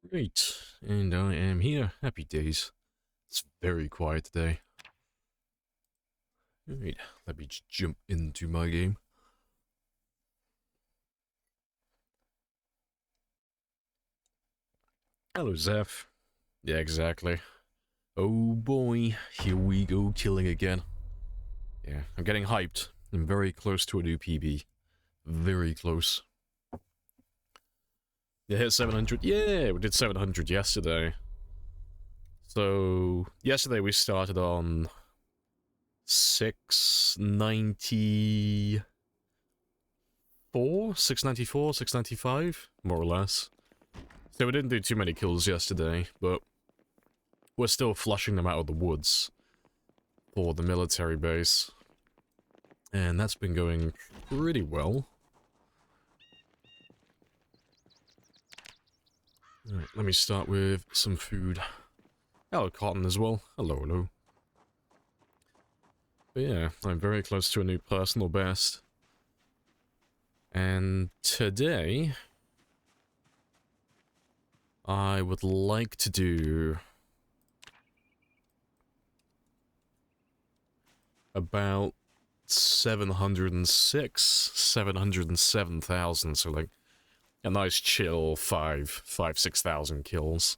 Great, and I am here. Happy days. It's very quiet today. Alright, let me just jump into my game. Hello, Zeph. Yeah, exactly. Oh boy, here we go, killing again. Yeah, I'm getting hyped. I'm very close to a new PB. Very close. Yeah, hit 700. Yeah, we did 700 yesterday. So, yesterday we started on 694, 694, 695, more or less. So we didn't do too many kills yesterday, but we're still flushing them out of the woods for the military base. And that's been going pretty well. Alright, let me start with some food. Hello, Cotton, as well. Hello, hello. But yeah, I'm very close to a new personal best. And today, I would like to do about 706, 707,000, so like a nice chill 6,000 kills.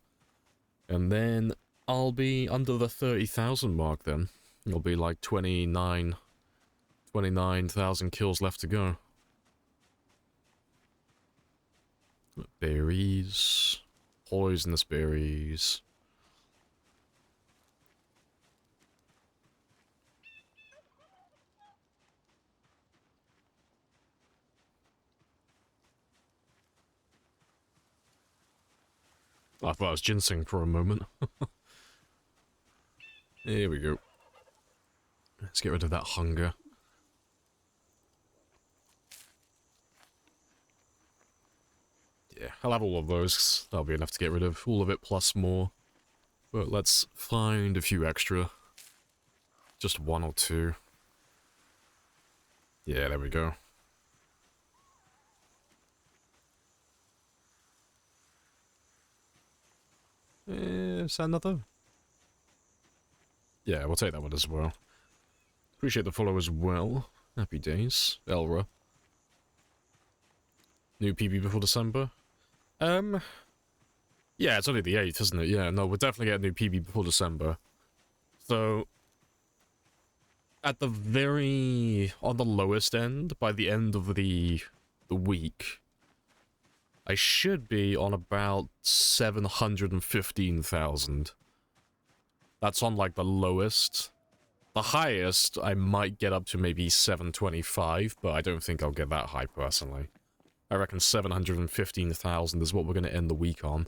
And then I'll be under the 30,000 mark then. It'll be like 29,000 kills left to go. Berries. Poisonous berries. I thought it was ginseng for a moment. Here we go. Let's get rid of that hunger. Yeah, I'll have all of those. That'll be enough to get rid of. All of it plus more. But let's find a few extra. Just one or two. Yeah, there we go. Is that another? Yeah, we'll take that one as well. Appreciate the follow as well. Happy days. Elra. New PB before December? Yeah, it's only the 8th, isn't it? Yeah, no, we'll definitely get a new PB before December. So, at the on the lowest end, by the end of the week, I should be on about 715,000. That's on, like, the lowest. The highest, I might get up to maybe 725, but I don't think I'll get that high, personally. I reckon 715,000 is what we're going to end the week on.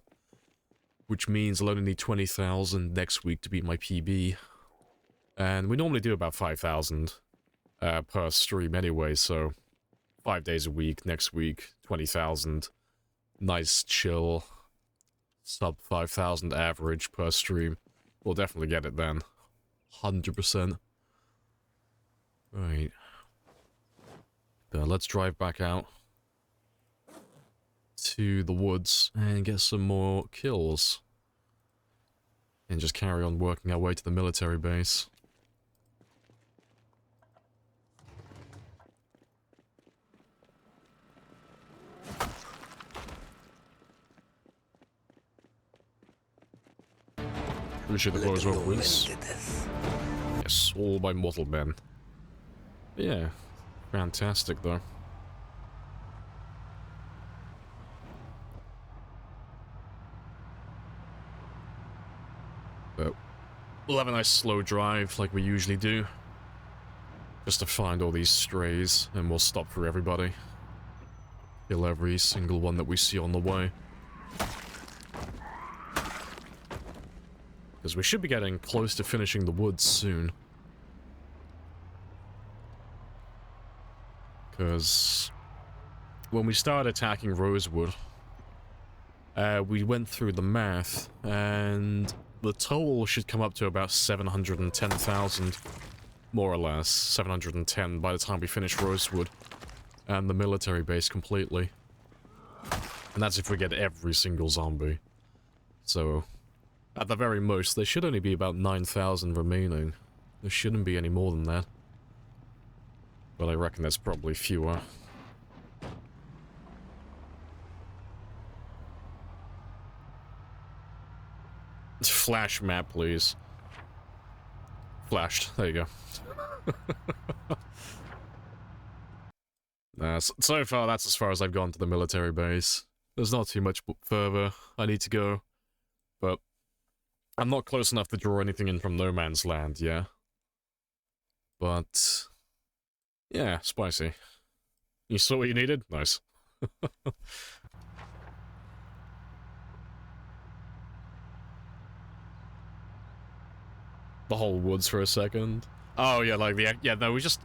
Which means I'll only need 20,000 next week to beat my PB. And we normally do about 5,000 per stream anyway, so 5 days a week, next week, 20,000. Nice, chill, sub 5,000 average per stream. We'll definitely get it then. 100%. Right. Let's drive back out to the woods and get some more kills. And just carry on working our way to the military base. Appreciate the floor as well, please. Yes, all by mortal men. Yeah, fantastic though. But we'll have a nice slow drive like we usually do. Just to find all these strays, and we'll stop for everybody. Kill every single one that we see on the way. Because we should be getting close to finishing the woods soon. Because when we started attacking Rosewood, we went through the math, and the total should come up to about 710,000, more or less. 710 by the time we finish Rosewood and the military base completely. And that's if we get every single zombie. So, at the very most, there should only be about 9,000 remaining. There shouldn't be any more than that. But I reckon there's probably fewer. Flash map, please. Flashed. There you go. So far, that's as far as I've gone to the military base. There's not too much further I need to go. But I'm not close enough to draw anything in from no man's land, yeah. But yeah, spicy. You saw what you needed? Nice. The whole woods for a second. Oh yeah, like the no, we just,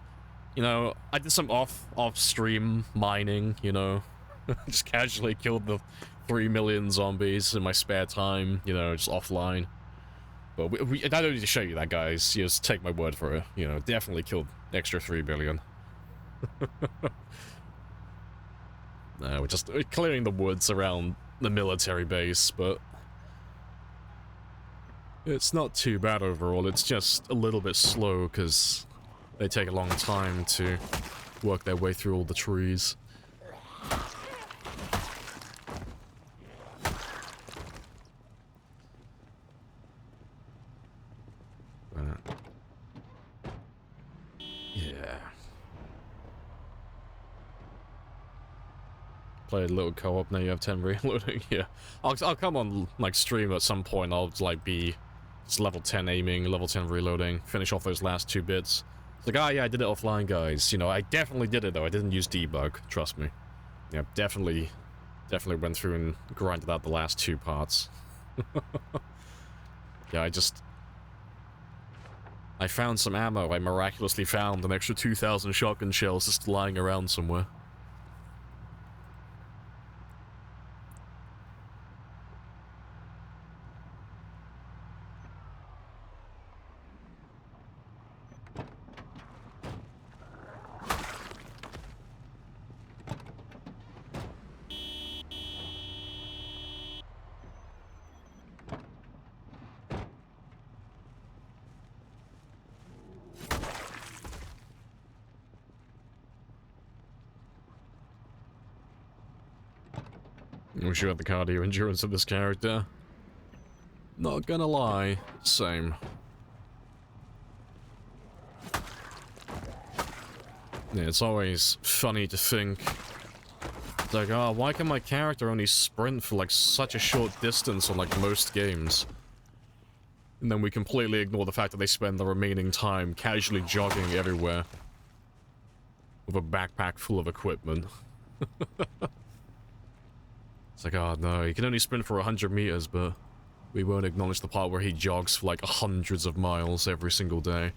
you know, I did some off-stream mining, you know. Just casually killed the 3 million zombies in my spare time, you know, just offline. But I don't need to show you that, guys. You just take my word for it. You know, definitely killed extra 3 billion. No, we're just clearing the woods around the military base, but it's not too bad overall. It's just a little bit slow because they take a long time to work their way through all the trees. Yeah. Play a little co-op now you have 10 reloading. Yeah. I'll come on like stream at some point. I'll like be just level 10 aiming, level 10 reloading, finish off those last 2 bits. It's like, ah, yeah, I did it offline, guys. You know, I definitely did it though. I didn't use debug, trust me. Yeah, definitely went through and grinded out the last 2 parts. Yeah, I found some ammo. I miraculously found an extra 2,000 shotgun shells just lying around somewhere. I'm sure the cardio endurance of this character. Not gonna lie, same. Yeah, it's always funny to think, it's like, oh, why can my character only sprint for like such a short distance on like most games? And then we completely ignore the fact that they spend the remaining time casually jogging everywhere with a backpack full of equipment. It's like, oh no, he can only sprint for 100 meters, but we won't acknowledge the part where he jogs for like hundreds of miles every single day.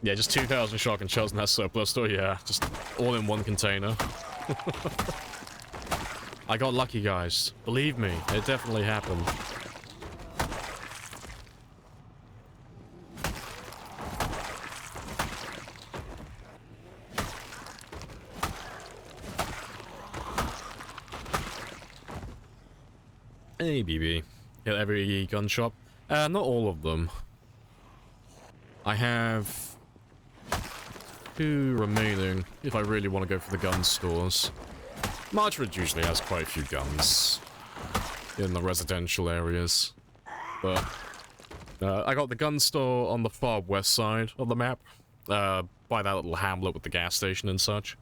Yeah, just 2,000 shotgun shells in that surplus store, yeah. Just all in one container. I got lucky, guys. Believe me, it definitely happened. Hey, BB. Hit every gun shop. Not all of them. I have 2 remaining, if I really want to go for the gun stores. Marchwood usually has quite a few guns in the residential areas, but I got the gun store on the far west side of the map, by that little hamlet with the gas station and such,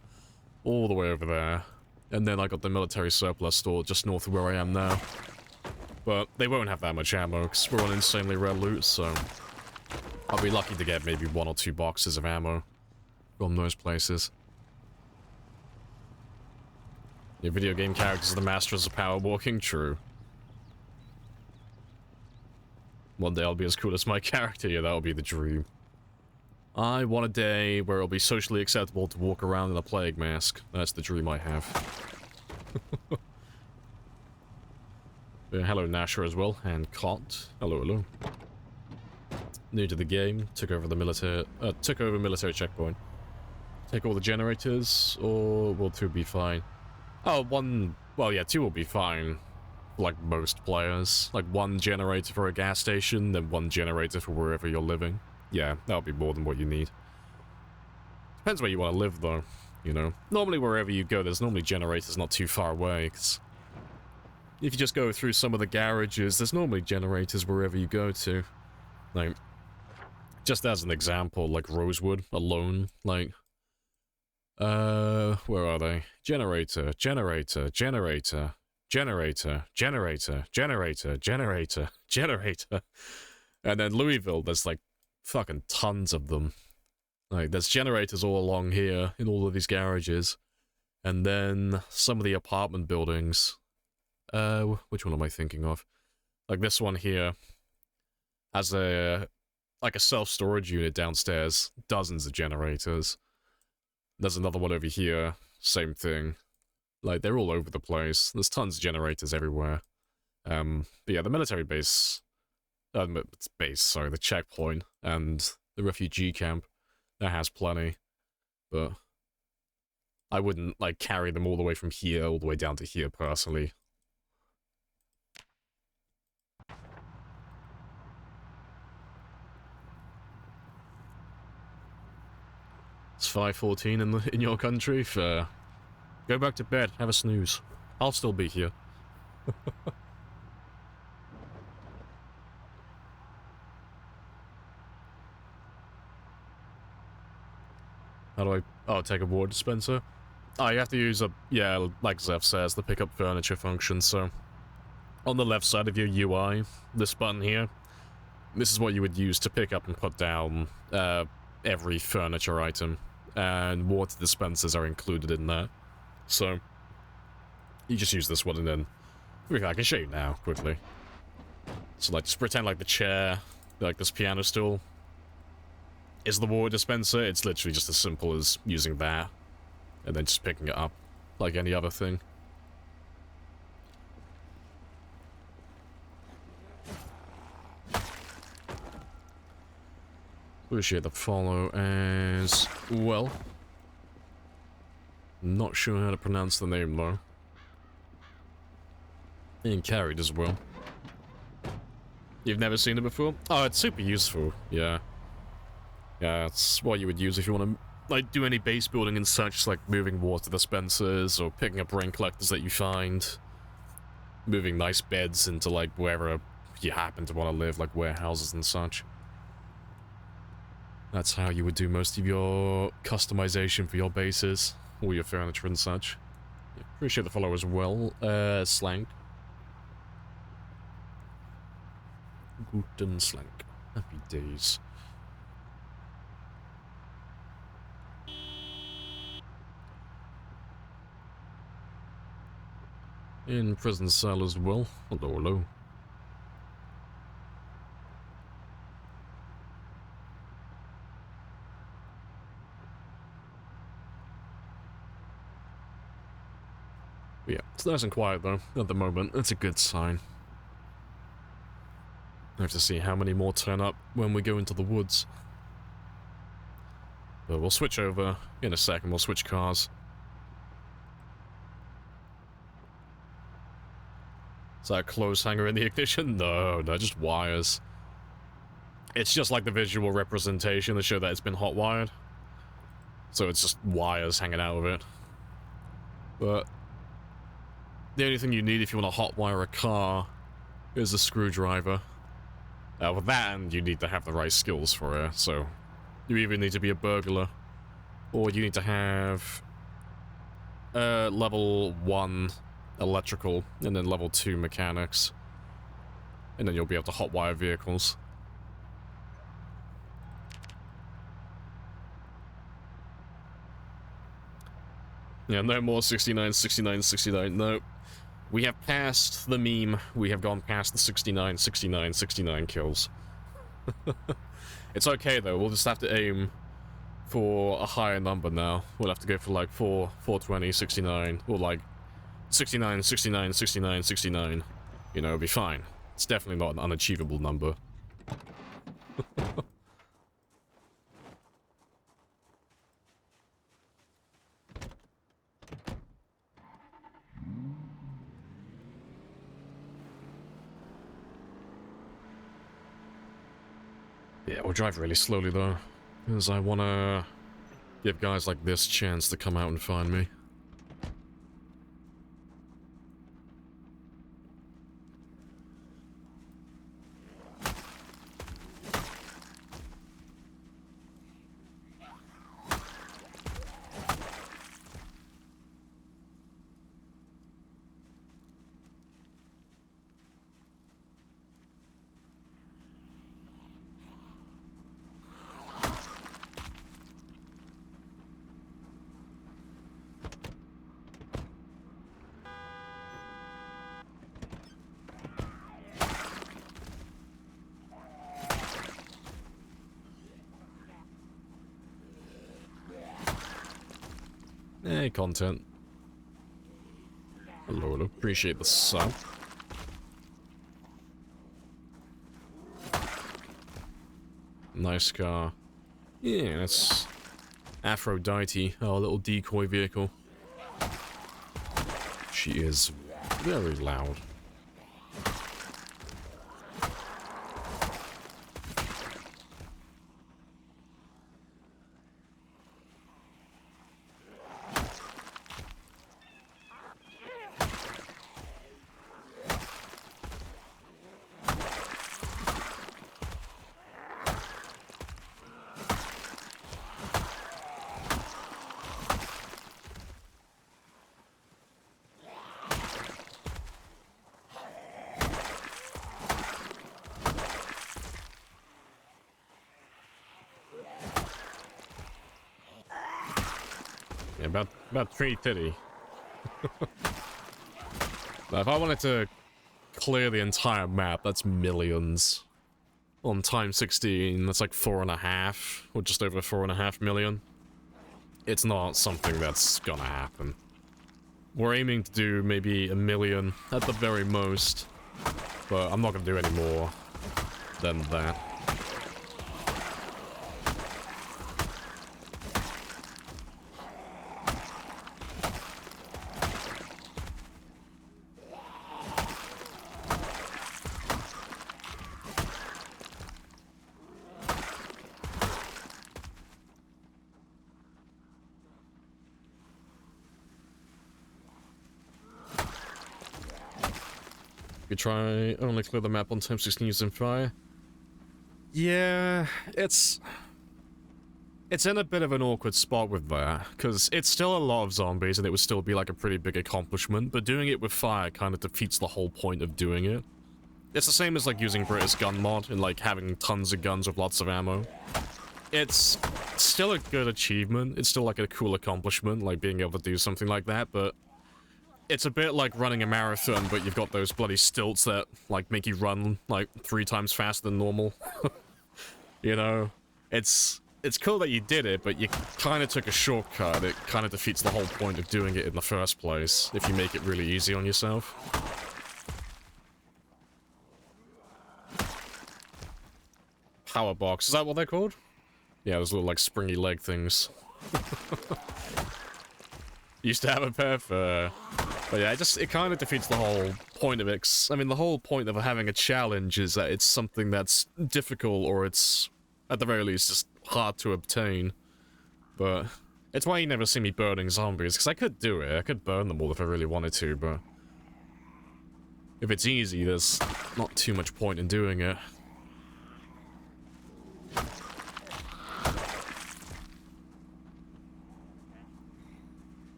all the way over there, and then I got the military surplus store just north of where I am now. But they won't have that much ammo, because we're on insanely rare loot, so I'll be lucky to get maybe 1 or 2 boxes of ammo from those places. Your video game characters are the masters of power walking? True. One day I'll be as cool as my character, yeah, that'll be the dream. I want a day where it'll be socially acceptable to walk around in a plague mask. That's the dream I have. Hello Nasher as well, and Cot. Hello, hello. New to the game, took over military checkpoint. Take all the generators, or will 2 be fine? Oh, 1, well yeah, 2 will be fine. Like most players. Like 1 generator for a gas station, then 1 generator for wherever you're living. Yeah, that'll be more than what you need. Depends where you want to live though, you know. Normally wherever you go, there's normally generators not too far away, 'cause if you just go through some of the garages, there's normally generators wherever you go to. Like, just as an example, like Rosewood alone, like, where are they? Generator, generator, generator, generator, generator, generator, generator, generator. And then Louisville, there's like fucking tons of them. Like, there's generators all along here in all of these garages. And then some of the apartment buildings. Which one am I thinking of? Like this one here has like a self-storage unit downstairs. Dozens of generators. There's another one over here. Same thing. Like, they're all over the place. There's tons of generators everywhere. But yeah, the military base... sorry, the checkpoint and the refugee camp, that has plenty. But I wouldn't, like, carry them all the way from here all the way down to here, personally. It's 5:14 in your country. Fair. Go back to bed. Have a snooze. I'll still be here. How do I... Oh, take a water dispenser? Oh, you have to use a... Yeah, like Zeph says, the pick up furniture function, so... On the left side of your UI, this button here, this is what you would use to pick up and put down every furniture item. And water dispensers are included in that. So, you just use this one and then... I can show you now, quickly. So, like, just pretend like the chair, like this piano stool, is the water dispenser. It's literally just as simple as using that, and then just picking it up, like any other thing. Appreciate the follow as well. Not sure how to pronounce the name though. And carried as well. You've never seen it before? Oh, it's super useful, yeah. Yeah, it's what you would use if you want to, like, do any base building and such, like moving water dispensers, or picking up rain collectors that you find. Moving nice beds into, like, wherever you happen to want to live, like warehouses and such. That's how you would do most of your customization for your bases, all your furniture and such. Yeah, appreciate the follow as well, Slank. Guten Slank. Happy days. In prison cell as well. Hello, hello. Yeah, it's nice and quiet though, at the moment. That's a good sign. I have to see how many more turn up when we go into the woods. But we'll switch over in a second, we'll switch cars. Is that a clothes hanger in the ignition? No, just wires. It's just like the visual representation to show that it's been hot wired. So it's just wires hanging out of it. But the only thing you need if you want to hotwire a car is a screwdriver. With that, and you need to have the right skills for it, so you either need to be a burglar, or you need to have level 1 electrical, and then level 2 mechanics. And then you'll be able to hotwire vehicles. Yeah, no more 69, 69, 69, no. We have passed the meme. We have gone past the 69, 69, 69 kills. It's okay though, we'll just have to aim for a higher number now. We'll have to go for like 420, 69, or like 69, 69, 69, 69. You know, it'll be fine. It's definitely not an unachievable number. Yeah, we'll drive really slowly though, because I want to give guys like this chance to come out and find me. Hey, content. Hello, appreciate the sub. Nice car. Yeah, that's Aphrodite, our little decoy vehicle. She is very loud. Yeah, about 330. Now, if I wanted to clear the entire map, that's millions. On times 16, that's like 4.5, or just over 4.5 million. It's not something that's gonna happen. We're aiming to do maybe 1 million at the very most, but I'm not gonna do any more than that. You try only clear the map on time 16 using fire. Yeah, it's in a bit of an awkward spot with that, because it's still a lot of zombies and it would still be like a pretty big accomplishment, but doing it with fire kind of defeats the whole point of doing it. It's the same as like using British gun mod and like having tons of guns with lots of ammo. It's still a good achievement, it's still like a cool accomplishment, like being able to do something like that, but it's a bit like running a marathon, but you've got those bloody stilts that, like, make you run, like, 3 times faster than normal. You know? It's cool that you did it, but you kind of took a shortcut. It kind of defeats the whole point of doing it in the first place, if you make it really easy on yourself. Power box, is that what they're called? Yeah, those little, like, springy leg things. Used to have a pair for... But yeah, it kind of defeats the whole point of it. I mean, the whole point of having a challenge is that it's something that's difficult, or it's, at the very least, just hard to obtain. But it's why you never see me burning zombies, because I could do it. I could burn them all if I really wanted to, but if it's easy, there's not too much point in doing it.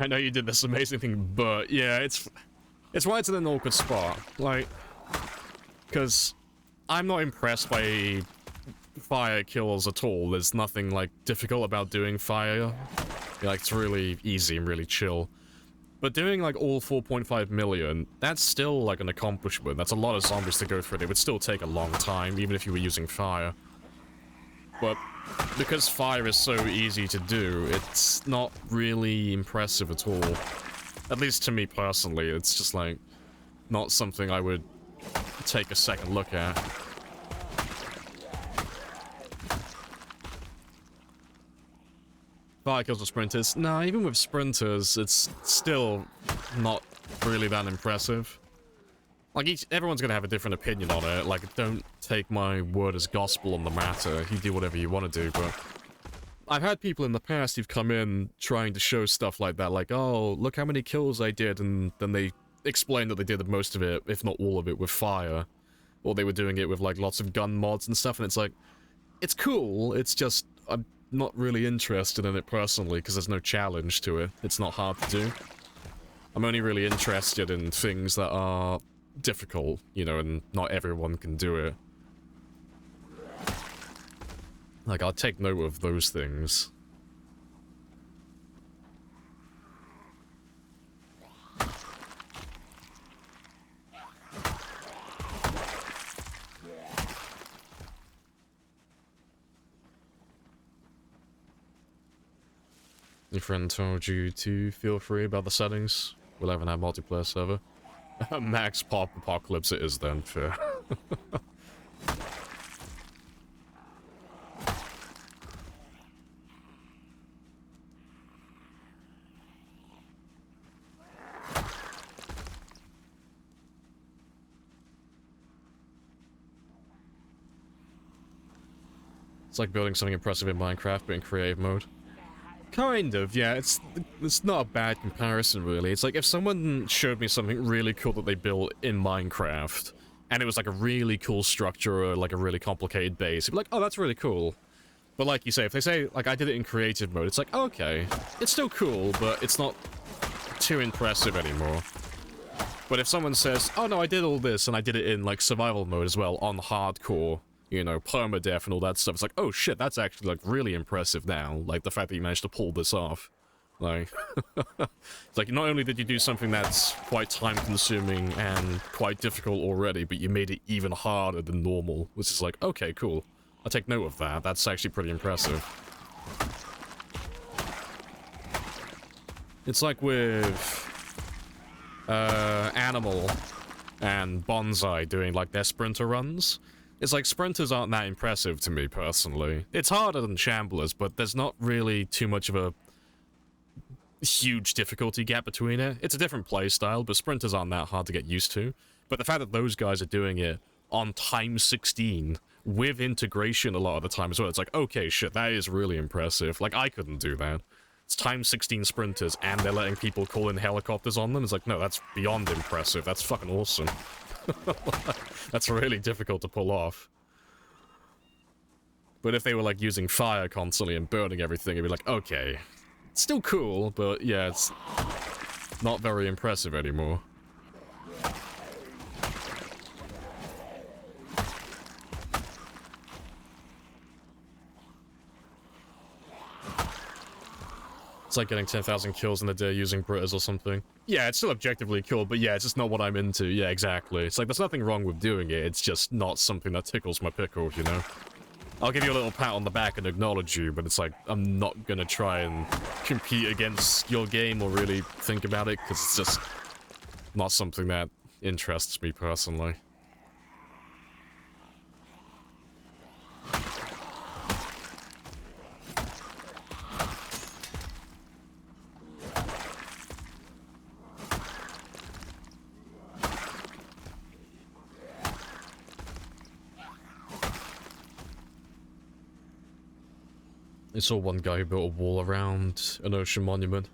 I know you did this amazing thing, but yeah, it's why it's in an awkward spot. Like, because I'm not impressed by fire kills at all. There's nothing, like, difficult about doing fire. Like, it's really easy and really chill. But doing, like, all 4.5 million, that's still, like, an accomplishment. That's a lot of zombies to go through. It would still take a long time, even if you were using fire. But because fire is so easy to do, it's not really impressive at all. At least to me personally, it's just like not something I would take a second look at. Fire kills with sprinters. Nah, even with sprinters, it's still not really that impressive. Like, everyone's gonna have a different opinion on it. Like, don't take my word as gospel on the matter. You do whatever you want to do, but I've had people in the past who've come in trying to show stuff like that, like, oh, look how many kills I did, and then they explain that they did most of it, if not all of it, with fire. Or they were doing it with, like, lots of gun mods and stuff, and it's like, it's cool, it's just, I'm not really interested in it personally, because there's no challenge to it. It's not hard to do. I'm only really interested in things that are difficult, you know, and not everyone can do it. Like, I'll take note of those things. Your friend told you to feel free about the settings? We'll have an multiplayer server. Max Pop Apocalypse it is then, fair. It's like building something impressive in Minecraft, but in creative mode. Kind of, yeah, it's not a bad comparison, really. It's like if someone showed me something really cool that they built in Minecraft, and it was like a really cool structure or like a really complicated base, it'd be like, oh, that's really cool. But like you say, if they say, like, I did it in creative mode, it's like, okay, it's still cool, but it's not too impressive anymore. But if someone says, oh no, I did all this, and I did it in, like, survival mode as well, on hardcore, you know, permadeath and all that stuff. It's like, oh shit, that's actually, like, really impressive now. Like, the fact that you managed to pull this off. Like, it's like, not only did you do something that's quite time-consuming and quite difficult already, but you made it even harder than normal. Which is like, okay, cool. I'll take note of that. That's actually pretty impressive. It's like with Animal and Bonsai doing, like, their sprinter runs. It's like, sprinters aren't that impressive to me, personally. It's harder than Shamblers, but there's not really too much of a huge difficulty gap between it. It's a different playstyle, but sprinters aren't that hard to get used to. But the fact that those guys are doing it on times 16, with integration a lot of the time as well, it's like, okay, shit, that is really impressive. Like, I couldn't do that. It's times 16 sprinters, and they're letting people call in helicopters on them. It's like, no, that's beyond impressive. That's fucking awesome. That's really difficult to pull off. But if they were, like, using fire constantly and burning everything, it'd be like, okay. It's still cool, but yeah, it's not very impressive anymore. It's like getting 10,000 kills in a day using Britas or something. Yeah, it's still objectively cool, but yeah, it's just not what I'm into. Yeah, exactly. It's like, there's nothing wrong with doing it, it's just not something that tickles my pickle, you know? I'll give you a little pat on the back and acknowledge you, but it's like, I'm not gonna try and compete against your game or really think about it, because it's just not something that interests me personally. I saw one guy who built a wall around an ocean monument.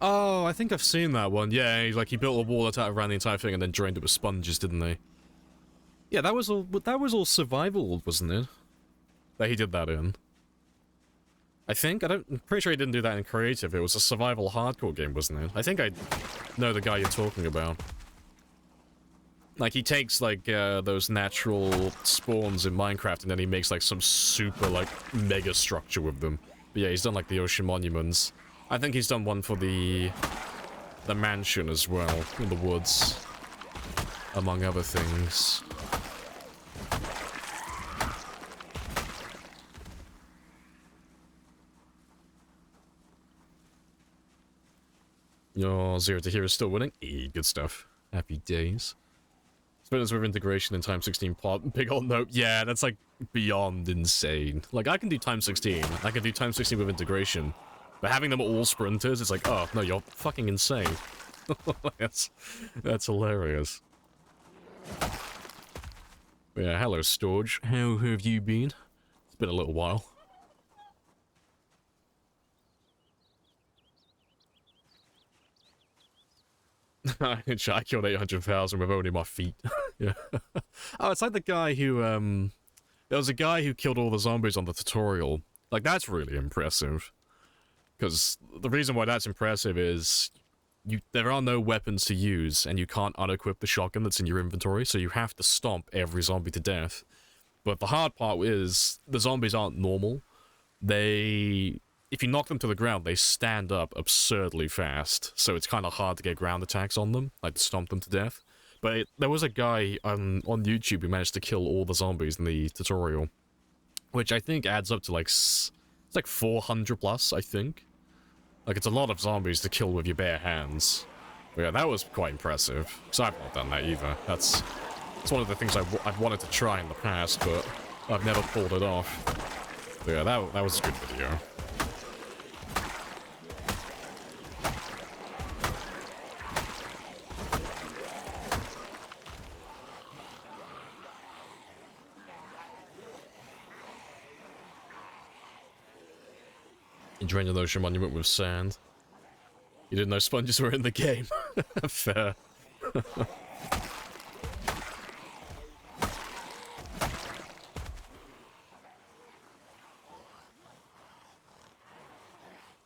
Oh, I think I've seen that one. Yeah, he built a wall around the entire thing and then drained it with sponges, didn't he? Yeah, that was all survival, wasn't it? That he did that in. I think. I'm pretty sure he didn't do that in creative. It was a survival hardcore game, wasn't it? I think I know the guy you're talking about. Like, he takes, like, those natural spawns in Minecraft, and then he makes, like, some super, like, mega structure with them. But yeah, he's done, like, the ocean monuments. I think he's done one for the mansion as well, in the woods. Among other things. Your Zero to Hero is still winning. Good stuff. Happy days. Spinners with integration in time 16 plot. Big old note. Yeah, that's like beyond insane. Like, I can do time 16. I can do time 16 with integration. But having them all sprinters, it's like, oh, no, you're fucking insane. That's hilarious. But yeah, hello, Storge. How have you been? It's been a little while. I killed 800,000 with only my feet. Yeah. Oh, it's like the guy who, there was a guy who killed all the zombies on the tutorial. Like, that's really impressive. Because the reason why that's impressive is there are no weapons to use, and you can't unequip the shotgun that's in your inventory, so you have to stomp every zombie to death. But the hard part is, the zombies aren't normal. If you knock them to the ground, they stand up absurdly fast, so it's kind of hard to get ground attacks on them, like to stomp them to death. But there was a guy on YouTube who managed to kill all the zombies in the tutorial, which I think adds up to like, it's like 400 plus, I think. Like, it's a lot of zombies to kill with your bare hands. But yeah, that was quite impressive, because I've not done that either. That's one of the things I've wanted to try in the past, but I've never pulled it off. But yeah, that was a good video. You drained the ocean monument with sand. You didn't know sponges were in the game. Fair.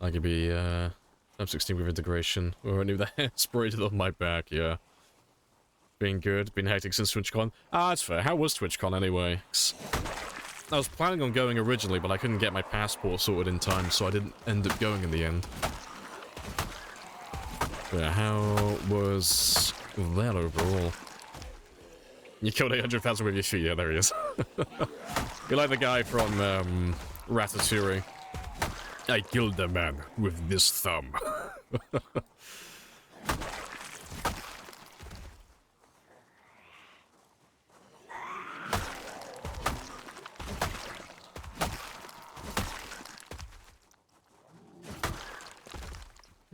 I could be, time 16 with integration. Oh, I knew that. Sprayed it on my back, yeah. Been good. Been hectic since TwitchCon. Ah, that's fair. How was TwitchCon anyway? I was planning on going originally, but I couldn't get my passport sorted in time, so I didn't end up going in the end. Yeah, how was that overall? You killed 800,000 with your feet. Yeah, there he is. You're like the guy from Ratatouille. I killed the man with this thumb.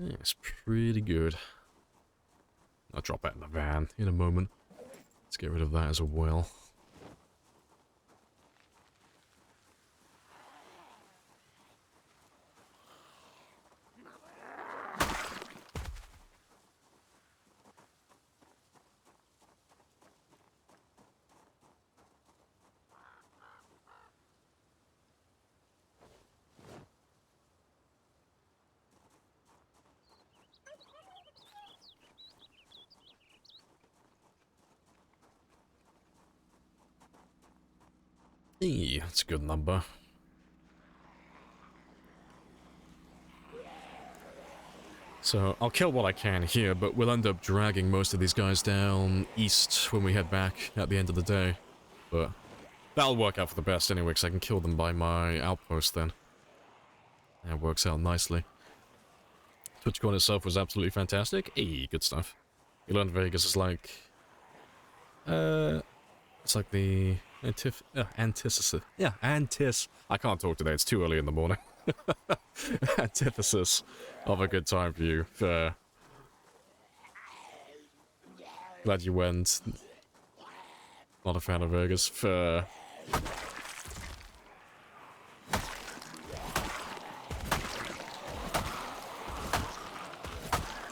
Yeah, it's pretty good. I'll drop that in the van in a moment. Let's get rid of that as well. Hey, that's a good number. So, I'll kill what I can here, but we'll end up dragging most of these guys down east when we head back at the end of the day. But that'll work out for the best anyway, because I can kill them by my outpost then. That works out nicely. TwitchCon itself was absolutely fantastic. Hey, good stuff. You learned Vegas is like... it's like the... antithesis. Yeah, I can't talk today, it's too early in the morning. Antithesis of a good time for you. Fair. Glad you went. Not a fan of Vegas. Fair.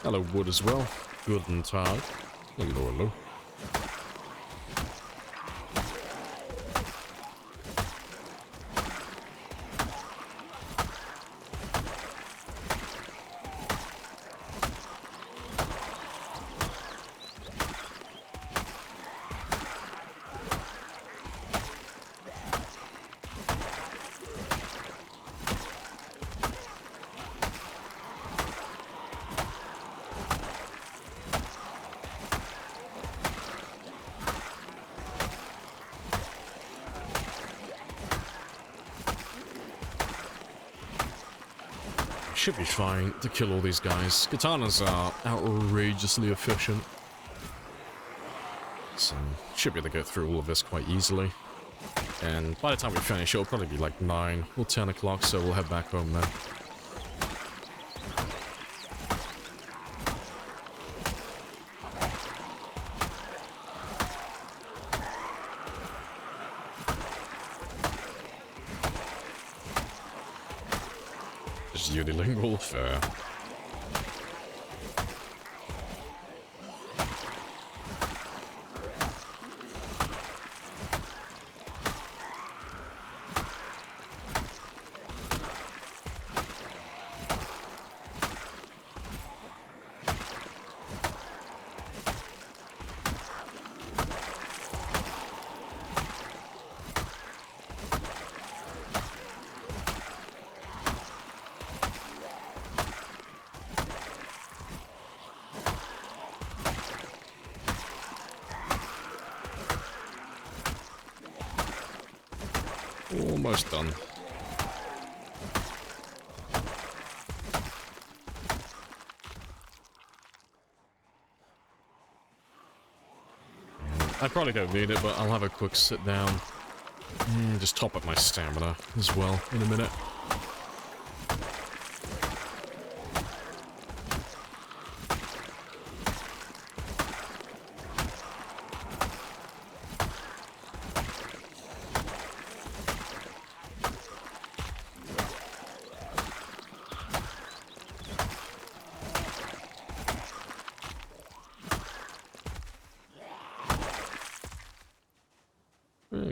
Hello, Wood as well. Guten Tag. Hello, hello. should be fine to kill all these guys. Katanas are outrageously efficient. So, should be able to go through all of this quite easily. And by the time we finish, it'll probably be like 9 or 10 o'clock, so we'll head back home then. Just unilingual, fair. Almost done. I probably don't need it, but I'll have a quick sit down and just top up my stamina as well in a minute.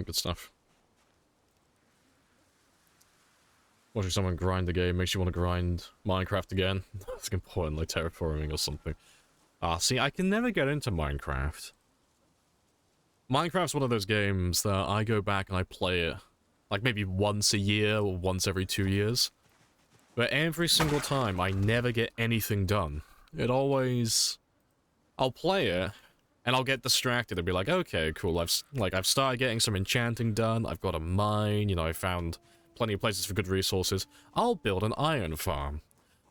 Good stuff. Watching someone grind the game makes you want to grind Minecraft again. It's important, like terraforming or something. See, I can never get into Minecraft. Minecraft's one of those games that I go back and I play it, like maybe once a year or once every 2 years. But every single time, I never get anything done. It always... I'll play it, and I'll get distracted and be like, okay, cool, I've started getting some enchanting done, I've got a mine, you know, I found plenty of places for good resources. I'll build an iron farm.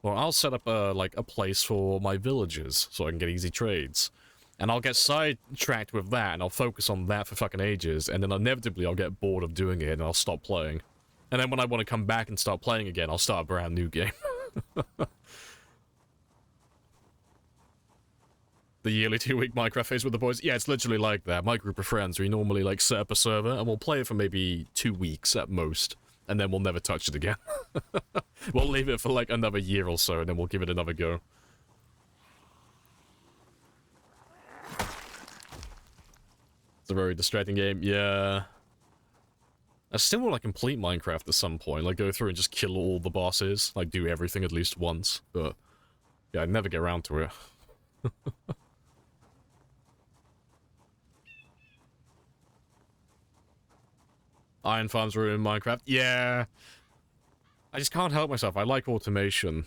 Or I'll set up a place for my villagers, so I can get easy trades. And I'll get sidetracked with that, and I'll focus on that for fucking ages, and then inevitably I'll get bored of doing it, and I'll stop playing. And then when I want to come back and start playing again, I'll start a brand new game. The yearly 2-week Minecraft phase with the boys? Yeah, it's literally like that. My group of friends, we normally, like, set up a server, and we'll play it for maybe 2 weeks at most, and then we'll never touch it again. We'll leave it for, like, another year or so, and then we'll give it another go. It's a very distracting game, yeah. I still want to complete Minecraft at some point, like, go through and just kill all the bosses, like, do everything at least once, but, yeah, I'd never get around to it. Iron farms are in Minecraft. Yeah. I just can't help myself. I like automation.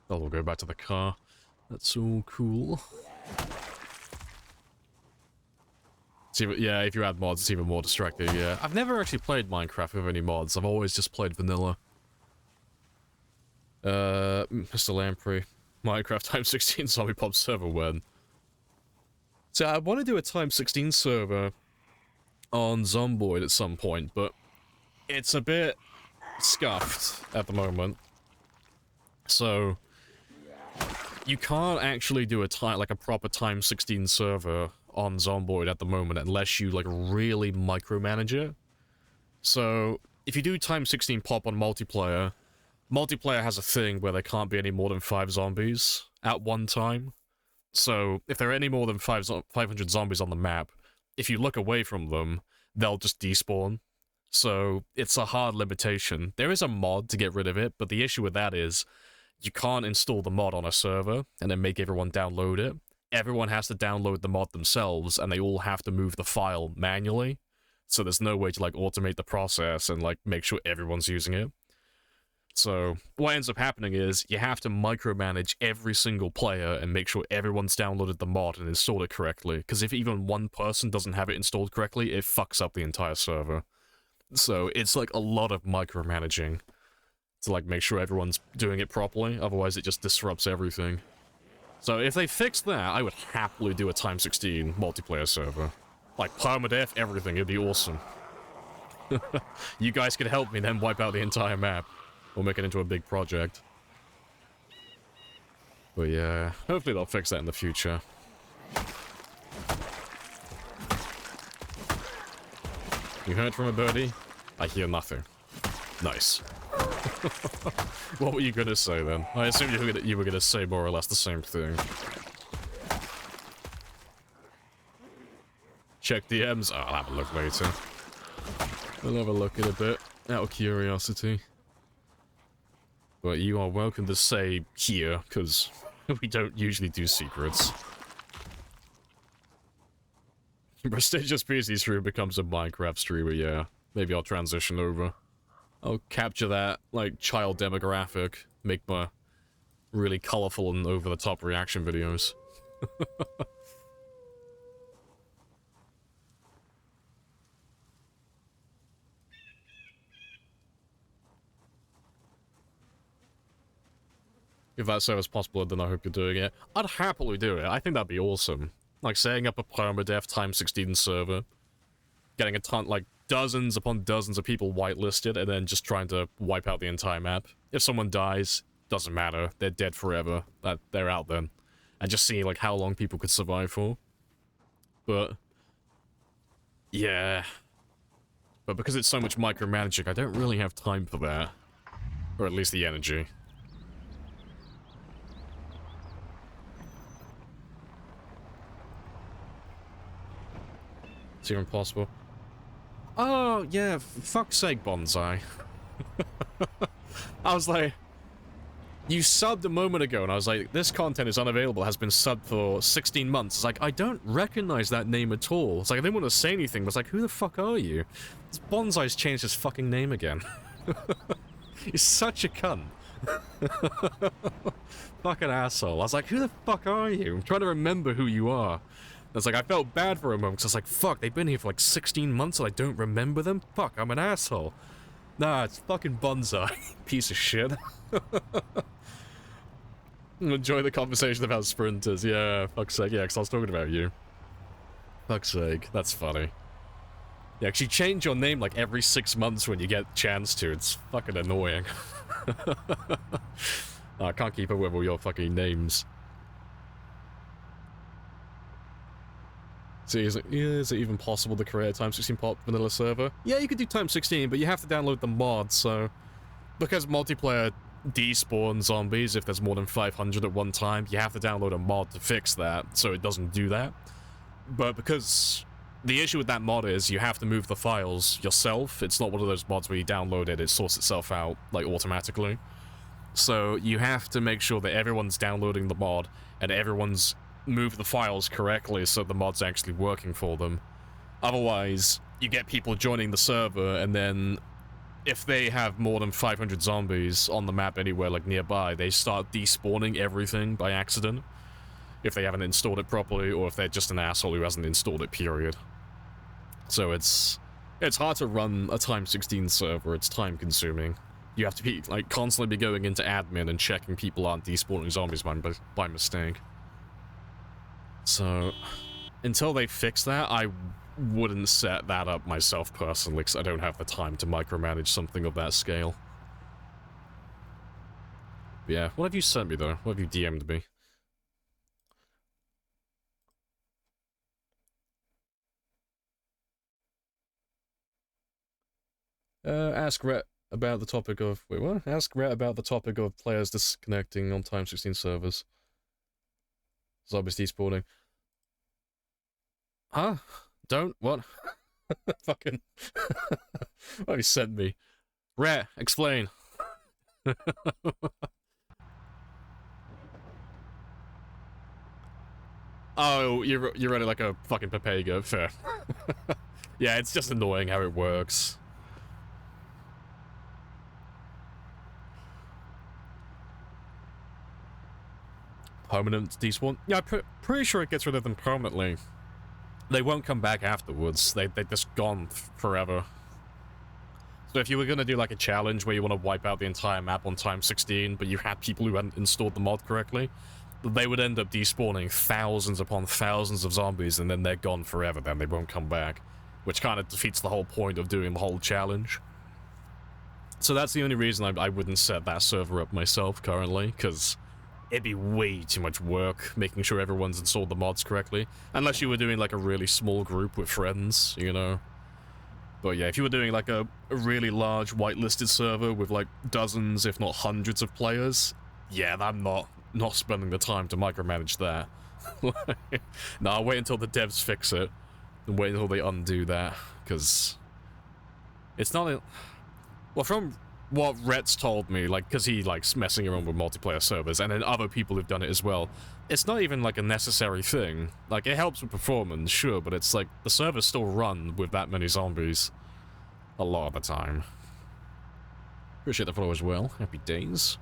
Oh, we'll go back to the car. That's all cool. Yeah, if you add mods, it's even more distracting, yeah. I've never actually played Minecraft with any mods. I've always just played vanilla. Mr. Lamprey. Minecraft Time 16 Zombie Pop server when? So I want to do a Time 16 server on Zomboid at some point, but it's a bit scuffed at the moment. So you can't actually do a proper Time 16 server on Zomboid at the moment unless you, like, really micromanage it. So, if you do Time 16 pop on multiplayer, multiplayer has a thing where there can't be any more than 5 zombies at one time. So, if there are any more than 500 zombies on the map, if you look away from them, they'll just despawn. So, it's a hard limitation. There is a mod to get rid of it, but the issue with that is you can't install the mod on a server and then make everyone download it. Everyone has to download the mod themselves, and they all have to move the file manually. So there's no way to, like, automate the process and, like, make sure everyone's using it. So what ends up happening is you have to micromanage every single player and make sure everyone's downloaded the mod and installed it correctly, because if even one person doesn't have it installed correctly, it fucks up the entire server. So it's like a lot of micromanaging to like make sure everyone's doing it properly, otherwise it just disrupts everything. So if they fix that, I would happily do a x 16 multiplayer server. Like permadeath, everything, it'd be awesome. You guys could help me then wipe out the entire map. Or make it into a big project. But yeah, hopefully they'll fix that in the future. You heard from a birdie? I hear nothing. Nice. What were you gonna say then? I assume you were gonna say more or less the same thing. Check DMs? Oh, I'll have a look later. I'll have a look in a bit, out of curiosity. But you are welcome to say here, because we don't usually do secrets. Prestigious PC stream becomes a Minecraft streamer, yeah. Maybe I'll transition over. I'll capture that, like, child demographic, make my really colorful and over-the-top reaction videos. If that server's possible, then I hope you're doing it. I'd happily do it. I think that'd be awesome. Like, setting up a permadeath x 16 server. Getting a ton, like, dozens upon dozens of people whitelisted, and then just trying to wipe out the entire map. If someone dies, doesn't matter. They're dead forever. They're out then. And just seeing, like, how long people could survive for. But... yeah. But because it's so much micromanaging, I don't really have time for that. Or at least the energy. It's even possible. Oh, yeah, fuck's sake, Bonsai. I was like... You subbed a moment ago, and I was like, this content is unavailable, has been subbed for 16 months. It's like, I don't recognize that name at all. It's like, I didn't want to say anything, but it's like, who the fuck are you? This Bonsai's changed his fucking name again. He's such a cunt. Fucking asshole. I was like, who the fuck are you? I'm trying to remember who you are. It's like, I felt bad for a moment, because I was like, fuck, they've been here for like 16 months and I don't remember them? Fuck, I'm an asshole. Nah, it's fucking Bonsai. Piece of shit. Enjoy the conversation about sprinters. Yeah, fuck's sake. Yeah, because I was talking about you. Fuck's sake, that's funny. You actually change your name like every 6 months when you get a chance to. It's fucking annoying. I can't keep up with all your fucking names. So is it even possible to create a x 16 pop vanilla server? Yeah, you could do x 16, but you have to download the mod, so... Because multiplayer despawn zombies if there's more than 500 at one time, you have to download a mod to fix that, so it doesn't do that. But because... The issue with that mod is you have to move the files yourself. It's not one of those mods where you download it, it sorts itself out, like, automatically. So you have to make sure that everyone's downloading the mod, and everyone's moved the files correctly so the mod's actually working for them. Otherwise, you get people joining the server, and then if they have more than 500 zombies on the map anywhere, like, nearby, they start despawning everything by accident. If they haven't installed it properly, or if they're just an asshole who hasn't installed it, period. So it's hard to run a x 16 server, it's time consuming. You have to be, like, constantly be going into admin and checking people aren't despawning zombies by mistake. So, until they fix that, I wouldn't set that up myself personally, because I don't have the time to micromanage something of that scale. But yeah, what have you sent me though? What have you DM'd me? Ask Rhett about the topic of... Wait, what? Ask Rhett about the topic of players disconnecting on x 16 servers. Zombies despawning. Huh? Don't? What? Fucking... What have you sent me? Rhett, explain. Oh, you're running like a fucking Papago. Fair. Yeah, it's just annoying how it works. Permanent despawn? Yeah, I'm pretty sure it gets rid of them permanently. They won't come back afterwards. They're just gone forever. So if you were going to do like a challenge where you want to wipe out the entire map on time 16, but you had people who hadn't installed the mod correctly, they would end up despawning thousands upon thousands of zombies, and then they're gone forever, then they won't come back. Which kind of defeats the whole point of doing the whole challenge. So that's the only reason I wouldn't set that server up myself currently, because it'd be way too much work making sure everyone's installed the mods correctly. Unless you were doing like a really small group with friends, you know. But yeah, if you were doing like a really large whitelisted server with like dozens, if not hundreds of players, yeah, I'm not spending the time to micromanage that. No, I'll wait until the devs fix it, and wait until they undo that, because it's not... Well, from what Rhett's told me, like, because he likes messing around with multiplayer servers, and then other people who've done it as well, it's not even like a necessary thing. Like, it helps with performance, sure, but it's like the servers still run with that many zombies a lot of the time. Appreciate the follow as well. Happy days.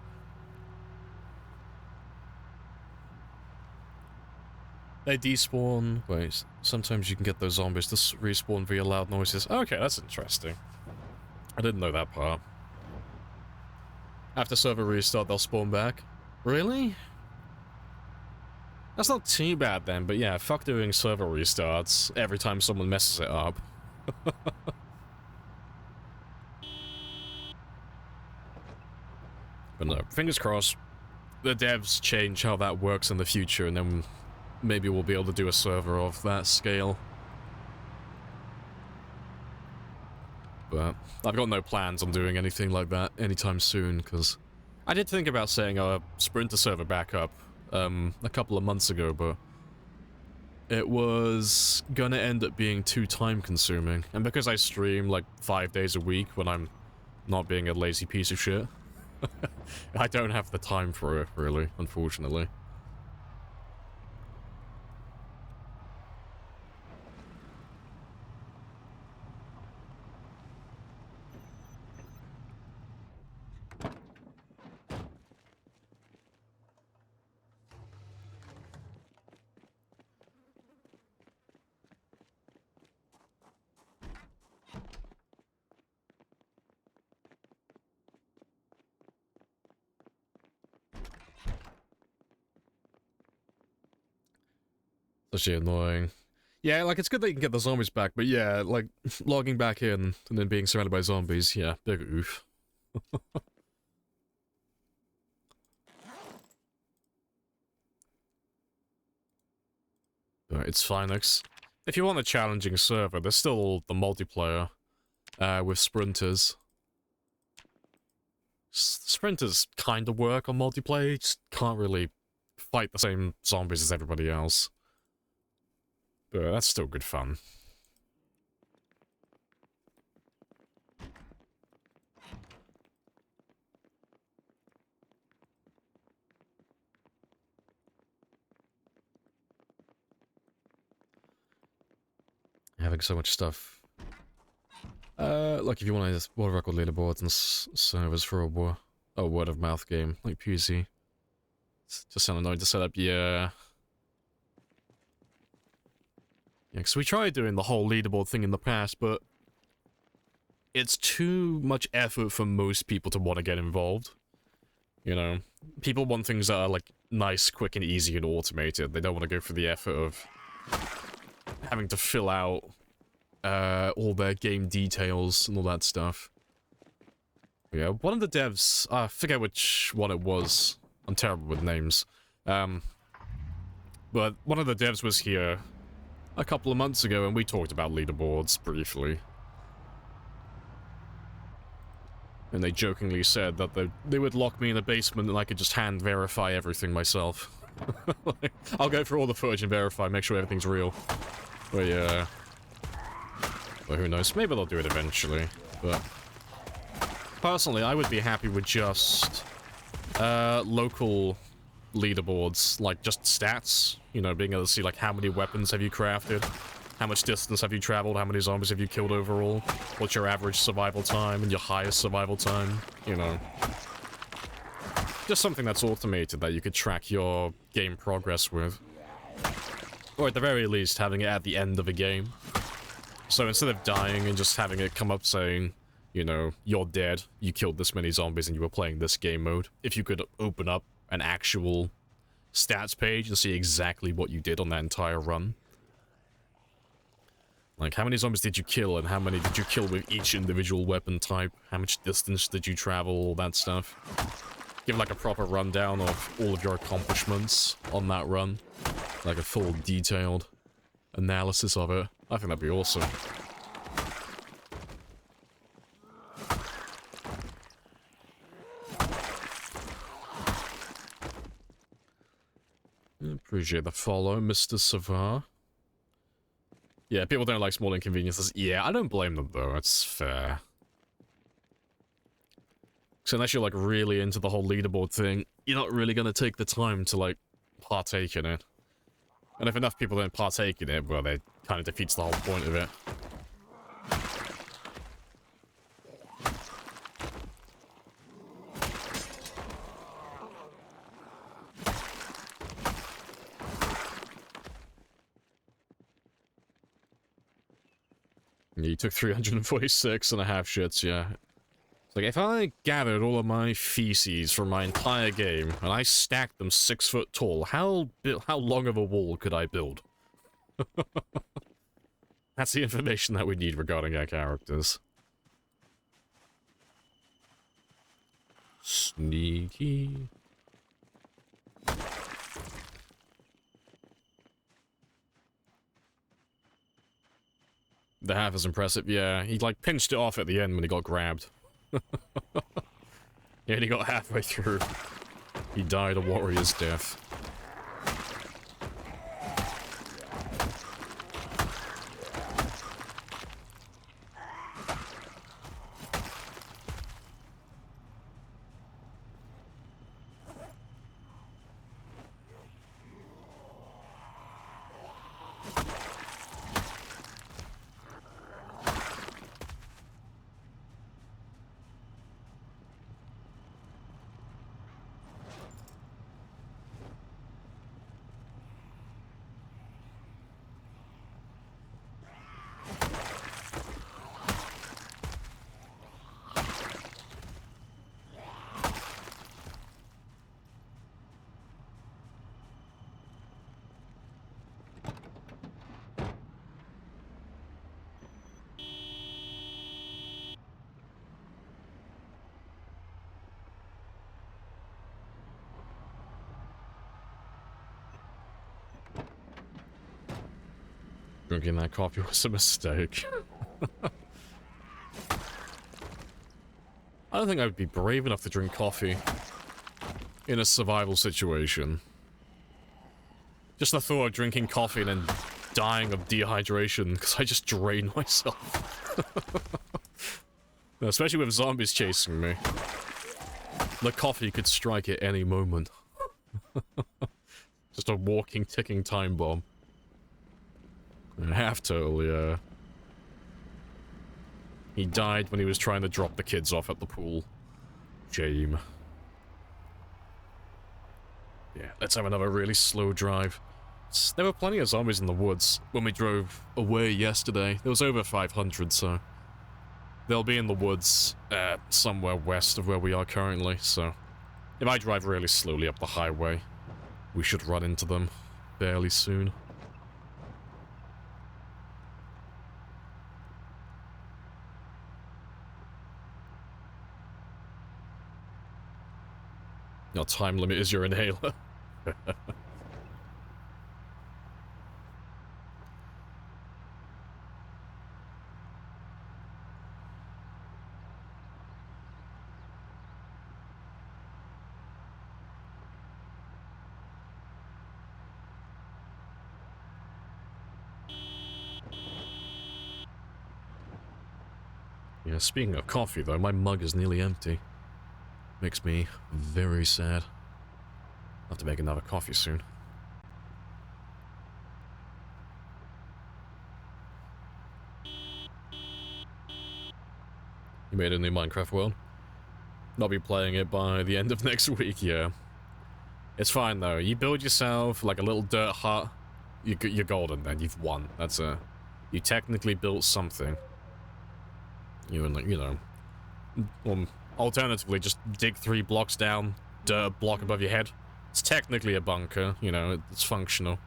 They despawn. Wait, sometimes you can get those zombies to respawn via loud noises. Okay, that's interesting. I didn't know that part. After server restart, they'll spawn back. Really? That's not too bad then, but yeah, fuck doing server restarts every time someone messes it up. But no, fingers crossed, the devs change how that works in the future, and then maybe we'll be able to do a server of that scale. But I've got no plans on doing anything like that anytime soon, because I did think about setting a Sprinter server back up a couple of months ago, but it was gonna end up being too time-consuming. And because I stream like 5 days a week when I'm not being a lazy piece of shit, I don't have the time for it, really, unfortunately. Actually annoying. Yeah, like, it's good that you can get the zombies back, but yeah, like, logging back in and then being surrounded by zombies, yeah, big oof. But it's fine, if you want a challenging server, there's still the multiplayer, with sprinters. Sprinters kind of work on multiplayer, you just can't really fight the same zombies as everybody else. But that's still good fun. Having so much stuff. Like if you want to world record leaderboards and servers for a word of mouth game, like PC. It's just sound annoying to set up, yeah. Yeah, because we tried doing the whole leaderboard thing in the past, but it's too much effort for most people to want to get involved. You know, people want things that are, like, nice, quick, and easy and automated. They don't want to go through the effort of having to fill out all their game details and all that stuff. Yeah, one of the devs, I forget which one it was. I'm terrible with names. But one of the devs was here a couple of months ago, and we talked about leaderboards briefly. And they jokingly said that they would lock me in a basement and I could just hand verify everything myself. Like, I'll go through all the footage and verify, make sure everything's real. But yeah. Well, who knows? Maybe they'll do it eventually. But personally, I would be happy with just local leaderboards, like just stats, you know, being able to see like how many weapons have you crafted, how much distance have you traveled, how many zombies have you killed overall, what's your average survival time and your highest survival time, you know. Just something that's automated that you could track your gain progress with. Or at the very least, having it at the end of a game. So instead of dying and just having it come up saying, you know, you're dead, you killed this many zombies and you were playing this game mode, if you could open up an actual stats page and see exactly what you did on that entire run. Like, how many zombies did you kill, and how many did you kill with each individual weapon type? How much distance did you travel, all that stuff. Give like a proper rundown of all of your accomplishments on that run. Like a full detailed analysis of it. I think that'd be awesome. Appreciate the follow, Mr. Savar. Yeah, people don't like small inconveniences. Yeah, I don't blame them, though. It's fair. So unless you're, like, really into the whole leaderboard thing, you're not really gonna take the time to, like, partake in it. And if enough people don't partake in it, well, that kind of defeats the whole point of it. You took 346 and a half shits, yeah. It's like, if I gathered all of my feces from my entire game, and I stacked them 6 foot tall, how long of a wall could I build? That's the information that we need regarding our characters. Sneaky. The half is impressive, yeah. He, like, pinched it off at the end when he got grabbed. Yeah, and he got halfway through. He died a warrior's death. Drinking that coffee was a mistake. I don't think I would be brave enough to drink coffee in a survival situation. Just the thought of drinking coffee and then dying of dehydration because I just drained myself. Especially with zombies chasing me. The coffee could strike at any moment. Just a walking, ticking time bomb. Half total, yeah. He died when he was trying to drop the kids off at the pool. Shame. Yeah, let's have another really slow drive. There were plenty of zombies in the woods when we drove away yesterday. There was over 500, so... They'll be in the woods, somewhere west of where we are currently, so... If I drive really slowly up the highway, we should run into them fairly soon. Your time limit is your inhaler. Yeah, speaking of coffee though, my mug is nearly empty. Makes me very sad. I'll have to make another coffee soon. You made a new Minecraft world? I'll be playing it by the end of next week, yeah. It's fine though. You build yourself like a little dirt hut. You're golden then. You've won. That's a... You technically built something. You know... Alternatively, just dig 3 blocks down, dirt block above your head. It's technically a bunker, you know, it's functional.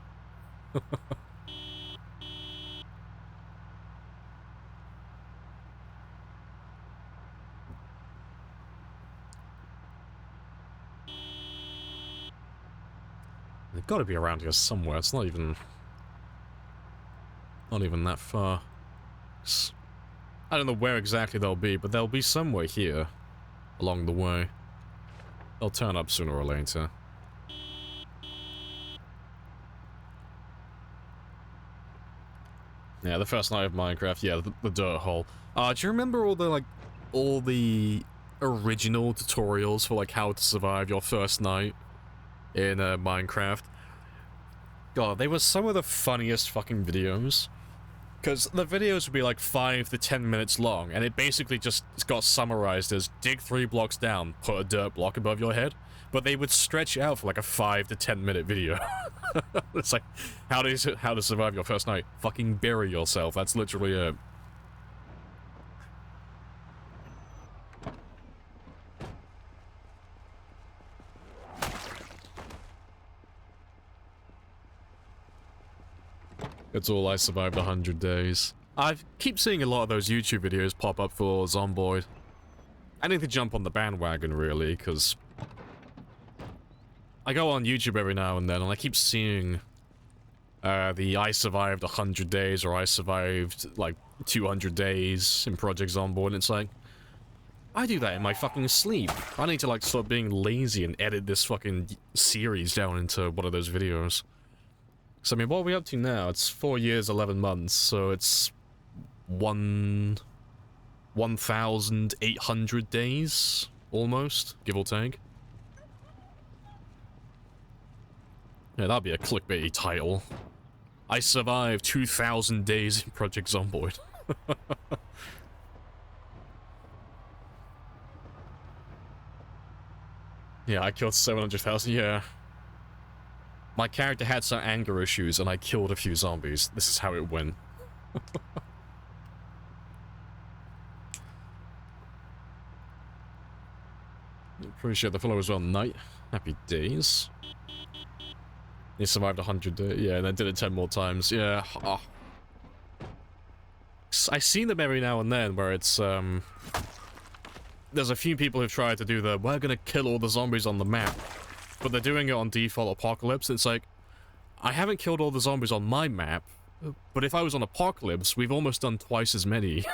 They've got to be around here somewhere. It's not even that far. I don't know where exactly they'll be, but they'll be somewhere here along the way. They'll turn up sooner or later. Yeah, the first night of Minecraft, yeah, the dirt hole. Do you remember all the original tutorials for, like, how to survive your first night in Minecraft? God, they were some of the funniest fucking videos. Because the videos would be like 5 to 10 minutes long, and it basically just got summarized as dig 3 blocks down, put a dirt block above your head. But they would stretch out for like a 5 to 10 minute video. It's like, how to survive your first night? Fucking bury yourself. That's literally it. It's all I survived 100 days. I keep seeing a lot of those YouTube videos pop up for Zomboid. I need to jump on the bandwagon, really, because I go on YouTube every now and then, and I keep seeing the I survived 100 days, or I survived, like, 200 days in Project Zomboid, and it's like, I do that in my fucking sleep. I need to, like, stop being lazy and edit this fucking series down into one of those videos. So, I mean, what are we up to now? It's 4 years, 11 months, so it's 1,800 days, almost, give or take. Yeah, that'd be a clickbaity title. I survived 2,000 days in Project Zomboid. Yeah, I killed 700,000, yeah. My character had some anger issues, and I killed a few zombies. This is how it went. Appreciate the follow as well, Knight. Happy days. He survived 100 days. Yeah, and then did it 10 more times. Yeah. Oh. I see them every now and then where it's, there's a few people who've tried to do we're gonna kill all the zombies on the map. But they're doing it on default Apocalypse. It's like, I haven't killed all the zombies on my map, but if I was on Apocalypse, we've almost done twice as many.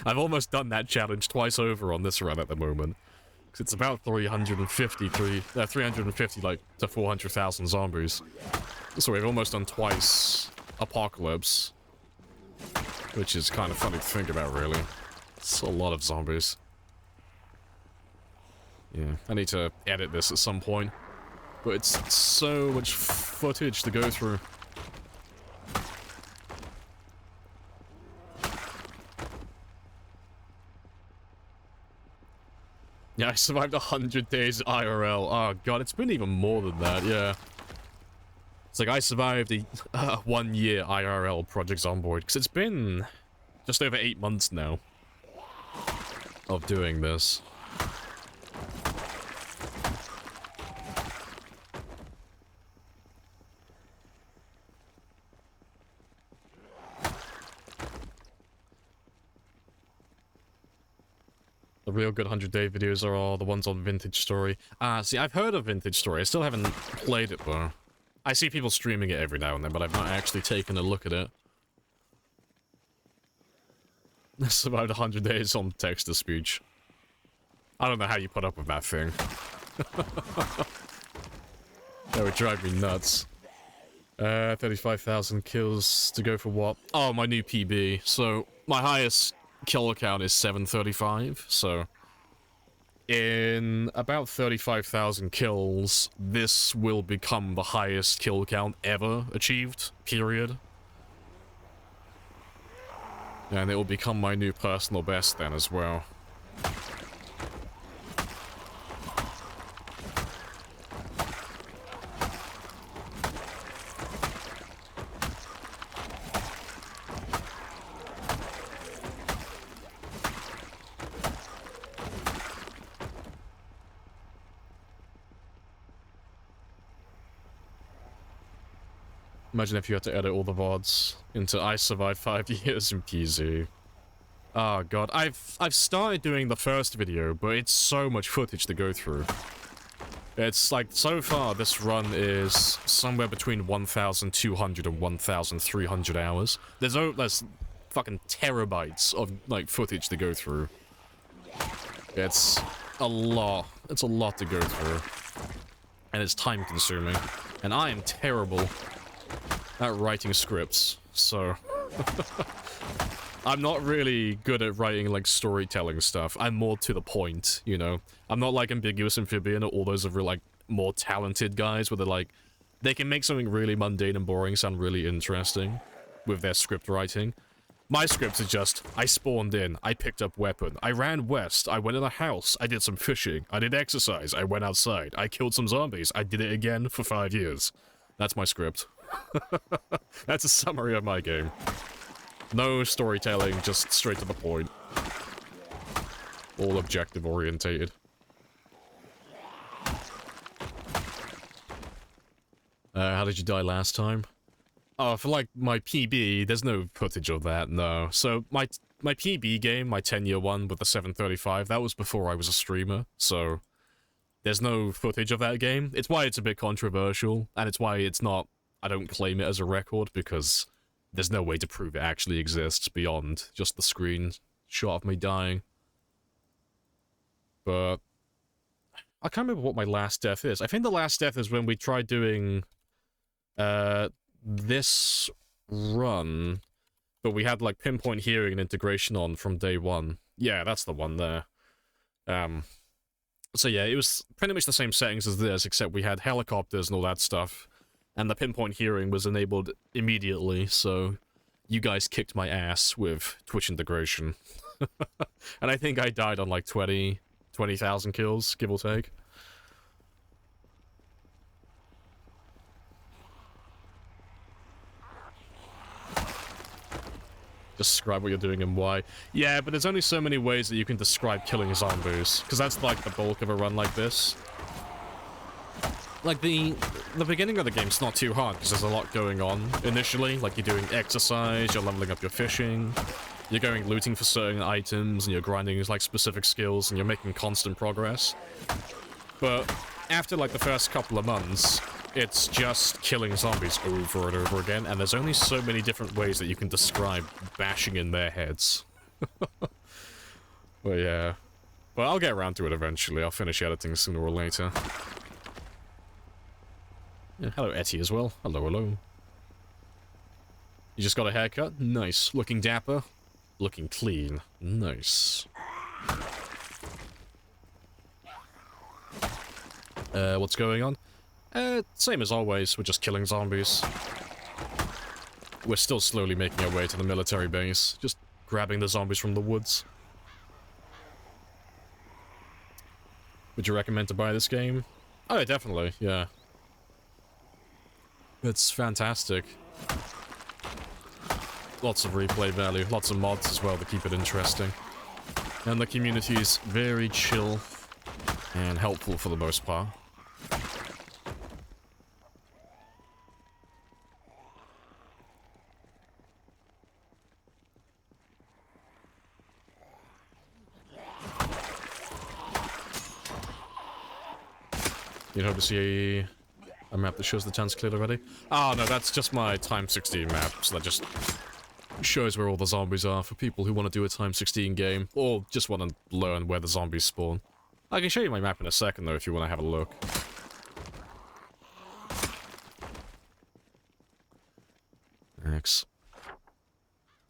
I've almost done that challenge twice over on this run at the moment. Because it's about 350, like, to 400,000 zombies. So we've almost done twice Apocalypse. Which is kind of funny to think about, really. It's a lot of zombies. Yeah, I need to edit this at some point. But it's so much footage to go through. Yeah, I survived 100 days IRL. Oh god, it's been even more than that, yeah. It's like I survived a 1 year IRL Project Zomboid, because it's been just over 8 months now of doing this. The real good 100-day videos are all the ones on Vintage Story. See, I've heard of Vintage Story. I still haven't played it, though. I see people streaming it every now and then, but I've not actually taken a look at it. I survived 100 days on text-to-speech. I don't know how you put up with that thing. That would drive me nuts. 35,000 kills to go for what? Oh, my new PB. So, my highest kill count is 735, so in about 35,000 kills, this will become the highest kill count ever achieved, period. And it will become my new personal best then as well. Imagine if you had to edit all the VODs into I survived 5 years in PZ. Oh god, I've started doing the first video, but it's so much footage to go through. It's like, so far this run is somewhere between 1,200 and 1,300 hours. There's fucking terabytes of, like, footage to go through. It's a lot. It's a lot to go through. And it's time consuming. And I am terrible at writing scripts, so... I'm not really good at writing, like, storytelling stuff. I'm more to the point, you know? I'm not like Ambiguous Amphibian or all those other, like, more talented guys where they're like... They can make something really mundane and boring sound really interesting with their script writing. My scripts are just, I spawned in, I picked up weapon, I ran west, I went in a house, I did some fishing, I did exercise, I went outside, I killed some zombies, I did it again for 5 years. That's my script. That's a summary of my game. No storytelling, just straight to the point. All objective orientated. How did you die last time? Oh, for like my PB, there's no footage of that, no. So my PB game, my 10-year one with the 735, that was before I was a streamer, so there's no footage of that game. It's why it's a bit controversial, and it's why it's not, I don't claim it as a record, because there's no way to prove it actually exists beyond just the screen shot of me dying. But I can't remember what my last death is. I think the last death is when we tried doing this run, but we had like pinpoint hearing and integration on from day one. Yeah, that's the one there. So yeah, it was pretty much the same settings as this, except we had helicopters and all that stuff. And the pinpoint hearing was enabled immediately, so you guys kicked my ass with Twitch integration. And I think I died on like 20,000 kills, give or take. Describe what you're doing and why. Yeah, but there's only so many ways that you can describe killing zombies, because that's like the bulk of a run like this. Like, the beginning of the game's not too hard, because there's a lot going on initially. Like, you're doing exercise, you're leveling up your fishing, you're going looting for certain items, and you're grinding, like, specific skills, and you're making constant progress. But after, like, the first couple of months, it's just killing zombies over and over again, and there's only so many different ways that you can describe bashing in their heads. But yeah. But I'll get around to it eventually. I'll finish editing sooner or later. Yeah, hello, Etty, as well. Hello, hello. You just got a haircut? Nice. Looking dapper? Looking clean. Nice. What's going on? Same as always. We're just killing zombies. We're still slowly making our way to the military base. Just grabbing the zombies from the woods. Would you recommend to buy this game? Oh, yeah, definitely, yeah. It's fantastic. Lots of replay value, lots of mods as well to keep it interesting. And the community is very chill and helpful for the most part. You'd hope to see a map that shows the chance cleared already? Oh, no, that's just my time 16 map, so that just shows where all the zombies are for people who want to do a time 16 game, or just want to learn where the zombies spawn. I can show you my map in a second, though, if you want to have a look. X.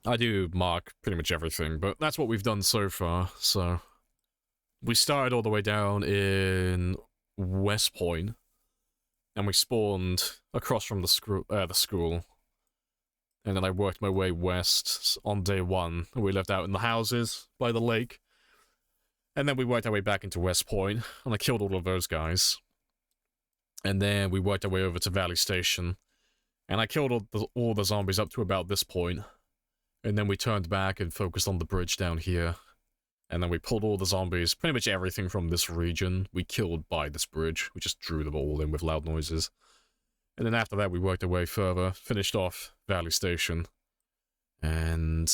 I do mark pretty much everything, but that's what we've done so far, so... We started all the way down in West Point, and we spawned across from the school. And then I worked my way west on day one. We lived out in the houses by the lake. And then we worked our way back into West Point, and I killed all of those guys. And then we worked our way over to Valley Station, and I killed all the zombies up to about this point. And then we turned back and focused on the bridge down here. And then we pulled all the zombies, pretty much everything from this region, we killed by this bridge. We just drew them all in with loud noises. And then after that, we worked our way further, finished off Valley Station, and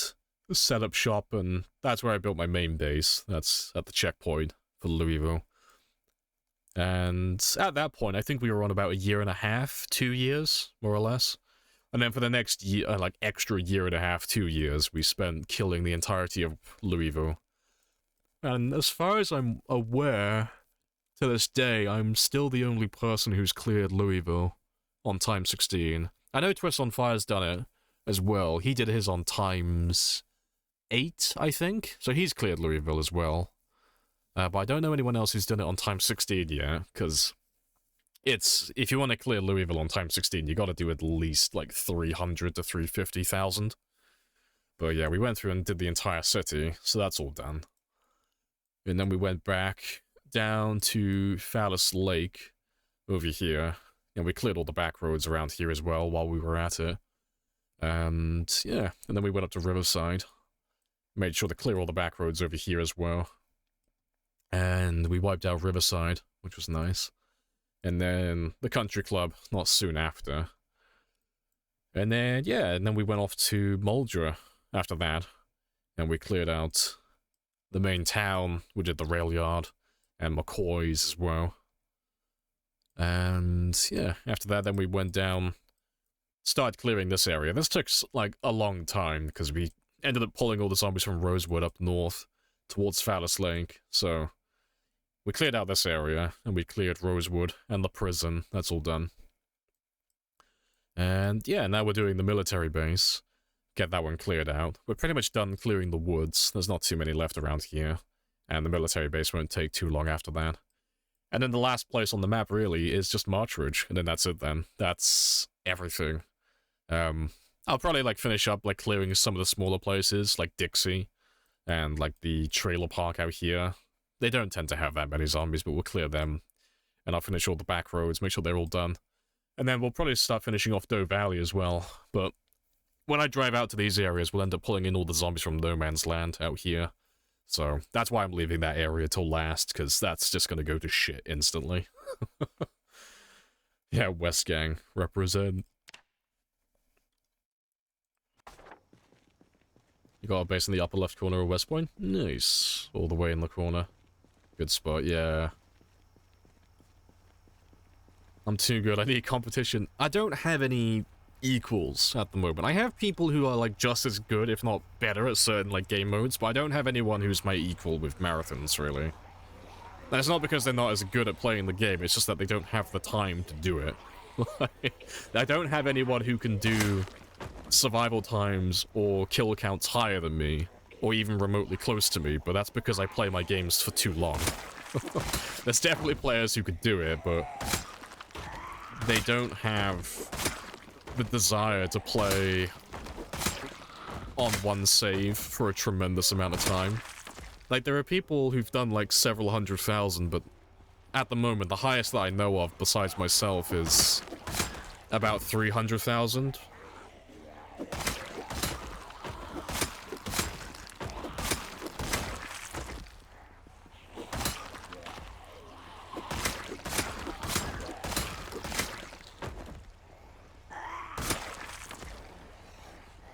set up shop, and that's where I built my main base. That's at the checkpoint for Louisville. And at that point, I think we were on about 1.5 years, 2 years, more or less. And then for the next year, like extra 1.5 years, 2 years, we spent killing the entirety of Louisville. And as far as I'm aware, to this day, I'm still the only person who's cleared Louisville on time 16. I know Twist on Fire's done it as well. He did his on times 8, I think. So he's cleared Louisville as well. But I don't know anyone else who's done it on time 16 yet, because if you want to clear Louisville on time 16, you gotta do at least like 300 to 350,000. But yeah, we went through and did the entire city, so that's all done. And then we went back down to Phallus Lake over here, and we cleared all the back roads around here as well while we were at it. And yeah, and then we went up to Riverside, made sure to clear all the back roads over here as well. And we wiped out Riverside, which was nice. And then the country club, not soon after. And then, yeah, and then we went off to Muldra after that. And we cleared out the main town. We did the rail yard and McCoy's as well. And yeah, after that, then we went down, started clearing this area. This took like a long time because we ended up pulling all the zombies from Rosewood up north towards Phallus Lake. So we cleared out this area, and we cleared Rosewood and the prison. That's all done. And yeah, now we're doing the military base. Get that one cleared out. We're pretty much done clearing the woods. There's not too many left around here. And the military base won't take too long after that. And then the last place on the map, really, is just Marchridge. And then that's it then. That's everything. I'll probably, like, finish up, like, clearing some of the smaller places, like Dixie. And, like, the trailer park out here. They don't tend to have that many zombies, but we'll clear them. And I'll finish all the back roads, make sure they're all done. And then we'll probably start finishing off Doe Valley as well. But when I drive out to these areas, we'll end up pulling in all the zombies from No Man's Land out here. So that's why I'm leaving that area till last, because that's just going to go to shit instantly. Yeah, West Gang, represent. You got a base in the upper left corner of West Point? Nice. All the way in the corner. Good spot, yeah. I'm too good. I need competition. I don't have any equals at the moment. I have people who are, like, just as good, if not better, at certain, like, game modes, but I don't have anyone who's my equal with marathons, really. And it's not because they're not as good at playing the game, it's just that they don't have the time to do it. I don't have anyone who can do survival times or kill counts higher than me, or even remotely close to me, but that's because I play my games for too long. There's definitely players who could do it, but they don't have the desire to play on one save for a tremendous amount of time. Like, there are people who've done, like, several 100,000, but at the moment, the highest that I know of, besides myself, is about 300,000.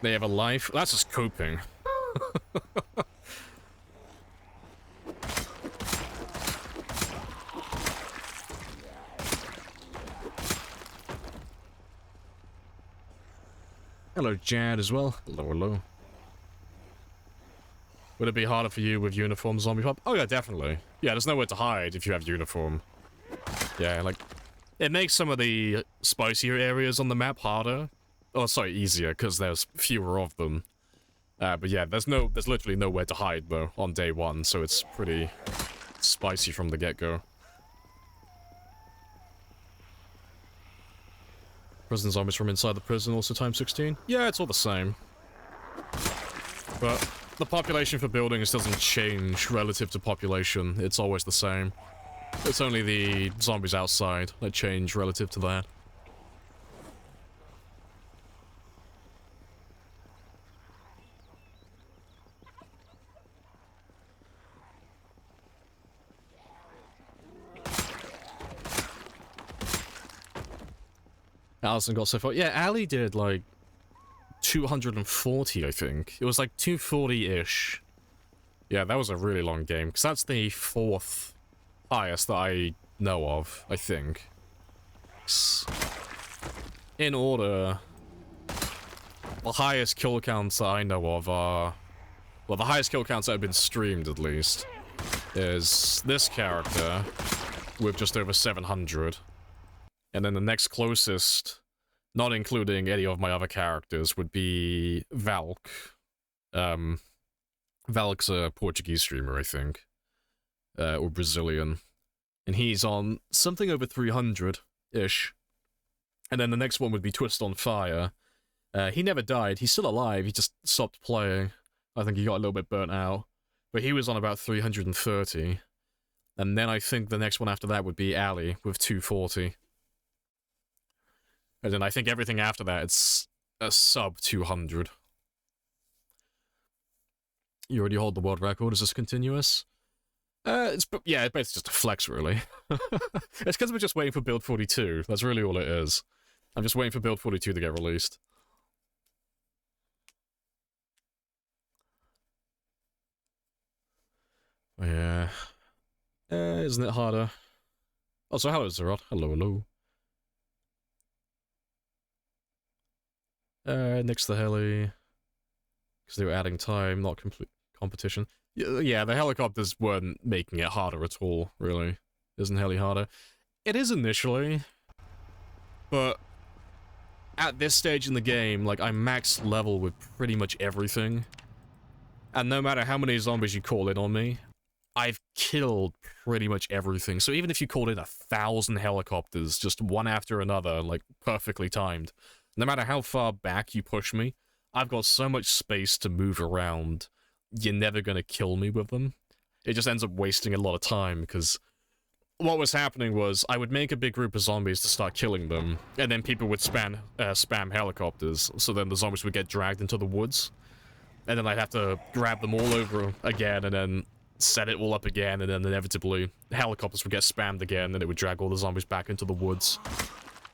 They have a life? That's just coping. Hello, Jad, as well. Hello, hello. Would it be harder for you with uniform zombie pop? Oh yeah, definitely. Yeah, there's nowhere to hide if you have uniform. Yeah, like, it makes some of the spicier areas on the map harder. Oh, sorry, easier, because there's fewer of them. But yeah, there's literally nowhere to hide, though, on day one, so it's pretty spicy from the get-go. Prison zombies from inside the prison, also times 16? Yeah, it's all the same. But the population for buildings doesn't change relative to population. It's always the same. It's only the zombies outside that change relative to that. Allison got so far. Yeah, Ali did like 240, I think. It was like 240-ish. Yeah, that was a really long game, because that's the 4th highest that I know of, I think. In order, the highest kill counts that I know of are... Well, the highest kill counts that have been streamed, at least, is this character with just over 700. And then the next closest, not including any of my other characters, would be Valk. Valk's a Portuguese streamer, I think. Or Brazilian. And he's on something over 300-ish. And then the next one would be Twist on Fire. He never died. He's still alive. He just stopped playing. I think he got a little bit burnt out. But he was on about 330. And then I think the next one after that would be Ali with 240. And then I think everything after that, it's a sub 200. You already hold the world record. Is this continuous? It's just a flex, really. It's because we're just waiting for build 42. That's really all it is. I'm just waiting for build 42 to get released. Yeah. Isn't it harder? Oh, so hello, Zerot. Hello, hello. Nix the heli. Because they were adding time, not complete competition. Yeah, the helicopters weren't making it harder at all, really. Isn't heli harder? It is initially, but at this stage in the game, like, I'm max level with pretty much everything. And no matter how many zombies you call in on me, I've killed pretty much everything. So even if you called in 1,000 helicopters, just one after another, like, perfectly timed, no matter how far back you push me, I've got so much space to move around, you're never gonna kill me with them. It just ends up wasting a lot of time, because what was happening was, I would make a big group of zombies to start killing them, and then people would spam helicopters, so then the zombies would get dragged into the woods, and then I'd have to grab them all over again, and then set it all up again, and then inevitably, the helicopters would get spammed again, and it would drag all the zombies back into the woods.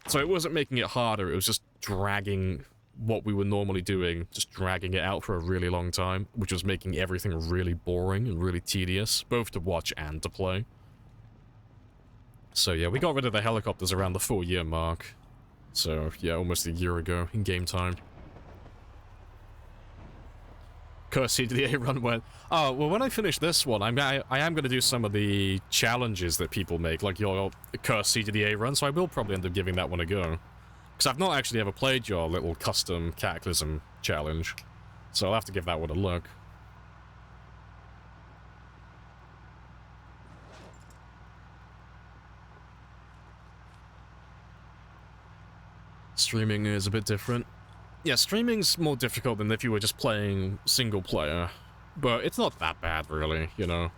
So it wasn't making it harder, it was just dragging what we were normally doing, just dragging it out for a really long time, which was making everything really boring and really tedious, both to watch and to play. So yeah, we got rid of the helicopters around the 4-year mark. So yeah, almost a year ago in game time. Curse CDA run went, oh, well, when I finish this one, I am going to do some of the challenges that people make, like your Curse CDA run, so I will probably end up giving that one a go. Because I've not actually ever played your little custom Cataclysm challenge, so I'll have to give that one a look. Streaming is a bit different. Yeah, streaming's more difficult than if you were just playing single player, but it's not that bad, really, you know.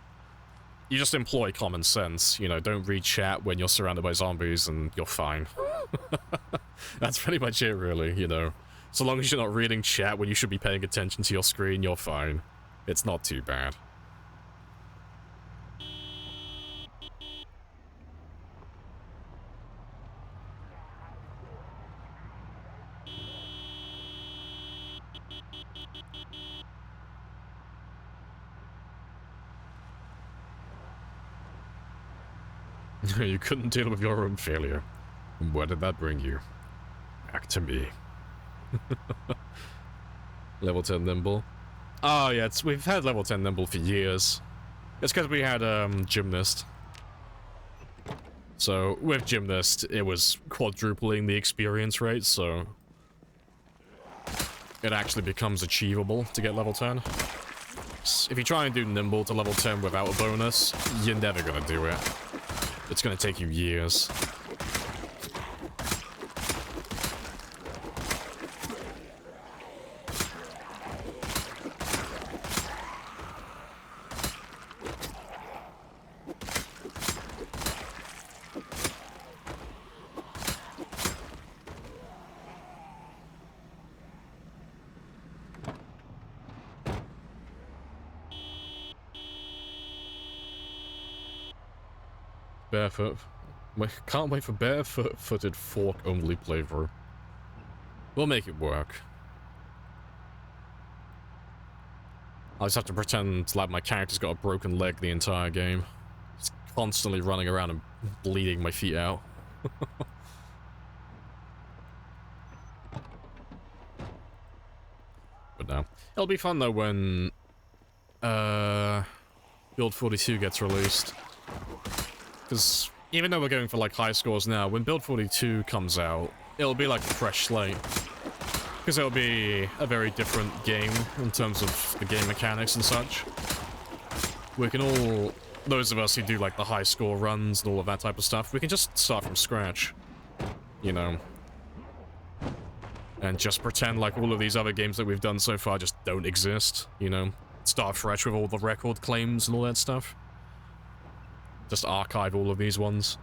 You just employ common sense, you know, don't read chat when you're surrounded by zombies and you're fine. That's pretty much it, really, you know. So long as you're not reading chat when you should be paying attention to your screen, you're fine. It's not too bad. You couldn't deal with your own failure. And where did that bring you? Back to me. Level 10 Nimble. Oh yeah, we've had level 10 Nimble for years. It's because we had Gymnast. So with Gymnast, it was quadrupling the experience rate, so it actually becomes achievable to get level 10. If you try and do Nimble to level 10 without a bonus, you're never gonna do it. It's gonna take you years. Barefoot. Can't wait for barefoot-footed fork-only playthrough. We'll make it work. I just have to pretend like my character's got a broken leg the entire game. Just constantly running around and bleeding my feet out. But no. It'll be fun though when Build 42 gets released. Because even though we're going for like high scores now, when Build 42 comes out, it'll be like a fresh slate. Because it'll be a very different game in terms of the game mechanics and such. We can all, those of us who do like the high score runs and all of that type of stuff, we can just start from scratch. You know. And just pretend like all of these other games that we've done so far just don't exist, you know? Start fresh with all the record claims and all that stuff. Just archive all of these ones.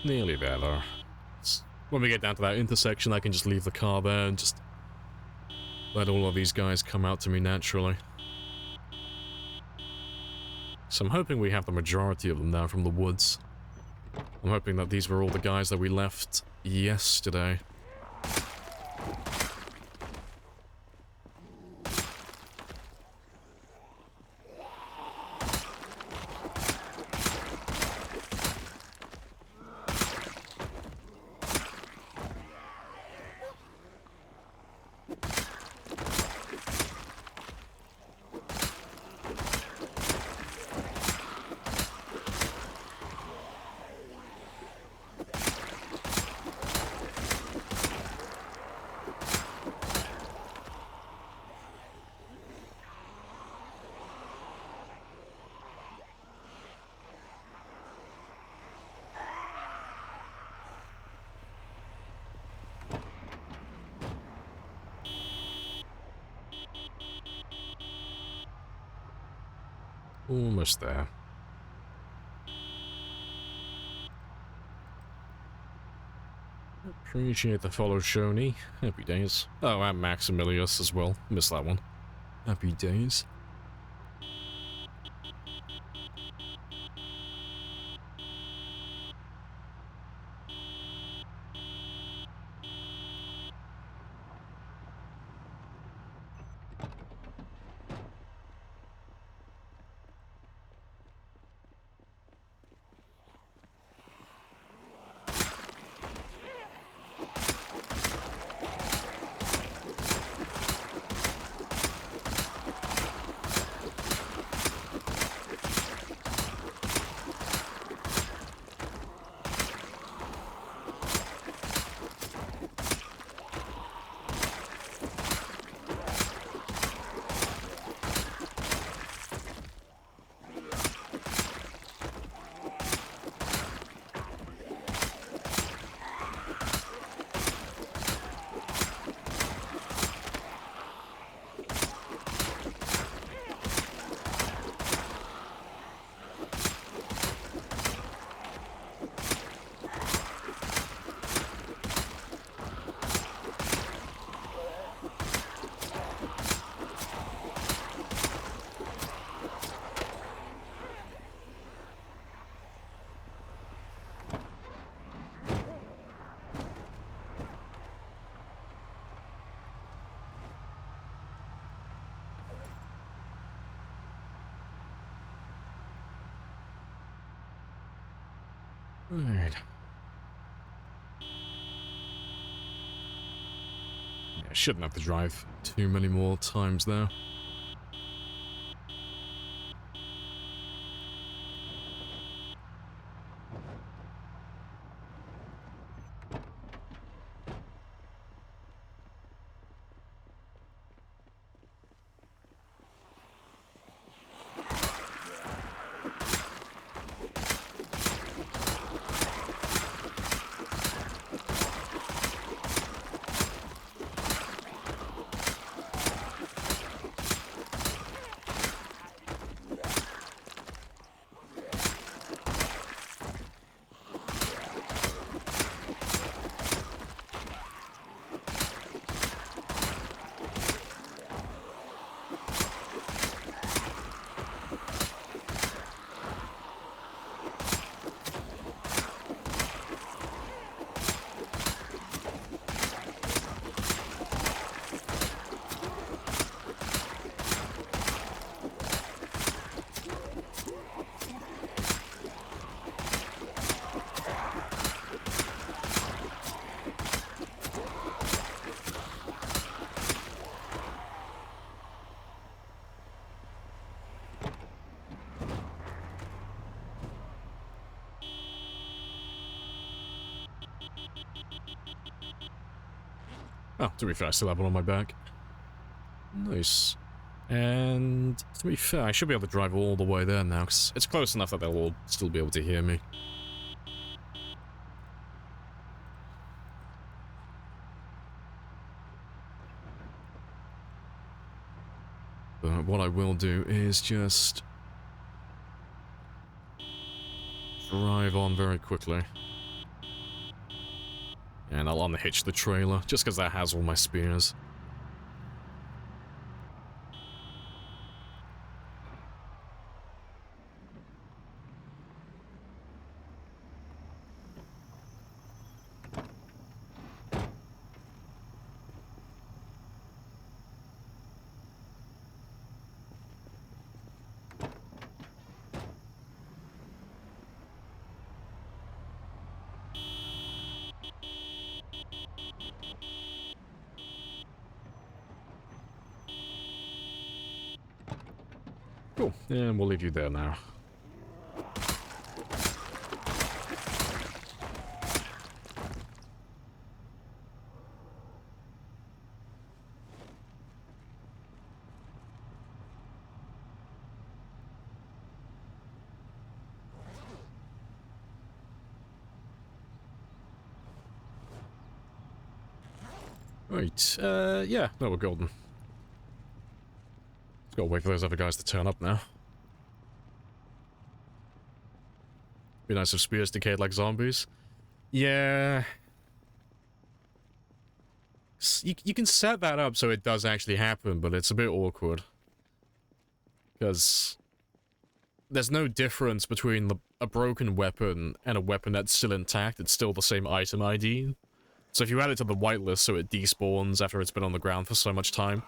Nearly there, though. When we get down to that intersection, I can just leave the car there and just let all of these guys come out to me naturally. So I'm hoping we have the majority of them now from the woods. I'm hoping that these were all the guys that we left yesterday. Almost there. Appreciate the follow, Shoni. Happy days. Oh, and Maximilius as well. Missed that one. Happy days. Alright. Yeah, I shouldn't have to drive too many more times there. Oh, to be fair, I still have one on my back. Nice. And to be fair, I should be able to drive all the way there now, because it's close enough that they'll all still be able to hear me. But what I will do is just drive on very quickly. And I'll unhitch the trailer, just because that has all my spears. Cool, and we'll leave you there now. Right, yeah, no, we're golden. Just gotta wait for those other guys to turn up now. Be nice if spears decayed like zombies. Yeah. You can set that up so it does actually happen, but it's a bit awkward. Because there's no difference between a broken weapon and a weapon that's still intact. It's still the same item ID. So if you add it to the whitelist so it despawns after it's been on the ground for so much time,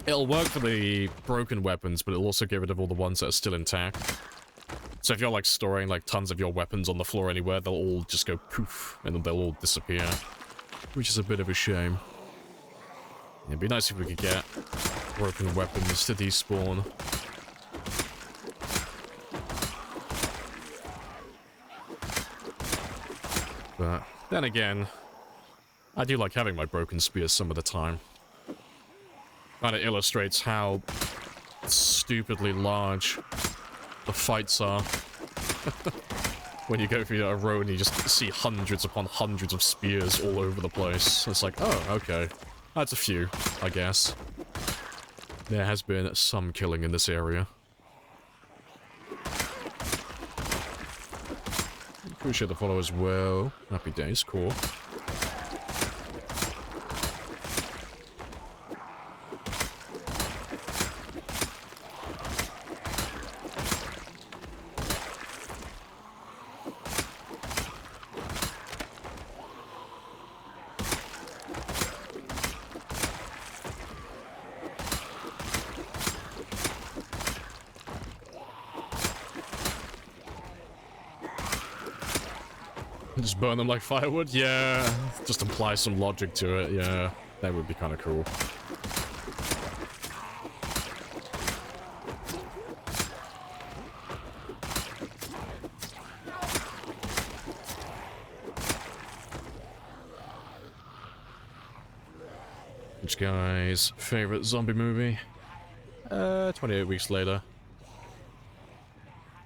it'll work for the broken weapons, but it'll also get rid of all the ones that are still intact. So if you're like storing like tons of your weapons on the floor anywhere, they'll all just go poof, and they'll all disappear. Which is a bit of a shame. It'd be nice if we could get broken weapons to despawn. But then again, I do like having my broken spears some of the time. And it illustrates how stupidly large the fights are. When you go through a road and you just see hundreds upon hundreds of spears all over the place. It's like, oh, okay. That's a few, I guess. There has been some killing in this area. Appreciate the follow as well. Happy days, cool. Just burn them like firewood? Yeah. Just apply some logic to it, yeah. That would be kind of cool. Which guy's favorite zombie movie? 28 Weeks Later.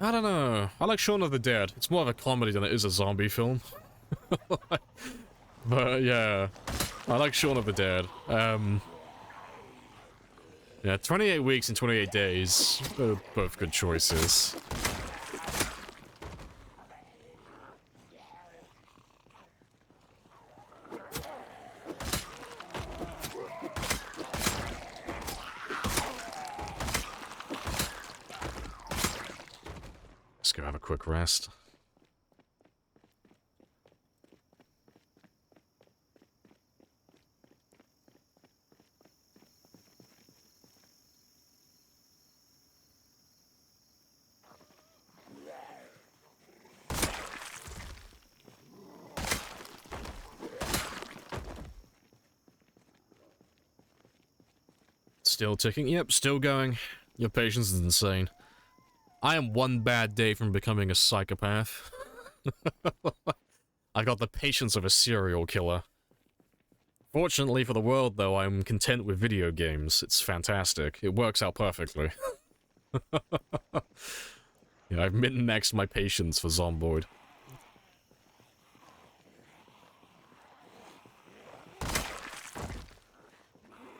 I don't know. I like Shaun of the Dead. It's more of a comedy than it is a zombie film. But yeah, I like Shaun of the Dead. Yeah, 28 weeks and 28 days. Both good choices. Let's go have a quick rest. Still ticking? Yep, still going. Your patience is insane. I am one bad day from becoming a psychopath. I got the patience of a serial killer. Fortunately for the world, though, I'm content with video games. It's fantastic. It works out perfectly. Yeah, I've min-maxed my patience for Zomboid.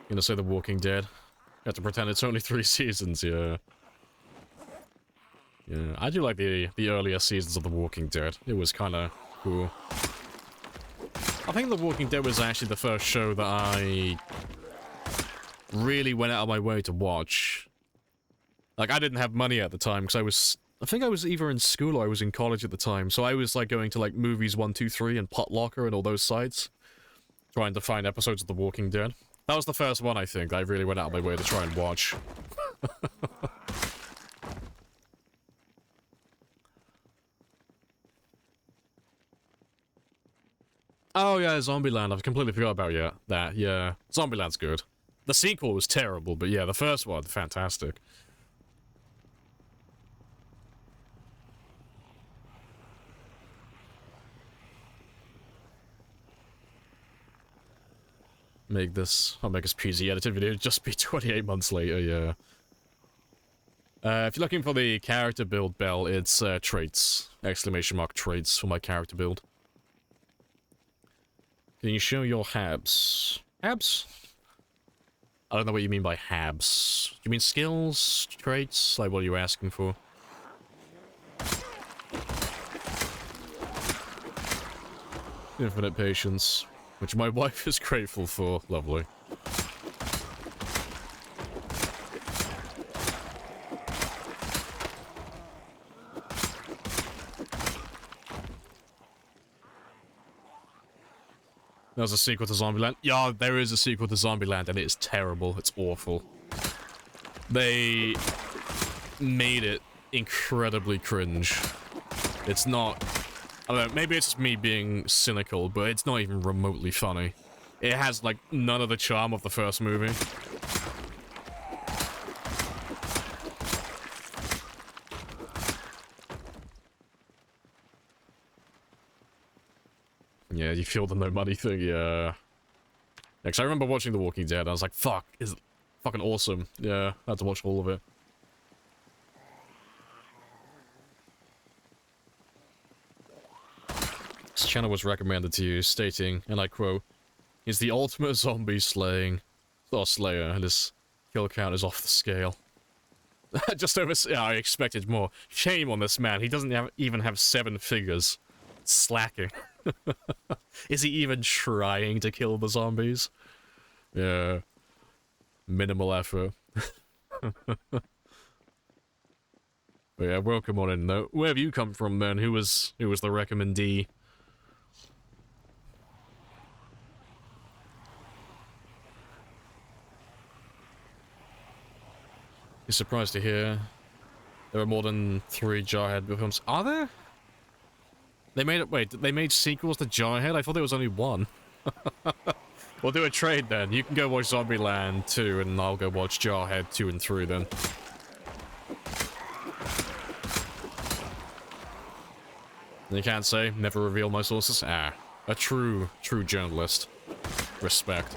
Gonna say The Walking Dead. You have to pretend it's only 3 seasons, yeah. Yeah, I do like the earlier seasons of The Walking Dead. It was kind of cool. I think The Walking Dead was actually the first show that I really went out of my way to watch. Like, I didn't have money at the time, because I think I was either in school or I was in college at the time, so I was, like, going to, like, Movies 123 and Potlocker and all those sites, trying to find episodes of The Walking Dead. That was the first one, I think, I really went out of my way to try and watch. Oh yeah, Zombieland, I've completely forgot about that, yeah. Zombieland's good. The sequel was terrible, but yeah, the first one, fantastic. I'll make this PZ edited video just be 28 months later, yeah. If you're looking for the character build, Bell, it's traits. Exclamation mark traits for my character build. Can you show your habs? Habs? I don't know what you mean by habs. Do you mean skills? Traits? Like, what are you asking for? Infinite patience. Which my wife is grateful for. Lovely. There's a sequel to Zombieland. Yeah, there is a sequel to Zombieland, and it is terrible. It's awful. They made it incredibly cringe. It's not... I don't know, maybe it's just me being cynical, but it's not even remotely funny. It has, like, none of the charm of the first movie. Yeah, you feel the no money thing, yeah. Because I remember watching The Walking Dead, and I was like, fuck, is fucking awesome. Yeah, I had to watch all of it. This channel was recommended to you, stating, and I quote, "He's the ultimate zombie slayer, and his kill count is off the scale." Just over... Yeah, I expected more. Shame on this man, he doesn't even have 7 figures. Slacking. Is he even trying to kill the zombies? Yeah. Minimal effort. But yeah, welcome on in though. Where have you come from, man? Who was the recommendee? You're surprised to hear there are more than 3 Jarhead films. Are there? They made it. Wait, they made sequels to Jarhead? I thought there was only one. We'll do a trade then. You can go watch Zombieland 2, and I'll go watch Jarhead 2 and 3 then. You can't say, never reveal my sources? Ah, a true journalist. Respect.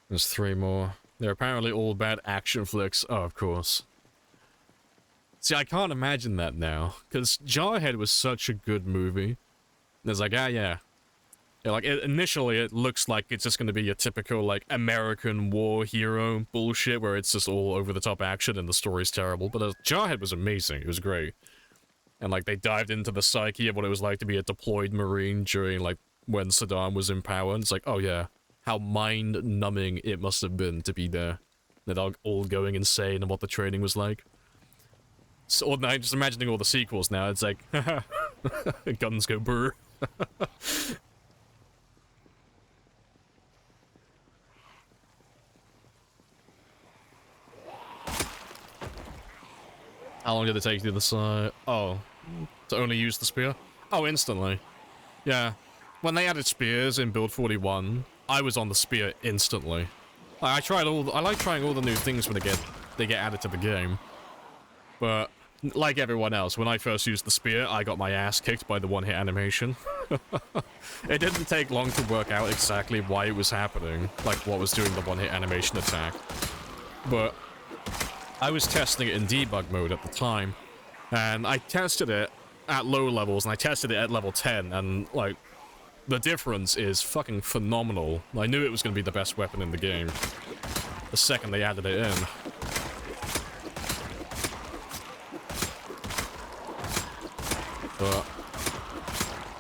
There's 3 more. They're apparently all bad action flicks. Oh, of course. See, I can't imagine that now, because Jarhead was such a good movie. It's like, ah, yeah. Yeah, like, initially it looks like it's just going to be a typical, like, American war hero bullshit, where it's just all over-the-top action and the story's terrible, but Jarhead was amazing. It was great. And, like, they dived into the psyche of what it was like to be a deployed Marine during, like, when Saddam was in power, and it's like, oh, yeah. How mind-numbing it must have been to be there. They're all going insane and what the training was like. So now, just imagining all the sequels now, it's like, haha, guns go brr. How long did it take to do the side? Oh, to only use the spear? Oh, instantly. Yeah. When they added spears in Build 41, I was on the spear instantly. I like trying all the new things when they get added to the game. But like everyone else, when I first used the spear, I got my ass kicked by the one-hit animation. It didn't take long to work out exactly why it was happening, like what was doing the one-hit animation attack. But I was testing it in debug mode at the time, and I tested it at low levels, and I tested it at level 10, and like, the difference is fucking phenomenal. I knew it was going to be the best weapon in the game the second they added it in. But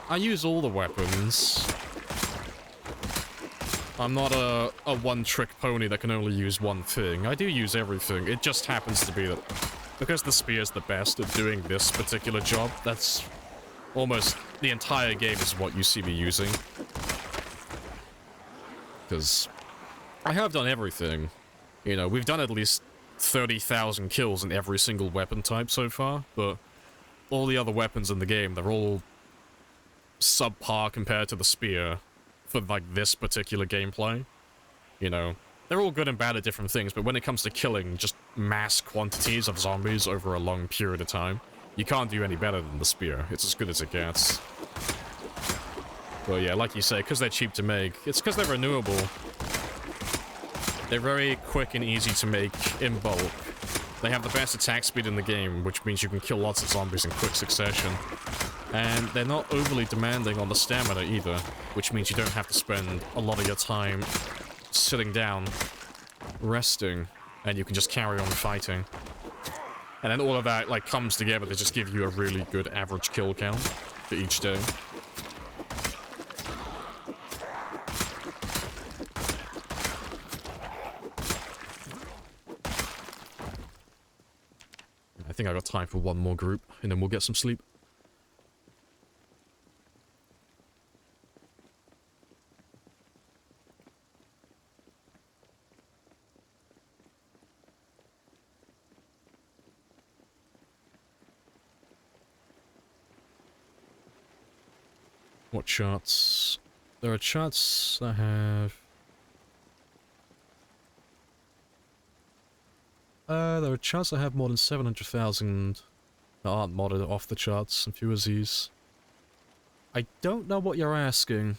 I use all the weapons. I'm not a one-trick pony that can only use one thing. I do use everything. It just happens to be that because the spear's the best at doing this particular job, that's almost the entire game is what you see me using. Because I have done everything. You know, we've done at least 30,000 kills in every single weapon type so far, but all the other weapons in the game, they're all subpar compared to the spear for, like, this particular gameplay. You know, they're all good and bad at different things, but when it comes to killing just mass quantities of zombies over a long period of time, you can't do any better than the spear. It's as good as it gets. Well, yeah, like you say, because they're cheap to make, it's because they're renewable. They're very quick and easy to make in bulk. They have the best attack speed in the game, which means you can kill lots of zombies in quick succession. And they're not overly demanding on the stamina either, which means you don't have to spend a lot of your time sitting down, resting, and you can just carry on fighting. And then all of that, like, comes together to just give you a really good average kill count for each day. I think I got time for one more group, and then we'll get some sleep. What charts? There are charts that have... there are charts that have more than 700,000 that aren't modded off the charts, and few of these. I don't know what you're asking.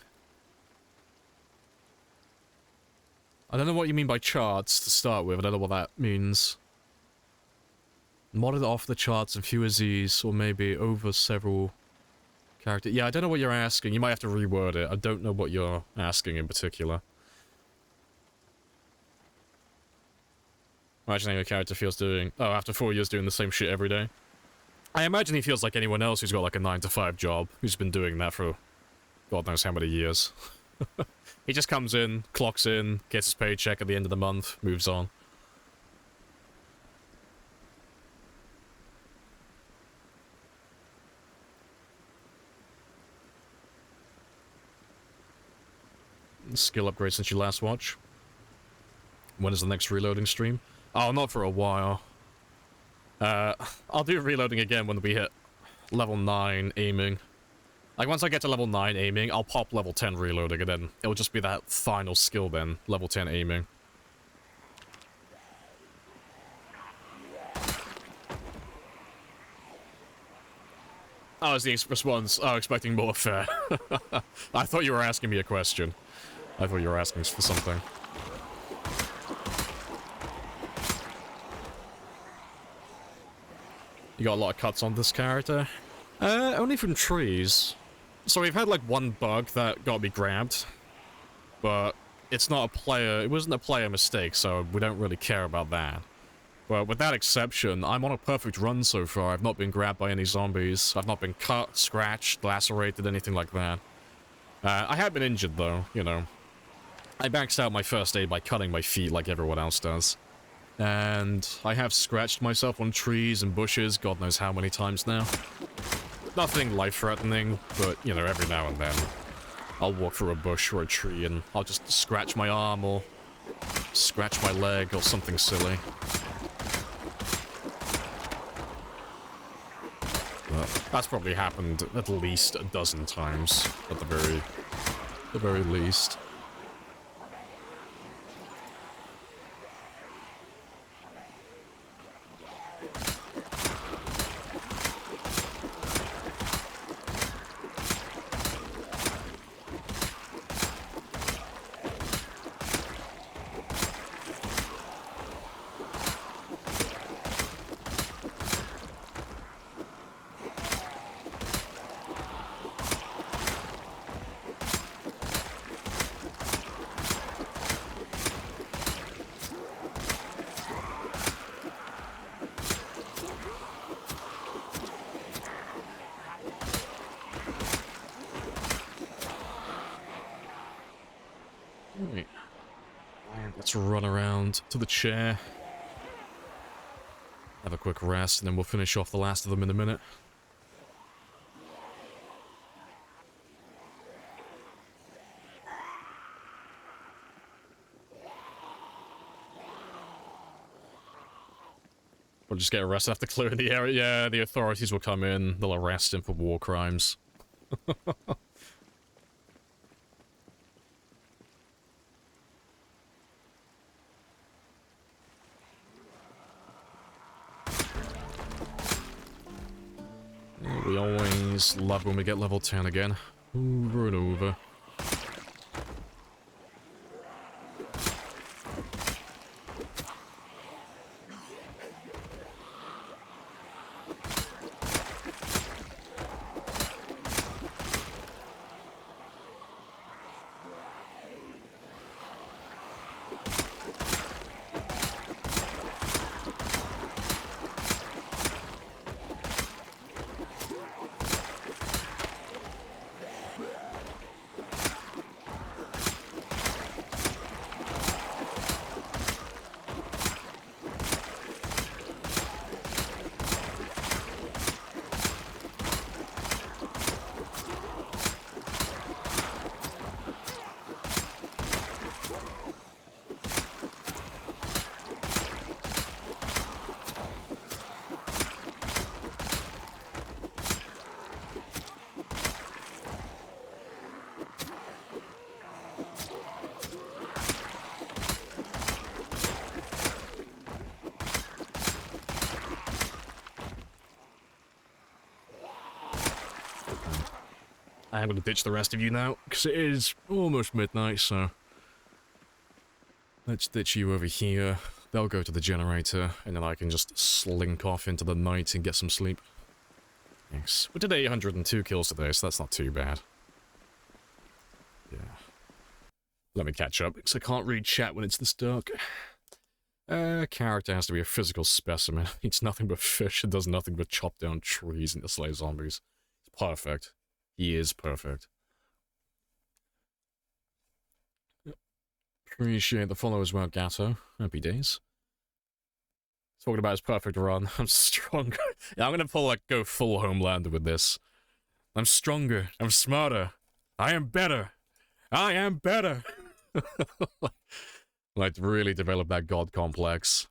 I don't know what you mean by charts to start with, I don't know what that means. Modded off the charts and few of these, or maybe over several... character. Yeah, I don't know what you're asking. You might have to reword it. I don't know what you're asking in particular. Imagining your character feels doing... Oh, after 4 years doing the same shit every day. I imagine he feels like anyone else who's got like a 9-to-5 job, who's been doing that for God knows how many years. He just comes in, clocks in, gets his paycheck at the end of the month, moves on. Skill upgrade since you last watch. When is the next reloading stream? Oh, not for a while. I'll do reloading again when we hit level 9 aiming. Like, once I get to level 9 aiming, I'll pop level 10 reloading, and then it'll just be that final skill then, level 10 aiming. Oh, is the response? Oh, expecting more fair. I thought you were asking me a question. I thought you were asking for something. You got a lot of cuts on this character? Only from trees. So we've had like one bug that got me grabbed. But it's not a player, it wasn't a player mistake, so we don't really care about that. But with that exception, I'm on a perfect run so far. I've not been grabbed by any zombies. I've not been cut, scratched, lacerated, anything like that. I have been injured though, you know. I maxed out my first aid by cutting my feet like everyone else does. And I have scratched myself on trees and bushes, God knows how many times now. Nothing life-threatening, but, you know, every now and then I'll walk through a bush or a tree and I'll just scratch my arm or scratch my leg or something silly. But that's probably happened at least a dozen times, at the very least. Let's run around to the chair. Have a quick rest, and then we'll finish off the last of them in a minute. We'll just get arrested after clearing the area. Yeah, the authorities will come in. They'll arrest him for war crimes. We always love when we get level 10 again. Over and over. I'm gonna ditch the rest of you now, because it is almost midnight, so... Let's ditch you over here. They'll go to the generator, and then I can just slink off into the night and get some sleep. Thanks. We did 802 kills today, so that's not too bad. Yeah. Let me catch up, because I can't read chat when it's this dark. Character has to be a physical specimen. Eats nothing but fish and does nothing but chop down trees and slay zombies. It's perfect. He is perfect. Appreciate the follow as well, Gatto. Happy days. Talking about his perfect run. I'm stronger. Yeah, I'm gonna go full Homelander with this. I'm stronger. I'm smarter. I am better. I am better. Like, really develop that god complex.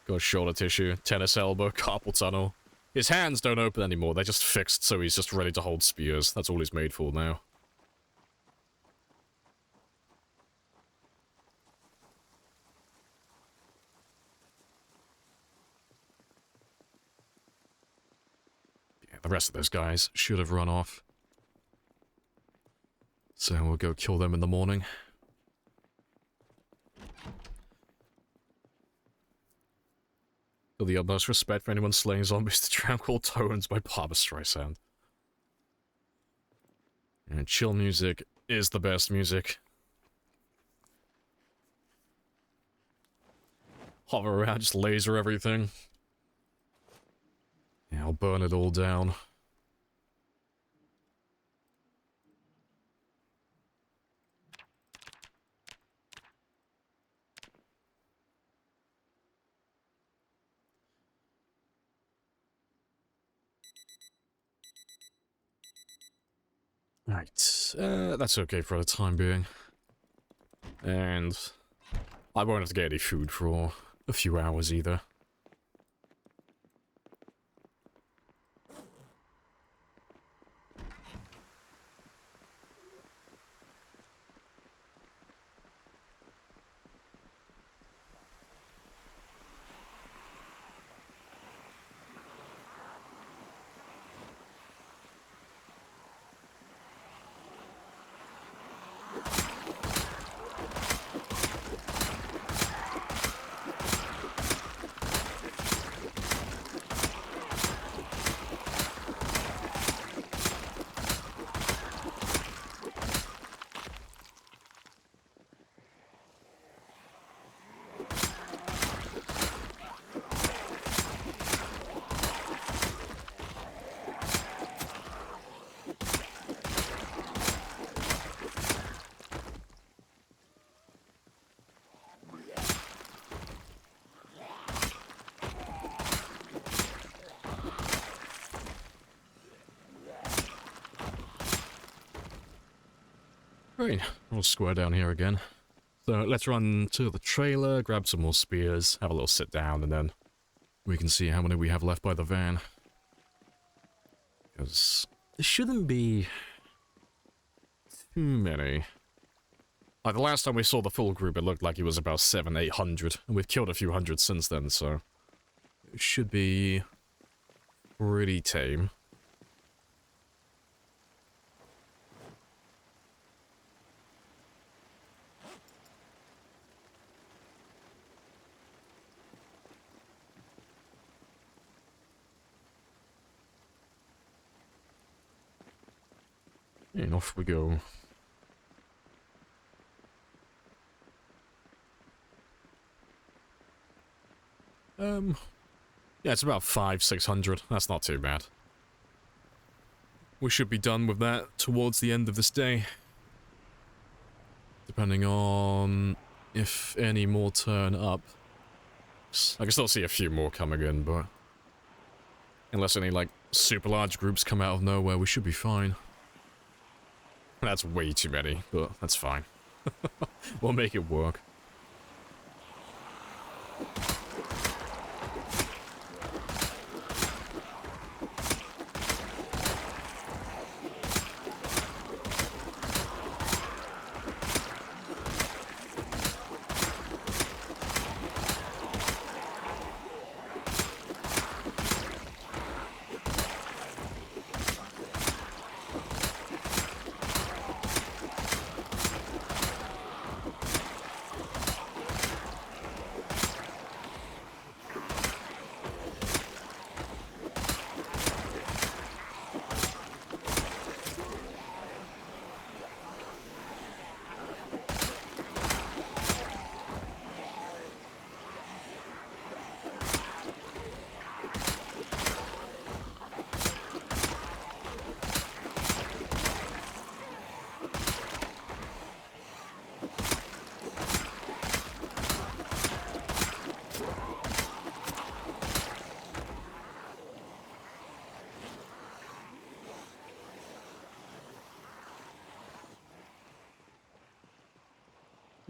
Got shoulder tissue, tennis elbow, carpal tunnel. His hands don't open anymore, they're just fixed, so he's just ready to hold spears. That's all he's made for now. Yeah, the rest of those guys should have run off. So we'll go kill them in the morning. Feel the utmost respect for anyone slaying zombies to tranquil tones by Barbra Streisand. And chill music is the best music. Hover around, just laser everything. Yeah, I'll burn it all down. Right, that's okay for the time being. And I won't have to get any food for a few hours either. Right, we'll square down here again. So let's run to the trailer, grab some more spears, have a little sit down, and then we can see how many we have left by the van. Because there shouldn't be too many. Like, the last time we saw the full group, it looked like it was about 700-800, and we've killed a few hundred since then, so it should be pretty tame. And off we go. Yeah, it's about 500-600. That's not too bad. We should be done with that towards the end of this day. Depending on if any more turn up. I can still see a few more coming in, but unless any, like, super large groups come out of nowhere, we should be fine. That's way too many, but that's fine. We'll make it work.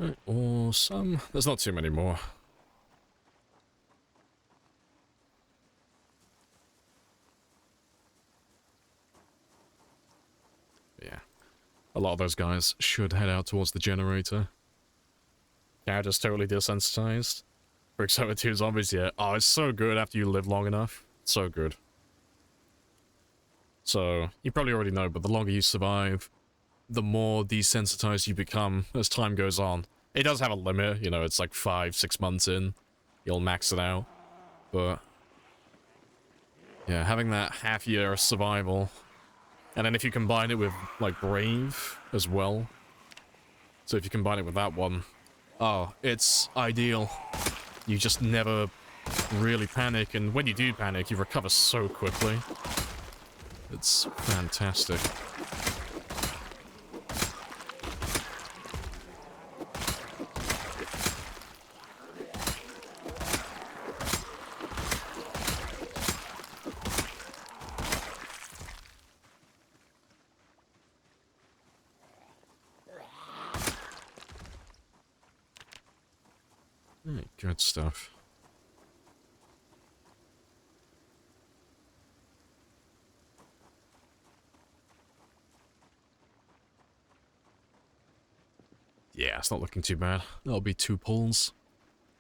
Right, awesome. There's not too many more. Yeah. A lot of those guys should head out towards the generator. Yeah, just totally desensitized. For example, 2 zombies, yeah. Oh, it's so good after you live long enough. So good. So, you probably already know, but the longer you survive, the more desensitized you become as time goes on. It does have a limit, you know, it's like 5-6 months in. You'll max it out. But, yeah, having that half-year survival. And then if you combine it with, like, Brave as well. So if you combine it with that one, oh, it's ideal. You just never really panic, and when you do panic, you recover so quickly. It's fantastic. Right, good stuff. Yeah, it's not looking too bad. That'll be 2 pulls.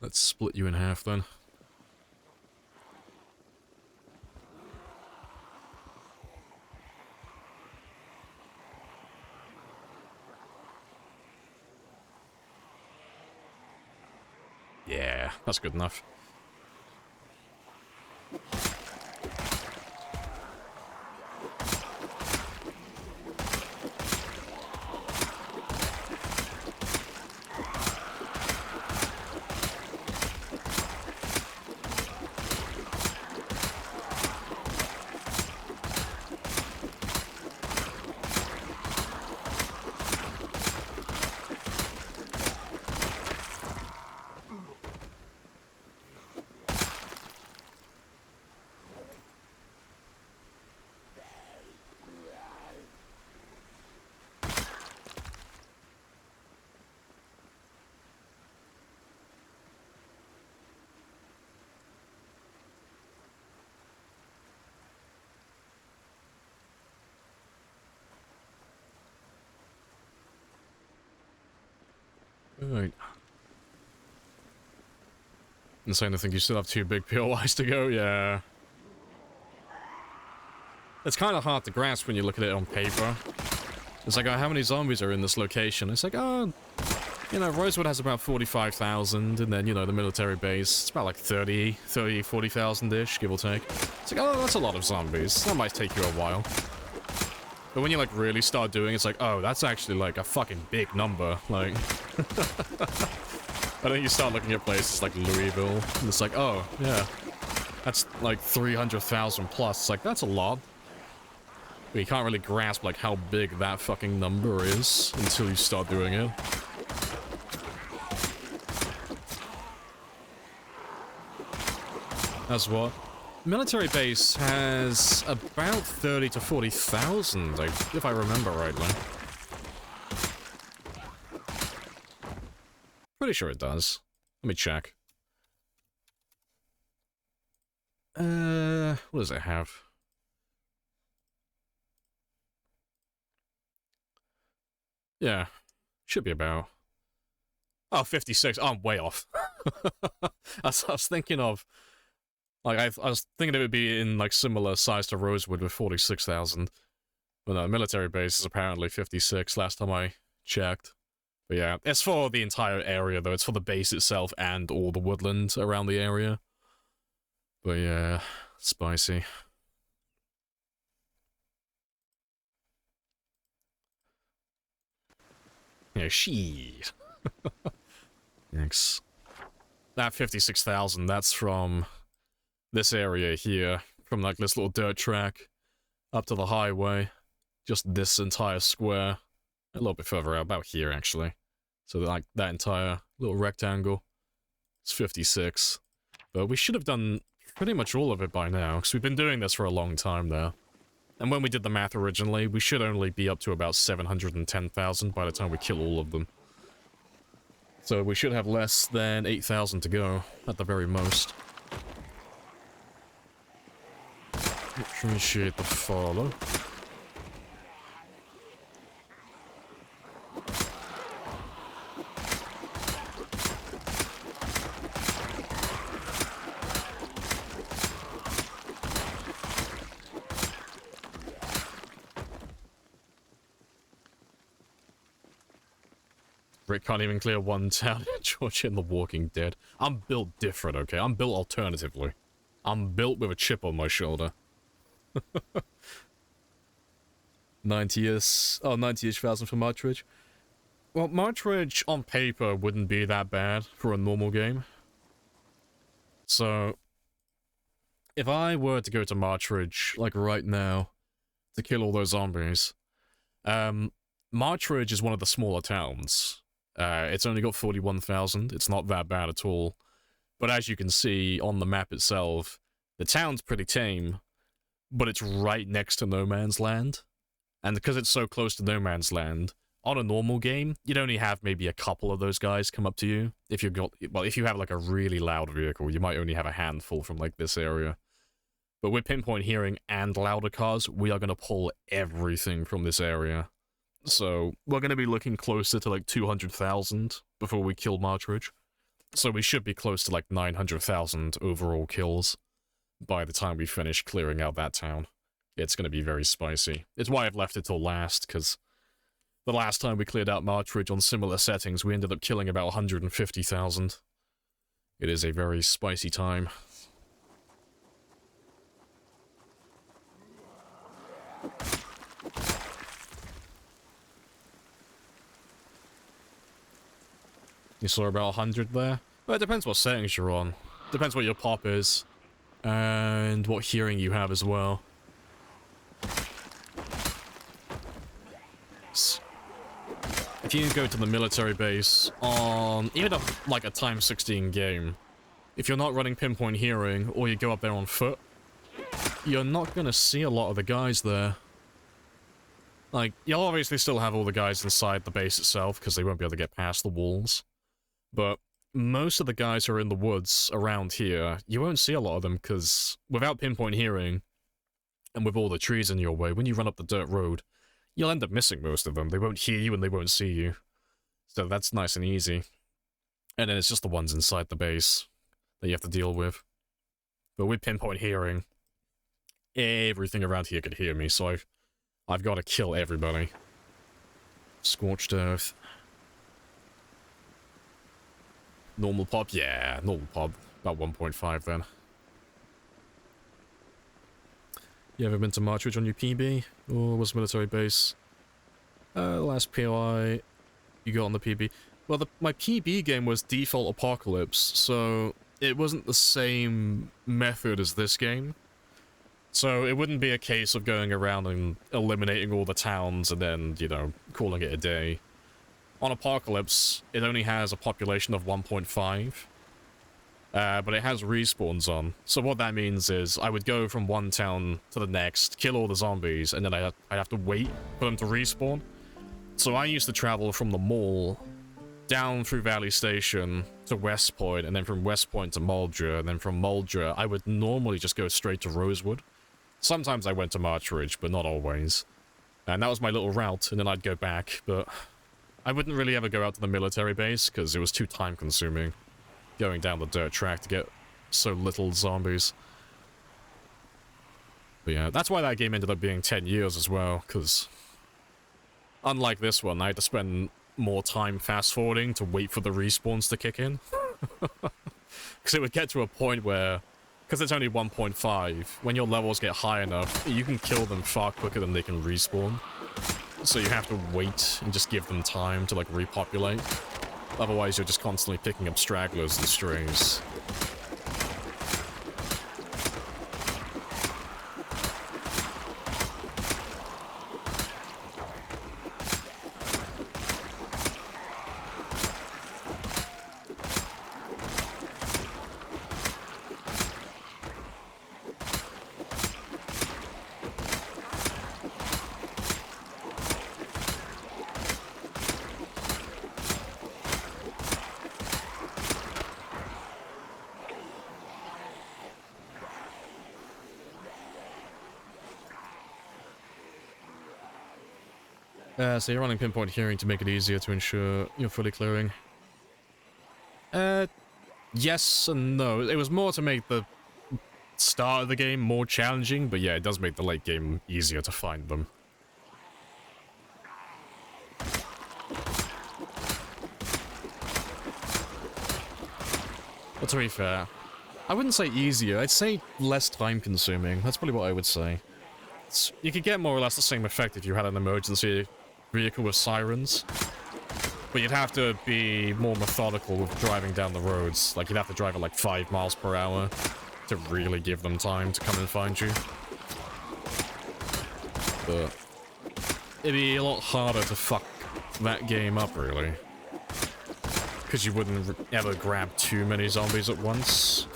Let's split you in half then. Yeah, that's good enough. Right. Insane to think you still have 2 big POIs to go, yeah. It's kind of hard to grasp when you look at it on paper. It's like, oh, how many zombies are in this location? It's like, oh, you know, Rosewood has about 45,000, and then, you know, the military base, it's about like 40,000-ish, give or take. It's like, oh, that's a lot of zombies. That might take you a while. But when you, like, really start doing it, it's like, oh, that's actually, like, a fucking big number. Like... But then you start looking at places like Louisville, and it's like, oh, yeah. That's, like, 300,000 plus. It's like, that's a lot. But you can't really grasp, like, how big that fucking number is until you start doing it. That's what? Military base has about 30 to 40,000, if I remember rightly. Pretty sure it does. Let me check. What does it have? Yeah, should be about... Oh, 56. Oh, I'm way off. I was thinking of... Like, I was thinking it would be in, like, similar size to Rosewood with 46,000. But no, military base is apparently 56 last time I checked. But yeah, it's for the entire area, though. It's for the base itself and all the woodland around the area. But yeah, spicy. Yeah, shit. Thanks. That 56,000, that's from this area here. From, like, this little dirt track up to the highway. Just this entire square. A little bit further out, about here, actually. So, like, that entire little rectangle. It's 56. But we should have done pretty much all of it by now, because we've been doing this for a long time now. And when we did the math originally, we should only be up to about 710,000 by the time we kill all of them. So we should have less than 8,000 to go, at the very most. Appreciate the follow. Rick can't even clear one town in Georgia in The Walking Dead. I'm built different, okay? I'm built alternatively. I'm built with a chip on my shoulder. 90-ish thousand for Marchridge. Well, Marchridge on paper wouldn't be that bad for a normal game. So, if I were to go to Marchridge, like right now, to kill all those zombies, Marchridge is one of the smaller towns. It's only got 41,000. It's not that bad at all. But as you can see on the map itself, the town's pretty tame, but it's right next to No Man's Land. And because it's so close to No Man's Land, on a normal game, you'd only have maybe a couple of those guys come up to you. If you have like a really loud vehicle, you might only have a handful from like this area. But with pinpoint hearing and louder cars, we are going to pull everything from this area. So we're going to be looking closer to like 200,000 before we kill Marchridge. So we should be close to like 900,000 overall kills by the time we finish clearing out that town. It's going to be very spicy. It's why I've left it till last, because the last time we cleared out Marchridge on similar settings, we ended up killing about 150,000. It is a very spicy time. You saw about 100 there? Well, it depends what settings you're on. Depends what your pop is. And what hearing you have as well. If you go to the military base on even like a times 16 game, if you're not running pinpoint hearing or you go up there on foot, you're not gonna see a lot of the guys there. Like, you'll obviously still have all the guys inside the base itself because they won't be able to get past the walls. But most of the guys who are in the woods around here, you won't see a lot of them because without pinpoint hearing and with all the trees in your way, when you run up the dirt road, you'll end up missing most of them. They won't hear you and they won't see you. So that's nice and easy. And then it's just the ones inside the base that you have to deal with. But with pinpoint hearing, everything around here could hear me, so I've got to kill everybody. Scorched Earth. Normal pop? Yeah, normal pop. About 1.5 then. You ever been to Marchridge on your PB? Or was military base? The last POI you got on the PB. Well, my PB game was default Apocalypse, so it wasn't the same method as this game. So it wouldn't be a case of going around and eliminating all the towns and then, you know, calling it a day. On Apocalypse, it only has a population of 1.5. But it has respawns on. So what that means is I would go from one town to the next, kill all the zombies, and then I'd have to wait for them to respawn. So I used to travel from the mall down through Valley Station to West Point, and then from West Point to Muldra, and then from Muldra, I would normally just go straight to Rosewood. Sometimes I went to Marchridge, but not always. And that was my little route, and then I'd go back, but I wouldn't really ever go out to the military base, because it was too time-consuming going down the dirt track to get so little zombies. But yeah, that's why that game ended up being 10 years as well, because unlike this one, I had to spend more time fast-forwarding to wait for the respawns to kick in. Because it would get to a point where, because it's only 1.5, when your levels get high enough, you can kill them far quicker than they can respawn. So you have to wait and just give them time to, like, repopulate. Otherwise, you're just constantly picking up stragglers and strays. So you're running pinpoint hearing to make it easier to ensure you're fully clearing. Yes and no. It was more to make the start of the game more challenging, but yeah, it does make the late game easier to find them. But to be fair, I wouldn't say easier, I'd say less time consuming. That's probably what I would say. You could get more or less the same effect if you had an emergency vehicle with sirens. But you'd have to be more methodical with driving down the roads. Like, you'd have to drive at like 5 miles per hour to really give them time to come and find you. But it'd be a lot harder to fuck that game up, really. Because you wouldn't ever grab too many zombies at once.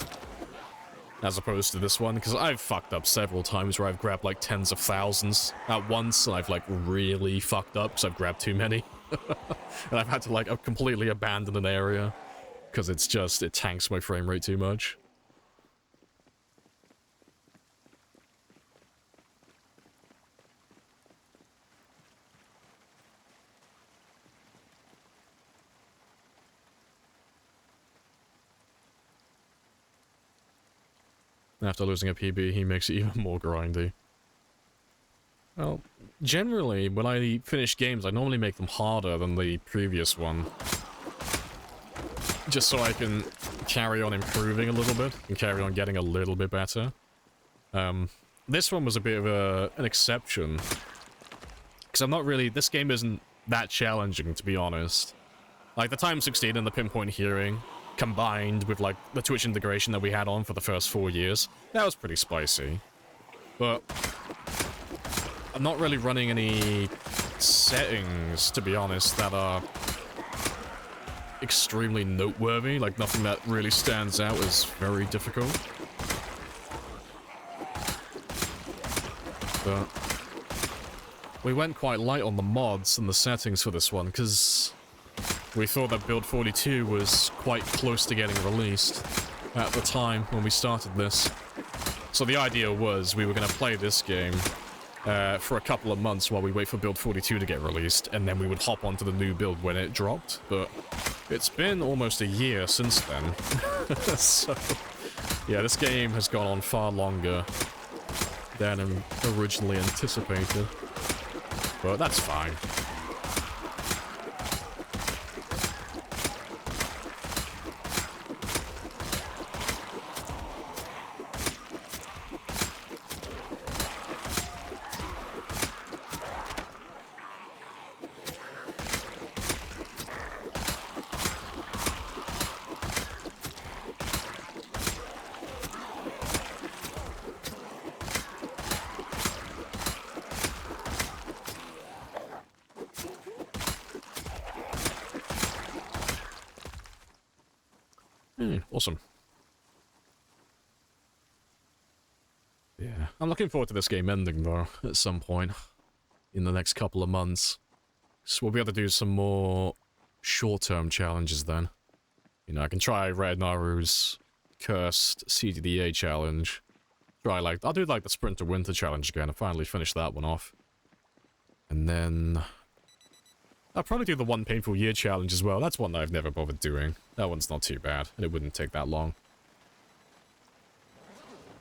As opposed to this one, because I've fucked up several times where I've grabbed like tens of thousands at once, and I've like really fucked up because I've grabbed too many. And I've had to like completely abandon an area because it's just, it tanks my frame rate too much. After losing a PB, he makes it even more grindy. Well, generally, when I finish games, I normally make them harder than the previous one. Just so I can carry on improving a little bit, and carry on getting a little bit better. This one was a bit of an exception. Because I'm not really, this game isn't that challenging, to be honest. Like, the time 16 and the pinpoint hearing, combined with, like, the Twitch integration that we had on for the first 4 years, that was pretty spicy. But I'm not really running any settings, to be honest, that are extremely noteworthy. Like, nothing that really stands out as very difficult. But we went quite light on the mods and the settings for this one, because we thought that Build 42 was quite close to getting released at the time when we started this. So the idea was we were going to play this game for a couple of months while we wait for Build 42 to get released, and then we would hop onto the new build when it dropped. But it's been almost a year since then. So, yeah, this game has gone on far longer than originally anticipated. But that's fine. Awesome. Yeah, I'm looking forward to this game ending, though, at some point in the next couple of months. So we'll be able to do some more short-term challenges then. You know, I can try Red Naru's Cursed CDDA challenge. I'll do like the Sprinter Winter challenge again and finally finish that one off. And then I'll probably do the One Painful Year challenge as well. That's one that I've never bothered doing. That one's not too bad, and it wouldn't take that long.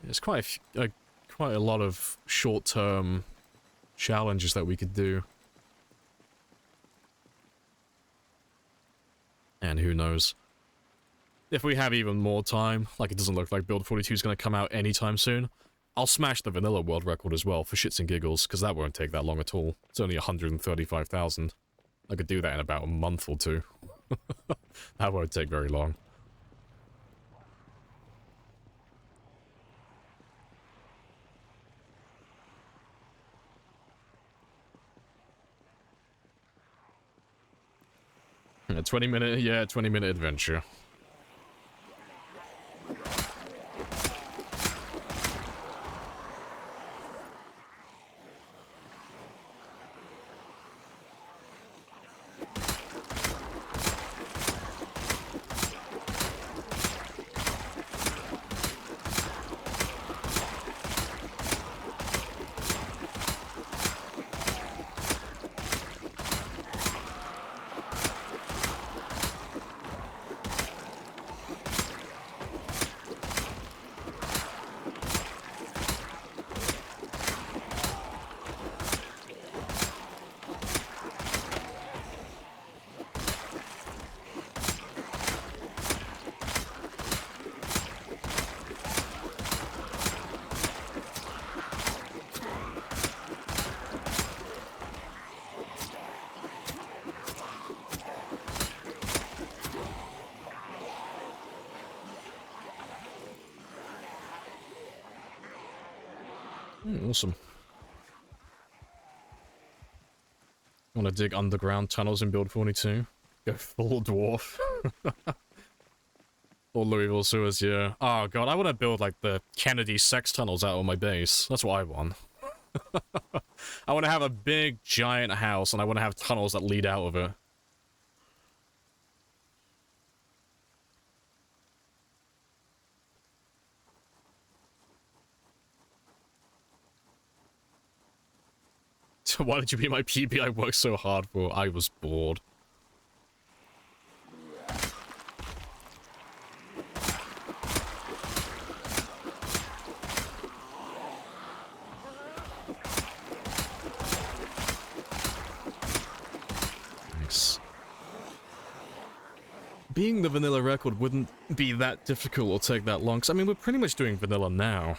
There's quite a lot of short-term challenges that we could do. And who knows? If we have even more time, like it doesn't look like Build 42 is going to come out anytime soon, I'll smash the vanilla world record as well for shits and giggles, because that won't take that long at all. It's only 135,000. I could do that in about a month or two. That won't take very long. A 20-minute adventure. Awesome. Want to dig underground tunnels in Build 42? Go full dwarf. Or Louisville sewers, yeah. Oh god, I want to build like the Kennedy sex tunnels out of my base. That's what I want. I want to have a big, giant house, and I want to have tunnels that lead out of it. Why did you be my PB I worked so hard for? I was bored. Nice. Being the vanilla record wouldn't be that difficult or take that long, 'cause I mean, we're pretty much doing vanilla now.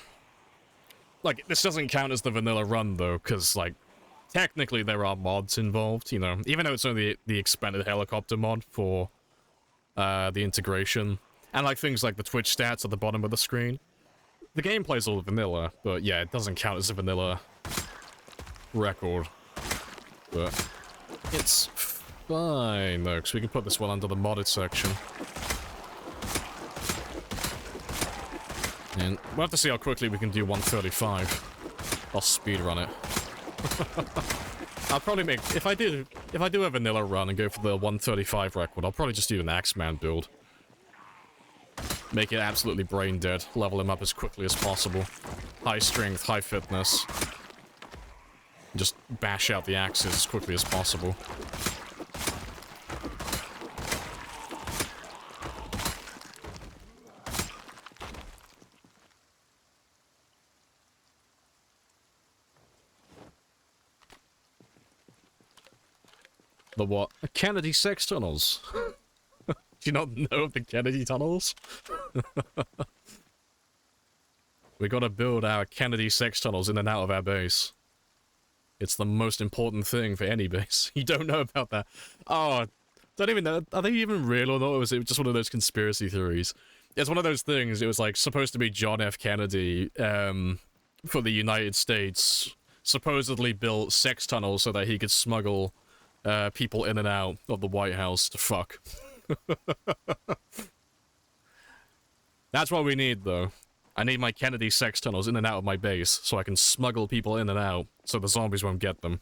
Like, this doesn't count as the vanilla run, though, because, like, technically there are mods involved, you know, even though it's only the expanded helicopter mod for the integration, and like things like the Twitch stats at the bottom of the screen. The gameplay's all vanilla, but yeah, it doesn't count as a vanilla record. But it's fine though, because we can put this one under the modded section. And we'll have to see how quickly we can do 135. I'll speedrun it. I'll probably make, if I do a vanilla run and go for the 135 record, I'll probably just do an Axeman build. Make it absolutely brain dead, level him up as quickly as possible. High strength, high fitness. Just bash out the axes as quickly as possible. The what? Kennedy sex tunnels. Do you not know of the Kennedy tunnels? We gotta build our Kennedy sex tunnels in and out of our base. It's the most important thing for any base. You don't know about that. Oh, don't even know. Are they even real or not? Or was it just one of those conspiracy theories? It's one of those things. It was like supposed to be John F. Kennedy for the United States supposedly built sex tunnels so that he could smuggle people in and out of the White House to fuck. That's what we need, though. I need my Kennedy sex tunnels in and out of my base so I can smuggle people in and out so the zombies won't get them.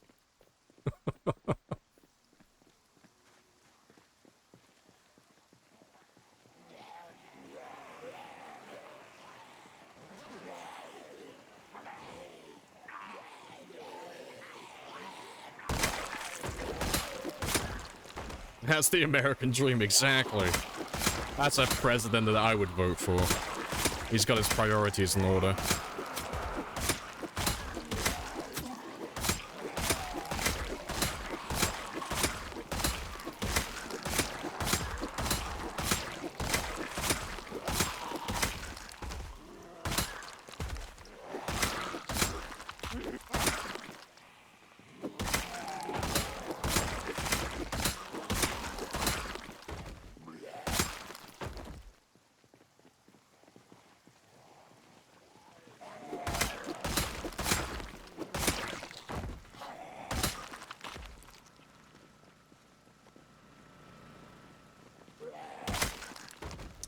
That's the American dream, exactly. That's a president that I would vote for. He's got his priorities in order.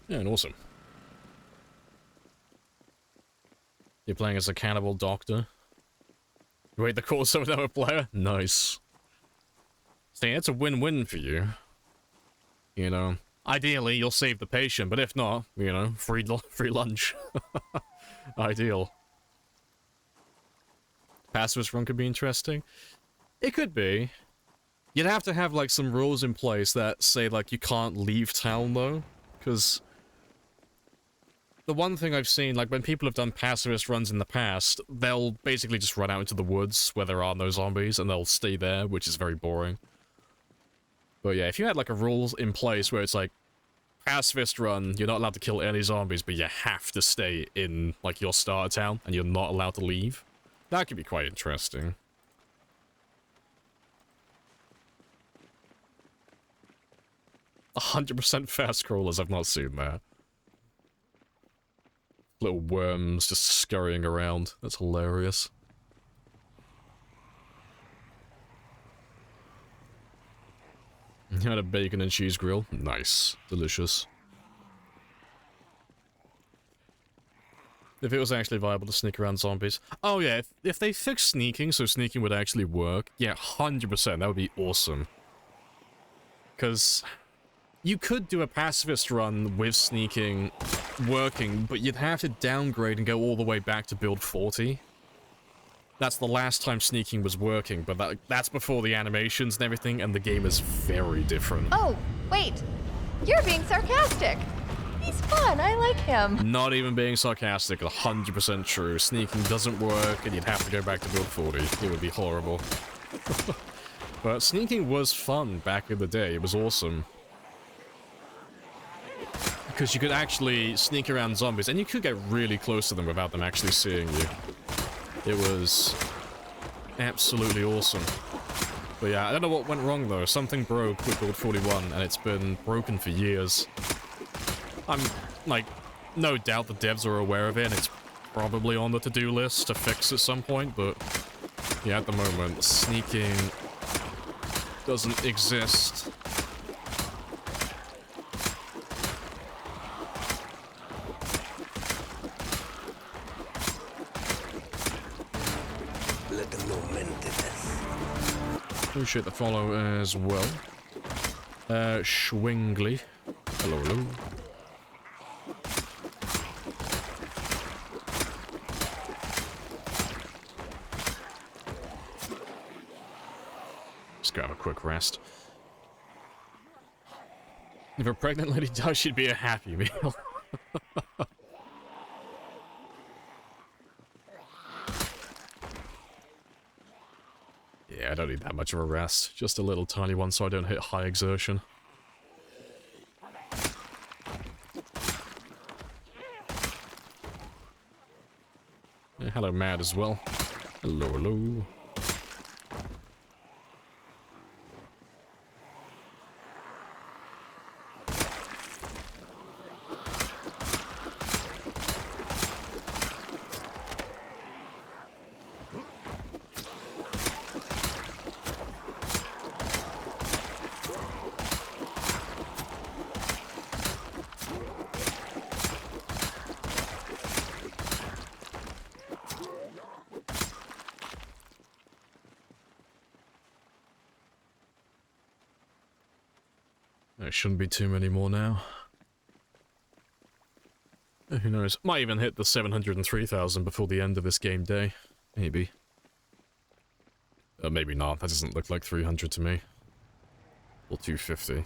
Yeah, and awesome. You're playing as a cannibal doctor? Wait, the call of another player? Nice. See, it's a win-win for you. You know, ideally, you'll save the patient, but if not, you know, free lunch. Ideal. Pacifist run could be interesting. It could be. You'd have to have, like, some rules in place that say, like, you can't leave town, though. Because the one thing I've seen, like, when people have done pacifist runs in the past, they'll basically just run out into the woods where there are no zombies, and they'll stay there, which is very boring. But yeah, if you had, like, a rule in place where it's like, pacifist run, you're not allowed to kill any zombies, but you have to stay in, like, your starter town, and you're not allowed to leave, that could be quite interesting. A 100% fast crawlers, I've not seen that. Little worms just scurrying around. That's hilarious. You had a bacon and cheese grill. Nice. Delicious. If it was actually viable to sneak around zombies. Oh yeah, if they fixed sneaking so sneaking would actually work, yeah, 100%, that would be awesome. Because you could do a pacifist run with sneaking working, but you'd have to downgrade and go all the way back to build 40. That's the last time sneaking was working, but that's before the animations and everything, and the game is very different. Oh, wait. You're being sarcastic. He's fun. I like him. Not even being sarcastic, 100% true. Sneaking doesn't work, and you'd have to go back to build 40. It would be horrible. But sneaking was fun back in the day. It was awesome. Because you could actually sneak around zombies, and you could get really close to them without them actually seeing you. It was absolutely awesome. But yeah, I don't know what went wrong though. Something broke with build 41, and it's been broken for years. I'm, like, no doubt the devs are aware of it, and it's probably on the to-do list to fix at some point, but yeah, at the moment, sneaking doesn't exist. Appreciate the follow as well. Schwingly. Hello, hello. Let's go have a quick rest. If a pregnant lady dies, she'd be a Happy Meal. Yeah, I don't need that much of a rest. Just a little tiny one so I don't hit high exertion. Yeah, hello, Mad, as well. Hello, hello. There shouldn't be too many more now. Who knows? Might even hit the 703,000 before the end of this game day. Maybe. Maybe not. That doesn't look like 300 to me. Or 250.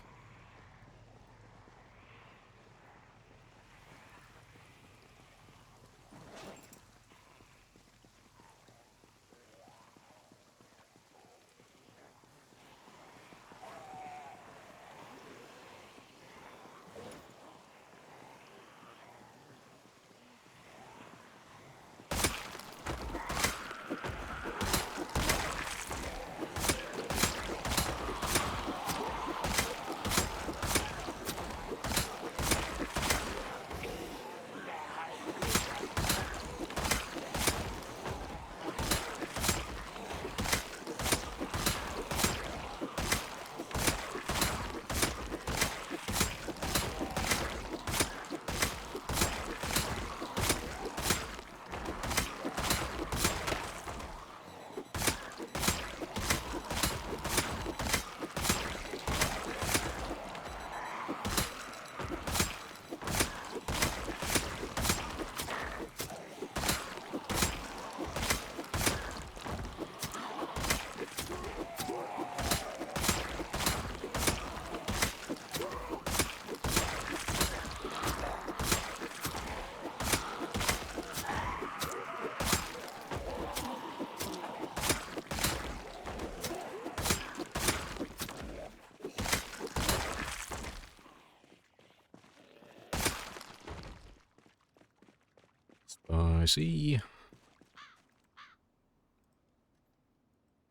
Spicy.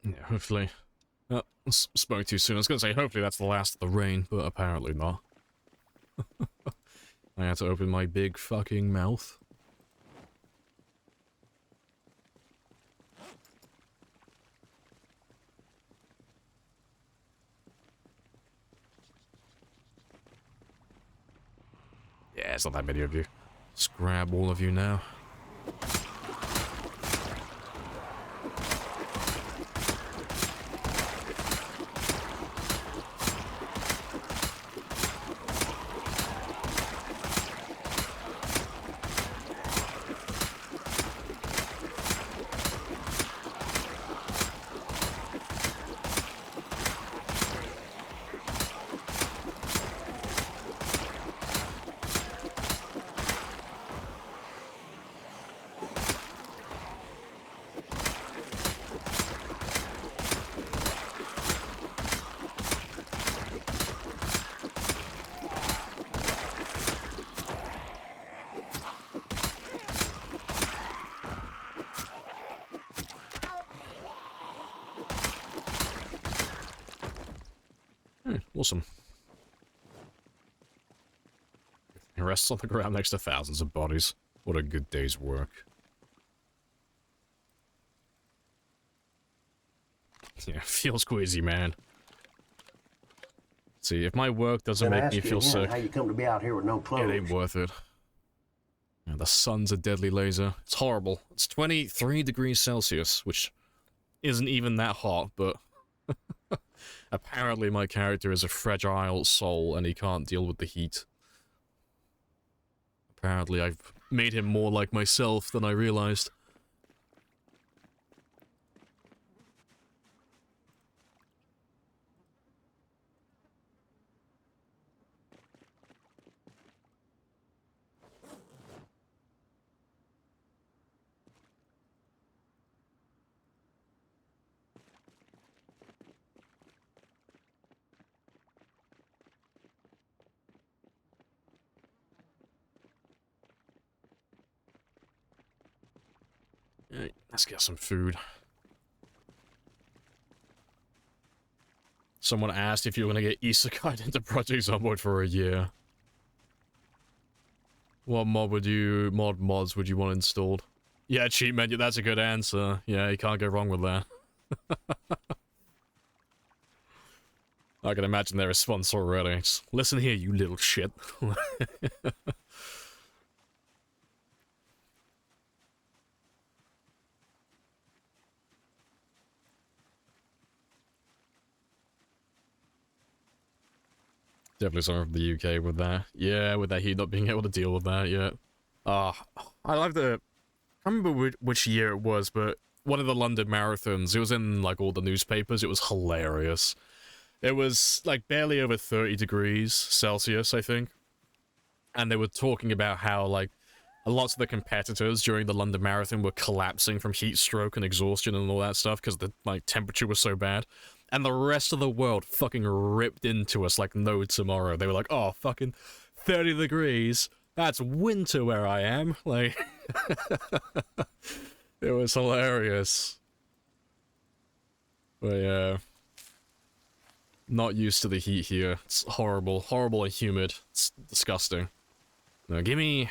Yeah, hopefully. Oh, spoke too soon. I was going to say, hopefully that's the last of the rain, but apparently not. I had to open my big fucking mouth. it's not that many of you. Just grab all of you now. Awesome. He rests on the ground next to thousands of bodies. What a good day's work. Yeah, feels queasy, man. See, if my work doesn't make me feel sick, how you come to be out here with no clothes? it ain't worth it. Yeah, the sun's a deadly laser. It's horrible. It's 23 degrees Celsius, which isn't even that hot, but apparently my character is a fragile soul and he can't deal with the heat. Apparently I've made him more like myself than I realized. Alright, let's get some food. Someone asked if you were going to get isekai'd into Project Zomboid for a year. What mods would you want installed? Yeah, cheat menu, that's a good answer. Yeah, you can't go wrong with that. I can imagine their response already. Just, listen here, you little shit. Definitely something from the UK with that. Yeah, with that heat not being able to deal with that yet. I like the... I can't remember which year it was, but one of the London marathons, it was in, like, all the newspapers. It was hilarious. It was, like, barely over 30 degrees Celsius, I think. And they were talking about how, like, lots of the competitors during the London Marathon were collapsing from heat stroke and exhaustion and all that stuff because the, like, temperature was so bad. And the rest of the world fucking ripped into us like no tomorrow. They were like, oh, fucking 30 degrees. That's winter where I am. Like, it was hilarious. But yeah. Not used to the heat here. It's horrible. Horrible and humid. It's disgusting. Now, give me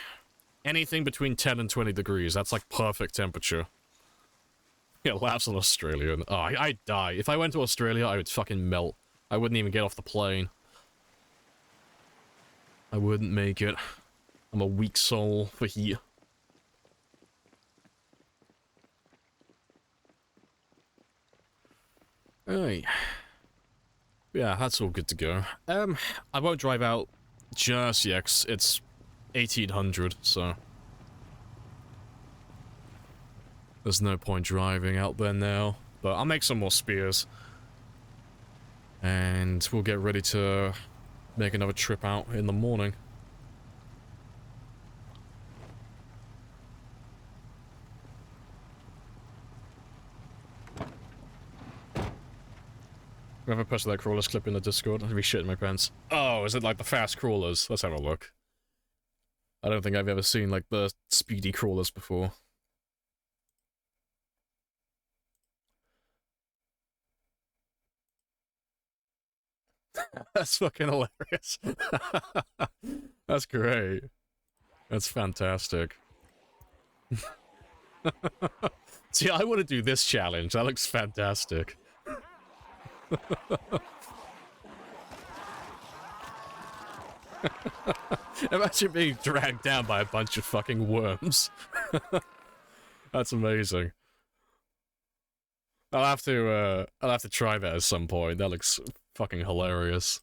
anything between 10 and 20 degrees. That's like perfect temperature. Yeah, laughs on Australia. Oh, I'd die. If I went to Australia, I would fucking melt. I wouldn't even get off the plane. I wouldn't make it. I'm a weak soul for heat. Alright. Yeah, that's all good to go. I won't drive out just yet, 'cause it's 1800, so... There's no point driving out there now, but I'll make some more spears. And we'll get ready to make another trip out in the morning. Whoever posted that crawlers clip in the Discord, I'd be shitting my pants. Oh, is it like the fast crawlers? Let's have a look. I don't think I've ever seen like the speedy crawlers before. That's fucking hilarious. That's great. That's fantastic. See, I want to do this challenge. That looks fantastic. Imagine being dragged down by a bunch of fucking worms. That's amazing. I'll have to try that at some point. That looks fucking hilarious.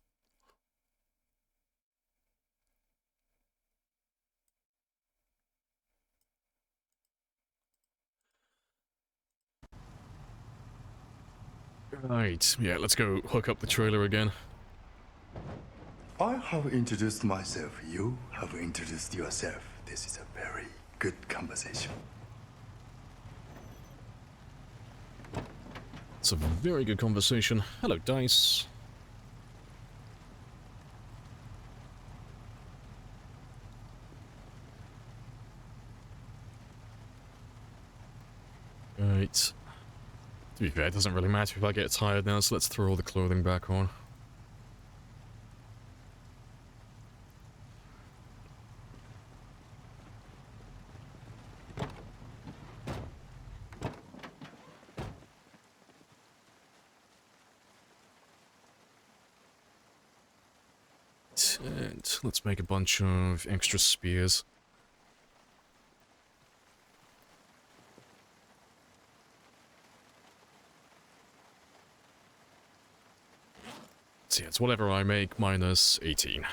Right, yeah, let's go hook up the trailer again. I have introduced myself. You have introduced yourself. This is a very good conversation. It's a very good conversation. Hello, Dice. Right. To be fair, it doesn't really matter if I get tired now, so let's throw all the clothing back on. And let's make a bunch of extra spears. So yeah, it's whatever I make minus 18.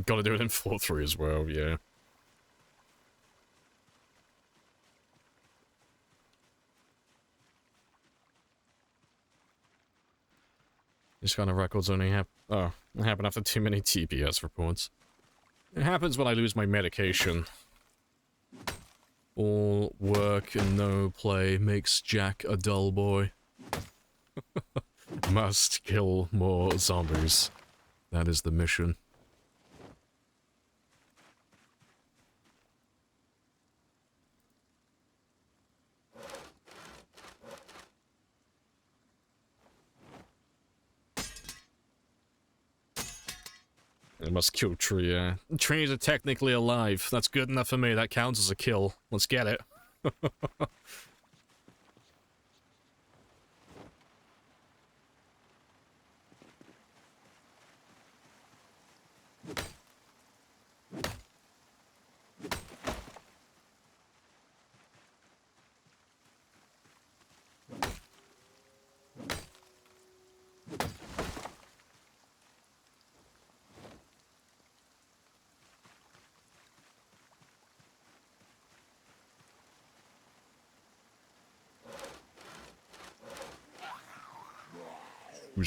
Gotta do it in 4-3 as well, yeah. These kind of records only happen after too many TPS reports. It happens when I lose my medication. All work and no play makes Jack a dull boy. Must kill more zombies. That is the mission. It must kill tree, yeah. Trees are technically alive. That's good enough for me. That counts as a kill. Let's get it.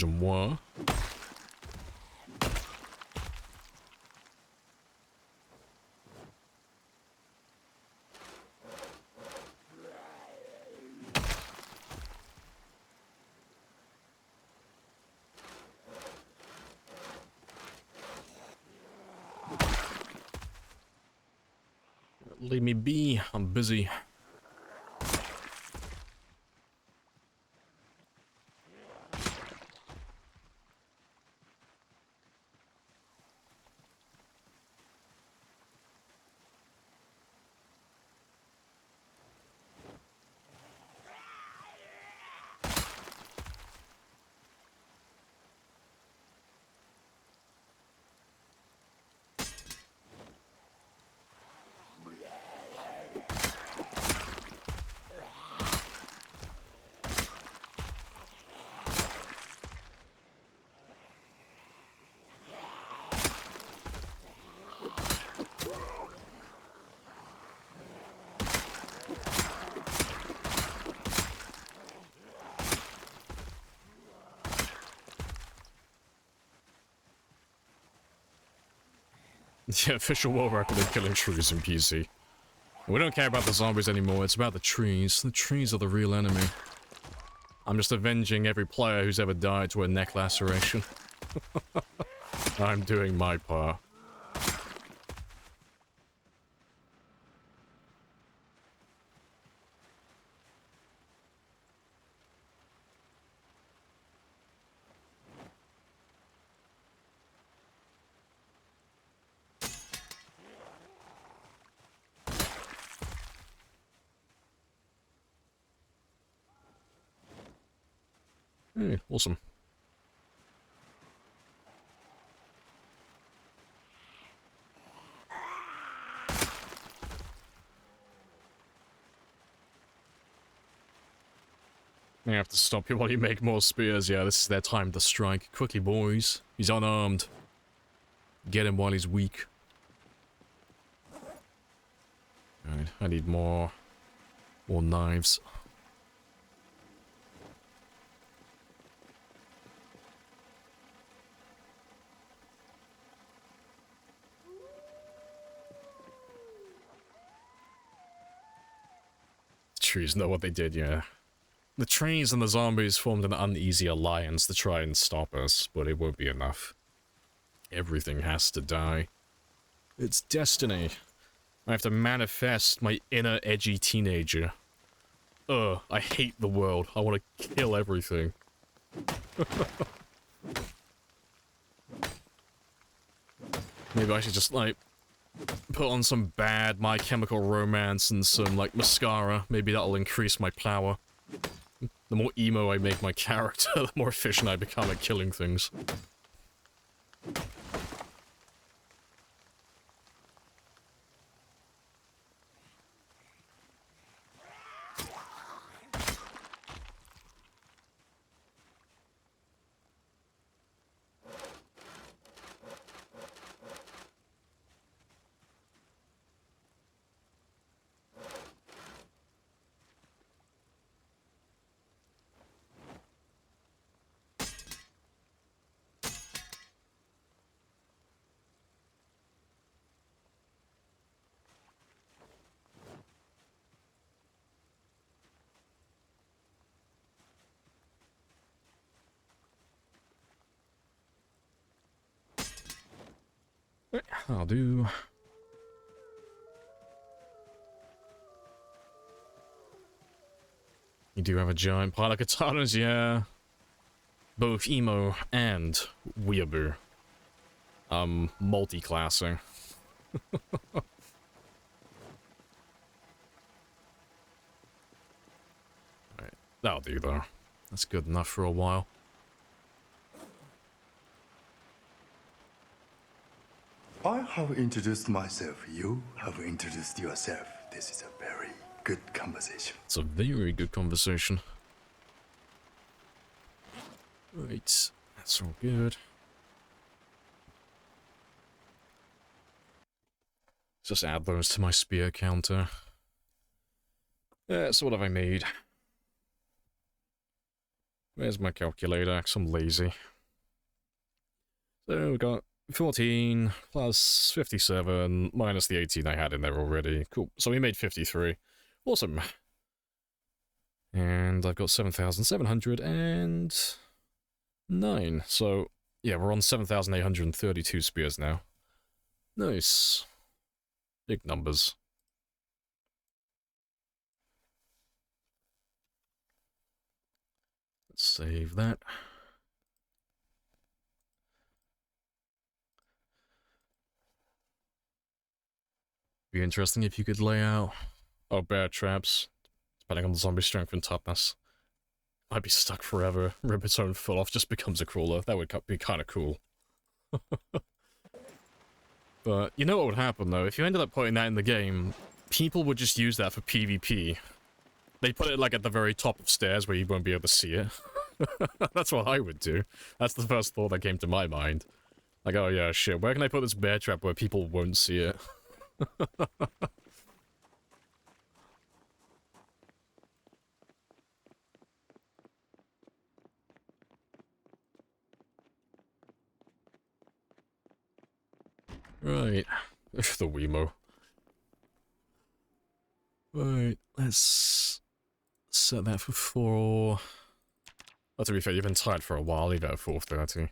Moi. Leave me be. I'm busy. Yeah, official world record of killing trees in PC. We don't care about the zombies anymore, it's about the trees. The trees are the real enemy. I'm just avenging every player who's ever died to a neck laceration. I'm doing my part. Hey, awesome. You have to stop you while you make more spears. Yeah, this is their time to strike. Quickly, boys. He's unarmed. Get him while he's weak. Alright, I need more knives. Trees know what they did, yeah. The trees and the zombies formed an uneasy alliance to try and stop us, but it won't be enough. Everything has to die. It's destiny. I have to manifest my inner edgy teenager. Ugh, I hate the world. I want to kill everything. Maybe I should just, like, put on some bad My Chemical Romance and some, like, mascara. Maybe that'll increase my power. The more emo I make my character, the more efficient I become at killing things. I'll do. You do have a giant pile of katanas, yeah. Both emo and weeaboo. Multi-classing. Alright, that'll do though. That's good enough for a while. I have introduced myself. You have introduced yourself. This is a very good conversation. It's a very good conversation. Right, that's all good. Just add those to my spear counter. So what have I made? Where's my calculator? 'Cause I'm lazy. So we got 14 plus 57 minus the 18 I had in there already. Cool. So we made 53. Awesome. And I've got 7,709. So, yeah, we're on 7,832 spears now. Nice. Big numbers. Let's save that. Be interesting if you could lay out bear traps, depending on the zombie strength and toughness. Might be stuck forever. Rip its own foot off, just becomes a crawler. That would be kind of cool. But you know what would happen though? If you ended up putting that in the game, people would just use that for PvP. They'd put it like at the very top of stairs where you won't be able to see it. That's what I would do. That's the first thought that came to my mind. Like, oh yeah, shit, where can I put this bear trap where people won't see it? Right. The Wemo. Right, let's set that for 4. Oh, to be fair, you've been tired for a while. Leave it at 4:30.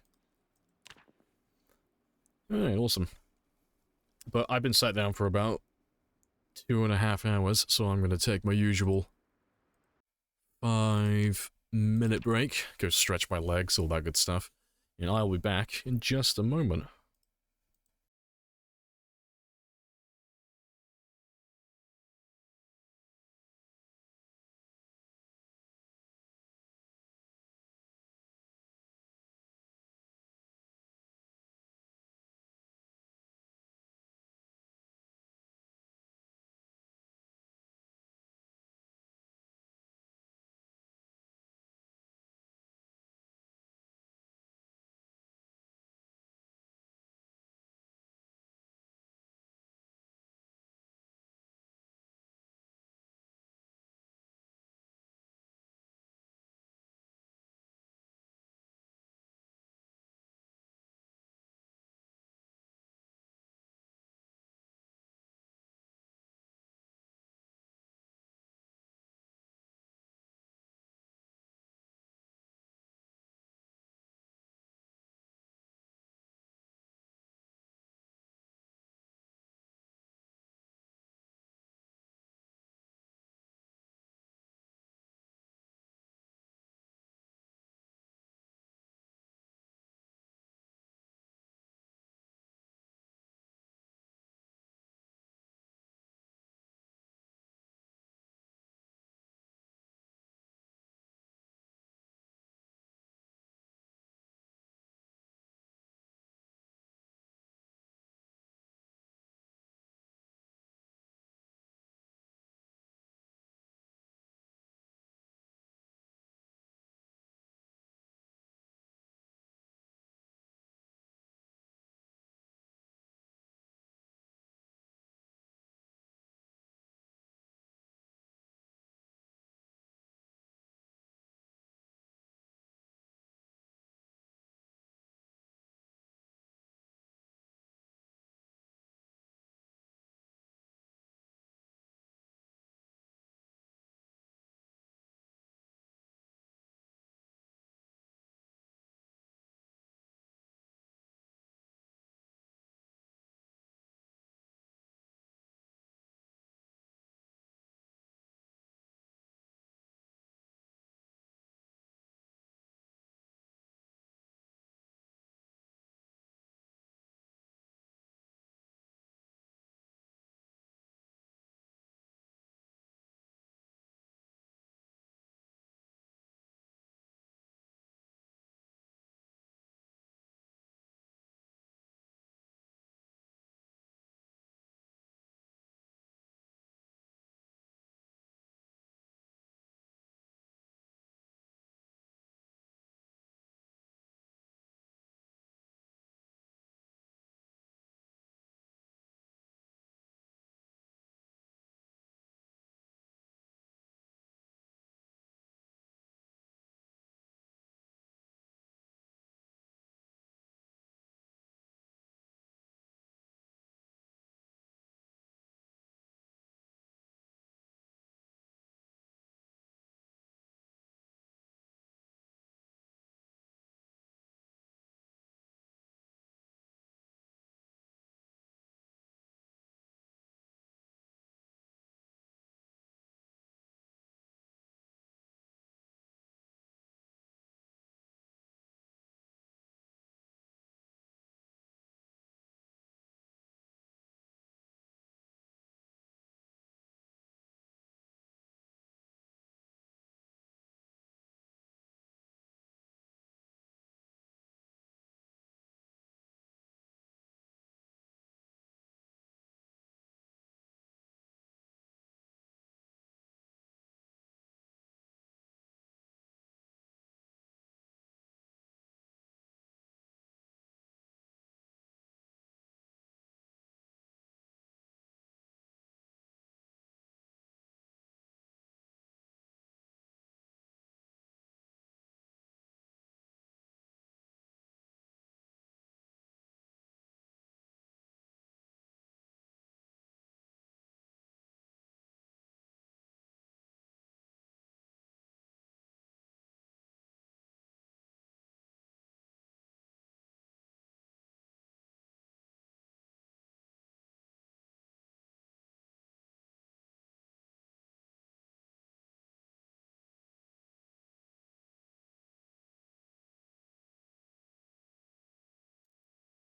Alright, awesome. But I've been sat down for about 2.5 hours, so I'm going to take my usual 5-minute break, go stretch my legs, all that good stuff, and I'll be back in just a moment.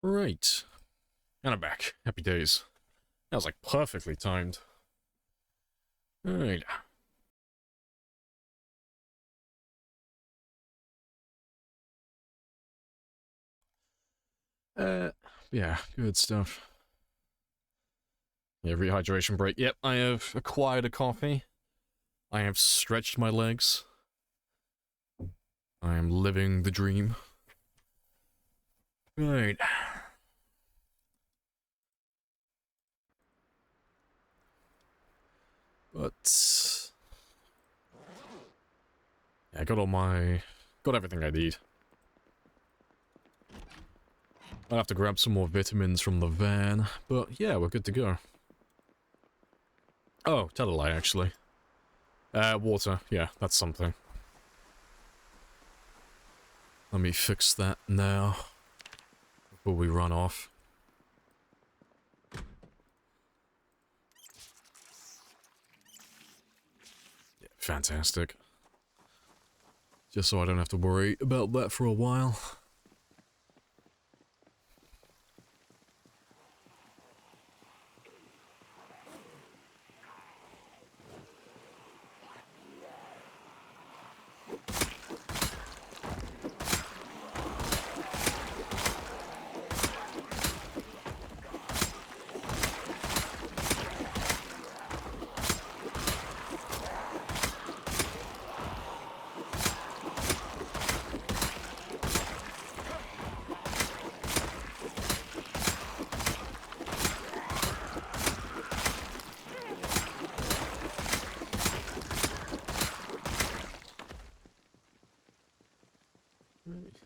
Right. And I'm back. Happy days. That was like perfectly timed. Alright. Yeah, good stuff. Yeah, rehydration break. Yep, I have acquired a coffee. I have stretched my legs. I am living the dream. Right. But yeah, I got got everything I need. I'll have to grab some more vitamins from the van, but yeah, we're good to go. Oh, tell a lie, actually. Water. Yeah, that's something. Let me fix that now before we run off. Yeah, fantastic. Just so I don't have to worry about that for a while.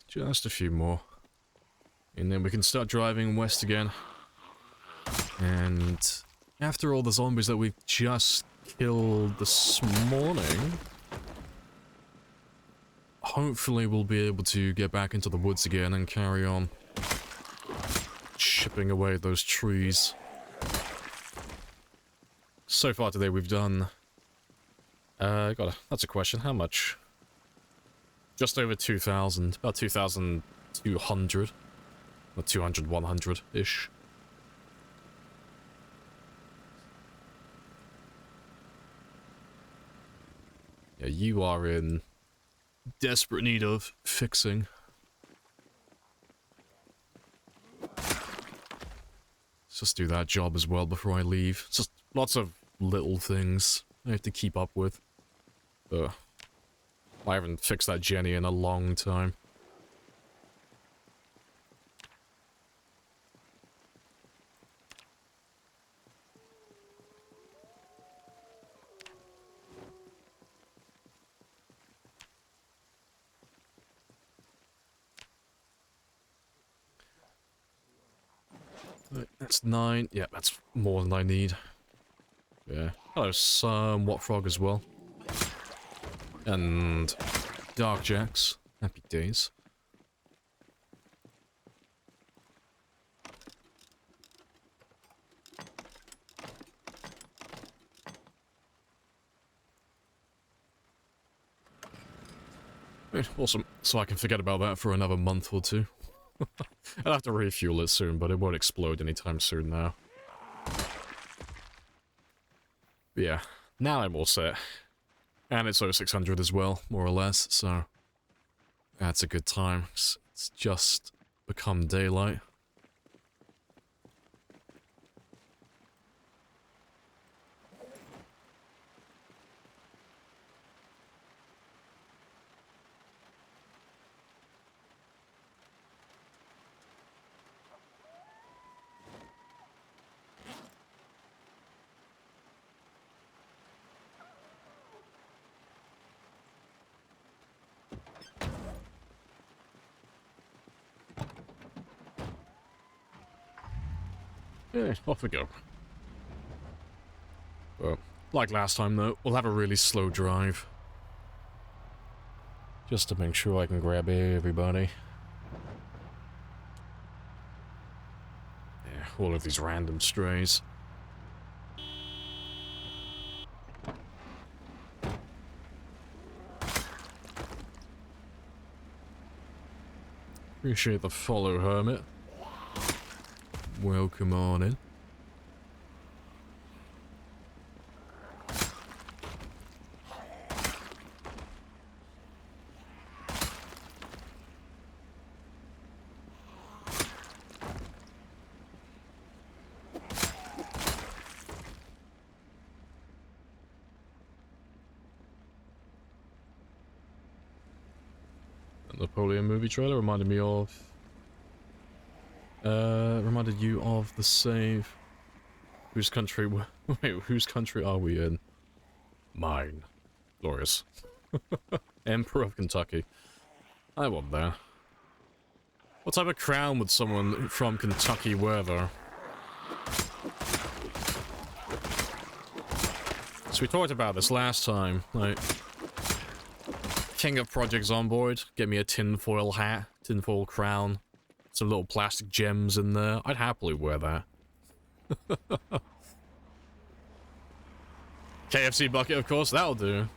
Just a few more. And then we can start driving west again. And after all the zombies that we've just killed this morning, hopefully we'll be able to get back into the woods again and carry on chipping away at those trees. So far today we've done... that's a question. How much? Just over 2,000. About 2,200. Or 200, 100-ish. Yeah, you are in desperate need of fixing. Let's just do that job as well before I leave. It's just lots of little things I have to keep up with. I haven't fixed that Jenny in a long time. Right, that's 9. Yeah, that's more than I need. Yeah. Hello, somewhat frog as well. And Dark Jacks. Happy days. Right, awesome. So I can forget about that for another month or two. I'll have to refuel it soon, but it won't explode anytime soon now. But yeah, now I'm all set. And it's 0600 as well, more or less, so... That's a good time. It's just become daylight. Yeah, off we go. Well, like last time though, we'll have a really slow drive. Just to make sure I can grab everybody. Yeah, all of these random strays. Appreciate the follow, Hermit. welcome on in. Napoleon movie trailer reminded me of... reminded you of the save... Whose country... Wait, whose country are we in? Mine. Glorious. Emperor of Kentucky. I want that. What type of crown would someone from Kentucky wear, though? So we talked about this last time, like... King of Projects on board, get me a tinfoil hat, tinfoil crown, some little plastic gems in there. I'd happily wear that. KFC bucket, of course, that'll do.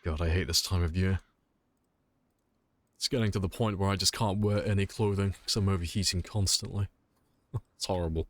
God, I hate this time of year. It's getting to the point where I just can't wear any clothing because I'm overheating constantly. It's horrible.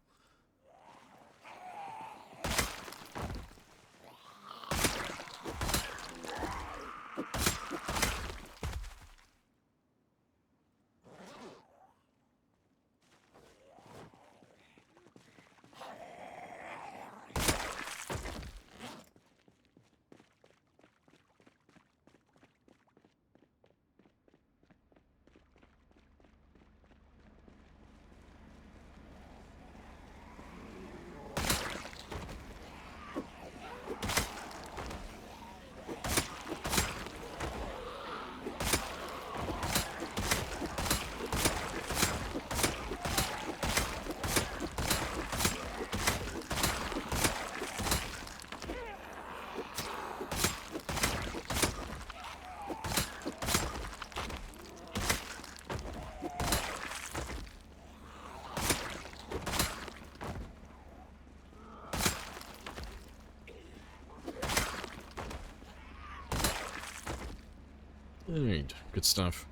Alright, good stuff.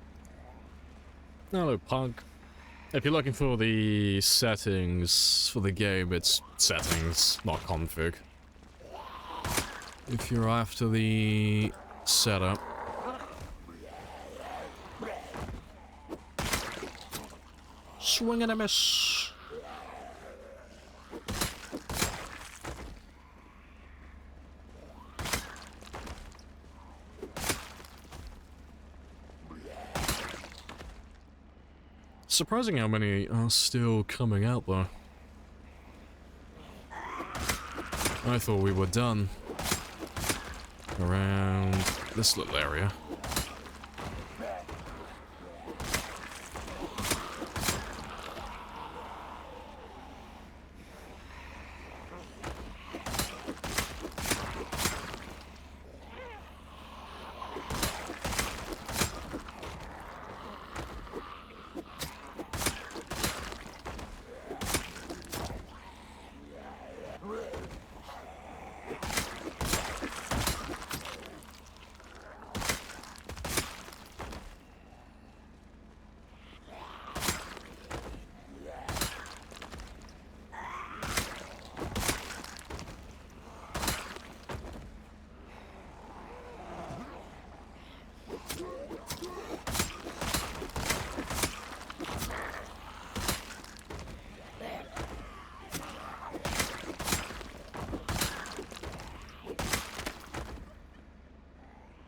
Hello, punk. If you're looking for the settings for the game, it's settings, not config. If you're after the setup, swing and a miss. Surprising how many are still coming out, though. I thought we were done around this little area.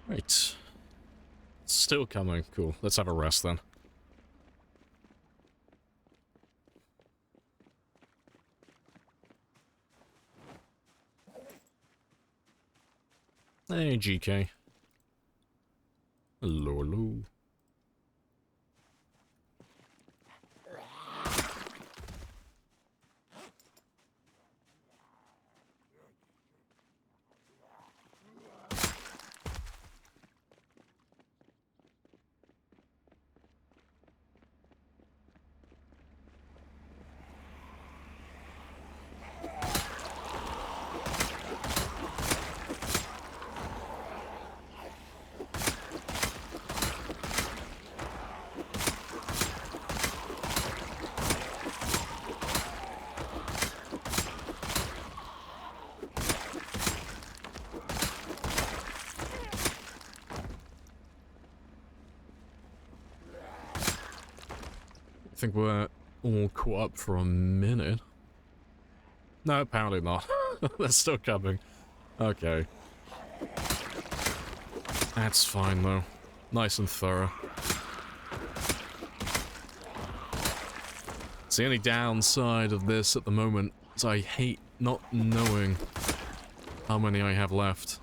Right. Still coming. Cool. Let's have a rest then. Hey, GK. Hello, hello. I think we're all caught up for a minute. No, apparently not. They're still coming. Okay. That's fine, though. Nice and thorough. It's the only downside of this at the moment is I hate not knowing how many I have left.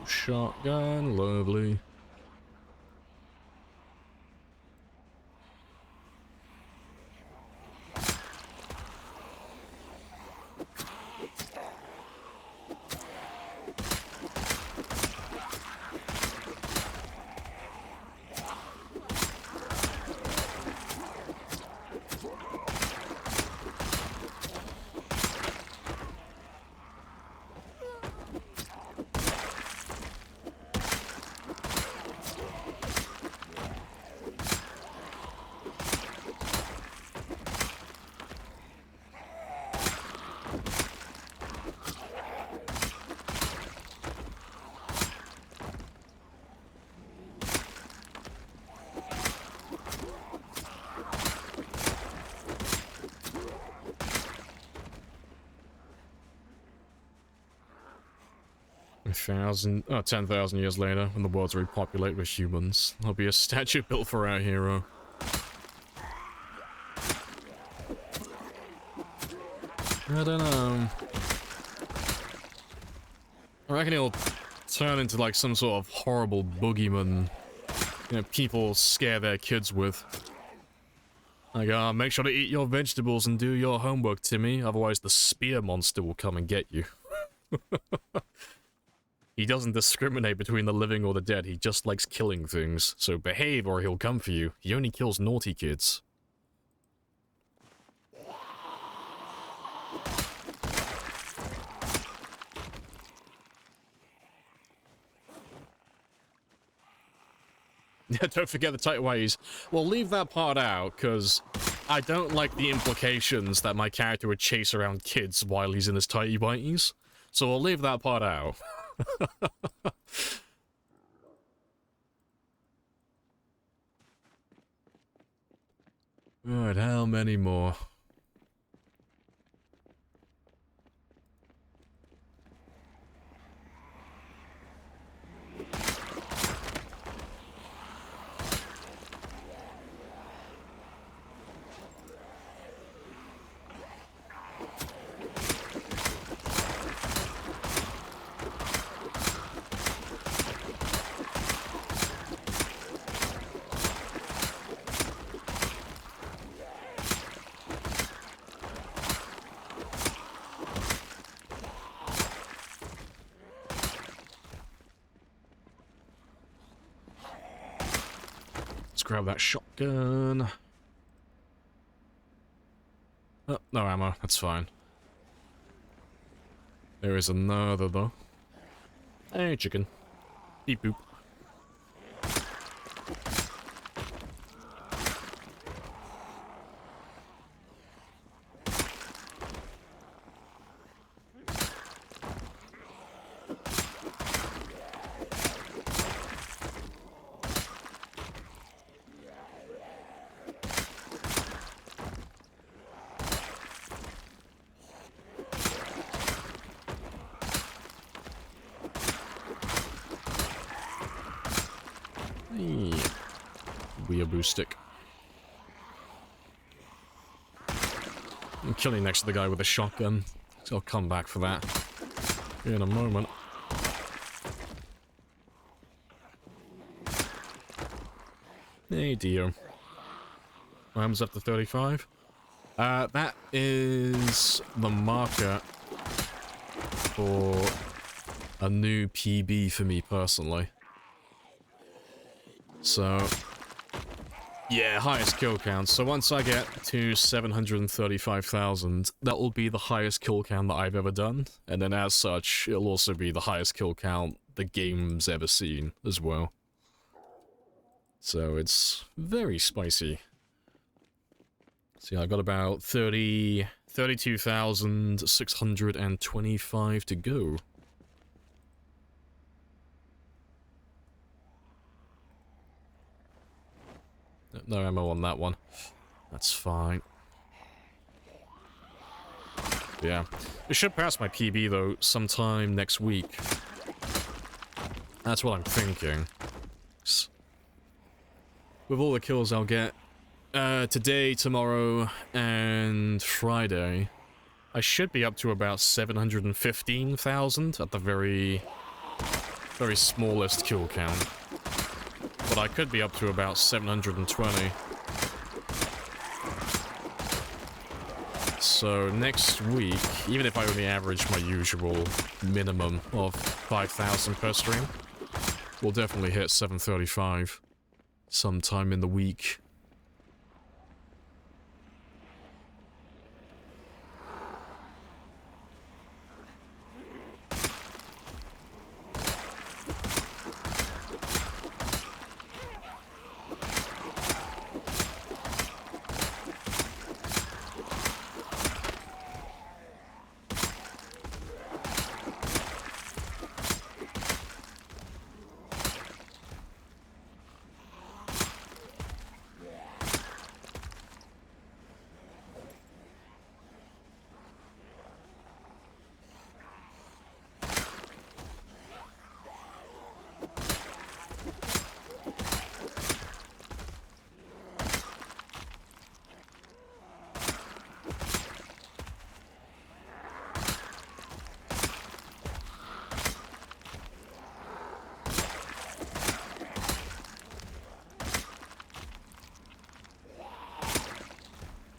Shotgun, lovely. Oh, 10,000 years later, when the world's repopulated with humans, there'll be a statue built for our hero. I don't know. I reckon he'll turn into like some sort of horrible boogeyman, you know, people scare their kids with. Like, make sure to eat your vegetables and do your homework, Timmy, otherwise the spear monster will come and get you. He doesn't discriminate between the living or the dead, he just likes killing things. So behave or he'll come for you. He only kills naughty kids. Yeah, don't forget the tight ways. Well, leave that part out, because I don't like the implications that my character would chase around kids while he's in his tighty whities. So we'll leave that part out. Right, how many more? Grab that shotgun. Oh, no ammo, that's fine. There is another though. Hey, chicken. Beep boop. Weeaboo stick. I'm killing next to the guy with a shotgun, so I'll come back for that in a moment. Hey dear. What happens after 35? That is the marker for a new PB for me personally. So, yeah, highest kill count. So once I get to 735,000, that will be the highest kill count that I've ever done. And then as such, it'll also be the highest kill count the game's ever seen as well. So it's very spicy. See, I got about 32,625 to go. No ammo on that one. That's fine. Yeah. It should pass my PB, though, sometime next week. That's what I'm thinking. With all the kills I'll get today, tomorrow, and Friday, I should be up to about 715,000 at the very smallest kill count. But I could be up to about 720. So next week, even if I only average my usual minimum of 5,000 per stream, we'll definitely hit 735 sometime in the week.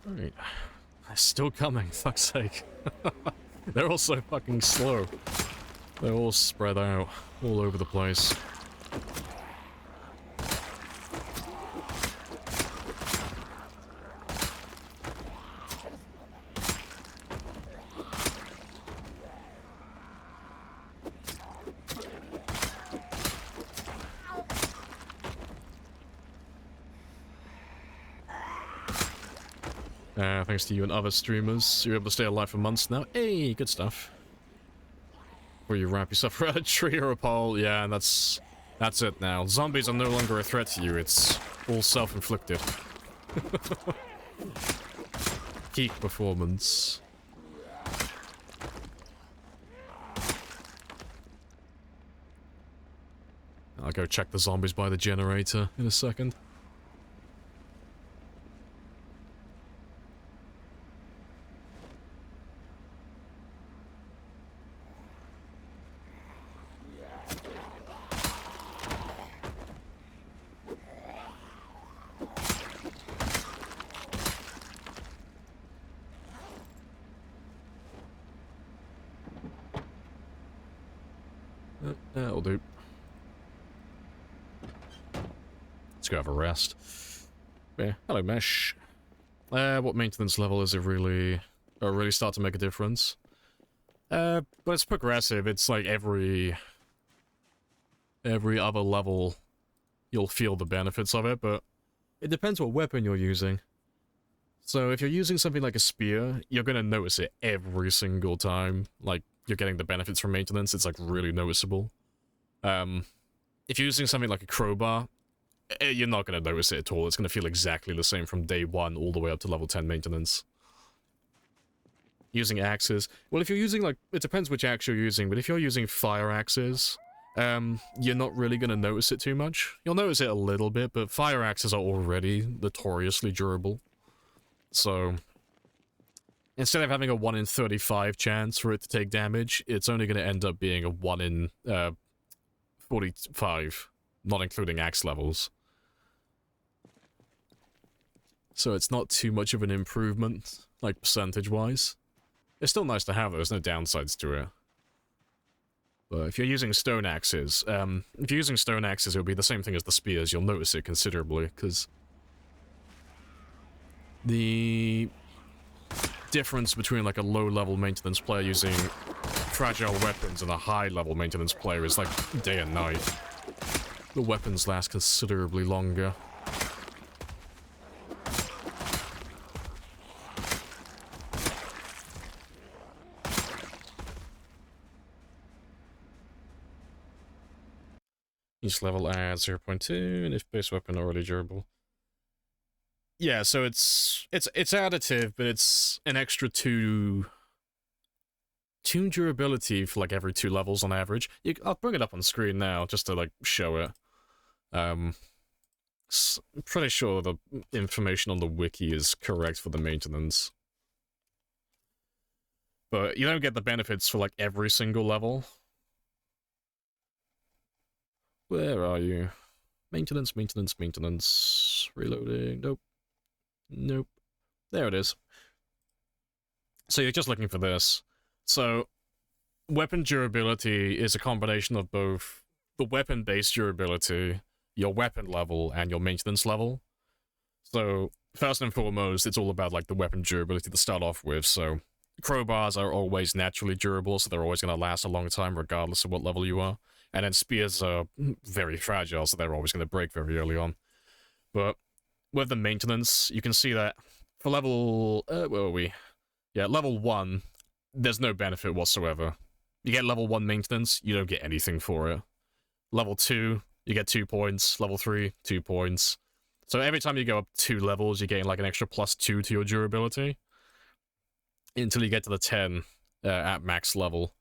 Alright. They're still coming, fuck's sake. They're all so fucking slow. They're all spread out, all over the place. Thanks to you and other streamers, you're able to stay alive for months now. Hey, good stuff. Where you wrap yourself around a tree or a pole, yeah, and that's it now. Zombies are no longer a threat to you, it's all self-inflicted. Peak performance. I'll go check the zombies by the generator in a second. That'll do. Let's go have a rest. Yeah, hello, Mesh. What maintenance level is it really? Really start to make a difference? But it's progressive. It's like every Every other level, you'll feel the benefits of it, but it depends what weapon you're using. So if you're using something like a spear, you're going to notice it every single time. Like, you're getting the benefits from maintenance, it's like really noticeable. If you're using something like a crowbar, you're not going to notice it at all. It's going to feel exactly the same from day 1 all the way up to level 10 maintenance. Using axes. Well, if you're using, like, it depends which axe you're using, but if you're using fire axes, you're not really going to notice it too much. You'll notice it a little bit, but fire axes are already notoriously durable. So, instead of having a 1 in 35 chance for it to take damage, it's only going to end up being a 1 in 45, not including axe levels. So it's not too much of an improvement, like, percentage-wise. It's still nice to have, there's no downsides to it. But if you're using stone axes, it'll be the same thing as the spears. You'll notice it considerably, because the difference between, like, a low-level maintenance player using fragile weapons and a high-level maintenance player is like day and night. The weapons last considerably longer. Each level adds 0.2, and if base weapon already durable. Yeah, so it's additive, but it's an extra 2 durability for like every 2 levels on average. I'll bring it up on screen now just to like show it. I'm pretty sure the information on the wiki is correct for the maintenance. But you don't get the benefits for like every single level. Where are you? Maintenance, maintenance, maintenance. Reloading. Nope. Nope. There it is. So you're just looking for this. So, weapon durability is a combination of both the weapon-based durability, your weapon level, and your maintenance level. So, first and foremost, it's all about like the weapon durability to start off with. So, crowbars are always naturally durable, so they're always going to last a long time regardless of what level you are. And then spears are very fragile, so they're always going to break very early on. But with the maintenance, you can see that for level... where are we? Yeah, level 1, there's no benefit whatsoever. You get level 1 maintenance, you don't get anything for it. Level 2, you get 2 points. Level 3, 2 points. So every time you go up 2 levels, you're getting like an extra +2 to your durability. Until you get to the 10 at max level.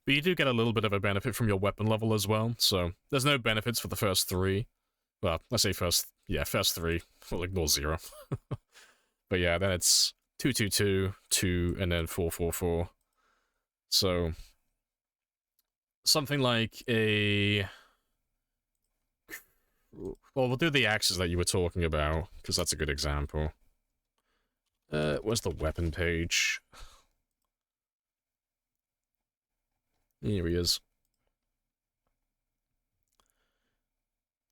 But you do get a little bit of a benefit from your weapon level as well, so there's no benefits for the first 3. Well, I say first 3. We'll ignore 0. But yeah, then it's 2, 2, 2, 2, and then 4, 4, 4. So, something like a... Well, we'll do the axes that you were talking about, because that's a good example. Where's the weapon page? Here he is.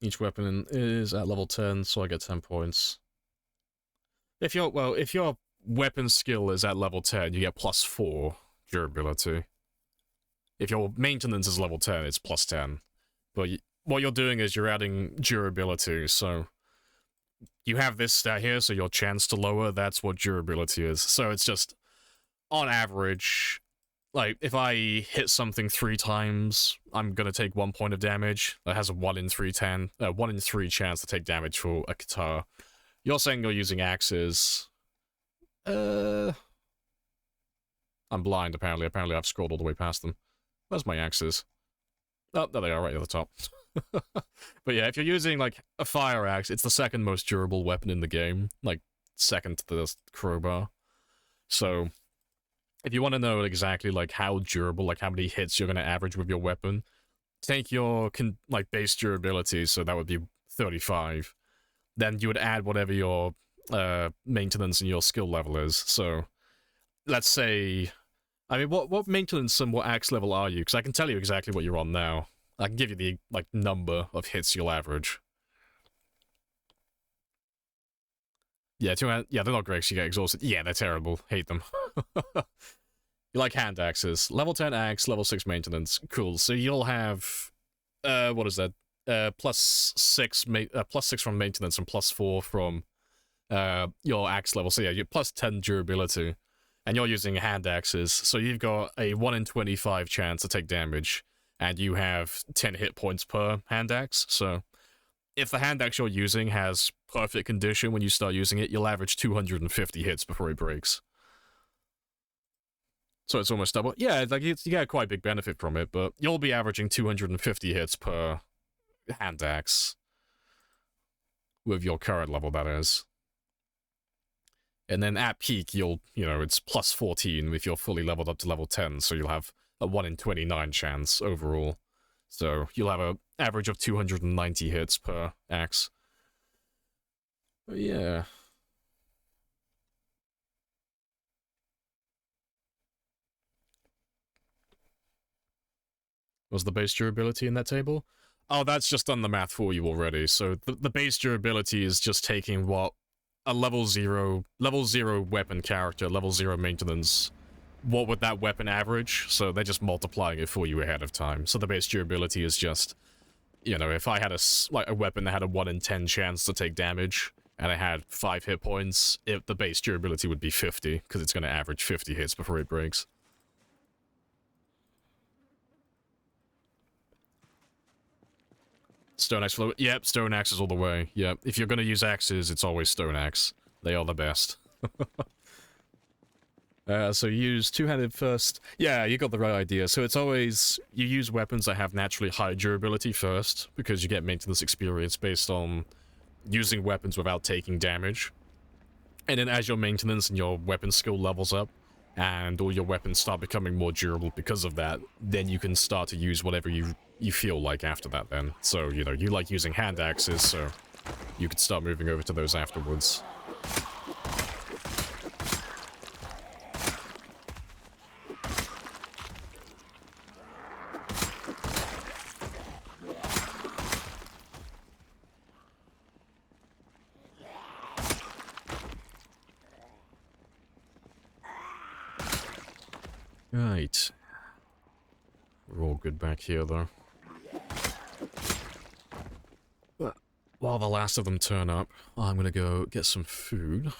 Each weapon is at level 10, so I get 10 points. If your weapon skill is at level 10, you get +4 durability. If your maintenance is level 10, it's +10. But what you're doing is you're adding durability, so you have this stat here, so your chance to lower, that's what durability is. So it's just, on average, like, if I hit something 3 times, I'm gonna take 1 point of damage. That has a 1 in 3 chance to take damage for a guitar. You're saying you're using axes. I'm blind, apparently. Apparently I've scrolled all the way past them. Where's my axes? Oh, there they are, right at the top. But yeah, if you're using, like, a fire axe, it's the second most durable weapon in the game. Like, second to the crowbar. So, if you want to know exactly, like, how durable, like, how many hits you're going to average with your weapon, take your, like, base durability, so that would be 35. Then you would add whatever your maintenance and your skill level is. So, let's say... I mean, what maintenance and what axe level are you? Because I can tell you exactly what you're on now. I can give you the, like, number of hits you'll average. Yeah, they're not great, you get exhausted. Yeah, they're terrible. Hate them. You like hand axes. Level 10 axe, level 6 maintenance. Cool. So you'll have what is that? +6 from maintenance and +4 from your axe level. So yeah, you're +10 durability, and you're using hand axes. So you've got a 1 in 25 chance to take damage, and you have 10 hit points per hand axe. So if the hand axe you're using has perfect condition when you start using it, you'll average 250 hits before it breaks. So it's almost double. Yeah, like you get quite a big benefit from it, but you'll be averaging 250 hits per hand axe with your current level, that is. And then at peak, it's +14 if you're fully leveled up to level 10, so you'll have a 1 in 29 chance overall. So you'll have an average of 290 hits per axe. But yeah. Was the base durability in that table? Oh, that's just done the math for you already. So the base durability is just taking what a level 0 weapon character, level 0 maintenance, what would that weapon average? So they're just multiplying it for you ahead of time. So the base durability is just, if I had a weapon that had a 1 in 10 chance to take damage, and I had 5 hit points, the base durability would be 50, because it's going to average 50 hits before it breaks. Stone axe fluid. Yep, stone axes all the way. Yep, if you're going to use axes, it's always stone axe. They are the best. So you use two-handed first. Yeah, you got the right idea. So it's always, you use weapons that have naturally high durability first, because you get maintenance experience based on using weapons without taking damage. And then as your maintenance and your weapon skill levels up, and all your weapons start becoming more durable because of that, then you can start to use whatever you feel like after that then. So, you like using hand axes, so you could start moving over to those afterwards. Right. We're all good back here, though. But while the last of them turn up, I'm gonna go get some food.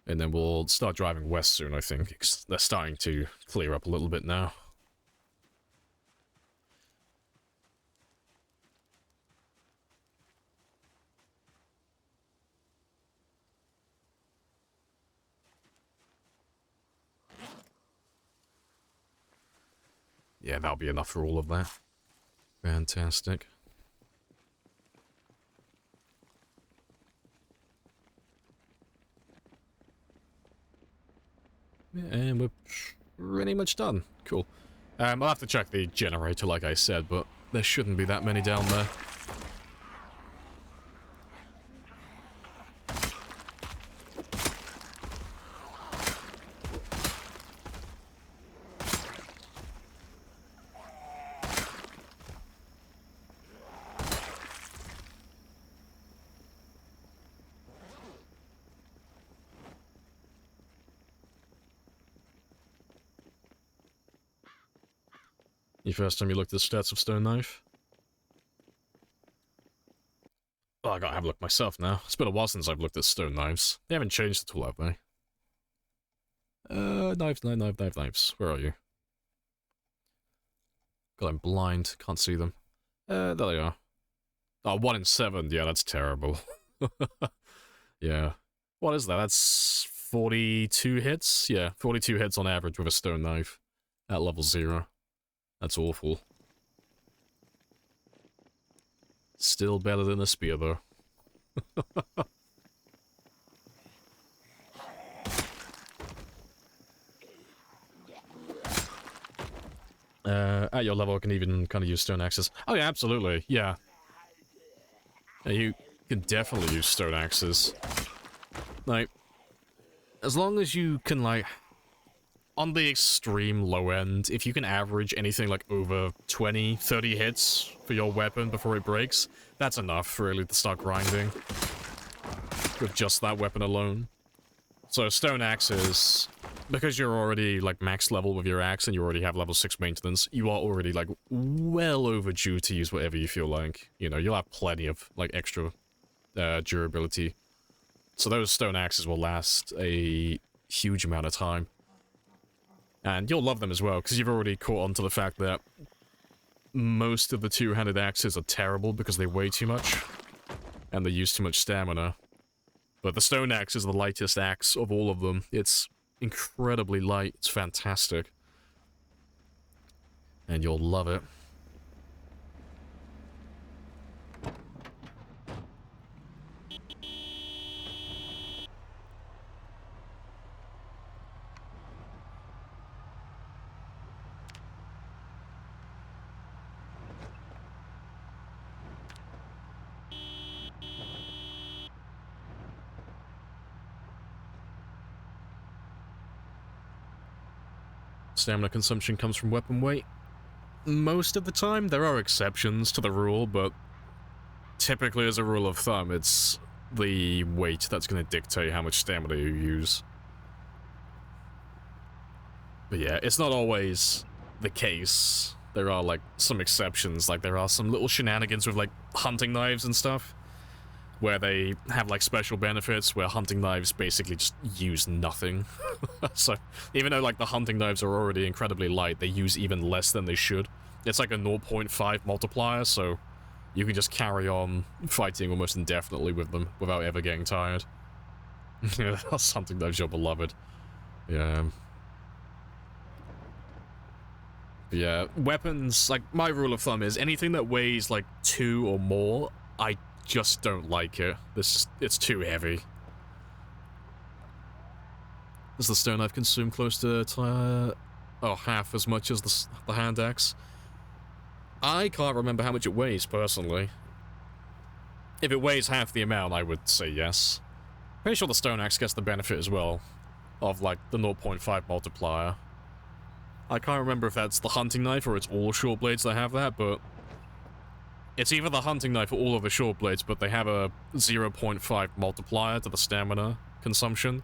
And then we'll start driving west soon, I think. They're starting to clear up a little bit now. Yeah, that'll be enough for all of that. Fantastic. Yeah, and we're pretty much done. Cool. I'll have to check the generator, like I said, but there shouldn't be that many down there. The first time you looked at the stats of Stone Knife? Oh, I gotta have a look myself now. It's been a while since I've looked at Stone Knives. They haven't changed at all, have they? Knives. Where are you? God, I'm blind. Can't see them. There they are. Oh, 1 in 7. Yeah, that's terrible. Yeah. What is that? That's 42 hits? Yeah, 42 hits on average with a Stone Knife. At level 0. That's awful. Still better than a spear, though. At your level, I can even kind of use stone axes. Oh yeah, absolutely, yeah. You can definitely use stone axes. Like, as long as you can, like, on the extreme low end, if you can average anything like over 20, 30 hits for your weapon before it breaks, that's enough really to start grinding with just that weapon alone. So stone axes, because you're already, like, max level with your axe and you already have level 6 maintenance, you are already, like, well overdue to use whatever you feel like. You know, you'll have plenty of, like, extra durability. So those stone axes will last a huge amount of time. And you'll love them as well, because you've already caught on to the fact that most of the two-handed axes are terrible because they weigh too much. And they use too much stamina. But the stone axe is the lightest axe of all of them. It's incredibly light. It's fantastic. And you'll love it. Stamina consumption comes from weapon weight. Most of the time, there are exceptions to the rule, but typically as a rule of thumb, it's the weight that's going to dictate how much stamina you use. But yeah, it's not always the case. There are, like, some exceptions. Like, there are some little shenanigans with, like, hunting knives and stuff, where they have, like, special benefits where hunting knives basically just use nothing. So, even though, like, the hunting knives are already incredibly light, they use even less than they should. It's like a 0.5 multiplier, so you can just carry on fighting almost indefinitely with them without ever getting tired. Yeah, those hunting knives, you're beloved. Yeah. But yeah, weapons, like, my rule of thumb is anything that weighs, like, 2 or more, I just don't like it. It's too heavy. Does the stone knife consume close to half as much as the hand axe? I can't remember how much it weighs, personally. If it weighs half the amount, I would say yes. Pretty sure the stone axe gets the benefit as well of, like, the 0.5 multiplier. I can't remember if that's the hunting knife or it's all short blades that have that, but it's either the hunting knife or all of the short blades, but they have a 0.5 multiplier to the stamina consumption.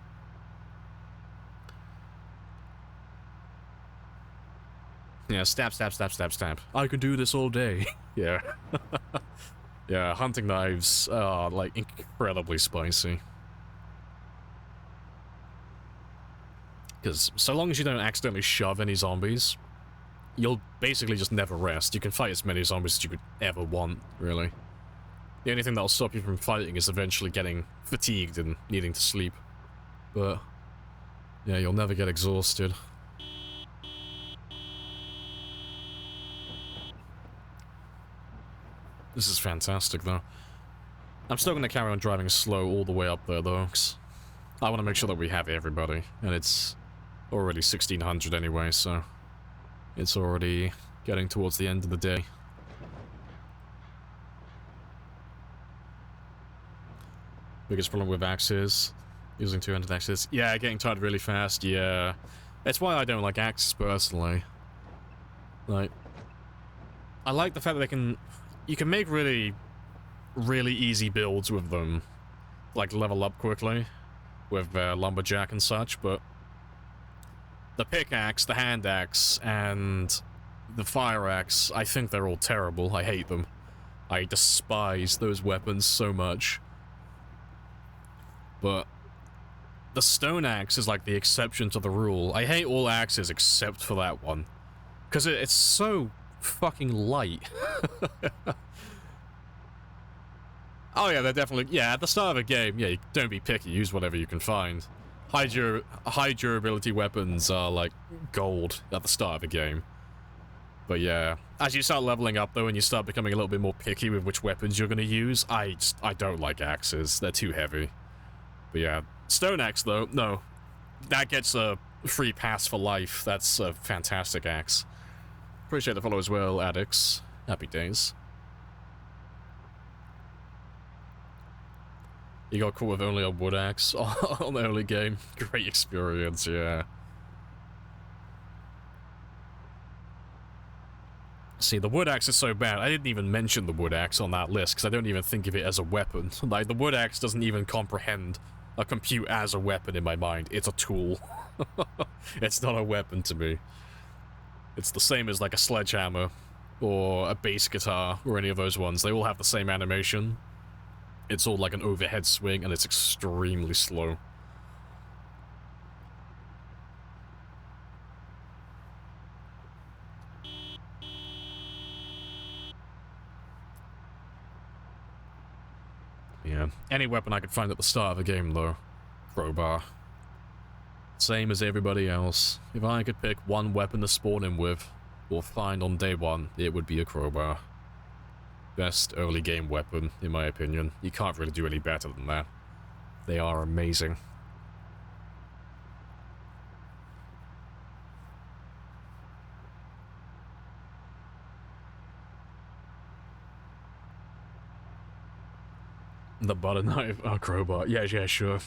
Yeah, stab, stab, stab, stab, stab. I could do this all day. Yeah. Yeah, hunting knives are, like, incredibly spicy. Because so long as you don't accidentally shove any zombies, you'll basically just never rest. You can fight as many zombies as you could ever want, really. The only thing that'll stop you from fighting is eventually getting fatigued and needing to sleep. But, yeah, you'll never get exhausted. This is fantastic, though. I'm still going to carry on driving slow all the way up there, though, 'cause I want to make sure that we have everybody. And it's already 1600 anyway, so it's already getting towards the end of the day. Biggest problem with axes, using 200 axes. Yeah, getting tired really fast, yeah. That's why I don't like axes, personally. Like, I like the fact that you can make really easy builds with them. Like, level up quickly with lumberjack and such, but the pickaxe, the hand axe, and the fire axe, I think they're all terrible. I hate them. I despise those weapons so much. But the stone axe is like the exception to the rule. I hate all axes except for that one. Because it's so fucking light. Oh yeah, they're definitely... Yeah, at the start of a game, yeah, don't be picky. Use whatever you can find. High durability weapons are like gold at the start of a game. But yeah, as you start leveling up though and you start becoming a little bit more picky with which weapons you're going to use, I don't like axes. They're too heavy. But yeah, stone axe though, no. That gets a free pass for life. That's a fantastic axe. Appreciate the follow as well, Addicts. Happy days. You got caught with only a wood axe on the early game. Great experience, yeah. See, the wood axe is so bad. I didn't even mention the wood axe on that list because I don't even think of it as a weapon. Like, the wood axe doesn't even comprehend compute as a weapon in my mind. It's a tool. It's not a weapon to me. It's the same as like a sledgehammer or a bass guitar or any of those ones. They all have the same animation. It's all like an overhead swing and it's extremely slow. Yeah. Any weapon I could find at the start of a game, though. Crowbar. Same as everybody else. If I could pick one weapon to spawn in with, or find on day one, it would be a crowbar. Best early game weapon, in my opinion. You can't really do any better than that. They are amazing. The butter knife, oh, crowbar. Yeah, sure.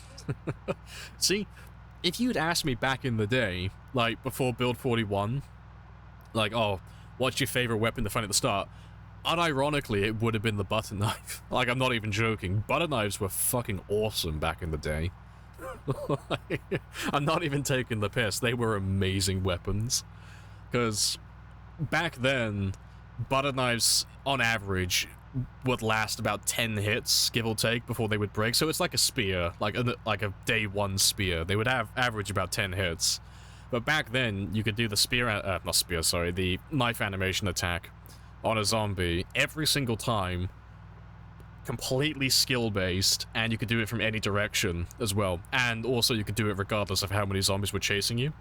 See, if you'd asked me back in the day, like before build 41, like, oh, what's your favorite weapon to find at the start? Unironically, it would have been the butter knife. Like, I'm not even joking. Butter knives were fucking awesome back in the day. I'm not even taking the piss. They were amazing weapons. Because back then, butter knives, on average, would last about 10 hits, give or take, before they would break. So it's like a spear, like a day one spear. They would average about 10 hits. But back then, you could do the the knife animation attack on a zombie every single time, completely skill-based, and you could do it from any direction as well. And also, you could do it regardless of how many zombies were chasing you.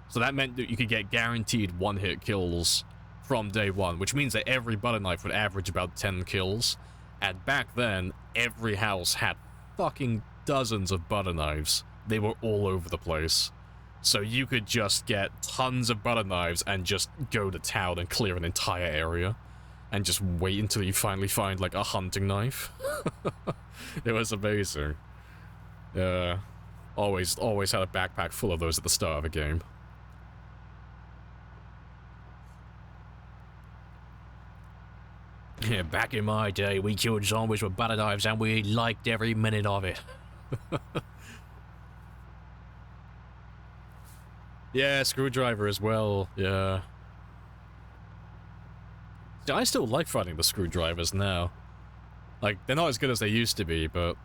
So that meant that you could get guaranteed one-hit kills from day one, which means that every butter knife would average about 10 kills. And back then, every house had fucking dozens of butter knives. They were all over the place. So you could just get tons of butter knives and just go to town and clear an entire area. And just wait until you finally find, like, a hunting knife. It was amazing. Always had a backpack full of those at the start of a game. Yeah, back in my day, we killed zombies with butter knives and we liked every minute of it. Yeah, screwdriver as well, yeah. See, I still like fighting the screwdrivers now. Like, they're not as good as they used to be, but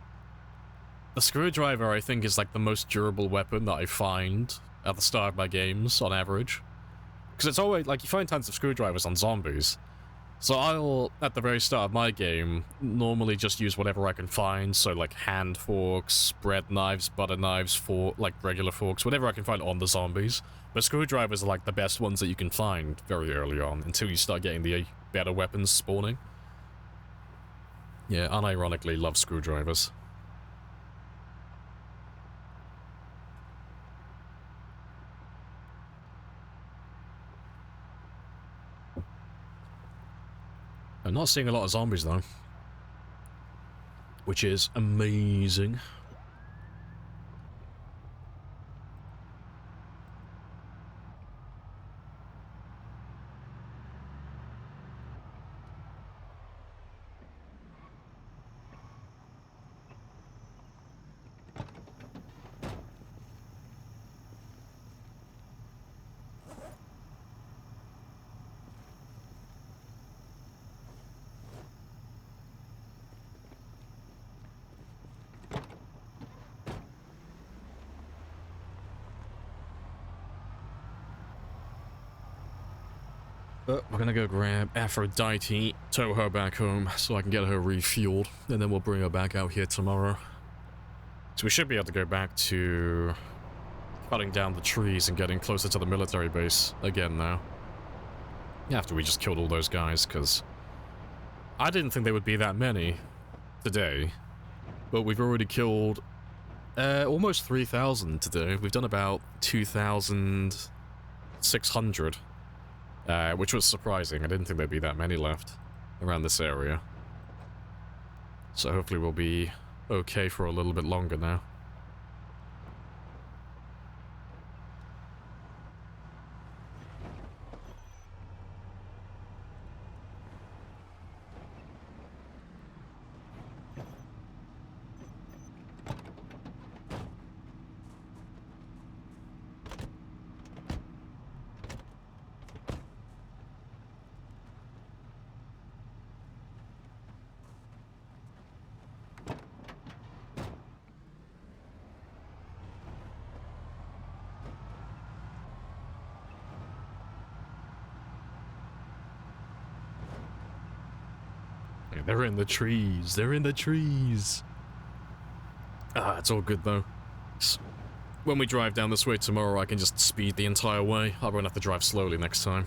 the screwdriver, I think, is like the most durable weapon that I find at the start of my games, on average. Because it's always, like, you find tons of screwdrivers on zombies. So I'll, at the very start of my game, normally just use whatever I can find, so like hand forks, bread knives, butter knives, like regular forks, whatever I can find on the zombies. But screwdrivers are like the best ones that you can find very early on, until you start getting the better weapons spawning. Yeah, unironically love screwdrivers. I'm not seeing a lot of zombies, though. Which is amazing. We're gonna go grab Aphrodite, tow her back home so I can get her refueled, and then we'll bring her back out here tomorrow. So we should be able to go back to cutting down the trees and getting closer to the military base again now. After we just killed all those guys, because I didn't think there would be that many today, but we've already killed almost 3,000 today. We've done about 2,600. Which was surprising. I didn't think there'd be that many left around this area. So hopefully we'll be okay for a little bit longer now. They're in the trees. They're in the trees. Ah, it's all good though. When we drive down this way tomorrow, I can just speed the entire way. I won't have to drive slowly next time.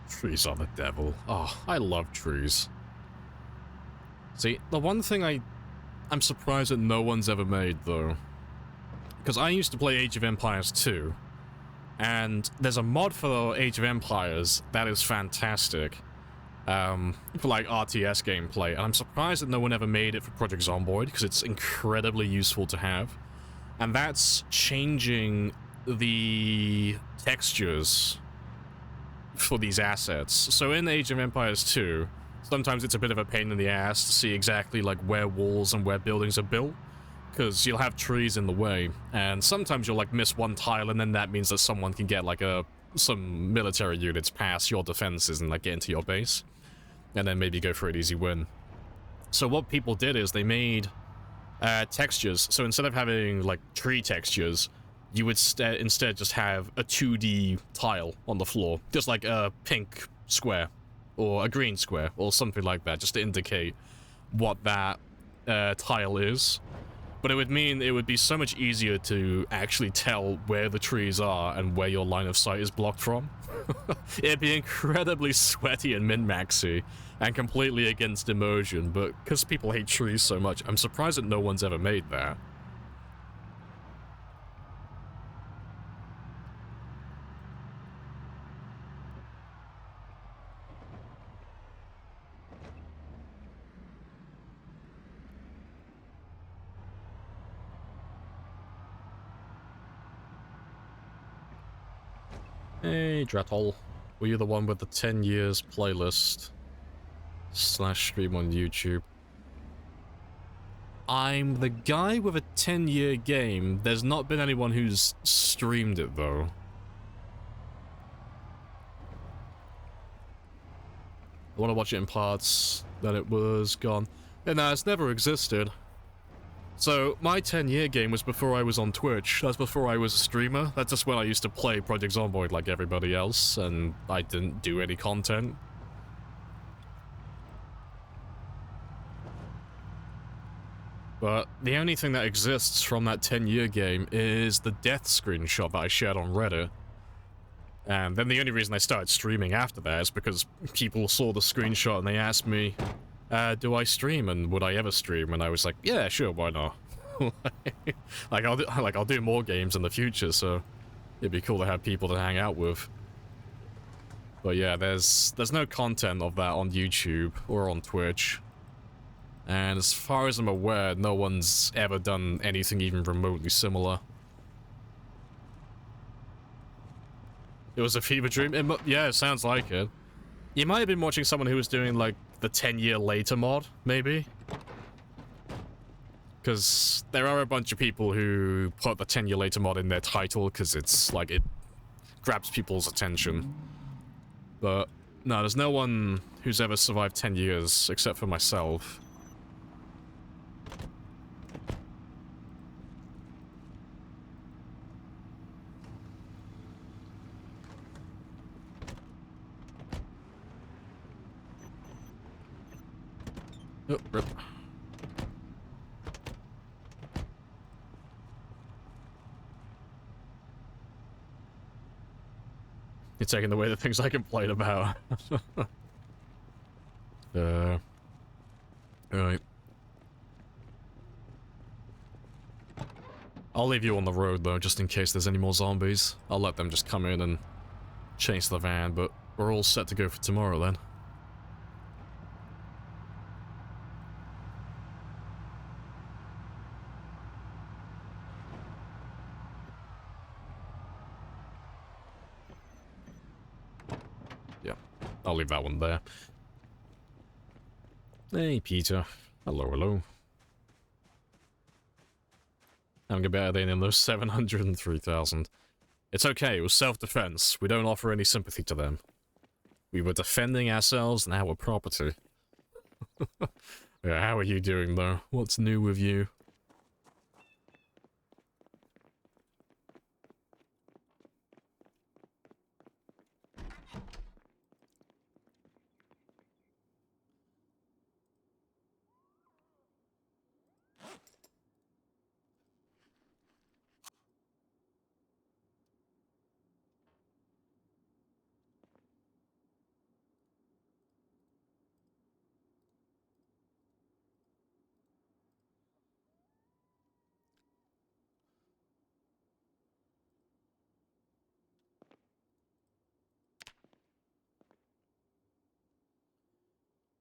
Trees are the devil. Oh, I love trees. See, the one thing I'm surprised that no one's ever made, though, because I used to play Age of Empires 2, and there's a mod for Age of Empires that is fantastic, for like RTS gameplay, and I'm surprised that no one ever made it for Project Zomboid, because it's incredibly useful to have, and that's changing the textures for these assets. So in Age of Empires 2, sometimes it's a bit of a pain in the ass to see exactly like where walls and where buildings are built, because you'll have trees in the way, and sometimes you'll like miss one tile, and then that means that someone can get like some military units past your defenses and like get into your base, and then maybe go for an easy win. So what people did is they made textures. So instead of having like tree textures, you would instead just have a 2D tile on the floor, just like a pink square or a green square or something like that, just to indicate what that tile is. But it would mean it would be so much easier to actually tell where the trees are and where your line of sight is blocked from. It'd be incredibly sweaty and min-maxy and completely against immersion, but because people hate trees so much, I'm surprised that no one's ever made that. Hey, Dratol. Were you the one with the 10 years playlist / stream on YouTube? I'm the guy with a 10-year game. There's not been anyone who's streamed it, though. I want to watch it in parts, then it was gone. And no, it's never existed. So, my 10-year game was before I was on Twitch. That's before I was a streamer. That's just when I used to play Project Zomboid like everybody else, and I didn't do any content. But the only thing that exists from that 10-year game is the death screenshot that I shared on Reddit. And then the only reason I started streaming after that is because people saw the screenshot and they asked me, do I stream and would I ever stream? And I was like, yeah, sure, why not? I'll do more games in the future, so it'd be cool to have people to hang out with. But yeah, there's no content of that on YouTube or on Twitch. And as far as I'm aware, no one's ever done anything even remotely similar. It was a fever dream? Yeah, it sounds like it. You might have been watching someone who was doing, like, the 10-year later mod, maybe? Because there are a bunch of people who put the 10-year later mod in their title, because it's, like, it grabs people's attention. But, no, there's no one who's ever survived 10 years, except for myself. Oh, rip. You're taking away the things I complain about. Alright. I'll leave you on the road, though, just in case there's any more zombies. I'll let them just come in and chase the van, but we're all set to go for tomorrow, then. Yeah, I'll leave that one there. Hey, Peter. Hello, hello. Having a better day than those 703,000. It's okay, it was self-defense. We don't offer any sympathy to them. We were defending ourselves and our property. Yeah, how are you doing, though? What's new with you?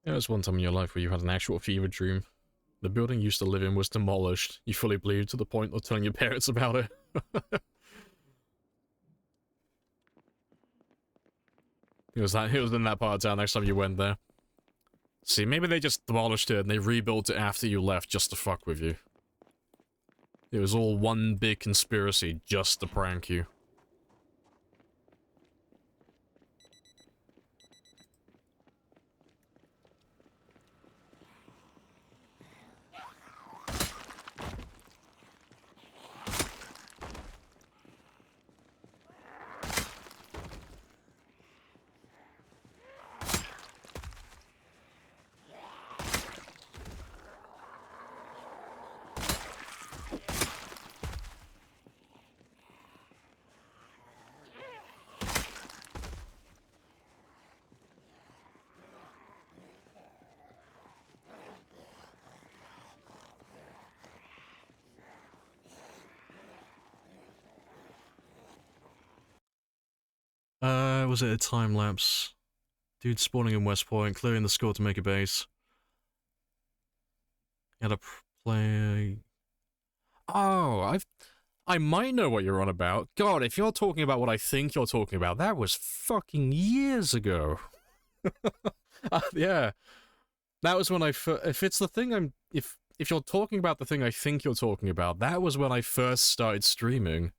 There was one time in your life where you had an actual fever dream. The building you used to live in was demolished. You fully believed to the point of telling your parents about it. It was in that part of town next time you went there. See, maybe they just demolished it and they rebuilt it after you left just to fuck with you. It was all one big conspiracy just to prank you. Was it a time lapse? Dude spawning in West Point, clearing the score to make a base. Had a play. Oh, I might know what you're on about. God, if you're talking about what I think you're talking about, that was fucking years ago. Yeah, that was when if it's the thing if you're talking about the thing I think you're talking about, that was when I first started streaming.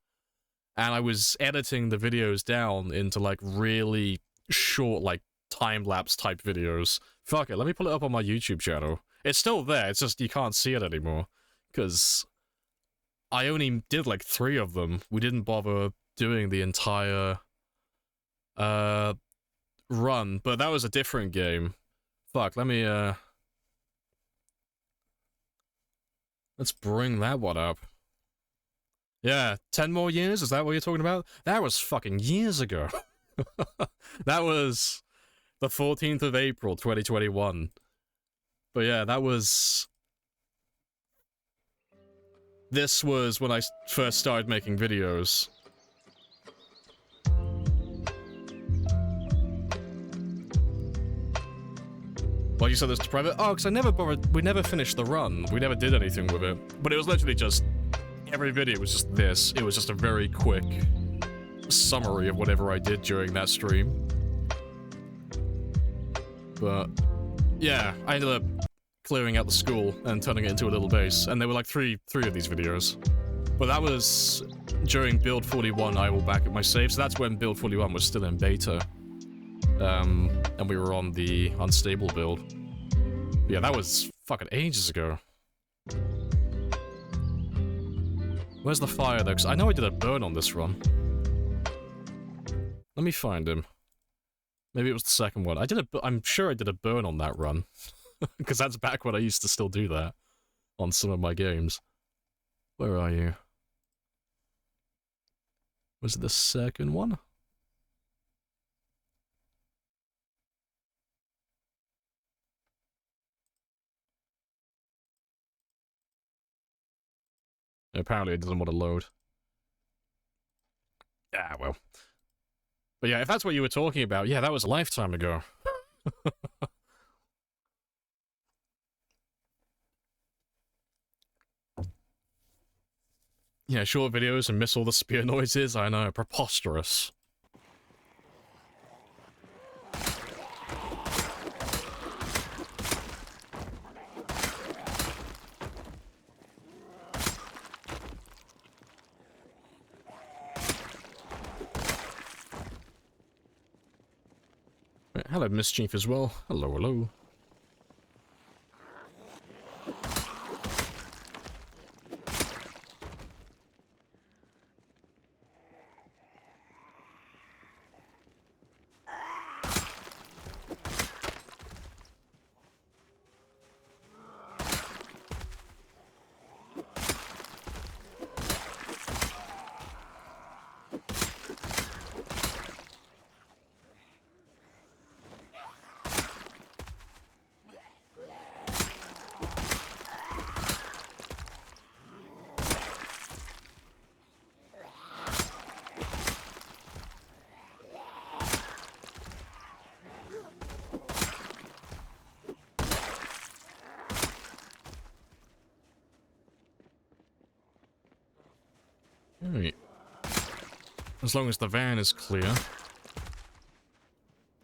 And I was editing the videos down into, like, really short, like, time-lapse type videos. Fuck it, let me pull it up on my YouTube channel. It's still there, it's just you can't see it anymore. Because I only did, like, 3 of them. We didn't bother doing the entire, run. But that was a different game. Fuck, let me, let's bring that one up. Yeah, 10 more years? Is that what you're talking about? That was fucking years ago. That was the 14th of April, 2021. But yeah, that was... This was when I first started making videos. Well, you said this to private? Oh, because I never bothered... We never finished the run. We never did anything with it. But it was literally just... Every video was just this. It was just a very quick summary of whatever I did during that stream. But, yeah, I ended up clearing out the school and turning it into a little base. And there were like three of these videos. But that was during build 41, I will back up my save. So that's when build 41 was still in beta. And we were on the unstable build. But yeah, that was fucking ages ago. Where's the fire, though? Because I know I did a burn on this run. Let me find him. Maybe it was the second one. I'm sure I did a burn on that run. Because that's back when I used to still do that. On some of my games. Where are you? Was it the second one? Apparently it doesn't want to load. Ah, well. But yeah, if that's what you were talking about, yeah, that was a lifetime ago. Yeah, short videos and miss all the spear noises, I know, preposterous. Hello, Mischief as well. Hello, hello. Alright. As long as the van is clear,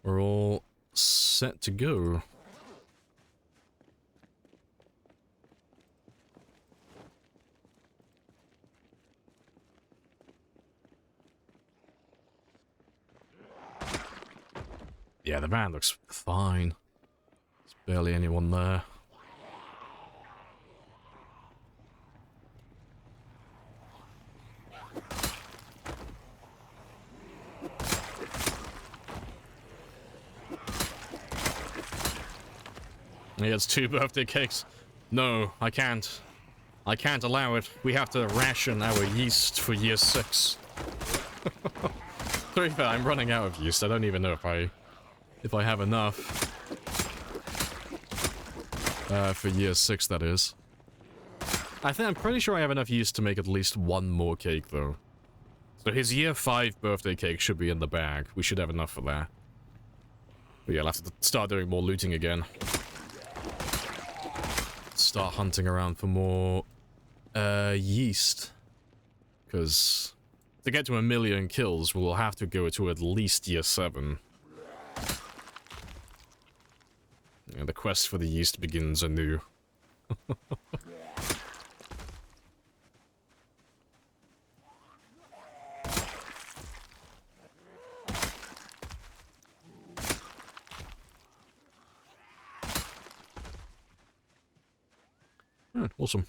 we're all set to go. Yeah, the van looks fine. There's barely anyone there. He has 2 birthday cakes. No, I can't. I can't allow it. We have to ration our yeast for year 6. To be fair, I'm running out of yeast. I don't even know if I have enough. For year 6, that is. I'm pretty sure I have enough yeast to make at least 1 more cake, though. So his year 5 birthday cake should be in the bag. We should have enough for that. But yeah, I'll have to start doing more looting again. Start hunting around for more yeast, because to get to 1,000,000 kills we'll have to go to at least year 7. Yeah, the quest for the yeast begins anew. Awesome.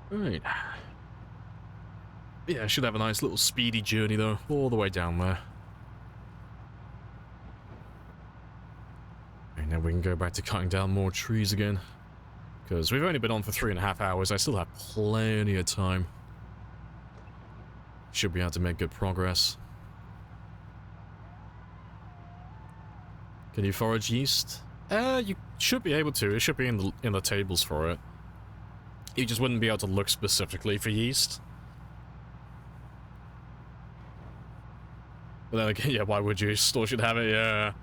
Right. Yeah, I should have a nice little speedy journey though, all the way down there. And then we can go back to cutting down more trees again. Because we've only been on for 3.5 hours, I still have plenty of time. Should be able to make good progress. Can you forage yeast? You should be able to. It should be in the tables for it. You just wouldn't be able to look specifically for yeast. But then again, yeah, why would you? Store should have it, yeah.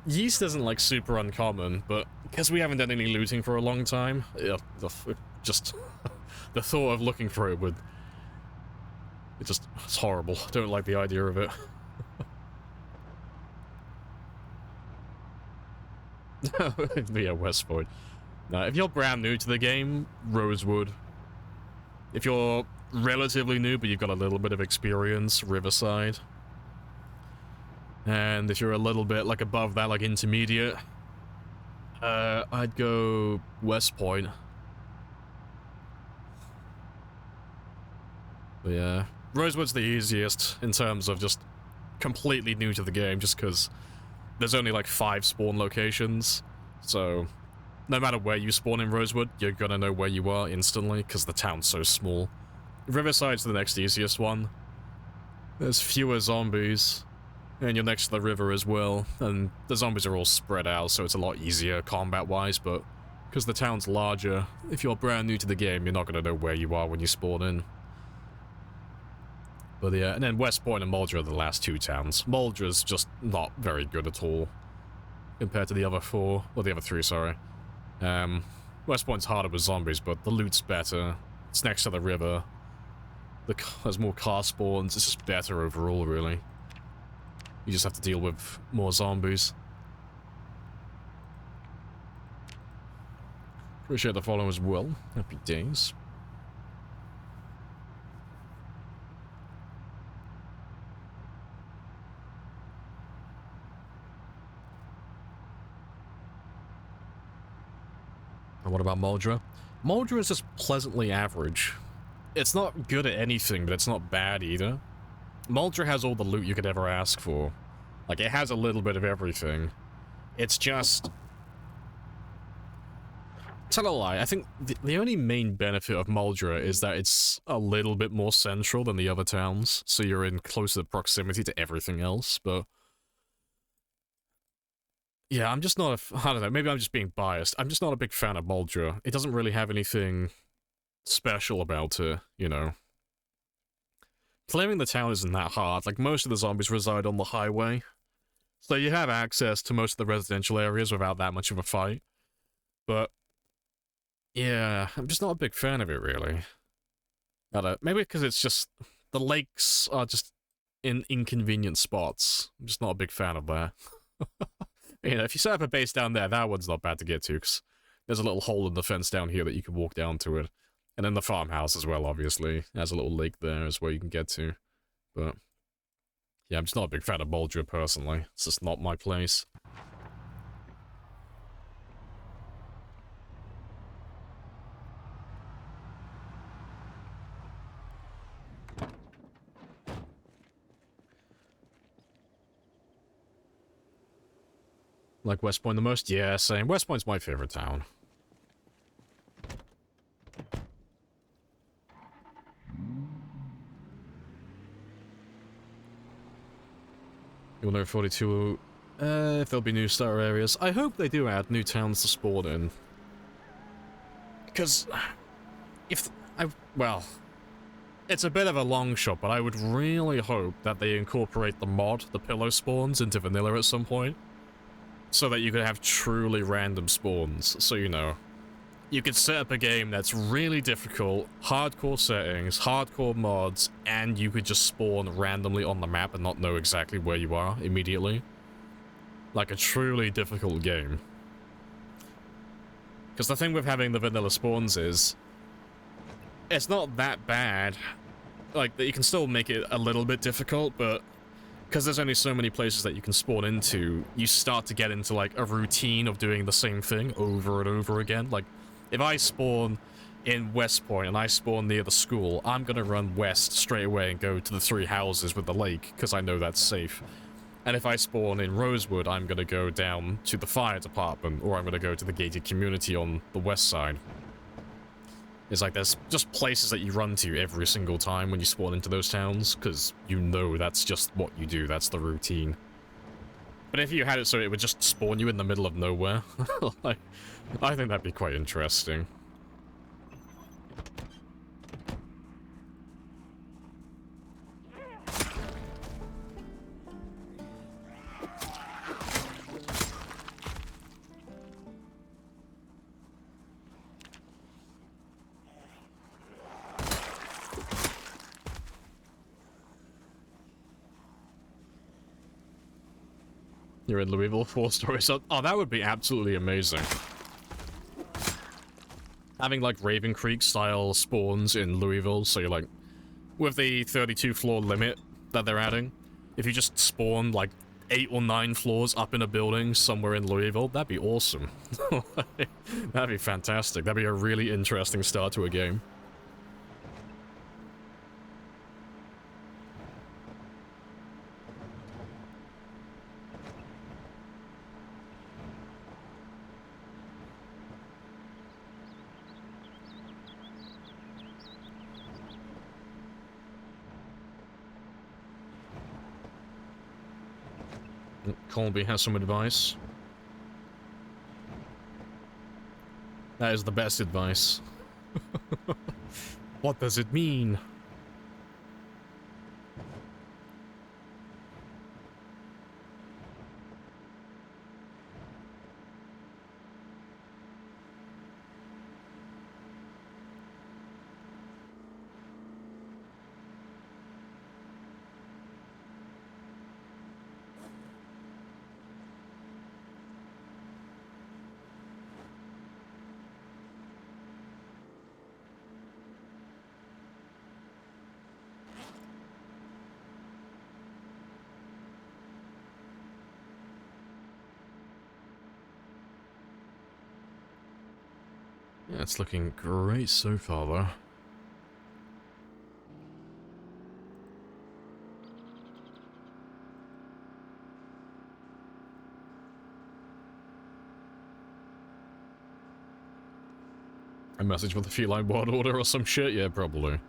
Yeast isn't like super uncommon, but because we haven't done any looting for a long time, yeah, just the thought of looking for it would... It's horrible. I don't like the idea of it. Yeah, Westport. Now, if you're brand new to the game, Rosewood. If you're relatively new, but you've got a little bit of experience, Riverside. And if you're a little bit, like, above that, like, intermediate, I'd go West Point. But yeah, Rosewood's the easiest in terms of just completely new to the game, just because there's only, like, 5 spawn locations. So, no matter where you spawn in Rosewood, you're gonna know where you are instantly, because the town's so small. Riverside's the next easiest one. There's fewer zombies, and you're next to the river as well, and the zombies are all spread out, so it's a lot easier combat-wise, but because the town's larger, if you're brand new to the game, you're not gonna know where you are when you spawn in. But yeah, and then West Point and Muldra are the last two towns. Muldra's just not very good at all compared to the other four, or the other three, sorry. West Point's harder with zombies, but the loot's better. It's next to the river. There's more car spawns. It's just better overall, really. You just have to deal with more zombies. Appreciate the follow as well. Happy days. And what about Muldra? Muldra is just pleasantly average. It's not good at anything, but it's not bad either. Muldra has all the loot you could ever ask for. Like, it has a little bit of everything. It's just... Tell a lie, I think the only main benefit of Muldra is that it's a little bit more central than the other towns, so you're in closer proximity to everything else, but... Yeah, I'm just not I don't know, maybe I'm just being biased. I'm just not a big fan of Muldra. It doesn't really have anything special about it, you know. Clearing the town isn't that hard, like most of the zombies reside on the highway. So you have access to most of the residential areas without that much of a fight. But, yeah, I'm just not a big fan of it, really. I don't know, maybe because it's just, the lakes are just in inconvenient spots. I'm just not a big fan of that. You know, if you set up a base down there, that one's not bad to get to, because there's a little hole in the fence down here that you can walk down to it. And then the farmhouse as well, obviously. There's a little lake there as where you can get to. But, yeah, I'm just not a big fan of Muldra, personally. It's just not my place. Like West Point the most? Yeah, same. West Point's my favorite town. You'll know 42, if there'll be new starter areas. I hope they do add new towns to spawn in. Because, well, it's a bit of a long shot, but I would really hope that they incorporate the mod, the pillow spawns, into vanilla at some point. So that you could have truly random spawns. So, you know, you could set up a game that's really difficult, hardcore settings, hardcore mods, and you could just spawn randomly on the map and not know exactly where you are immediately. Like a truly difficult game. Because the thing with having the vanilla spawns is, it's not that bad. Like, you can still make it a little bit difficult, but because there's only so many places that you can spawn into, you start to get into, like, a routine of doing the same thing over and over again. Like, if I spawn in West Point and I spawn near the school, I'm gonna run west straight away and go to the 3 houses with the lake, because I know that's safe. And if I spawn in Rosewood, I'm gonna go down to the fire department, or I'm gonna go to the gated community on the west side. It's like there's just places that you run to every single time when you spawn into those towns, because you know that's just what you do, that's the routine. But if you had it so it would just spawn you in the middle of nowhere, like, I think that'd be quite interesting. You're in Louisville, 4 stories up. Oh, that would be absolutely amazing. Having, like, Raven Creek-style spawns in Louisville, so you're, like, with the 32-floor limit that they're adding, if you just spawn, like, 8 or 9 floors up in a building somewhere in Louisville, that'd be awesome. That'd be fantastic. That'd be a really interesting start to a game. Colby has some advice. That is the best advice. What does it mean? Yeah, it's looking great so far, though. A message with a feline word order or some shit? Yeah, probably.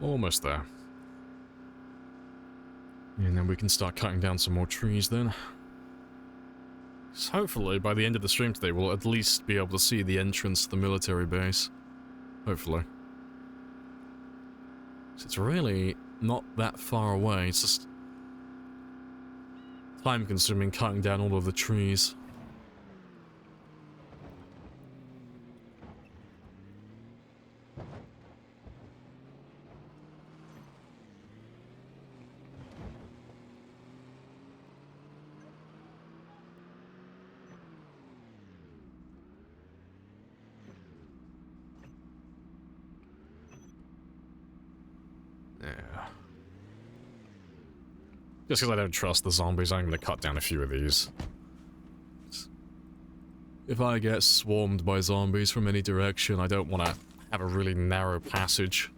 Almost there. And then we can start cutting down some more trees then. So hopefully, by the end of the stream today, we'll at least be able to see the entrance to the military base. Hopefully. So it's really not that far away, it's just time-consuming cutting down all of the trees. Yeah. Just because I don't trust the zombies, I'm going to cut down a few of these. If I get swarmed by zombies from any direction, I don't want to have a really narrow passage.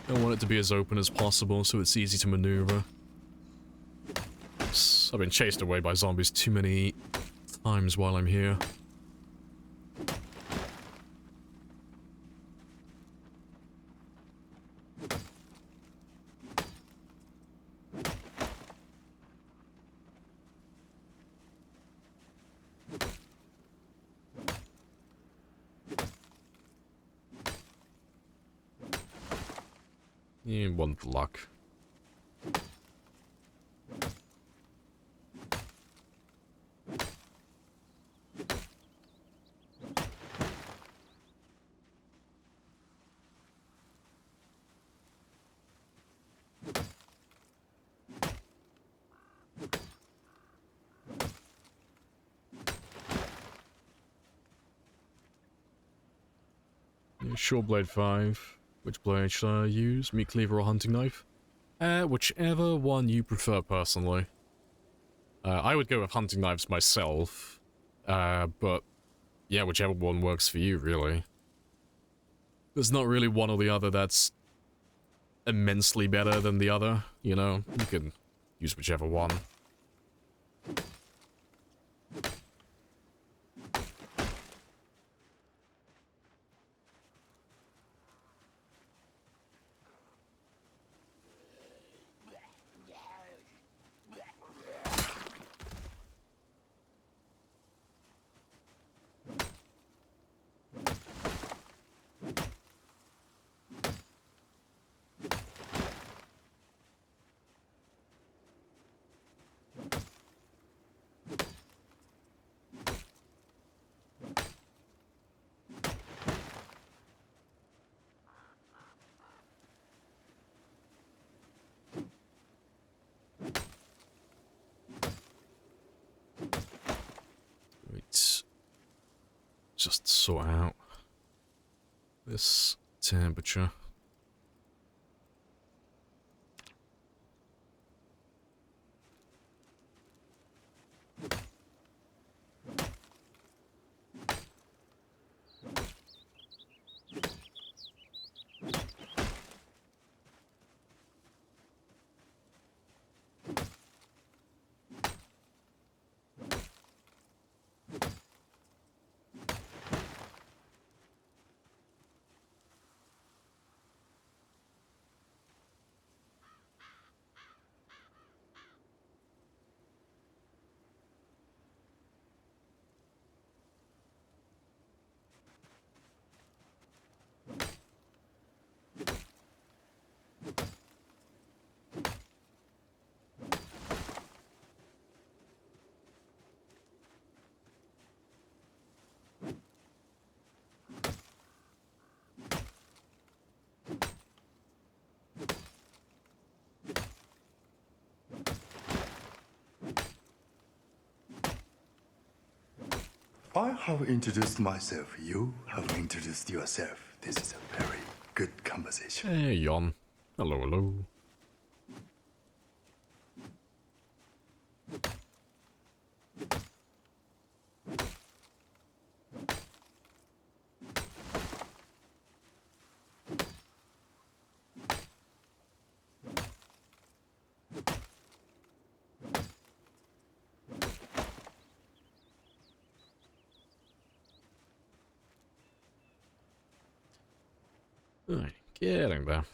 I want it to be as open as possible so it's easy to maneuver. I've been chased away by zombies too many times while I'm here. You want luck. Short blade 5. Which blade should I use? Meat cleaver or hunting knife? Whichever one you prefer, personally. I would go with hunting knives myself. But yeah, whichever one works for you, really. There's not really one or the other that's immensely better than the other, you know? You can use whichever one. Just sort out this temperature. I have introduced myself. You have introduced yourself. This is a very good conversation. Hey, Yon. Hello, hello. Alright, getting there.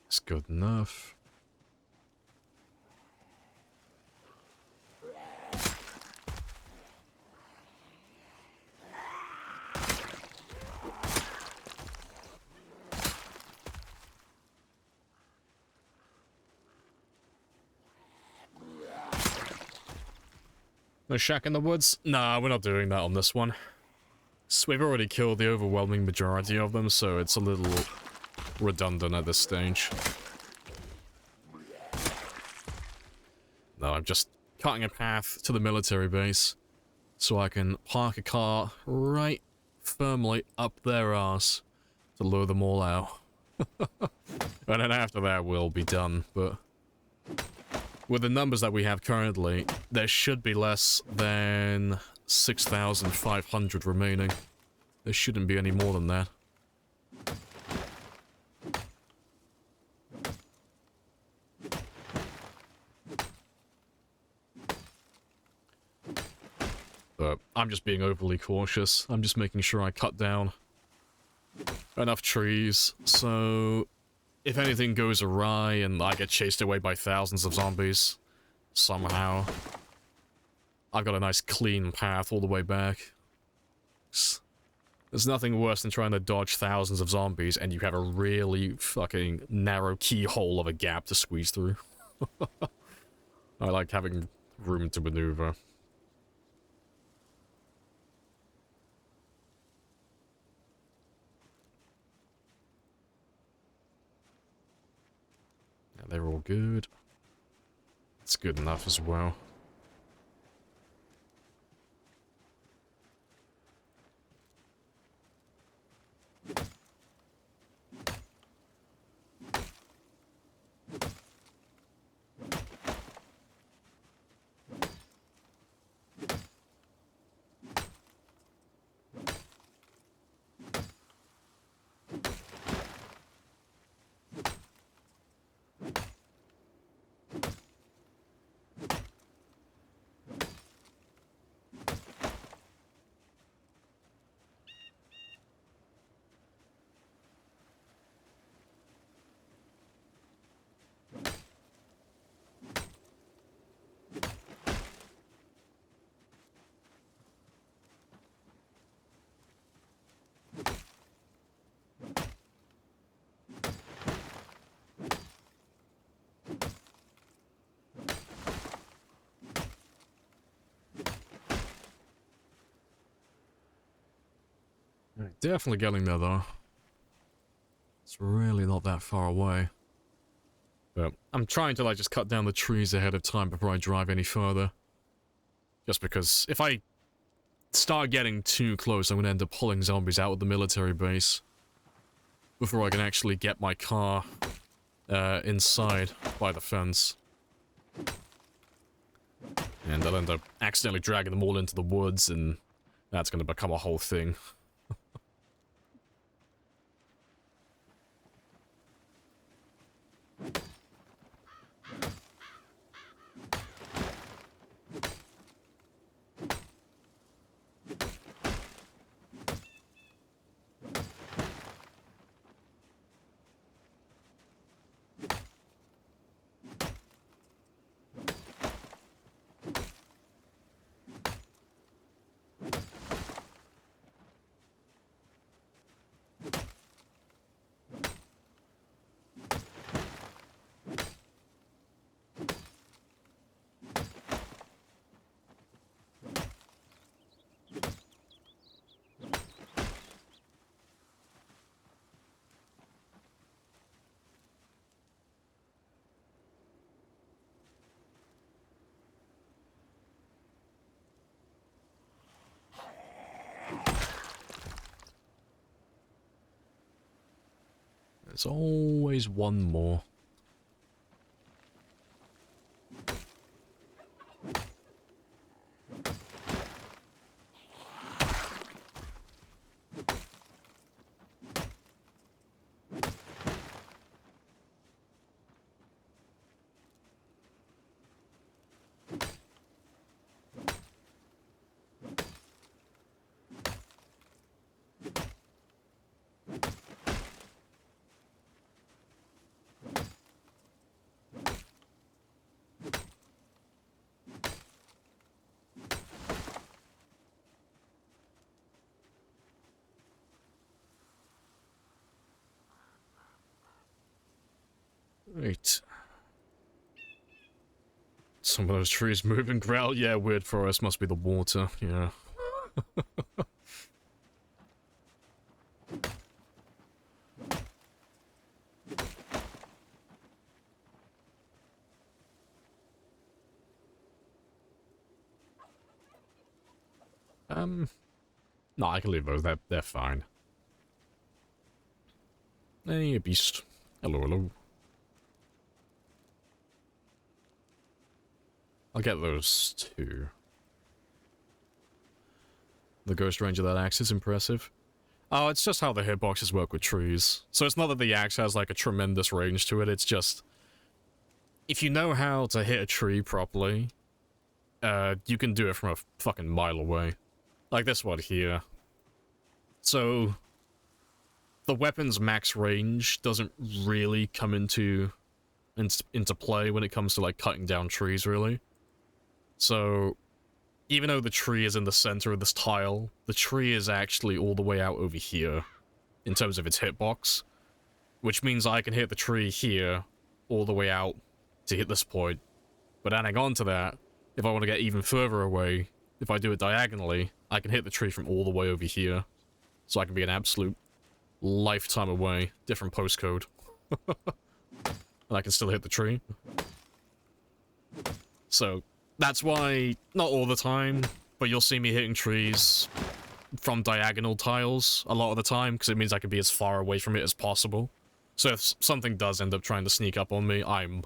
It's good enough. No shack in the woods? Nah, we're not doing that on this one. So we've already killed the overwhelming majority of them, so it's a little redundant at this stage. No, I'm just cutting a path to the military base so I can park a car right firmly up their arse to lure them all out. And then after that we'll be done, but with the numbers that we have currently, there should be less than 6,500 remaining. There shouldn't be any more than that. But I'm just being overly cautious. I'm just making sure I cut down enough trees, so if anything goes awry and I get chased away by thousands of zombies, somehow, I've got a nice clean path all the way back. There's nothing worse than trying to dodge thousands of zombies and you have a really fucking narrow keyhole of a gap to squeeze through. I like having room to maneuver. Yeah, they're all good. It's good enough as well. Definitely getting there, though. It's really not that far away. But I'm trying to, like, just cut down the trees ahead of time before I drive any further. Just because if I start getting too close, I'm going to end up pulling zombies out of the military base before I can actually get my car inside by the fence. And I'll end up accidentally dragging them all into the woods, and that's going to become a whole thing. There's always one more. Right. Some of those trees move and growl. Yeah, weird forest must be the water. Yeah. No, I can leave those. They're fine. Hey, a beast. Hello, hello. I'll get those too. The Ghost Range of that axe is impressive. Oh, it's just how the hitboxes work with trees. So it's not that the axe has like a tremendous range to it, it's just... if you know how to hit a tree properly, you can do it from a fucking mile away. Like this one here. So... the weapon's max range doesn't really come into play when it comes to like cutting down trees, really. So, even though the tree is in the center of this tile, the tree is actually all the way out over here, in terms of its hitbox. Which means I can hit the tree here, all the way out, to hit this point. But adding on to that, if I want to get even further away, if I do it diagonally, I can hit the tree from all the way over here. So I can be an absolute lifetime away, different postcode. And I can still hit the tree. So... that's why, not all the time, but you'll see me hitting trees from diagonal tiles a lot of the time, because it means I can be as far away from it as possible. So if something does end up trying to sneak up on me, I'm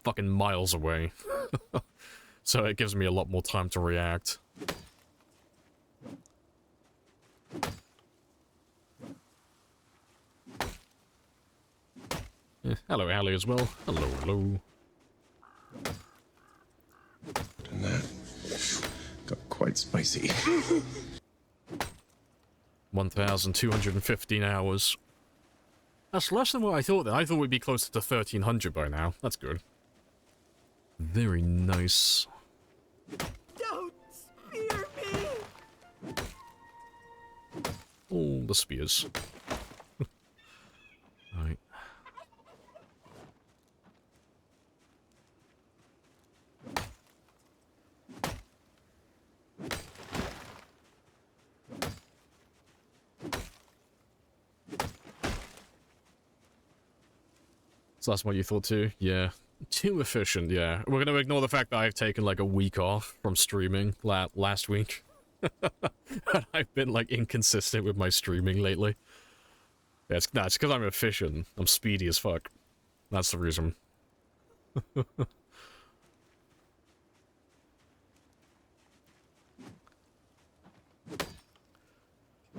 fucking miles away. So it gives me a lot more time to react. Yeah, hello, Allie, as well. Hello, hello. And that got quite spicy. 1,215 hours. That's less than what I thought then. I thought we'd be closer to 1,300 by now. That's good. Very nice. Don't spear me! All the spears. Right. So that's what you thought too? Yeah. Too efficient, yeah. We're gonna ignore the fact that I've taken like a week off from streaming last week. And I've been like inconsistent with my streaming lately. Yeah, it's because I'm efficient. I'm speedy as fuck. That's the reason.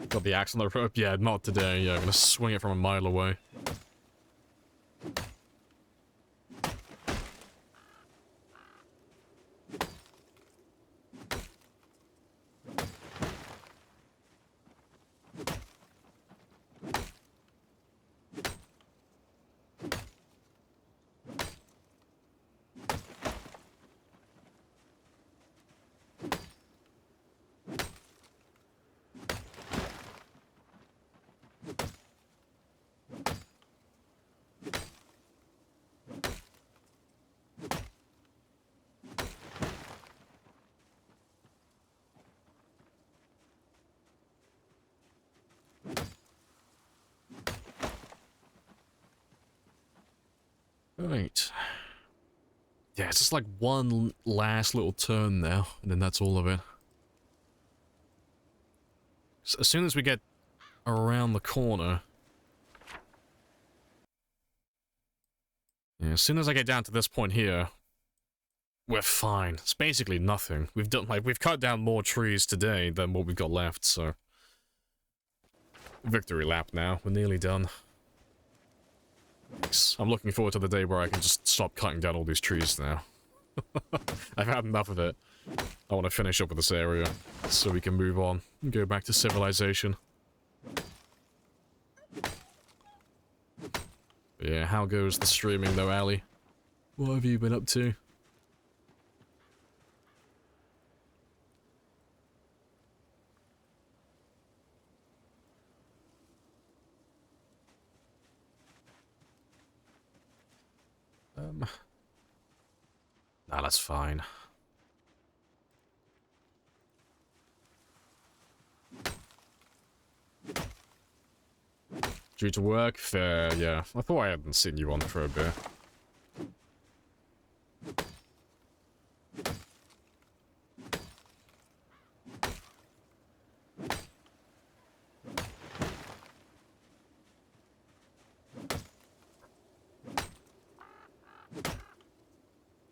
Got the axe on the rope? Yeah, not today. Yeah, I'm gonna swing it from a mile away. Right. Yeah, it's just like one last little turn now, and then that's all of it. So as soon as we get around the corner... Yeah, as soon as I get down to this point here, we're fine. It's basically nothing. We've done, like, we've cut down more trees today than what we've got left, so... Victory lap now. We're nearly done. I'm looking forward to the day where I can just stop cutting down all these trees now. I've had enough of it. I want to finish up with this area, so we can move on and go back to civilization. Yeah, how goes the streaming though, Ali? What have you been up to? Nah, that's fine. Due to work? Fair, yeah. I thought I hadn't seen you on for a bit.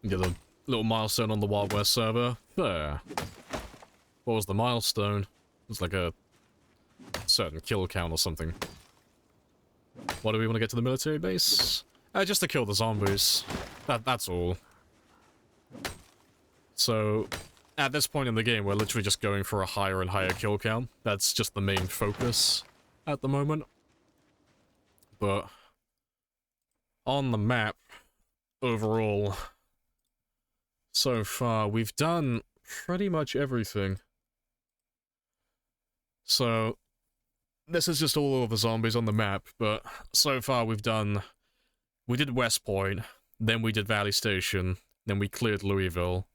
Get a little milestone on the Wild West server. There. What was the milestone? It was like a certain kill count or something. Why do we want to get to the military base? Just to kill the zombies. That's all. So, at this point in the game, we're literally just going for a higher and higher kill count. That's just the main focus at the moment. But, on the map, overall, so far, we've done pretty much everything. So, this is just all of the zombies on the map, but so far we did West Point, then we did Valley Station, then we cleared Louisville,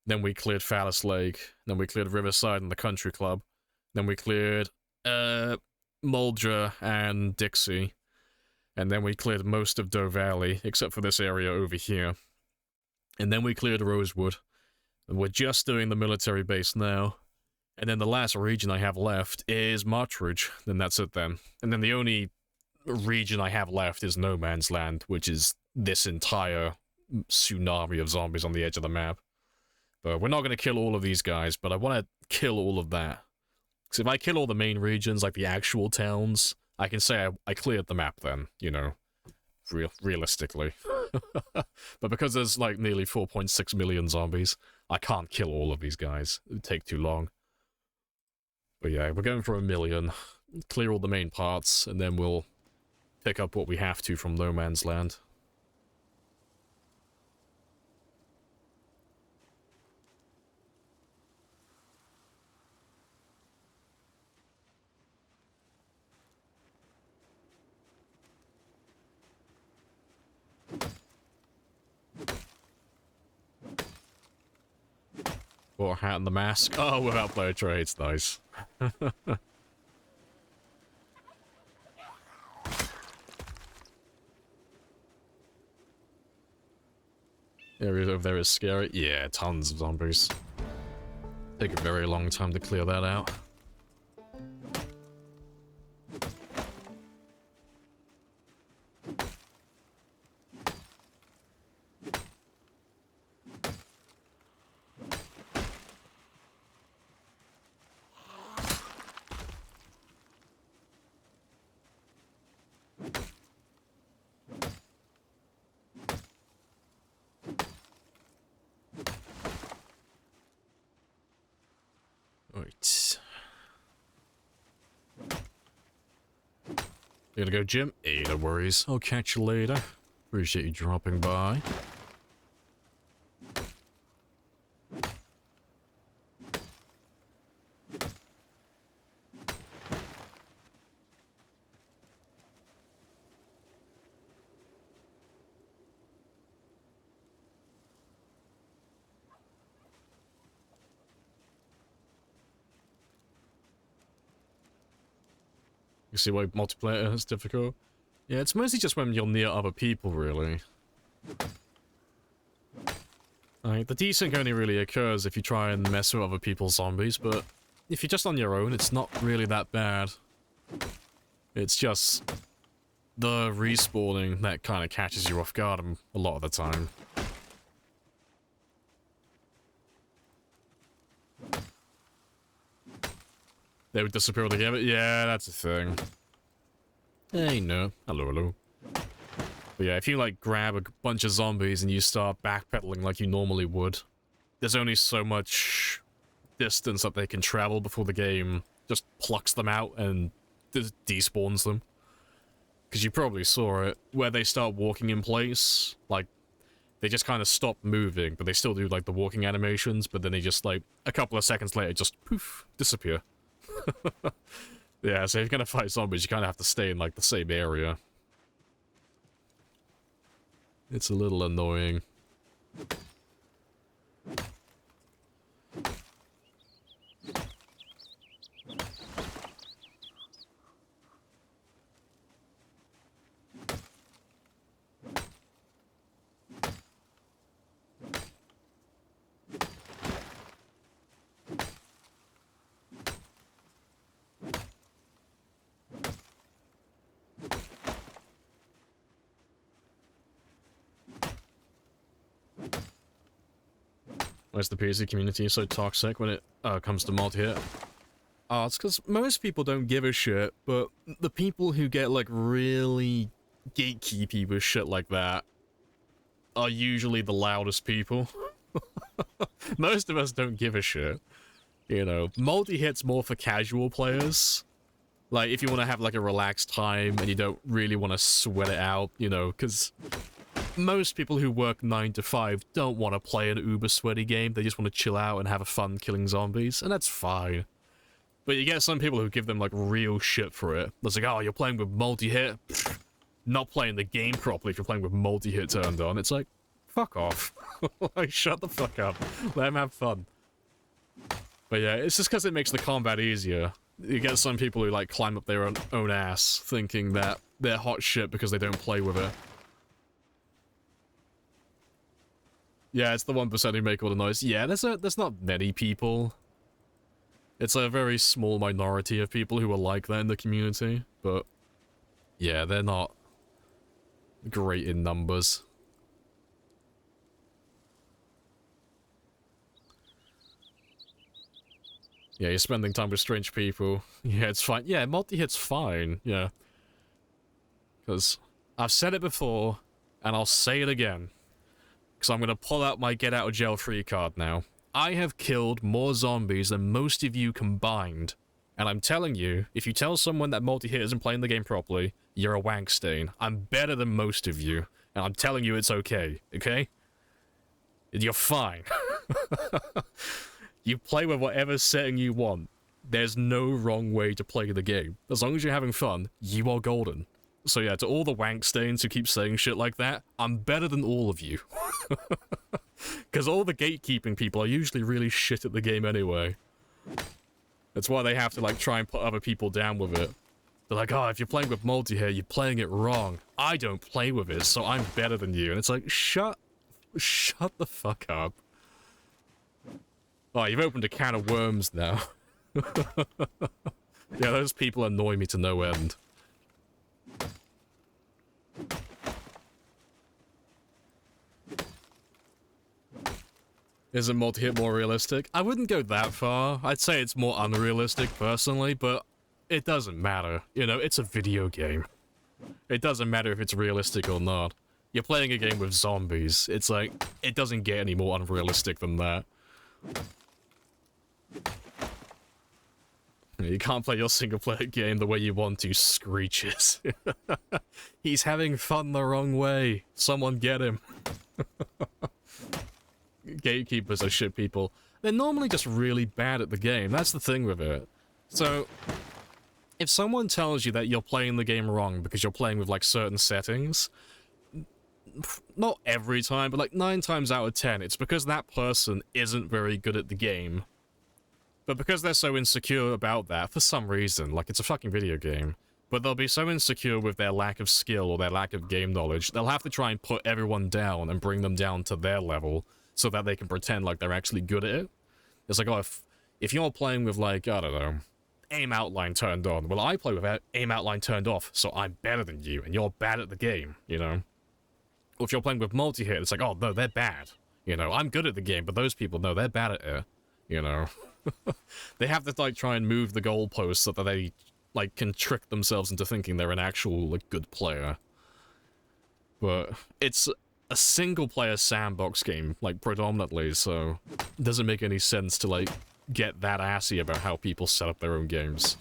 then we cleared Fallis Lake, then we cleared Riverside and the Country Club, then we cleared, Muldra and Dixie, and then we cleared most of Doe Valley, except for this area over here. And then we cleared Rosewood. And we're just doing the military base now. And then the last region I have left is Marchridge. Then that's it then. And then the only region I have left is No Man's Land, which is this entire tsunami of zombies on the edge of the map. But we're not going to kill all of these guys, but I want to kill all of that. Because if I kill all the main regions, like the actual towns, I can say I cleared the map then, you know, realistically. But because there's like nearly 4.6 million zombies, I can't kill all of these guys. It would take too long. But yeah, we're going for 1 million. Clear all the main parts, and then we'll pick up what we have to from No Man's Land. Or hat and the mask. Oh, without player trades, nice. Area over there is scary. Yeah, tons of zombies. Take a very long time to clear that out. Right. You gotta go, Jim? Hey, no worries. I'll catch you later. Appreciate you dropping by. You see why multiplayer is difficult? Yeah, it's mostly just when you're near other people, really. Like, the desync only really occurs if you try and mess with other people's zombies, but if you're just on your own, it's not really that bad. It's just the respawning that kind of catches you off guard a lot of the time. They would disappear altogether? Yeah, that's a thing. Hey, no. Hello, hello. But yeah, if you, like, grab a bunch of zombies and you start backpedaling like you normally would, there's only so much distance that they can travel before the game just plucks them out and despawns them. Because you probably saw it, where they start walking in place, like, they just kind of stop moving, but they still do, like, the walking animations, but then they just, like, a couple of seconds later, just, poof, disappear. Yeah, so if you're gonna fight zombies, you kind of have to stay in, like, the same area. It's a little annoying. Why is the PC community so toxic when it comes to multi-hit? It's because most people don't give a shit, but the people who get, like, really gatekeepy with shit like that are usually the loudest people. Most of us don't give a shit. You know, multi-hit's more for casual players. Like, if you want to have, like, a relaxed time and you don't really want to sweat it out, you know, because most people who work 9 to 5 don't want to play an uber sweaty game. They just want to chill out and have fun killing zombies, and that's fine. But you get some people who give them, like, real shit for it. It's like, oh, you're playing with multi-hit? Not playing the game properly if you're playing with multi-hit turned on. It's like, fuck off. Like, shut the fuck up. Let them have fun. But yeah, it's just because it makes the combat easier. You get some people who, like, climb up their own ass thinking that they're hot shit because they don't play with it. Yeah, it's the 1% who make all the noise. Yeah, there's not many people. It's a very small minority of people who are like that in the community, but yeah, they're not great in numbers. Yeah, you're spending time with strange people. Yeah, it's fine. Yeah, multi-hit's fine, yeah. Because I've said it before, and I'll say it again. Because I'm going to pull out my get out of jail free card now. I have killed more zombies than most of you combined. And I'm telling you, if you tell someone that multi-hit isn't playing the game properly, you're a wank stain. I'm better than most of you. And I'm telling you it's okay, okay? You're fine. You play with whatever setting you want. There's no wrong way to play the game. As long as you're having fun, you are golden. So yeah, to all the wank stains who keep saying shit like that, I'm better than all of you. Because all the gatekeeping people are usually really shit at the game anyway. That's why they have to, like, try and put other people down with it. They're like, oh, if you're playing with multi here, you're playing it wrong. I don't play with it, so I'm better than you. And it's like, shut Shut the fuck up. Oh, you've opened a can of worms now. Yeah, those people annoy me to no end. Isn't multi-hit more realistic? I wouldn't go that far. I'd say it's more unrealistic, personally, but it doesn't matter. You know, it's a video game. It doesn't matter if it's realistic or not. You're playing a game with zombies. It's like, it doesn't get any more unrealistic than that. You can't play your single-player game the way you want to, Screeches. He's having fun the wrong way. Someone get him. Gatekeepers are shit people. They're normally just really bad at the game. That's the thing with it. So, if someone tells you that you're playing the game wrong because you're playing with, like, certain settings, not every time, but, like, 9 times out of 10, it's because that person isn't very good at the game. But because they're so insecure about that, for some reason, like, it's a fucking video game, but they'll be so insecure with their lack of skill or their lack of game knowledge, they'll have to try and put everyone down and bring them down to their level so that they can pretend like they're actually good at it. It's like, oh, if you're playing with, like, I don't know, aim outline turned on, well, I play with aim outline turned off, so I'm better than you, and you're bad at the game, you know? Or if you're playing with multi-hit, it's like, oh, no, they're bad. You know, I'm good at the game, but those people, no, they're bad at it, you know? They have to, like, try and move the goalposts so that they, like, can trick themselves into thinking they're an actual, like, good player. But it's a single-player sandbox game, like, predominantly, so it doesn't make any sense to, like, get that assy about how people set up their own games.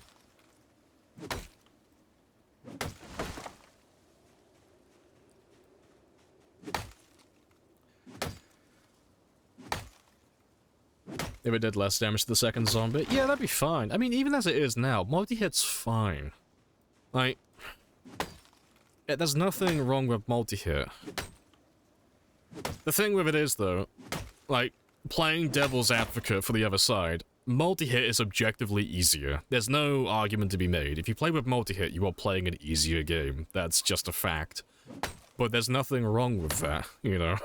If it did less damage to the second zombie, yeah, that'd be fine. I mean, even as it is now, multi-hit's fine. Like, yeah, there's nothing wrong with multi-hit. The thing with it is, though, like, playing devil's advocate for the other side, multi-hit is objectively easier. There's no argument to be made. If you play with multi-hit, you are playing an easier game. That's just a fact. But there's nothing wrong with that, you know?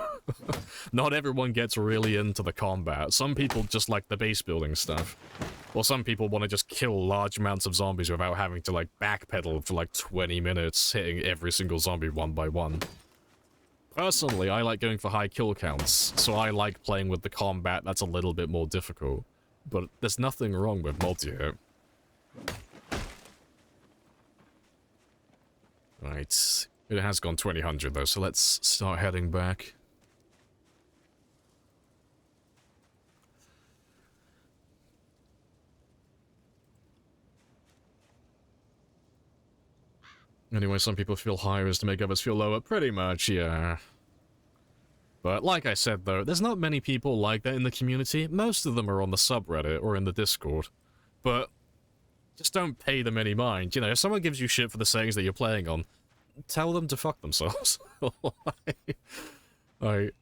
Not everyone gets really into the combat. Some people just like the base building stuff. Or some people want to just kill large amounts of zombies without having to, like, backpedal for, like, 20 minutes, hitting every single zombie one by one. Personally, I like going for high kill counts, so I like playing with the combat that's a little bit more difficult. But there's nothing wrong with multi-hit. Right. It has gone 2000 though, so let's start heading back. Anyway, some people feel higher is to make others feel lower. Pretty much, yeah. But like I said though, there's not many people like that in the community. Most of them are on the subreddit or in the Discord. But just don't pay them any mind. You know, if someone gives you shit for the settings that you're playing on, tell them to fuck themselves. Like,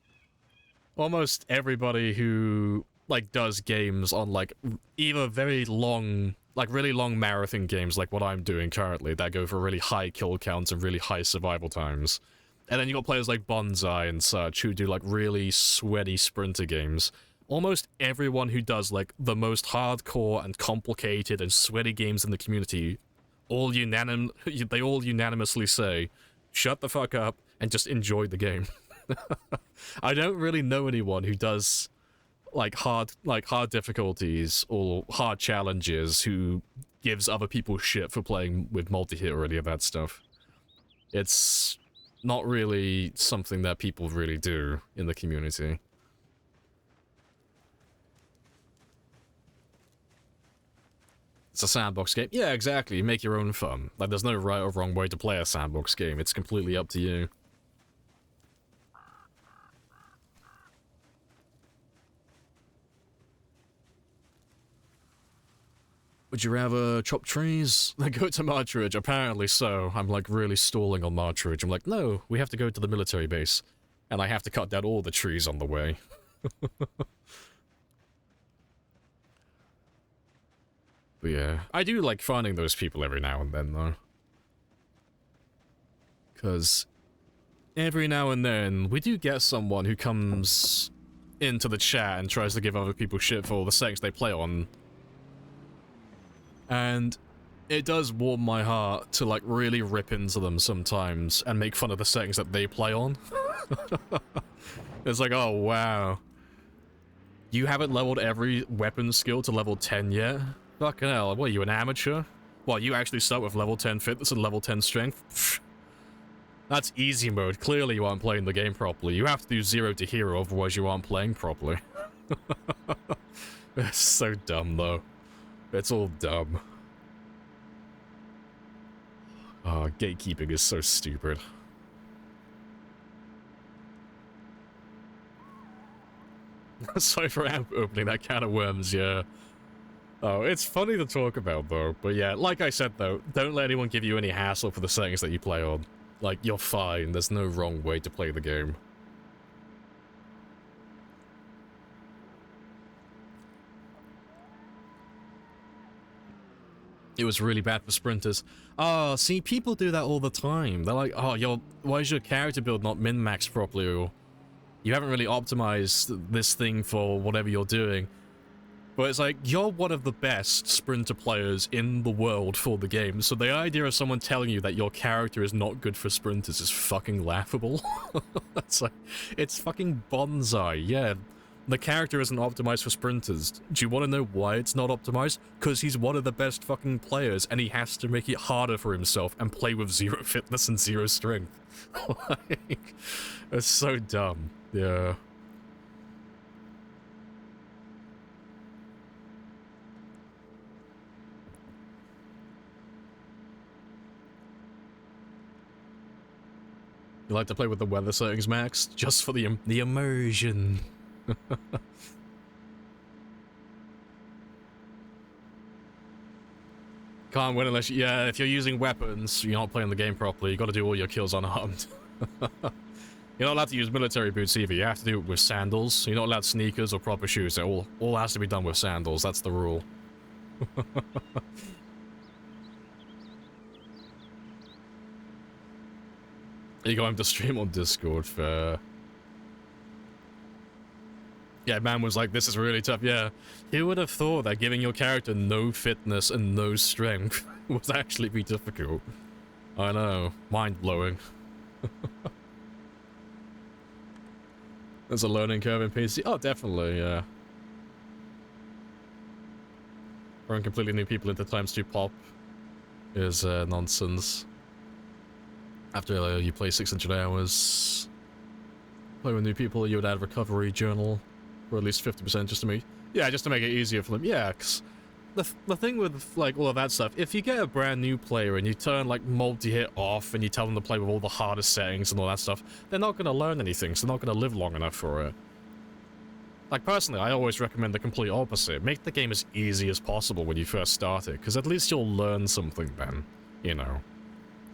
almost everybody who, like, does games on, like, either very long, like, really long marathon games like what I'm doing currently that go for really high kill counts and really high survival times. And then you got players like Bonsai and such who do, like, really sweaty sprinter games. Almost everyone who does, like, the most hardcore and complicated and sweaty games in the community they all unanimously say, shut the fuck up and just enjoy the game. I don't really know anyone who does hard difficulties or hard challenges who gives other people shit for playing with multi-hit or any of that stuff. It's not really something that people really do in the community. It's a sandbox game. Yeah, exactly. You make your own fun. Like, there's no right or wrong way to play a sandbox game. It's completely up to you. Would you rather chop trees? Then go to Marchridge. Apparently so. I'm, like, really stalling on Marchridge. I'm like, no, we have to go to the military base. And I have to cut down all the trees on the way. But yeah, I do like finding those people every now and then, though. Because every now and then, we do get someone who comes into the chat and tries to give other people shit for all the settings they play on. And it does warm my heart to, like, really rip into them sometimes and make fun of the settings that they play on. It's like, oh, wow. You haven't leveled every weapon skill to level 10 yet? Fucking hell, what, are you an amateur? What, you actually start with level 10 fitness and level 10 strength? Pfft. That's easy mode. Clearly you aren't playing the game properly. You have to do 0 to hero, otherwise you aren't playing properly. It's so dumb, though. It's all dumb. Oh, gatekeeping is so stupid. Sorry for opening that can of worms, yeah. Oh, it's funny to talk about, though. But yeah, like I said, though, don't let anyone give you any hassle for the settings that you play on. Like, you're fine. There's no wrong way to play the game. It was really bad for sprinters. Oh, see, people do that all the time. They're like, oh, why is your character build not min-maxed properly? Or you haven't really optimized this thing for whatever you're doing. But it's like, you're one of the best sprinter players in the world for the game, so the idea of someone telling you that your character is not good for sprinters is fucking laughable. It's like, it's fucking bonsai, yeah. The character isn't optimized for sprinters. Do you want to know why it's not optimized? Because he's one of the best fucking players, and he has to make it harder for himself and play with 0 fitness and 0 strength. Like, it's so dumb, yeah. You like to play with the weather settings maxed? Just for the immersion. Can't win unless you, yeah, if you're using weapons, you're not playing the game properly. You gotta do all your kills unarmed. You're not allowed to use military boots either. You have to do it with sandals. You're not allowed sneakers or proper shoes. It all has to be done with sandals. That's the rule. You got him to stream on Discord for... Yeah, man was like, this is really tough. Yeah, who would have thought that giving your character no fitness and no strength would actually be difficult? I know. Mind-blowing. There's a learning curve in PC. Oh, definitely, yeah. Throwing completely new people into ×2 pop is nonsense. After you play 600 hours, play with new people, you would add recovery journal for at least 50% just to make... Yeah, just to make it easier for them. Yeah, because the thing with, like, all of that stuff, if you get a brand new player and you turn, like, multi-hit off and you tell them to play with all the hardest settings and all that stuff, they're not going to learn anything, so they're not going to live long enough for it. Like, personally, I always recommend the complete opposite. Make the game as easy as possible when you first start it, because at least you'll learn something then, you know.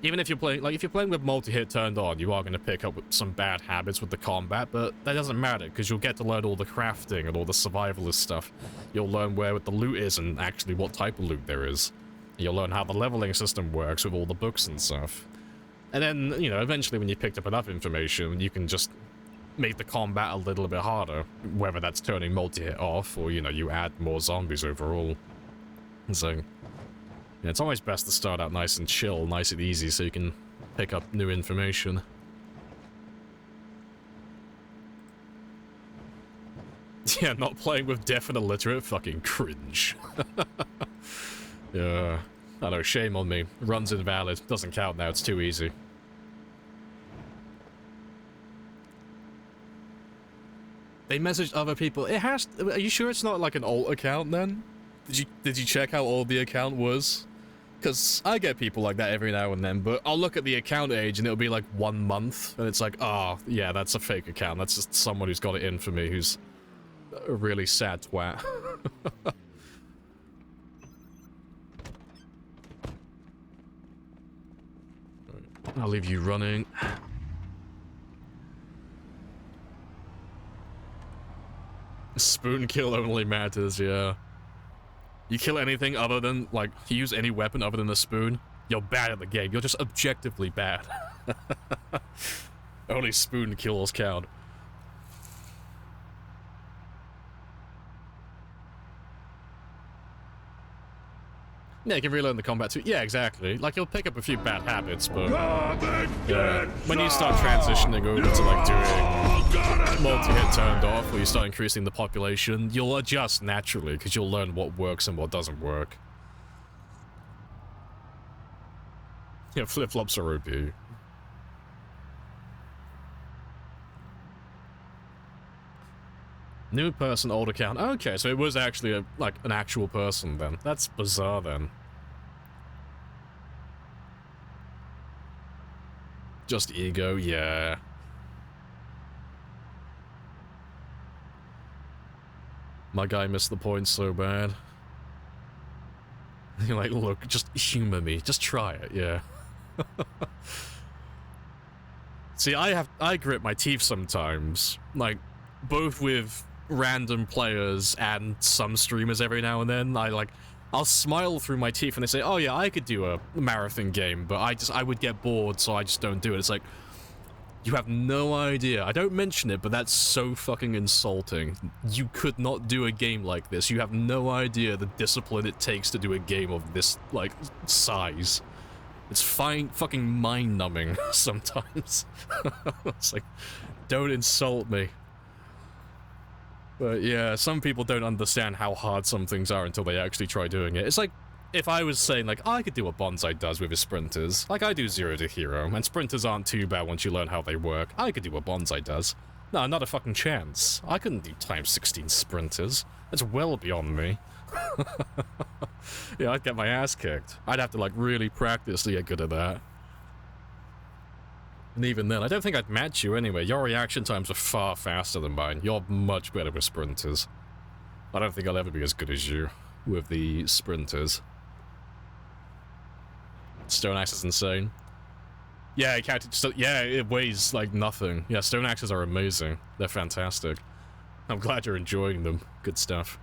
Even if you're playing, like, if you're playing with multi-hit turned on, you are going to pick up some bad habits with the combat, but that doesn't matter, because you'll get to learn all the crafting and all the survivalist stuff. You'll learn where the loot is and actually what type of loot there is. You'll learn how the leveling system works with all the books and stuff. And then, you know, eventually when you picked up enough information, you can just make the combat a little bit harder, whether that's turning multi-hit off, or, you know, you add more zombies overall. So... yeah, it's always best to start out nice and chill, nice and easy, so you can pick up new information. Yeah, not playing with deaf and illiterate, fucking cringe. Yeah, I know, shame on me. Run's invalid, doesn't count now, it's too easy. They messaged other people. It has... are you sure it's not like an alt account then? Did you check how old the account was? Because I get people like that every now and then, but I'll look at the account age and it'll be like 1 month, and it's like, oh, yeah, that's a fake account. That's just someone who's got it in for me, who's a really sad twat. I'll leave you running. Spoon kill only matters, yeah. You kill anything other than, like, you use any weapon other than a spoon, you're bad at the game. You're just objectively bad. Only spoon kills count. Yeah, you can relearn the combat too. Yeah, exactly. Like, you'll pick up a few bad habits, but when you start transitioning over to, like, doing multi-hit turned off, or you start increasing the population, you'll adjust naturally, because you'll learn what works and what doesn't work. Yeah, flip-flops are OP. New person, old account. Okay, so it was actually, an actual person, then. That's bizarre, then. Just ego, yeah. My guy missed the point so bad. You're like, look, just humor me. Just try it, yeah. See, I grit my teeth sometimes. Like, both with random players and some streamers every now and then. I'll smile through my teeth and they say, oh yeah, I could do a marathon game, but I would get bored, so I just don't do it. It's like, you have no idea. I don't mention it, but that's so fucking insulting. You could not do a game like this. You have no idea the discipline it takes to do a game of this, like, size. It's fucking mind-numbing sometimes. It's like, don't insult me. But yeah, some people don't understand how hard some things are until they actually try doing it. It's like, if I was saying, like, I could do what Bonsai does with his sprinters. Like, I do 0 to hero, and sprinters aren't too bad once you learn how they work. I could do what Bonsai does. No, not a fucking chance. I couldn't do times 16 sprinters. That's well beyond me. Yeah, I'd get my ass kicked. I'd have to, like, really practice to get good at that. And even then, I don't think I'd match you anyway. Your reaction times are far faster than mine. You're much better with sprinters. I don't think I'll ever be as good as you with the sprinters. Stone Axe is insane. Yeah, it weighs like nothing. Yeah, Stone Axes are amazing. They're fantastic. I'm glad you're enjoying them. Good stuff.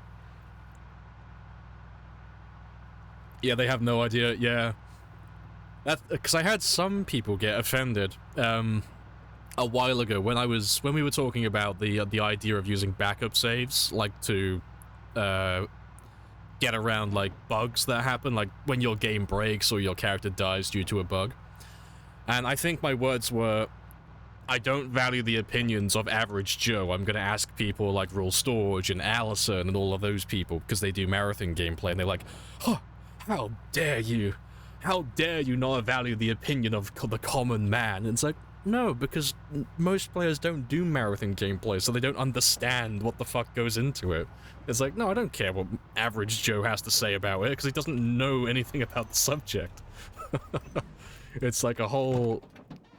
Yeah, they have no idea. Yeah. Because I had some people get offended a while ago when we were talking about the idea of using backup saves, like to get around like bugs that happen, like when your game breaks or your character dies due to a bug. And I think my words were, I don't value the opinions of Average Joe. I'm gonna ask people like Rule Storage and Allison and all of those people because they do marathon gameplay, and they're like, huh, how dare you? How dare you not value the opinion of the common man? And it's like, no, because most players don't do marathon gameplay, so they don't understand what the fuck goes into it. It's like, no, I don't care what Average Joe has to say about it, because he doesn't know anything about the subject. It's like a whole,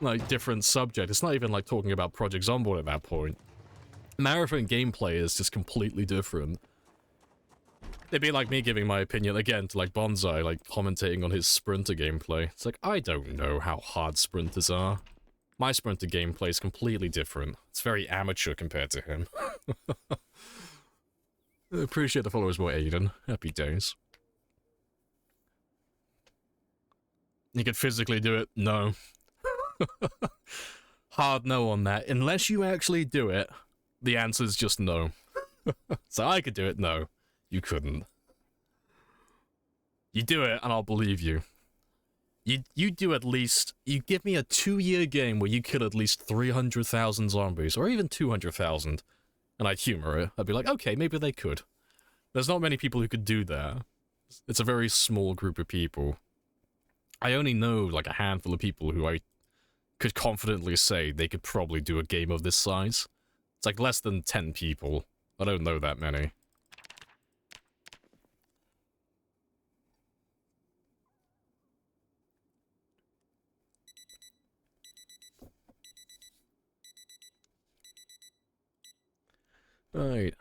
like, different subject. It's not even like talking about Project Zomboid at that point. Marathon gameplay is just completely different. It'd be like me giving my opinion, again, to like Bonsai, like commentating on his sprinter gameplay. It's like, I don't know how hard sprinters are. My sprinter gameplay is completely different. It's very amateur compared to him. I appreciate the followers more, Aiden. Happy days. You could physically do it? No. Hard no on that. Unless you actually do it, the answer's just no. So I could do it? No. You couldn't. You do it, and I'll believe you. You do at least... You give me a 2-year game where you kill at least 300,000 zombies, or even 200,000, and I'd humor it. I'd be like, okay, maybe they could. There's not many people who could do that. It's a very small group of people. I only know, like, a handful of people who I could confidently say they could probably do a game of this size. It's like less than 10 people. I don't know that many. Right.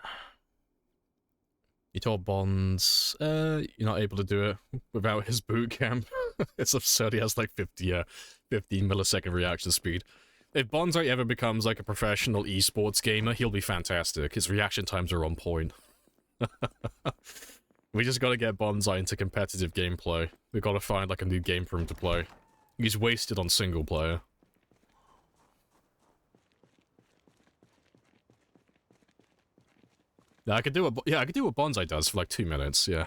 You told Bonds, you're not able to do it without his boot camp. It's absurd, he has like 15 millisecond reaction speed. If Bonsai ever becomes like a professional esports gamer, he'll be fantastic. His reaction times are on point. We just gotta get Bonsai into competitive gameplay. We gotta find like a new game for him to play. He's wasted on single player. Yeah, I could do what Bonsai does for like 2 minutes, yeah.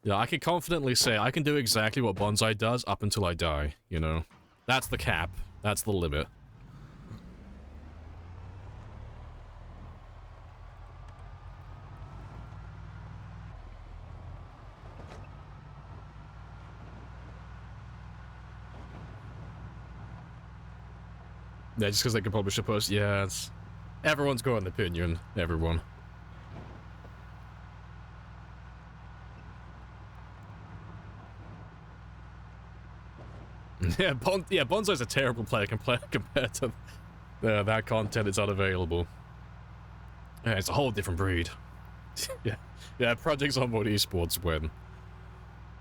Yeah, I can confidently say I can do exactly what Bonsai does up until I die, you know? That's the cap. That's the limit. Yeah, just because they can publish a post. Yeah, it's... Everyone's got an opinion. Everyone. Yeah, Bonsai's a terrible player compared to that content. It's unavailable. Yeah, it's a whole different breed. yeah. Projects on board esports win.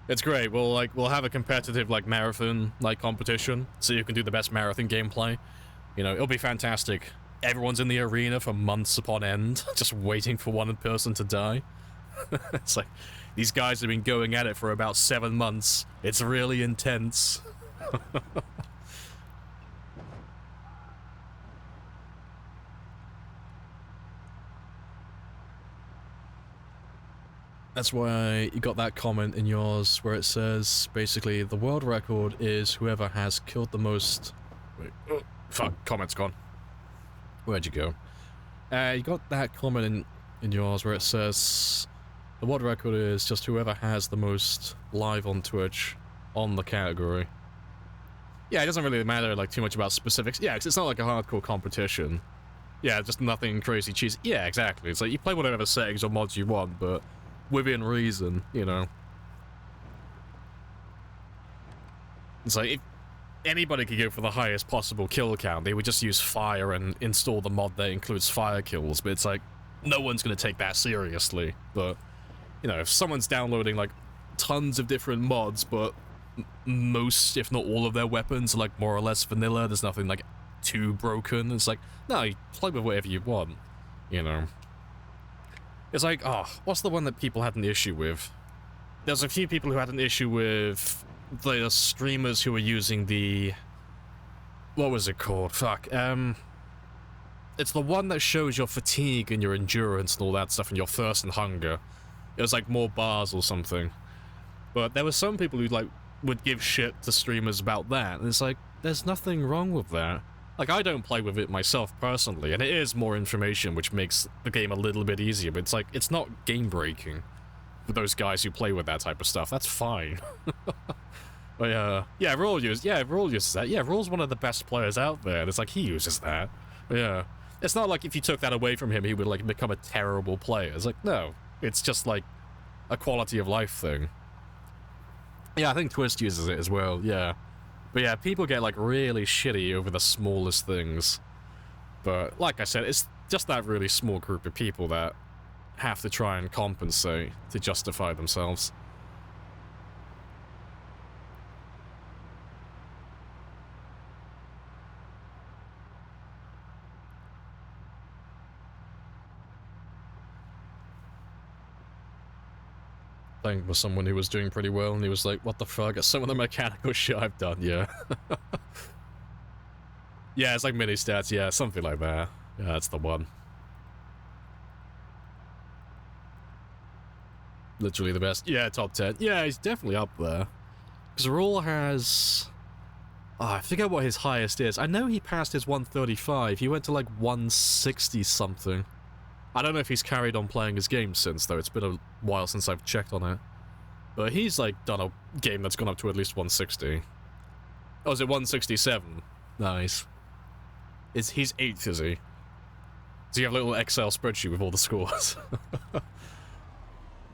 It's great. We'll have a competitive marathon competition, so you can do the best marathon gameplay. You know, it'll be fantastic. Everyone's in the arena for months upon end, just waiting for one person to die. It's like these guys have been going at it for about 7 months. It's really intense. That's why you got that comment in yours where it says, basically, the world record is whoever has killed the most... Wait, oh, fuck, comment's gone. Where'd you go? You got that comment in yours where it says, the world record is just whoever has the most live on Twitch on the category. Yeah, it doesn't really matter, too much about specifics. Yeah, because it's not like a hardcore competition. Yeah, just nothing crazy cheesy. Yeah, exactly. It's like, you play whatever settings or mods you want, but within reason, you know. It's like, if anybody could go for the highest possible kill count, they would just use fire and install the mod that includes fire kills, but it's like, no one's gonna take that seriously. But, you know, if someone's downloading, tons of different mods, but most, if not all of their weapons are, more or less vanilla, there's nothing, too broken, it's like, no, you play with whatever you want, you know. It's like, oh, what's the one that people had an issue with? There's a few people who had an issue with the streamers who were using the... What was it called? Fuck, it's the one that shows your fatigue and your endurance and all that stuff and your thirst and hunger. It was more bars or something. But there were some people who, would give shit to streamers about that, and it's like, there's nothing wrong with that. I don't play with it myself personally, and it is more information, which makes the game a little bit easier, but it's it's not game-breaking for those guys who play with that type of stuff. That's fine. But, yeah, Roll uses that. Yeah, Roll's one of the best players out there, and it's he uses that. But, yeah. It's not if you took that away from him, he would, become a terrible player. It's no. It's just, a quality of life thing. Yeah, I think Twist uses it as well, yeah. But yeah, people get, really shitty over the smallest things. But, like I said, it's just that really small group of people that have to try and compensate to justify themselves. Playing with someone who was doing pretty well, and he was like, what the fuck, it's some of the mechanical shit I've done, yeah. Yeah, it's mini stats, yeah, something like that. Yeah, that's the one. Literally the best. Yeah, top 10. Yeah, he's definitely up there. Because Raul has... Oh, I forget what his highest is. I know he passed his 135. He went to 160 something. I don't know if he's carried on playing his game since, though. It's been a while since I've checked on it. But he's, done a game that's gone up to at least 160. Oh, is it 167? Nice. He's 8th, is he? Does he have a little Excel spreadsheet with all the scores?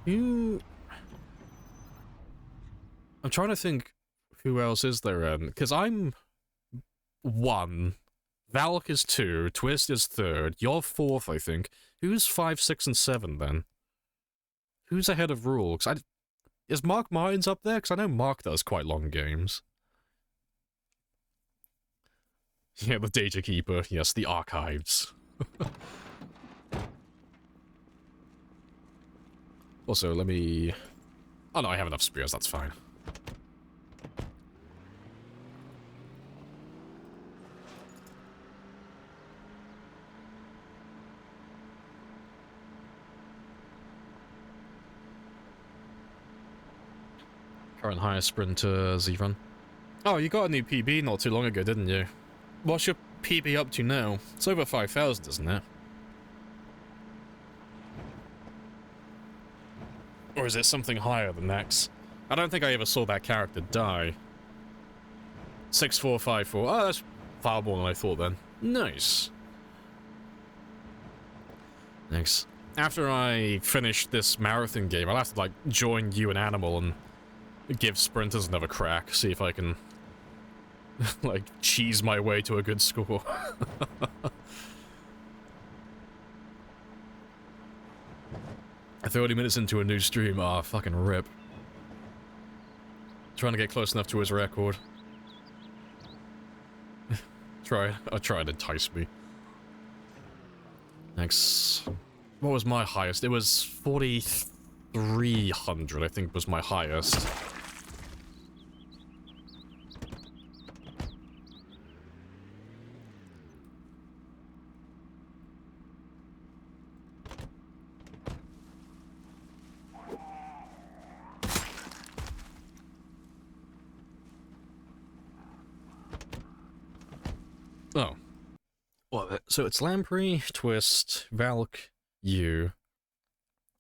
I'm trying to think who else is there in. Because I'm 1. Valk is 2. Twist is 3rd. You're 4th, I think. Who's 5, 6, and 7, then? Who's ahead of Rule? Is Mark Martins up there? Because I know Mark does quite long games. Yeah, the Data Keeper. Yes, the archives. Also, let me... Oh no, I have enough spears, that's fine. Current highest sprinter, Z-Run. Oh, you got a new PB not too long ago, didn't you? What's your PB up to now? It's over 5,000, isn't it? Or is it something higher than X? I don't think I ever saw that character die. 6454. Oh, that's far more than I thought then. Nice. Thanks. After I finish this marathon game, I'll have to, like, join you and Animal and give sprinters another crack. See if I can, like, cheese my way to a good score. 30 minutes into a new stream. Ah, fucking rip. Trying to get close enough to his record. Try to entice me. Thanks. What was my highest? It was 4,300, I think, was my highest. Oh. Well, so it's Lamprey, Twist, Valk, you.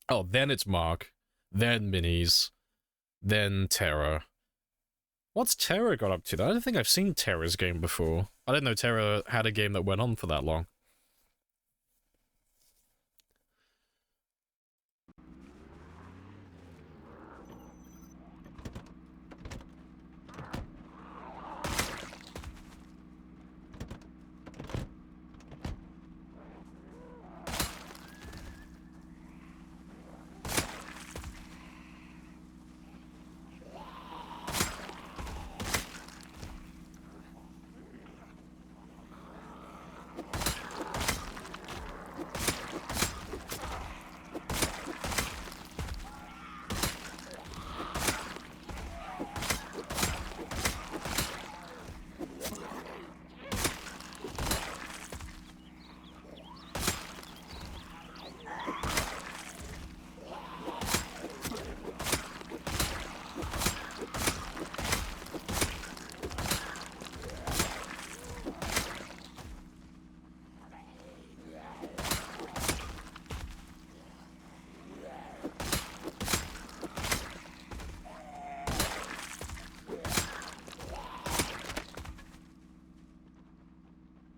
Oh, then it's Mark, then Minis, then Terra. What's Terra got up to? I don't think I've seen Terra's game before. I didn't know Terra had a game that went on for that long.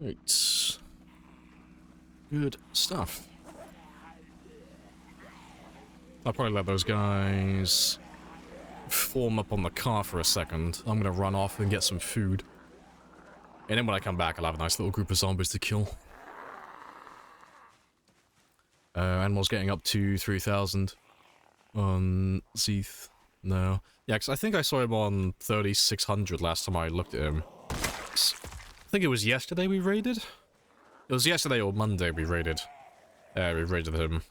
Right. Good stuff. I'll probably let those guys form up on the car for a second. I'm gonna run off and get some food. And then when I come back, I'll have a nice little group of zombies to kill. Animal's getting up to 3,000 on Zeeth. No. Yeah, because I think I saw him on 3,600 last time I looked at him. I think it was yesterday we raided? It was yesterday or Monday we raided. We raided him.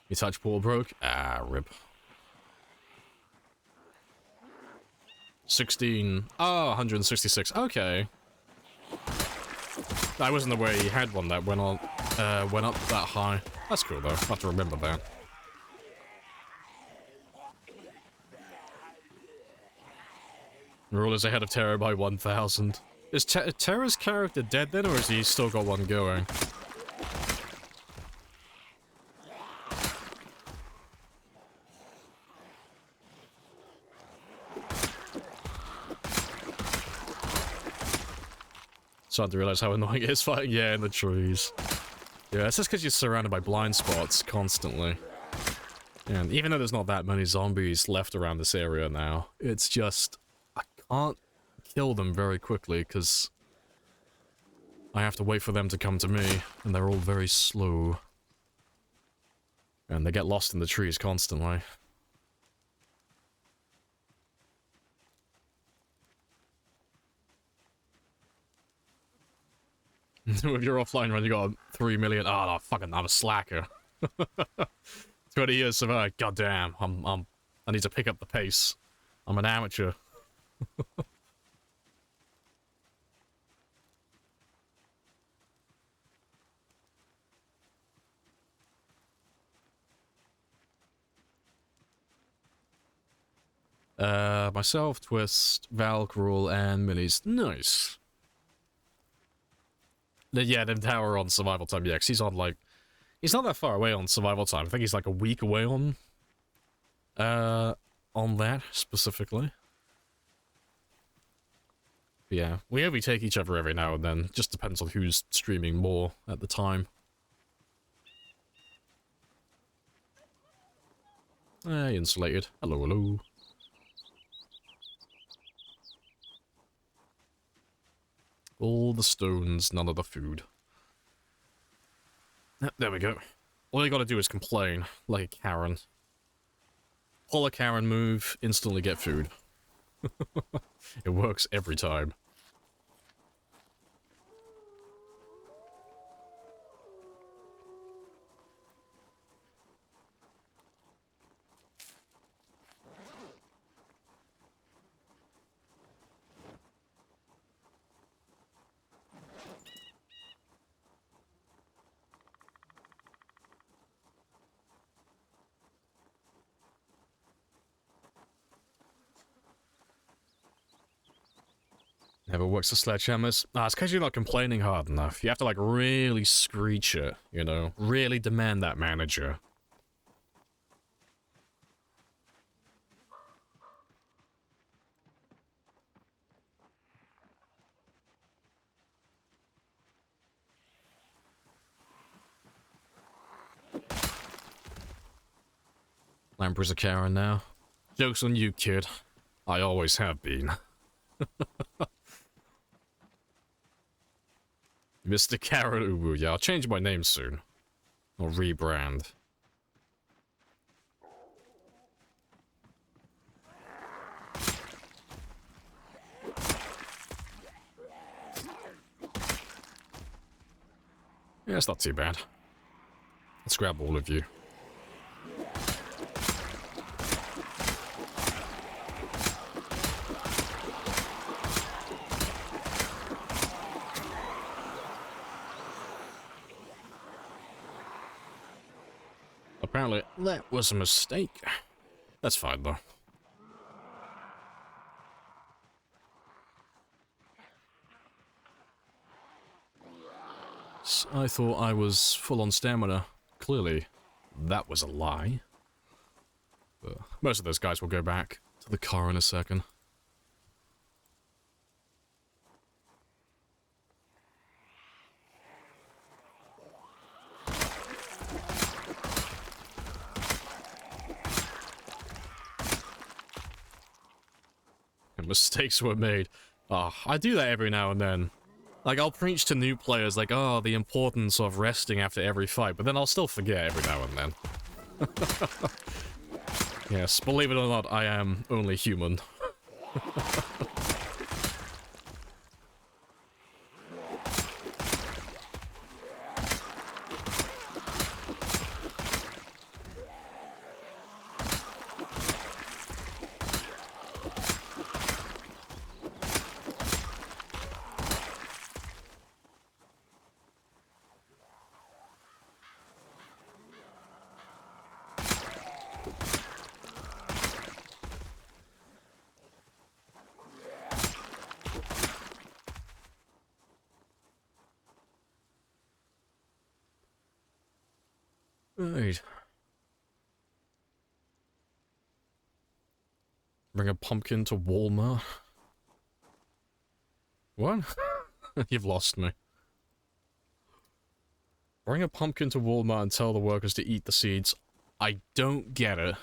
Your touch portal broke? Ah, rip. 16. Oh, 166. Okay. I wasn't aware he had one that went up that high. That's cool though. I have to remember that. Rule is ahead of Terra by 1,000. Is Terra's character dead then, or has he still got one going? Starting to realize how annoying it is fighting, yeah, in the trees. Yeah, it's just because you're surrounded by blind spots constantly. And even though there's not that many zombies left around this area now, it's just... I can't kill them very quickly because I have to wait for them to come to me, and they're all very slow. And they get lost in the trees constantly. With your offline run, you got 3 million. Oh, no, fucking, I'm a slacker. 20 years survive. God damn, I need to pick up the pace. I'm an amateur. Myself, Twist, Valkrul, and Minis. Nice. Yeah, then Tower on survival time. Yeah, 'cause he's on, like... He's not that far away on survival time. I think he's, like, a week away on that, specifically. But yeah, we only take each other every now and then. Just depends on who's streaming more at the time. Hey, insulated. Hello, hello. All the stones, none of the food. There we go. All you gotta do is complain, like Karen. Pull a Karen move, instantly get food. It works every time. Never works for sledgehammers. It's because you're not complaining hard enough. You have to, like, really screech it, you know? Really demand that manager. Lamprey's a Karen now. Joke's on you, kid. I always have been. Mr. Karen Uwu, yeah, I'll change my name soon. Or rebrand. Yeah, it's not too bad. Let's grab all of you. Apparently, that was a mistake. That's fine, though. I thought I was full on stamina. Clearly, that was a lie. But most of those guys will go back to the car in a second. Mistakes were made. Oh, I do that every now and then. Like, I'll preach to new players, like, oh, the importance of resting after every fight, but then I'll still forget every now and then. Yes, believe it or not, I am only human. Right. Bring a pumpkin to Walmart. What? You've lost me. Bring a pumpkin to Walmart and tell the workers to eat the seeds. I don't get it.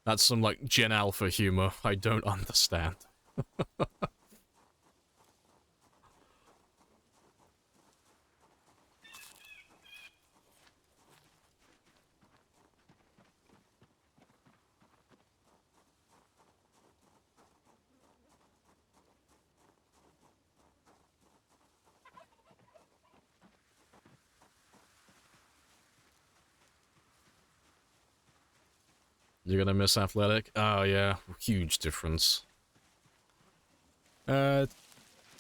That's some, like, Gen Alpha humor. I don't understand. You're gonna miss athletic? Oh yeah, huge difference. To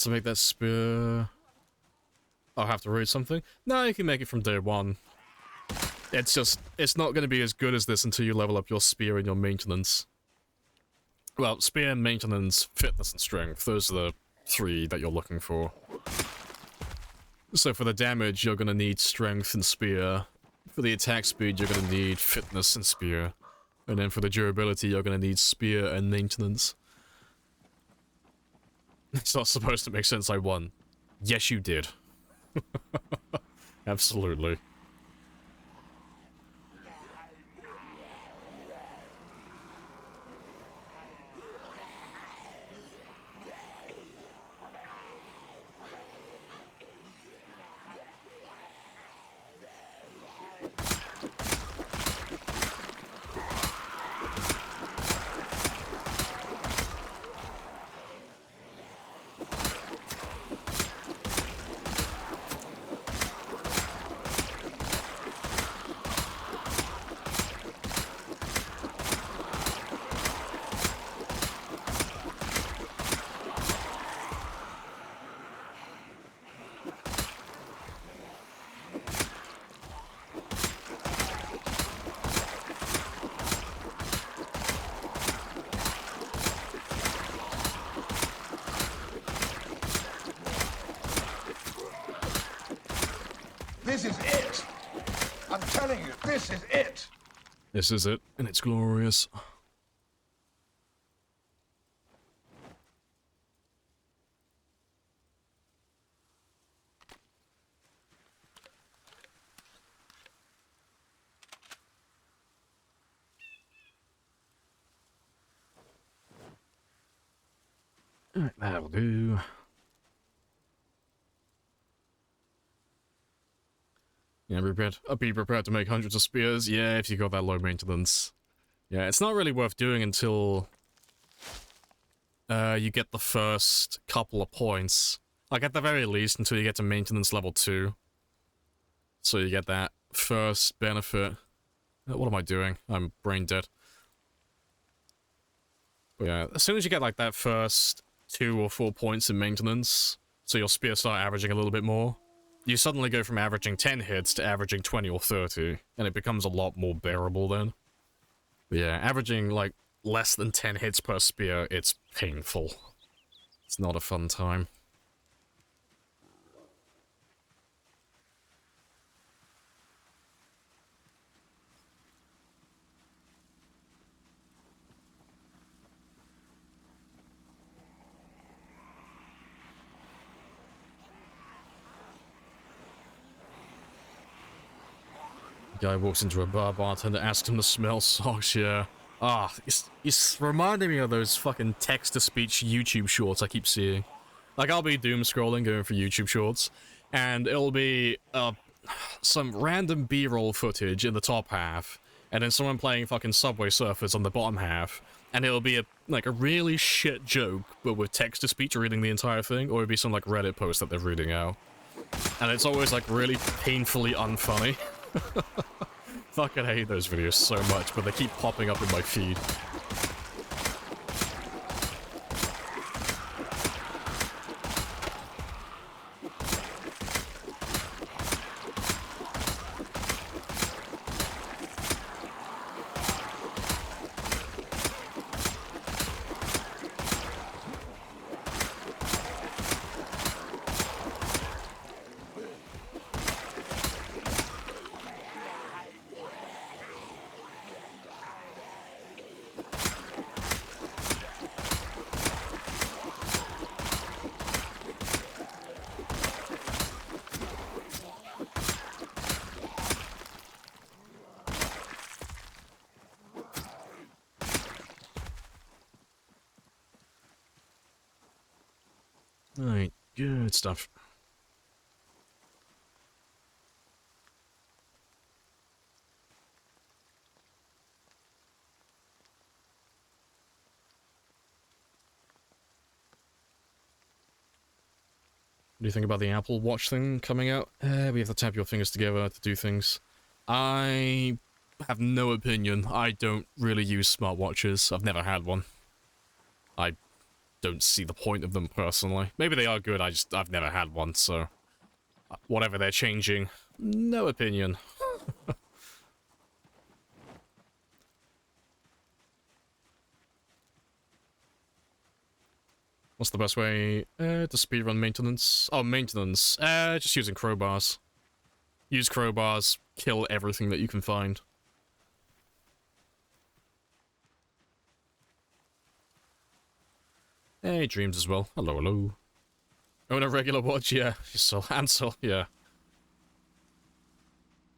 make that spear... I'll have to read something? No, you can make it from day one. It's just, it's not gonna be as good as this until you level up your spear and your maintenance. Well, spear, maintenance, fitness, and strength. Those are the 3 that you're looking for. So for the damage, you're gonna need strength and spear. For the attack speed, you're gonna need fitness and spear. And then for the durability, you're gonna need spear and maintenance. It's not supposed to make sense, I won. Yes, you did. Absolutely. This is it! I'm telling you, this is it! This is it, and it's glorious. Alright, that'll do. Yeah, be prepared to make hundreds of spears. Yeah, if you got that low maintenance. Yeah, it's not really worth doing until you get the first couple of points. Like, at the very least, until you get to maintenance level 2. So you get that first benefit. What am I doing? I'm brain dead. But yeah, as soon as you get, like, that first 2 or 4 points in maintenance, so your spears start averaging a little bit more, you suddenly go from averaging 10 hits to averaging 20 or 30, and it becomes a lot more bearable then. But yeah, averaging, like, less than 10 hits per spear, it's painful. It's not a fun time. Guy walks into a bar, bartender asks him to smell socks, yeah. Ah, it's reminding me of those fucking text-to-speech YouTube shorts I keep seeing. Like, I'll be doom scrolling, going for YouTube shorts, and it'll be, some random B-roll footage in the top half, and then someone playing fucking Subway Surfers on the bottom half, and it'll be like a really shit joke, but with text-to-speech reading the entire thing, or it'll be some, like, Reddit post that they're reading out. And it's always, like, really painfully unfunny. Fucking hate those videos so much, but they keep popping up in my feed. Alright, good stuff. What do you think about the Apple Watch thing coming out? We have to tap your fingers together to do things. I have no opinion. I don't really use smartwatches. I've never had one. I don't see the point of them personally. Maybe they are good, I've never had one, so whatever they're changing, no opinion. What's the best way to speedrun maintenance? Oh, maintenance. Just using crowbars. Use crowbars, kill everything that you can find. Hey, Dreams as well. Hello, hello. Own a regular watch? Yeah. Ansel, yeah.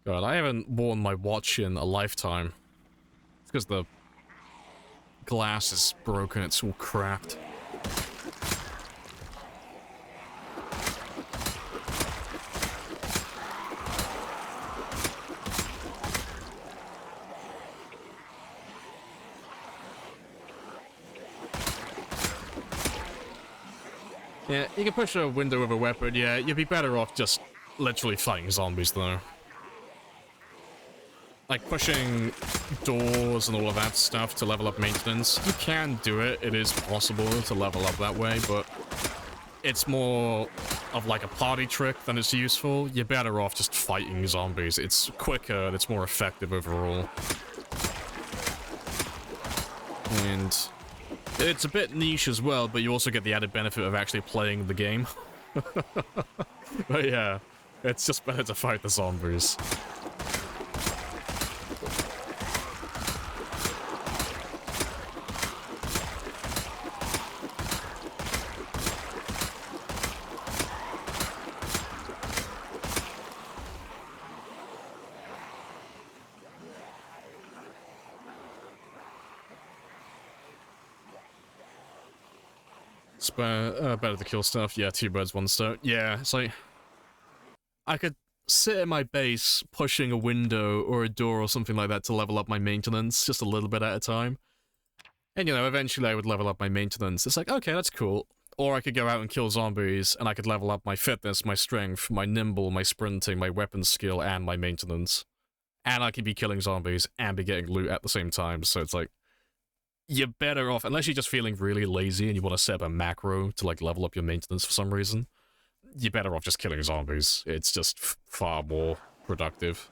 God, I haven't worn my watch in a lifetime. It's because the glass is broken, it's all cracked. Yeah, you can push a window with a weapon, yeah, you'd be better off just literally fighting zombies, though. Like, pushing doors and all of that stuff to level up maintenance, you can do it, it is possible to level up that way, but it's more of like a party trick than it's useful. You're better off just fighting zombies. It's quicker and it's more effective overall. And it's a bit niche as well, but you also get the added benefit of actually playing the game. But yeah, it's just better to fight the zombies. Better to kill stuff. Yeah, 2 birds, 1 stone. Yeah, it's like I could sit in my base pushing a window or a door or something like that to level up my maintenance just a little bit at a time. And, you know, eventually I would level up my maintenance. It's like, okay, that's cool. Or I could go out and kill zombies, and I could level up my fitness, my strength, my nimble, my sprinting, my weapon skill, and my maintenance. And I could be killing zombies and be getting loot at the same time, so it's like, you're better off, unless you're just feeling really lazy and you want to set up a macro to, like, level up your maintenance for some reason, you're better off just killing zombies. It's just far more productive.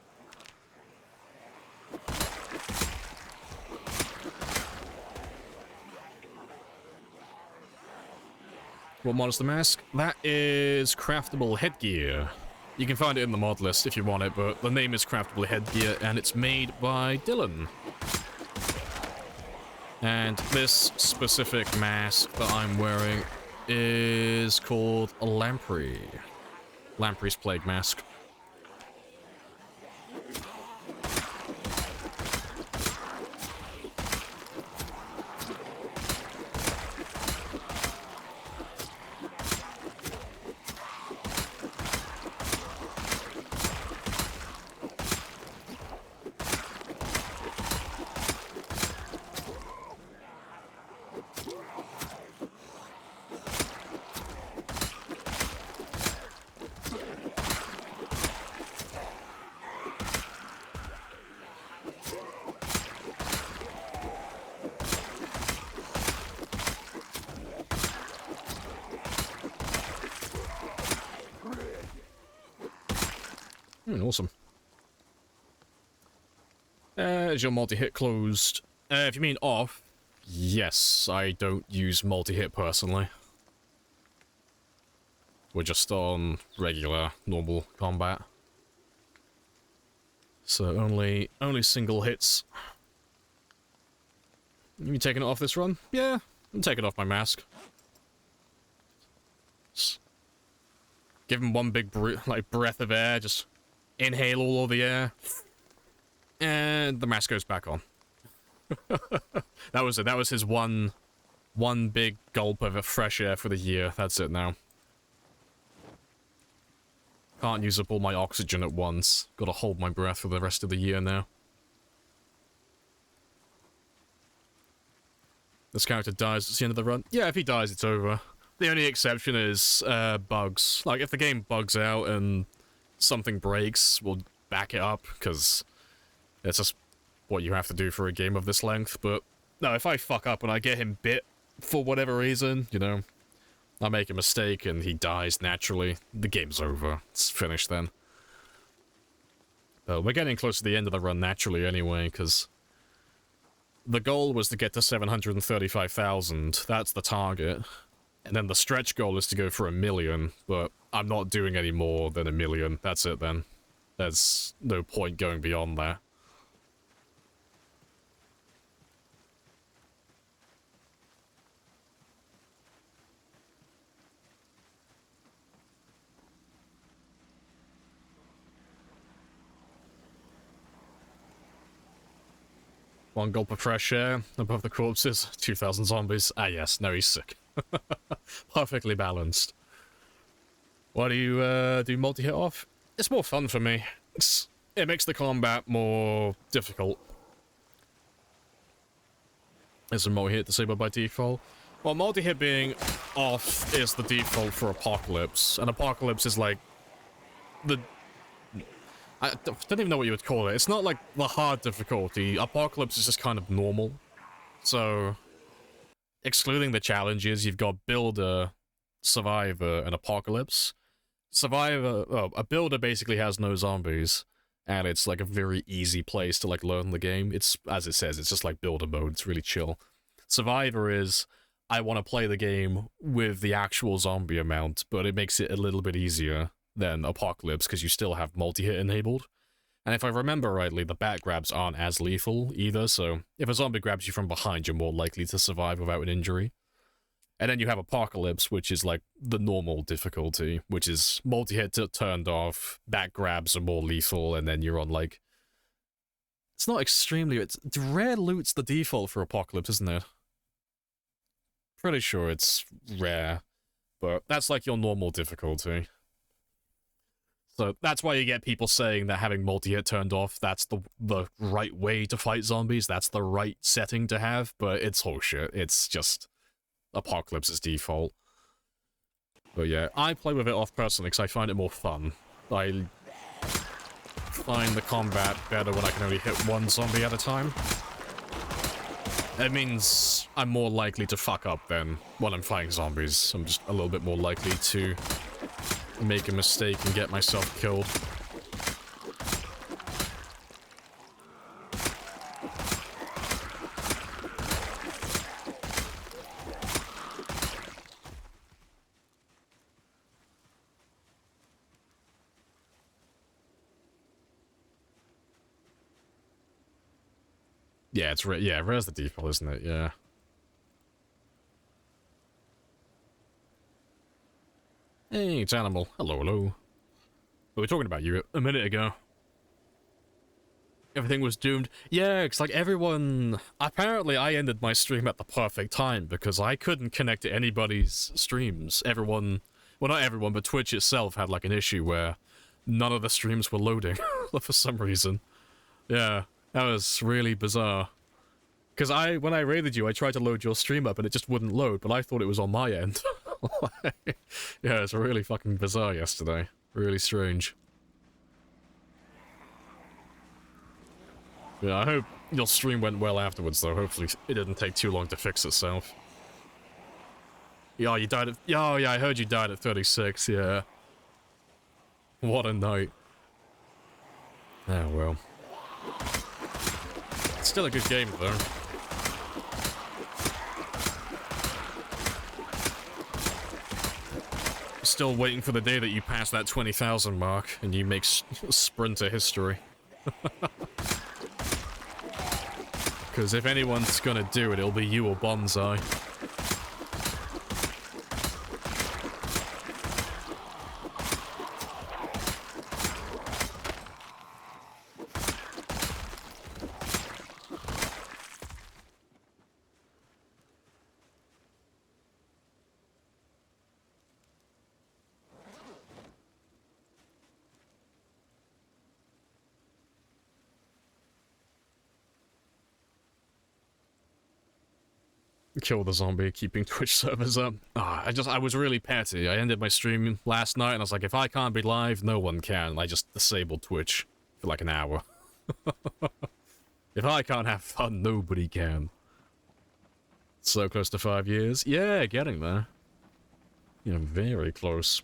What mod is the mask? That is craftable headgear. You can find it in the mod list if you want it, but the name is craftable headgear, and it's made by Dylan. And this specific mask that I'm wearing is called a Lamprey. Lamprey's Plague Mask. Awesome. Is your multi-hit closed? If you mean off, yes, I don't use multi-hit personally. We're just on regular, normal combat. So only single hits. You taking it off this run? Yeah, I'm taking off my mask. Just give him one big breath of air, just inhale all of the air, and the mask goes back on. That was it. That was his one big gulp of fresh air for the year. That's it now. Can't use up all my oxygen at once. Gotta hold my breath for the rest of the year now. This character dies at the end of the run. Yeah, if he dies, it's over. The only exception is bugs. Like, if the game bugs out and something breaks, we'll back it up, because it's just what you have to do for a game of this length, but no, if I fuck up and I get him bit for whatever reason, you know, I make a mistake and he dies naturally, the game's over. It's finished then. We're getting close to the end of the run naturally anyway, because the goal was to get to 735,000. That's the target. And then the stretch goal is to go for 1 million, but I'm not doing any more than 1 million. That's it then. There's no point going beyond that. One gulp of fresh air above the corpses, 2,000 zombies. Ah yes, no, he's sick. Perfectly balanced. Why do you do multi-hit off? It's more fun for me. It makes the combat more difficult. Is a multi-hit disabled by default? Well, multi-hit being off is the default for Apocalypse, and Apocalypse is like the... I don't even know what you would call it. It's not like the hard difficulty. Apocalypse is just kind of normal. So, excluding the challenges, you've got Builder, Survivor, and Apocalypse. Survivor, well, a Builder basically has no zombies, and it's like a very easy place to like learn the game. It's, as it says, it's just like Builder mode. It's really chill. Survivor is, I want to play the game with the actual zombie amount, but it makes it a little bit easier than Apocalypse, because you still have multi-hit enabled. And if I remember rightly, the bat grabs aren't as lethal either, so if a zombie grabs you from behind, you're more likely to survive without an injury. And then you have Apocalypse, which is like the normal difficulty, which is multi-hit turned off, bat grabs are more lethal, and then you're on like... It's not extremely... It's rare loot's the default for Apocalypse, isn't it? Pretty sure it's rare, but that's like your normal difficulty. So that's why you get people saying that having multi-hit turned off, that's the right way to fight zombies, that's the right setting to have, but it's horseshit. It's just Apocalypse's default. But yeah, I play with it off personally because I find it more fun. I find the combat better when I can only hit one zombie at a time. It means I'm more likely to fuck up then when I'm fighting zombies. I'm just a little bit more likely to make a mistake and get myself killed. Yeah, it's rare's the default, isn't it? Yeah. Hey, it's Animal. Hello, hello. We were talking about you a minute ago. Everything was doomed. Yeah, it's like everyone... Apparently, I ended my stream at the perfect time because I couldn't connect to anybody's streams. Everyone... Well, not everyone, but Twitch itself had like an issue where none of the streams were loading for some reason. Yeah, that was really bizarre. Because when I raided you, I tried to load your stream up and it just wouldn't load, but I thought it was on my end. Yeah, it's really fucking bizarre yesterday. Really strange. Yeah, I hope your stream went well afterwards, though. Hopefully it didn't take too long to fix itself. Yeah, you died at... Oh, yeah, I heard you died at 36, yeah. What a night. Oh, well. It's still a good game, though. Still waiting for the day that you pass that 20,000 mark and you make Sprinter history. Because if anyone's gonna do it, it'll be you or Bonsai. Kill the zombie, keeping Twitch servers up. I was really petty. I ended my stream last night and I was like, if I can't be live, no one can. I just disabled Twitch for like an hour. If I can't have fun, nobody can. So close to 5 years. Yeah, getting there. Yeah, very close.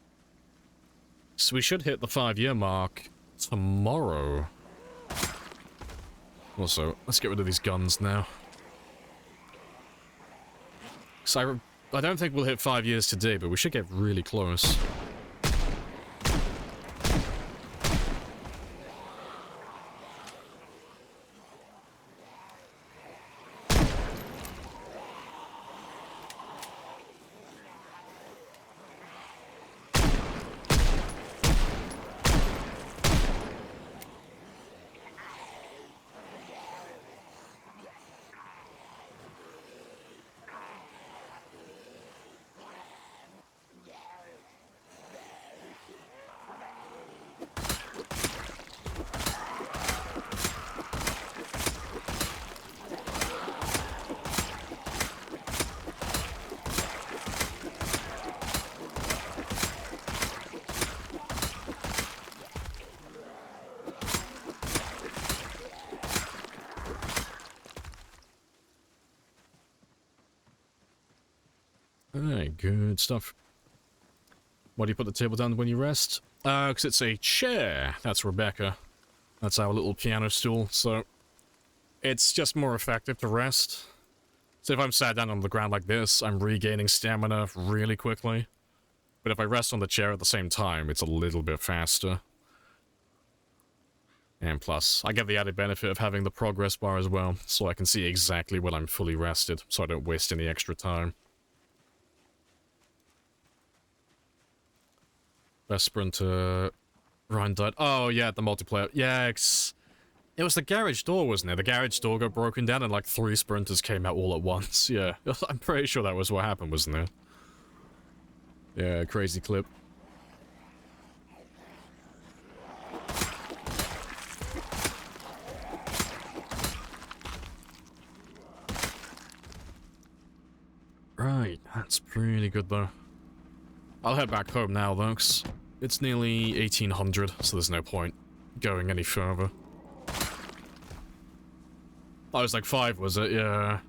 So we should hit the 5-year mark tomorrow. Also, let's get rid of these guns now. So I don't think we'll hit 5 years today, but we should get really close. Alright, good stuff. Why do you put the table down when you rest? Because it's a chair. That's Rebecca. That's our little piano stool, so it's just more effective to rest. So if I'm sat down on the ground like this, I'm regaining stamina really quickly. But if I rest on the chair at the same time, it's a little bit faster. And plus, I get the added benefit of having the progress bar as well, so I can see exactly when I'm fully rested, so I don't waste any extra time. Best sprinter... Ryan died. Oh, yeah, the multiplayer. Yeah, it was the garage door, wasn't it? The garage door got broken down and like 3 sprinters came out all at once. Yeah, I'm pretty sure that was what happened, wasn't it? Yeah, crazy clip. Right, that's pretty good though. I'll head back home now though, 'cause it's nearly 1800, so there's no point going any further. I was like 5, was it? Yeah.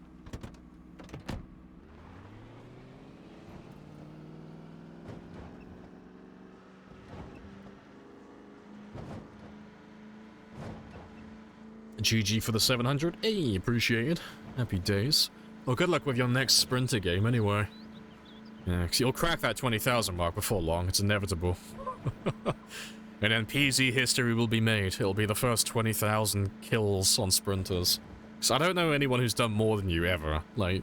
GG for the 700. Hey, appreciated. Happy days. Well, good luck with your next sprinter game anyway. Yeah, 'cause you'll crack that 20,000 mark before long. It's inevitable. And then PZ history will be made. It'll be the first 20,000 kills on sprinters. So I don't know anyone who's done more than you ever. Like,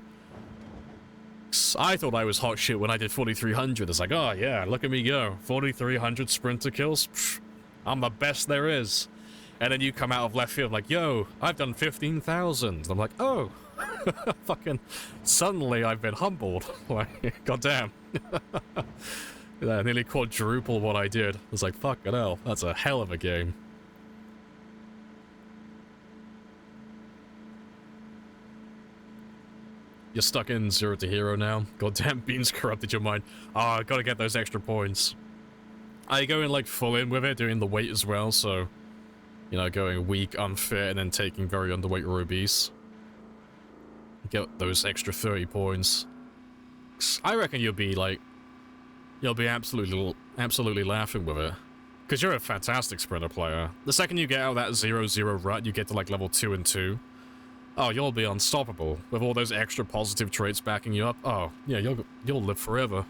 I thought I was hot shit when I did 4,300. It's like, oh yeah, look at me go. 4,300 sprinter kills? Pfft, I'm the best there is. And then you come out of left field like, yo, I've done 15,000. I'm like, oh. Fucking suddenly I've been humbled. Like, goddamn. Yeah, nearly quadruple what I did. It's like, fuck it hell. That's a hell of a game. You're stuck in 0 to hero now. Goddamn, Beans corrupted your mind. Ah, I gotta get those extra points. I go in like full in with it, doing the weight as well, so you know, going weak, unfit, and then taking very underweight rubies. Get those extra 30 points. I reckon you'll be like, you'll be absolutely laughing with it. Because you're a fantastic sprinter player. The second you get out of that 0-0 rut, you get to like level 2 and 2. Oh, you'll be unstoppable. With all those extra positive traits backing you up. Oh, yeah, you'll live forever.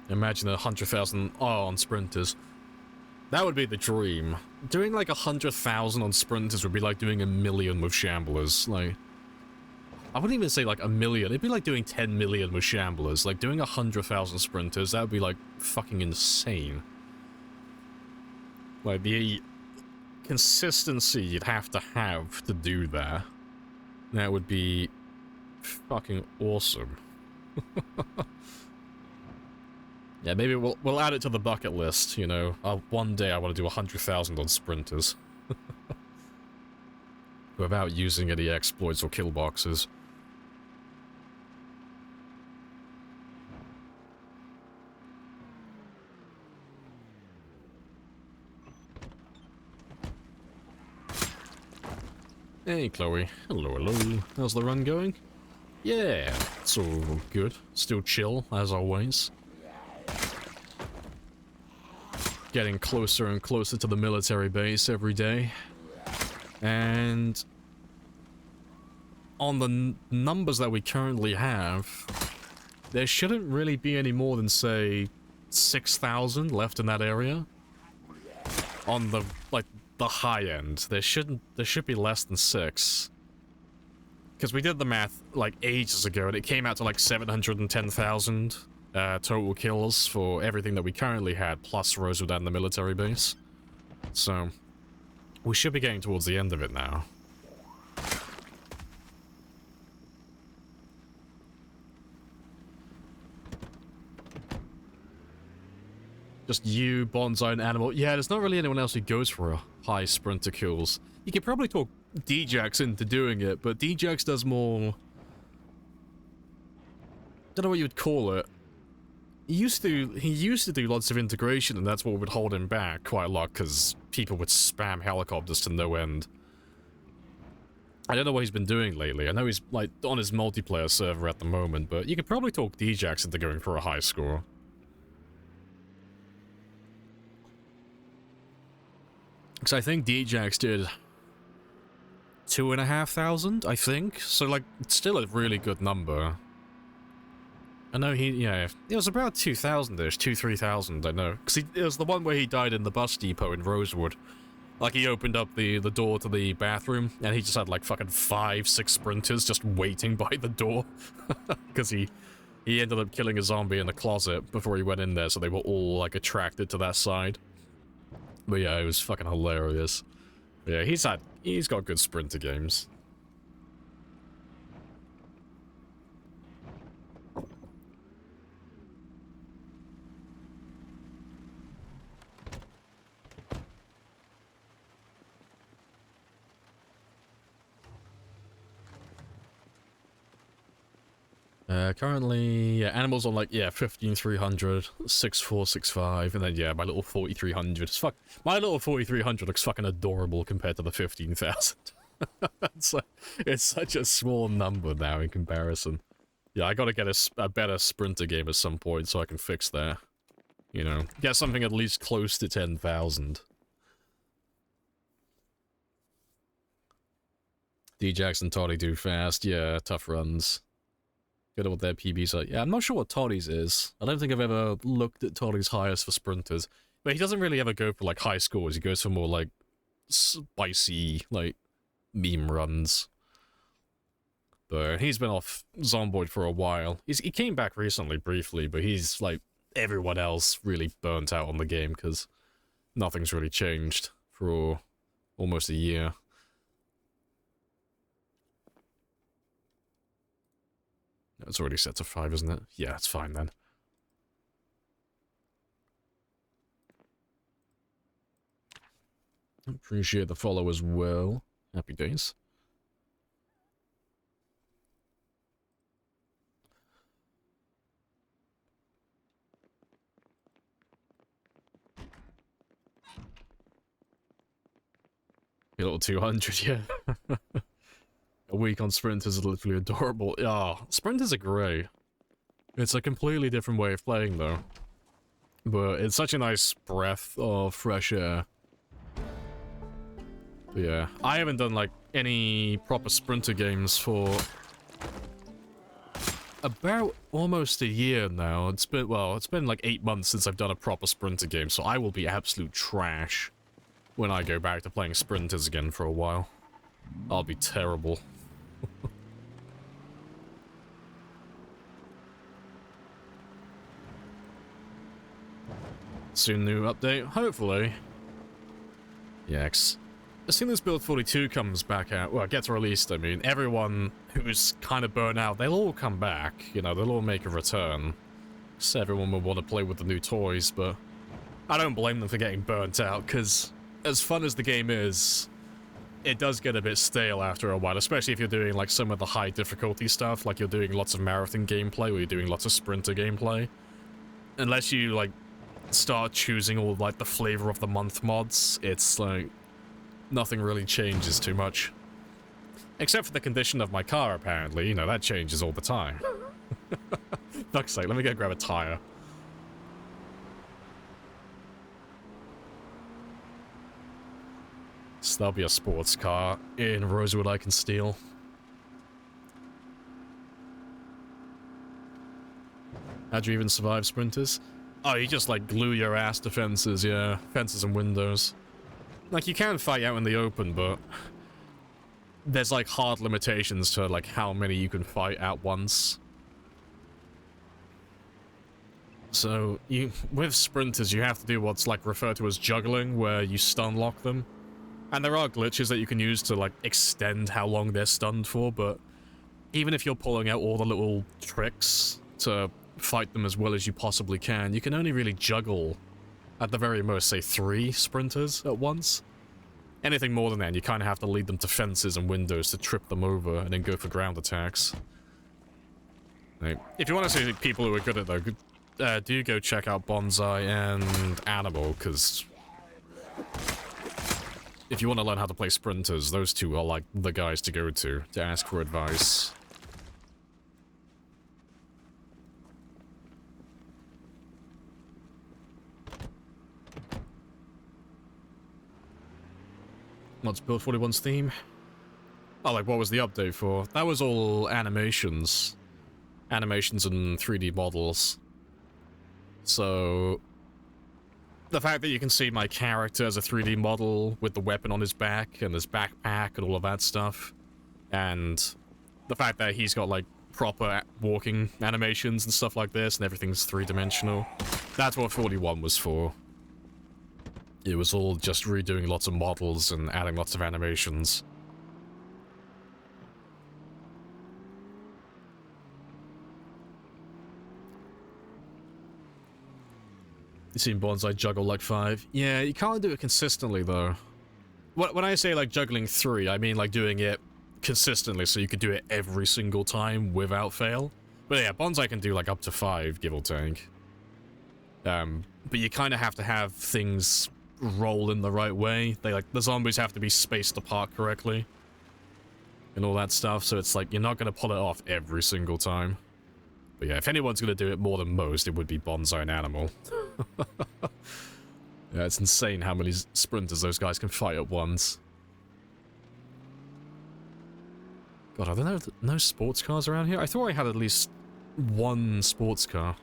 Imagine 100,000 on sprinters. That would be the dream. Doing like 100,000 on sprinters would be like doing 1 million with shamblers. Like, I wouldn't even say like 1 million. It'd be like doing 10 million with shamblers. Like doing 100,000 sprinters, that would be like fucking insane. Like the consistency you'd have to do that. That would be fucking awesome. Yeah, maybe we'll add it to the bucket list, you know. One day I want to do 100,000 on sprinters. Without using any exploits or kill boxes. Hey, Chloe. Hello, hello. How's the run going? Yeah, it's all good. Still chill, as always. Getting closer and closer to the military base every day. And on the numbers that we currently have, there shouldn't really be any more than, say, 6,000 left in that area. On the, like, the high end. There should be less than 6. Because we did the math, like, ages ago, and it came out to, like, 710,000 total kills for everything that we currently had, plus Rosewood and the military base. So, we should be getting towards the end of it now. Just you, Bonsai, and Animal. Yeah, there's not really anyone else who goes for a high sprinter kills. You could probably talk Djax into doing it, but Djax does more... don't know what you would call it. He used to do lots of integration, and that's what would hold him back quite a lot, because people would spam helicopters to no end. I don't know what he's been doing lately. I know he's, like, on his multiplayer server at the moment, but you could probably talk Djax into going for a high score. Because I think Djax did 2,500, I think. So, like, it's still a really good number. I know yeah, it was about 2,000-ish, 3,000, I know. Because it was the one where he died in the bus depot in Rosewood. Like, he opened up the door to the bathroom, and he just had, like, fucking 5-6 sprinters just waiting by the door. Because he ended up killing a zombie in the closet before he went in there, so they were all, like, attracted to that side. But yeah, it was fucking hilarious. Yeah, he's got good sprinter games. Currently, yeah, Animals on, like, yeah, 15,300, 6,465, and then, yeah, my little 4,300. My little 4,300 looks fucking adorable compared to the 15,000. It's such a small number now in comparison. Yeah, I gotta get a better sprinter game at some point so I can fix that. You know, get something at least close to 10,000. Djax and Toddy do fast, yeah, tough runs. Good at what their PBs are. Yeah, I'm not sure what Toddy's is. I don't think I've ever looked at Toddy's highest for sprinters. But he doesn't really ever go for, like, high scores. He goes for more, like, spicy, like, meme runs. But he's been off Zomboid for a while. He came back recently, briefly, but he's, like, everyone else really burnt out on the game, because nothing's really changed for almost a year. It's already set to 5, isn't it? Yeah, it's fine then. Appreciate the follow as well. Happy days. A little 200, yeah. A week on sprinters is literally adorable. Ah, sprinters are great. It's a completely different way of playing, though. But it's such a nice breath of fresh air. But yeah, I haven't done, like, any proper sprinter games for about almost a year now. It's been like 8 months since I've done a proper sprinter game, so I will be absolute trash when I go back to playing sprinters again for a while. I'll be terrible. Soon new update, hopefully. Yikes. As soon as Build 42 comes back out, well, it gets released, I mean, everyone who's kind of burnt out, they'll all come back, you know, they'll all make a return. So everyone will want to play with the new toys, but I don't blame them for getting burnt out, because as fun as the game is, it does get a bit stale after a while, especially if you're doing, like, some of the high difficulty stuff, like you're doing lots of marathon gameplay, or you're doing lots of sprinter gameplay. Unless you, like, start choosing all, like, the flavor of the month mods, it's, like, nothing really changes too much. Except for the condition of my car, apparently. You know, that changes all the time. Fuck's sake, let me go grab a tire. So there'll be a sports car in Rosewood I can steal. How'd you even survive sprinters? Oh, you just, like, glue your ass to fences, yeah. Fences and windows. Like, you can fight out in the open, but there's, like, hard limitations to, like, how many you can fight at once. So, with sprinters, you have to do what's, like, referred to as juggling, where you stun lock them. And there are glitches that you can use to, like, extend how long they're stunned for, but even if you're pulling out all the little tricks to fight them as well as you possibly can, you can only really juggle, at the very most, say 3 sprinters at once. Anything more than that, you kind of have to lead them to fences and windows to trip them over and then go for ground attacks. Like, if you want to see people who are good at it, though, do go check out Bonsai and Animal, because if you want to learn how to play sprinters, those two are like the guys to go to ask for advice. What's Build 41's theme? Oh, like, what was the update for? That was all animations. Animations and 3D models. So, the fact that you can see my character as a 3D model with the weapon on his back and his backpack and all of that stuff, and the fact that he's got, like, proper walking animations and stuff like this and everything's 3-dimensional, that's what 41 was for. It was all just redoing lots of models and adding lots of animations. You seen Bonsai juggle like 5? Yeah, you can't do it consistently though. When I say like juggling 3, I mean like doing it consistently so you could do it every single time without fail. But yeah, Bonsai can do like up to 5, give or take. But you kind of have to have things roll in the right way. The zombies have to be spaced apart correctly and all that stuff, so it's like you're not going to pull it off every single time. But yeah, if anyone's going to do it more than most, it would be Bonsai and Animal. Yeah, it's insane how many sprinters those guys can fight at once. God, are there no sports cars around here? I thought I had at least one sports car.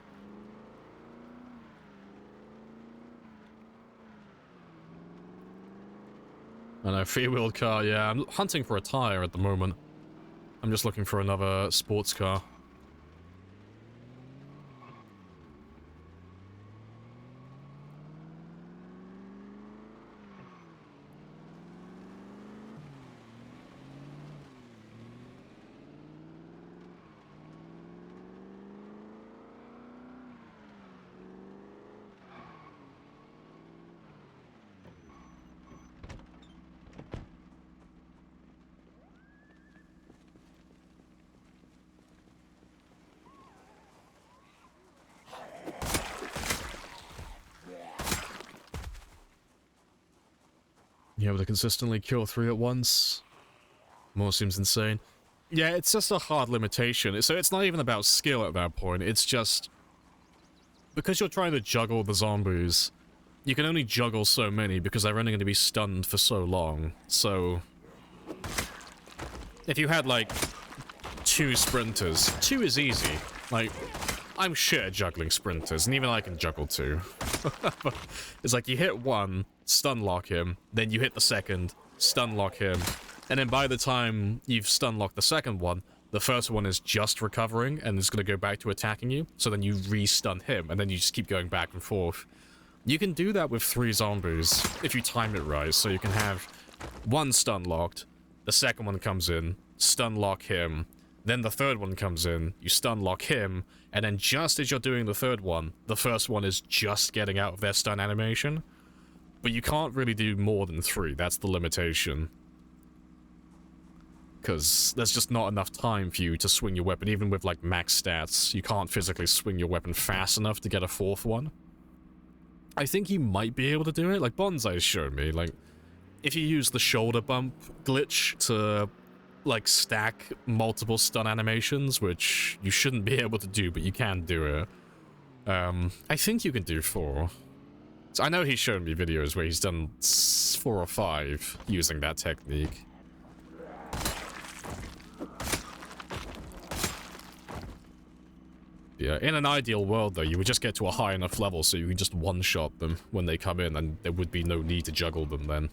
I know, 3-wheeled car, yeah. I'm hunting for a tire at the moment. I'm just looking for another sports car. You able to consistently kill 3 at once? More seems insane. Yeah, it's just a hard limitation. So it's not even about skill at that point. It's just because you're trying to juggle the zombies, you can only juggle so many because they're only going to be stunned for so long. So if you had like 2 sprinters, 2 is easy. Like, I'm shit at juggling sprinters, and even I can juggle 2. It's like you hit 1, stun lock him, then you hit the second, stun lock him, and then by the time you've stun locked the second one, the first one is just recovering and is going to go back to attacking you, so then you re-stun him, and then you just keep going back and forth. You can do that with 3 zombies, if you time it right, so you can have 1 stun locked, the second one comes in, stun lock him, then the third one comes in, you stun lock him, and then just as you're doing the third one, the first one is just getting out of their stun animation. But you can't really do more than 3, that's the limitation. Because there's just not enough time for you to swing your weapon, even with like max stats. You can't physically swing your weapon fast enough to get a 4th one. I think you might be able to do it, like Bonsai showed me, like, if you use the shoulder bump glitch to like, stack multiple stun animations, which you shouldn't be able to do, but you can do it. I think you can do 4. So I know he's shown me videos where he's done 4 or 5 using that technique. Yeah, in an ideal world, though, you would just get to a high enough level so you can just one-shot them when they come in, and there would be no need to juggle them then.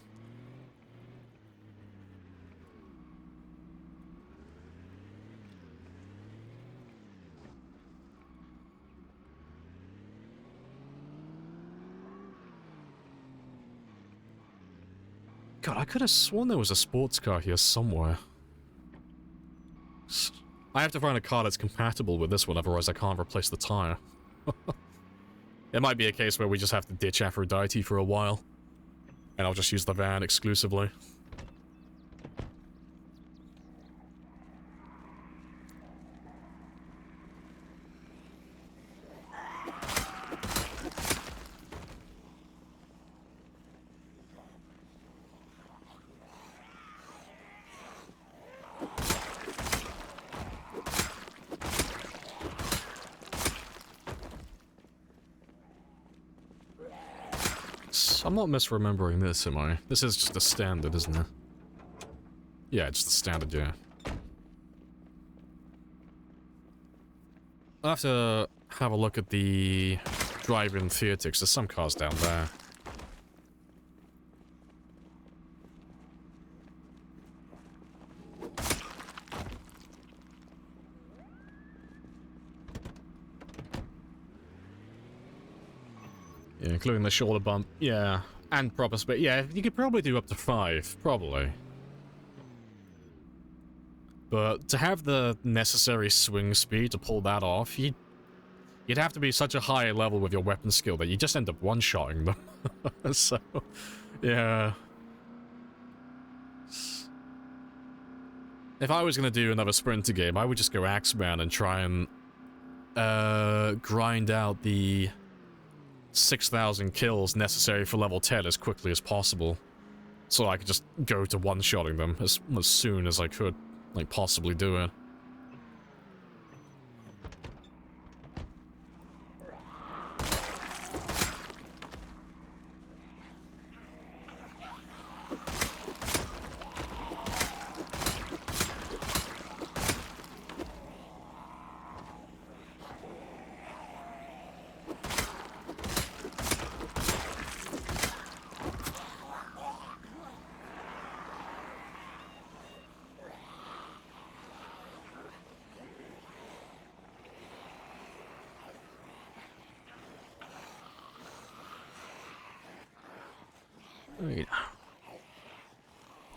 God, I could have sworn there was a sports car here somewhere. I have to find a car that's compatible with this one, otherwise I can't replace the tire. It might be a case where we just have to ditch Aphrodite for a while. And I'll just use the van exclusively. I'm not misremembering this, am I? This is just a standard, isn't it? Yeah, it's the standard, yeah. I'll have to have a look at the drive-in theater, because there's some cars down there. Yeah, including the shoulder bump. Yeah, and proper speed. Yeah, you could probably do up to 5, probably. But to have the necessary swing speed to pull that off, you'd have to be such a high level with your weapon skill that you just end up one-shotting them. So, yeah. If I was going to do another Sprinter game, I would just go Axeman and try and grind out the 6,000 kills necessary for level 10 as quickly as possible. So I could just go to one-shotting them as soon as I could, like, possibly do it.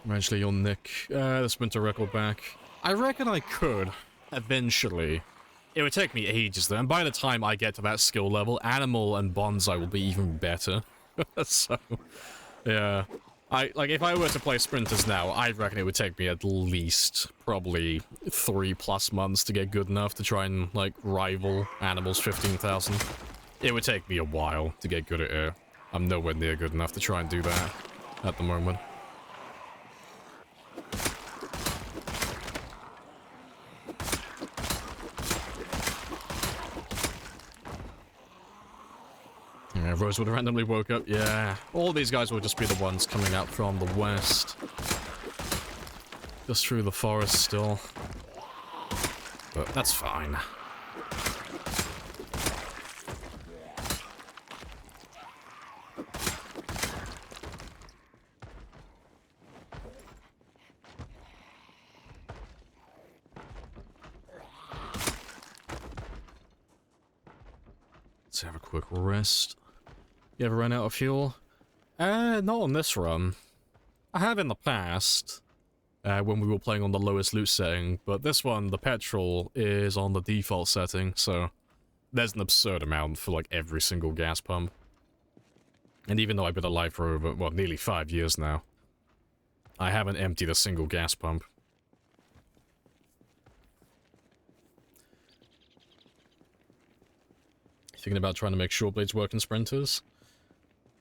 Eventually you'll nick the Sprinter record back. I reckon I could, eventually. It would take me ages though, and by the time I get to that skill level, Animal and Bonsai will be even better. So, yeah. Like, if I were to play Sprinters now, I reckon it would take me at least, probably, 3+ months to get good enough to try and, like, rival Animal's 15,000. It would take me a while to get good at it. I'm nowhere near good enough to try and do that at the moment. Yeah, Rosewood randomly woke up. Yeah, all these guys will just be the ones coming out from the west. Just through the forest still. But that's fine. Let's have a quick rest. You ever run out of fuel? Not on this run. I have in the past, when we were playing on the lowest loot setting, but this one, the petrol is on the default setting, so there's an absurd amount for, like, every single gas pump. And even though I've been alive for over, well, nearly 5 years now, I haven't emptied a single gas pump. Thinking about trying to make short blades work in Sprinters?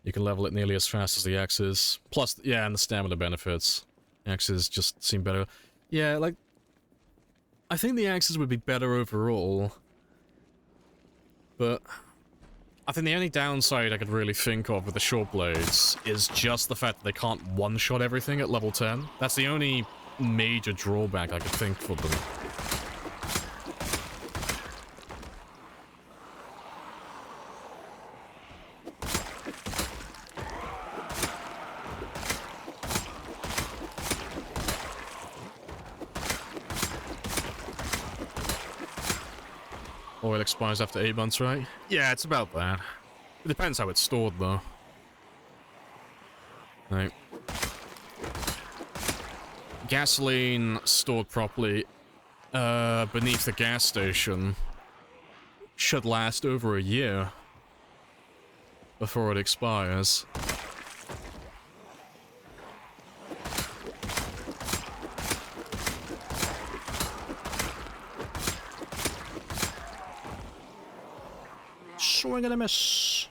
You can level it nearly as fast as the axes. Plus, yeah, and the stamina benefits. Axes just seem better. Yeah, like, I think the axes would be better overall, but I think the only downside I could really think of with the short blades is just the fact that they can't one-shot everything at level 10. That's the only major drawback I could think for them. Oil expires after 8 months, right? Yeah, it's about that. It depends how it's stored, though. Right. Gasoline stored properly beneath the gas station should last over a year before it expires. Swing and a miss.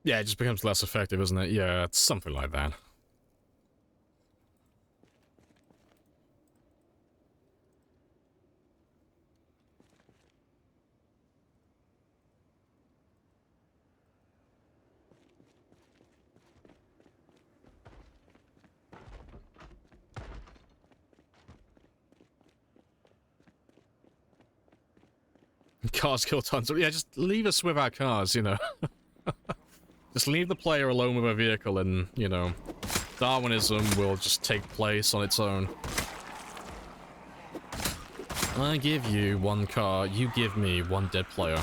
Yeah, it just becomes less effective, isn't it? Yeah, it's something like that. Cars kill tons of... Yeah, just leave us with our cars, you know. Just leave the player alone with a vehicle and, you know, Darwinism will just take place on its own. I give you one car, you give me one dead player.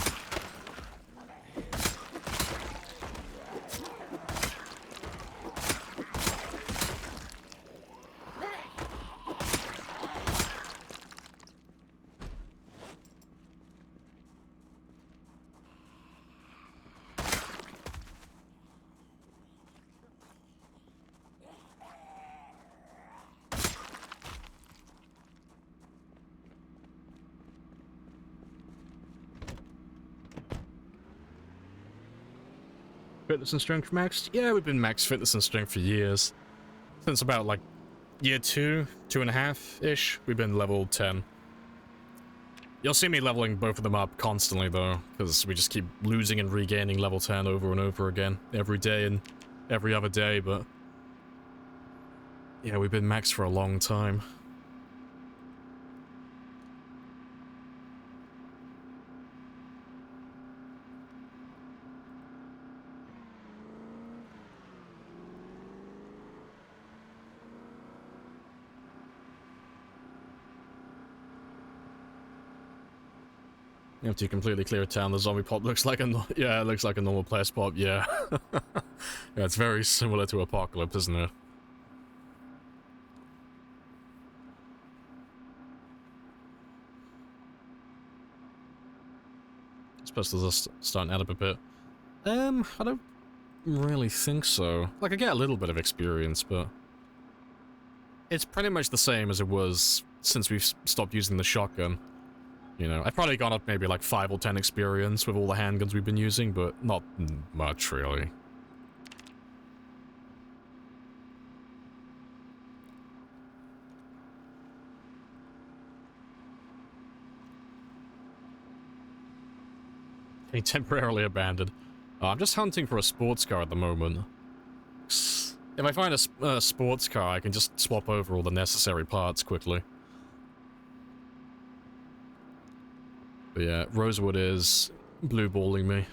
Fitness and strength maxed? Yeah, we've been max fitness and strength for years. Since about, like, year 2.5-ish, we've been level 10. You'll see me leveling both of them up constantly, though, because we just keep losing and regaining level 10 over and over again, every day and every other day, but... yeah, we've been maxed for a long time. After you completely clear a town, the zombie pop looks like a... yeah, it looks like a normal place pop, yeah. Yeah, it's very similar to Apocalypse, isn't it? Supposed to just start to add up a bit. I don't really think so. Like, I get a little bit of experience, but... it's pretty much the same as it was since we've stopped using the shotgun. You know, I've probably gone up maybe like 5 or 10 experience with all the handguns we've been using, but not much, really. Getting temporarily abandoned. I'm just hunting for a sports car at the moment. If I find a sports car, I can just swap over all the necessary parts quickly. But yeah, Rosewood is blue balling me.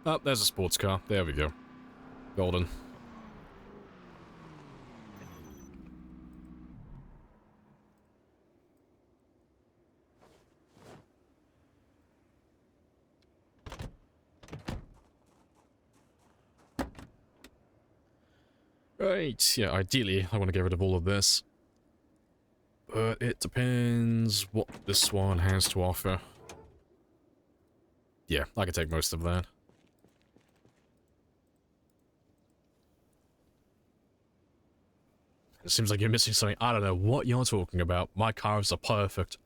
Oh, there's a sports car. There we go. Golden. Right, yeah, ideally, I want to get rid of all of this. But it depends what this one has to offer. Yeah, I can take most of that. It seems like you're missing something. I don't know what you're talking about. My cars are perfect.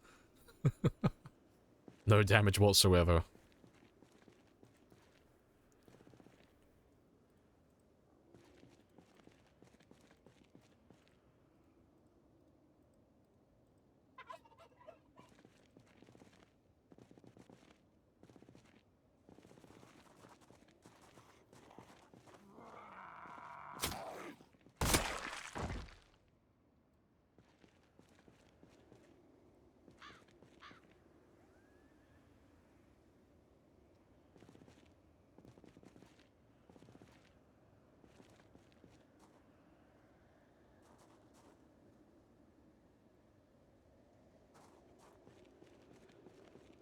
No damage whatsoever.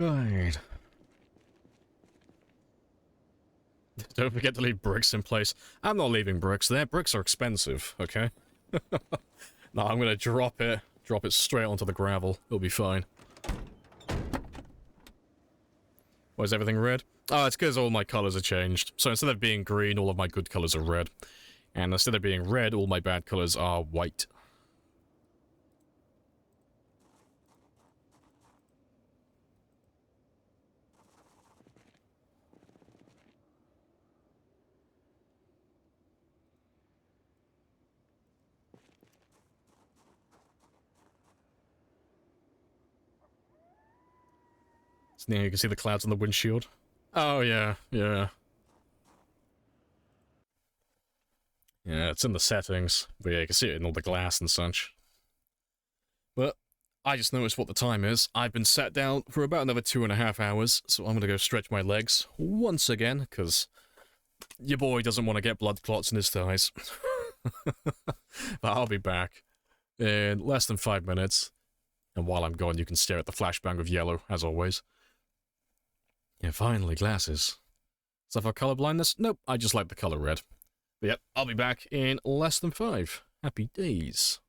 Right. Don't forget to leave bricks in place. I'm not leaving bricks there. Bricks are expensive, okay? No, I'm gonna drop it. Drop it straight onto the gravel. It'll be fine. Why is everything red? Oh, it's because all my colors are changed. So instead of being green, all of my good colors are red. And instead of being red, all my bad colors are white. So now you can see the clouds on the windshield. Oh, yeah, yeah. Yeah, it's in the settings. But yeah, you can see it in all the glass and such. But I just noticed what the time is. I've been sat down for about another 2.5 hours, so I'm gonna go stretch my legs once again, because your boy doesn't want to get blood clots in his thighs. But I'll be back in less than 5 minutes. And while I'm gone, you can stare at the flashbang of yellow, as always. Yeah, finally, glasses. Is that for color blindness? Nope, I just like the color red. But yep, I'll be back in less than 5. Happy days.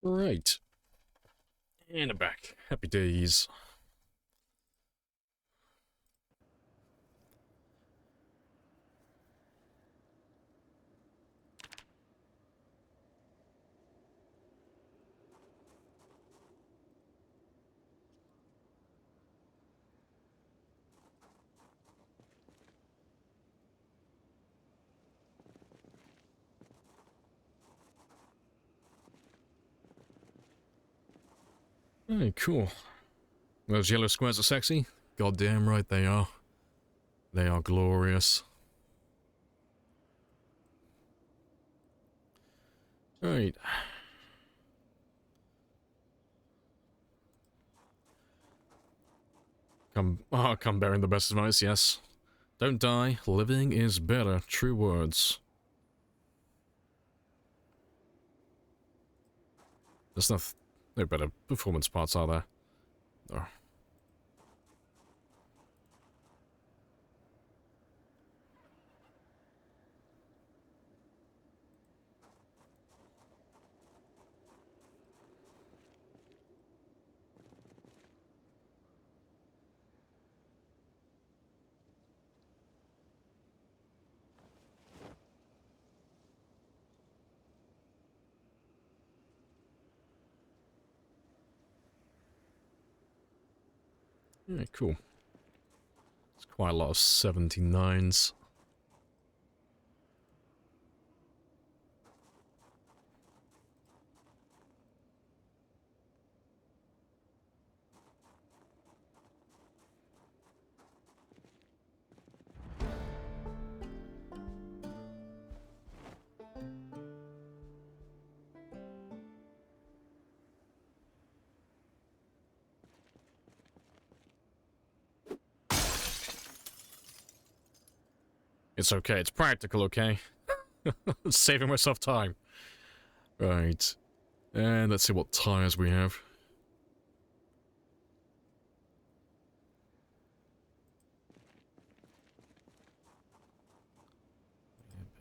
Right. And I'm back. Happy days. Alright, cool. Those yellow squares are sexy? Goddamn right they are. They are glorious. Alright. Come bearing the best advice, yes. Don't die. Living is better. True words. There's no better performance parts, are there? Oh. Yeah, cool. It's quite a lot of 79s. It's okay. It's practical, okay? Saving myself time. Right. And let's see what tires we have.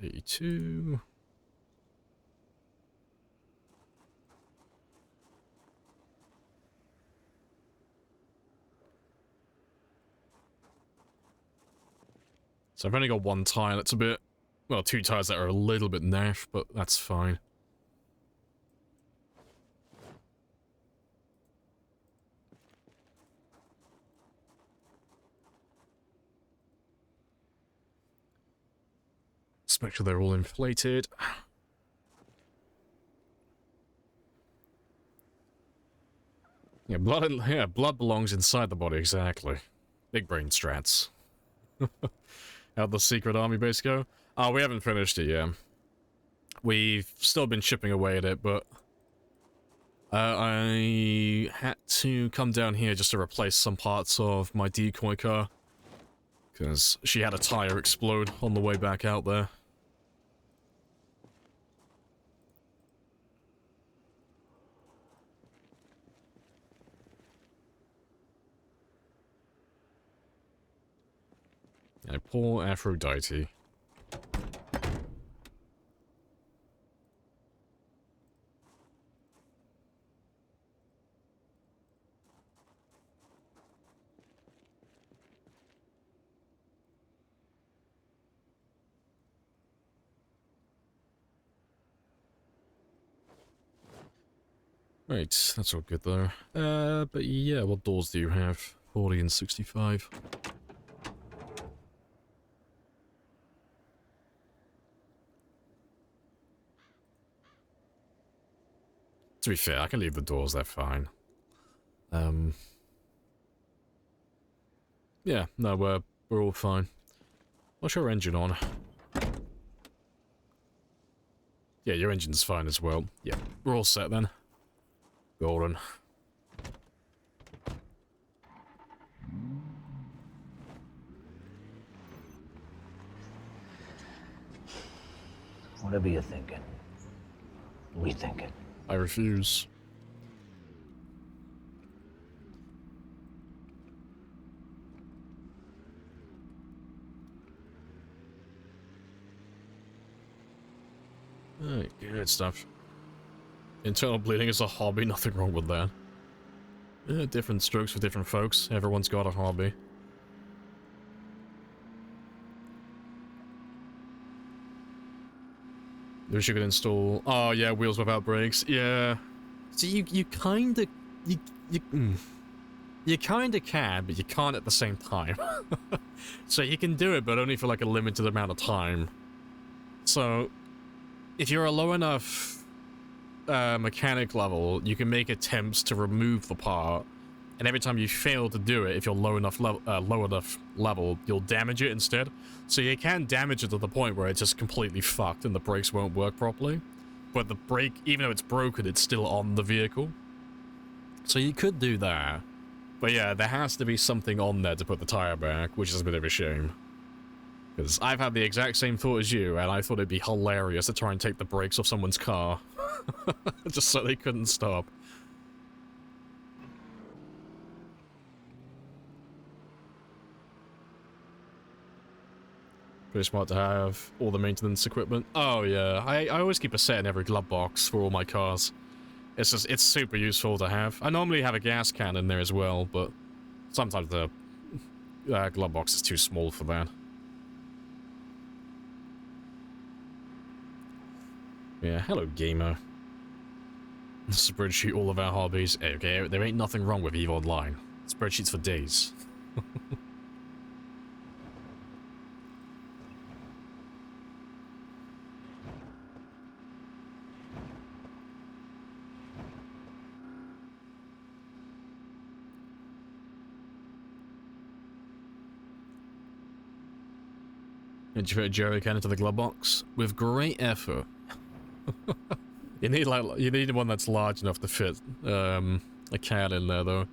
82. So I've only got one tire that's a bit... Well, two tires that are a little bit naff, but that's fine. Let's make sure they're all inflated. Yeah, blood belongs inside the body, exactly. Big brain strats. How'd the secret army base go? Oh, we haven't finished it yet. We've still been chipping away at it, but... I had to come down here just to replace some parts of my decoy car. Because she had a tire explode on the way back out there. Yeah, poor Aphrodite. Right, that's all good though. But yeah, what doors do you have? 40 and 65. To be fair, I can leave the doors, they're fine. Yeah, no, we're all fine. What's your engine on? Yeah, your engine's fine as well. Yeah, we're all set then. Golden. Whatever you're thinking, we think it. I refuse. Alright, good stuff. Internal bleeding is a hobby, nothing wrong with that. Yeah, different strokes for different folks. Everyone's got a hobby. Wish you could install... Oh, yeah, wheels without brakes. Yeah. So you kinda... You kinda can, but you can't at the same time. So you can do it, but only for like a limited amount of time. So, if you're a low enough mechanic level, you can make attempts to remove the part, and every time you fail to do it, if you're low enough level, you'll damage it instead. So you can damage it to the point where it's just completely fucked and the brakes won't work properly. But the brake, even though it's broken, it's still on the vehicle. So you could do that. But yeah, there has to be something on there to put the tire back, which is a bit of a shame. Because I've had the exact same thought as you, and I thought it'd be hilarious to try and take the brakes off someone's car. Just so they couldn't stop. Pretty smart to have all the maintenance equipment. Oh yeah, I always keep a set in every glove box for all my cars. It's just, it's super useful to have. I normally have a gas can in there as well, but sometimes the glove box is too small for that. Yeah, hello gamer. Spreadsheet all of our hobbies. Okay, there ain't nothing wrong with EVE Online. Spreadsheets for days. Did you fit a jerry can into the glove box? With great effort. You need one that's large enough to fit a can in there though.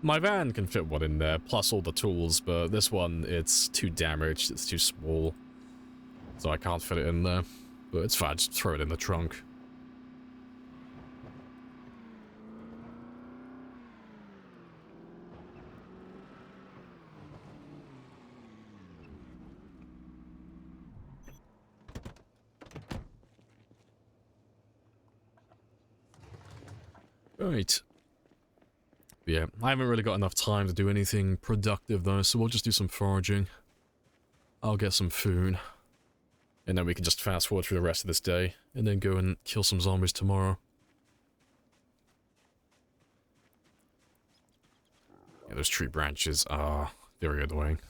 My van can fit one in there, plus all the tools, but this one, it's too damaged, it's too small. So I can't fit it in there. But it's fine, just throw it in the trunk. Right. Yeah, I haven't really got enough time to do anything productive though, so we'll just do some foraging. I'll get some food. And then we can just fast forward through the rest of this day, and then go and kill some zombies tomorrow. Yeah, those tree branches are very annoying.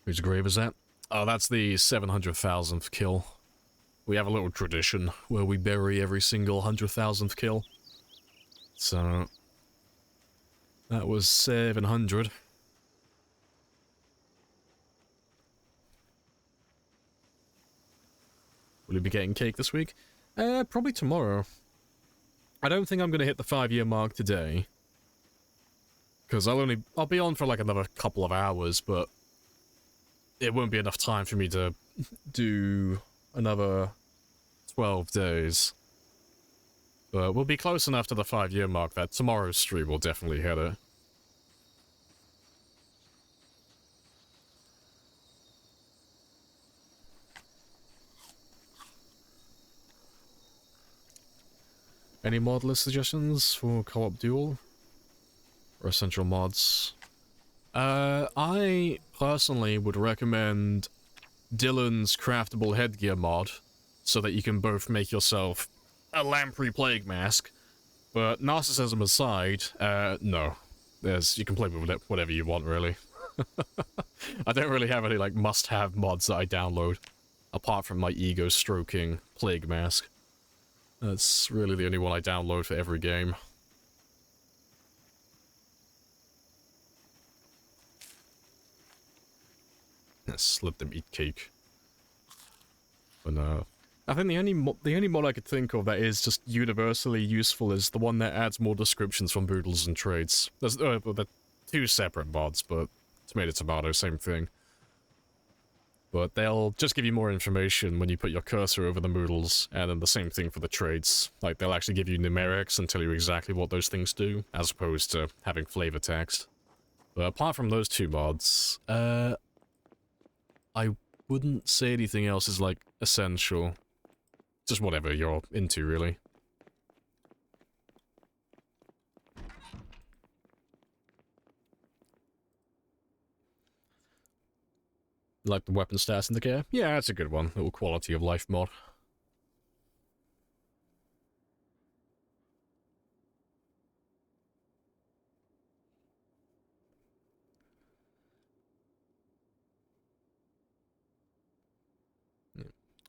Whose grave is that? Oh, that's the 700,000th kill. We have a little tradition where we bury every single 100,000th kill. So, that was 700. Will you be getting cake this week? Probably tomorrow. I don't think I'm going to hit the 5-year mark today. Because I'll be on for like another couple of hours, but it won't be enough time for me to do another 12 days. But we'll be close enough to the 5-year mark that tomorrow's stream will definitely hit it. Any mod list suggestions for co-op duel? Or essential mods? I personally would recommend Dylan's craftable headgear mod, so that you can both make yourself a Lamprey plague mask. But narcissism aside, no. You can play with it whatever you want, really. I don't really have any, like, must-have mods that I download, apart from my ego-stroking plague mask. That's really the only one I download for every game. Let's let them eat cake. But no. I think the only mod I could think of that is just universally useful is the one that adds more descriptions from boodles and traits. There's they're two separate mods, but tomato, same thing. But they'll just give you more information when you put your cursor over the moodles, and then the same thing for the traits. Like, they'll actually give you numerics and tell you exactly what those things do, as opposed to having flavor text. But apart from those two mods, I wouldn't say anything else is, like, essential. Just whatever you're into, really. Like the weapon stats indicator? Yeah, that's a good one. Little quality of life mod.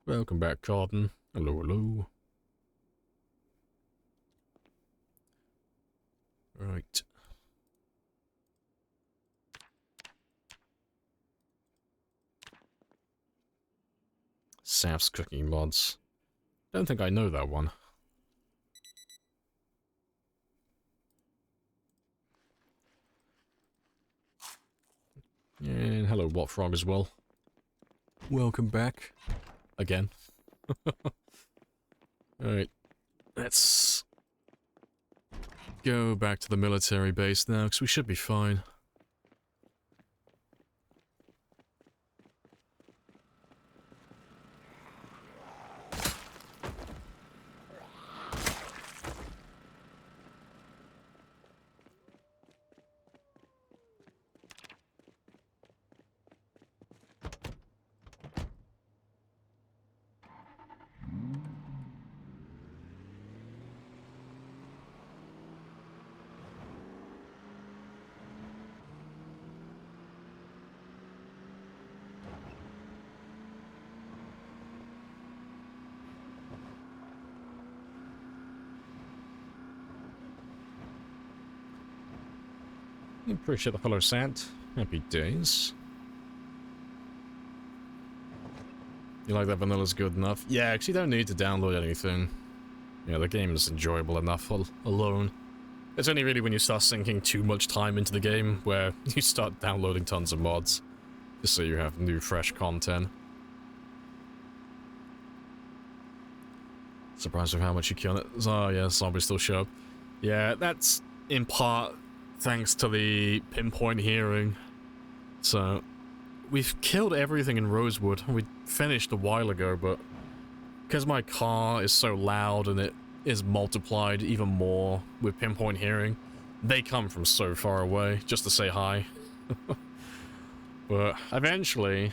Welcome back, Carbon. Hello, hello. Right. Saf's cooking mods. Don't think I know that one. And hello, Watfrog as well. Welcome back. Again. Alright. Let's go back to the military base now, because we should be fine. Appreciate the follow, Sant. Happy days. You like that vanilla's good enough? Yeah, actually you don't need to download anything. Yeah, the game is enjoyable enough alone. It's only really when you start sinking too much time into the game where you start downloading tons of mods. Just so you have new, fresh content. Surprised with how much you kill it. Oh yeah, zombies still show up. Yeah, that's in part thanks to the pinpoint hearing. So, we've killed everything in Rosewood. We finished a while ago, but because my car is so loud and it is multiplied even more with pinpoint hearing, they come from so far away just to say hi. But eventually,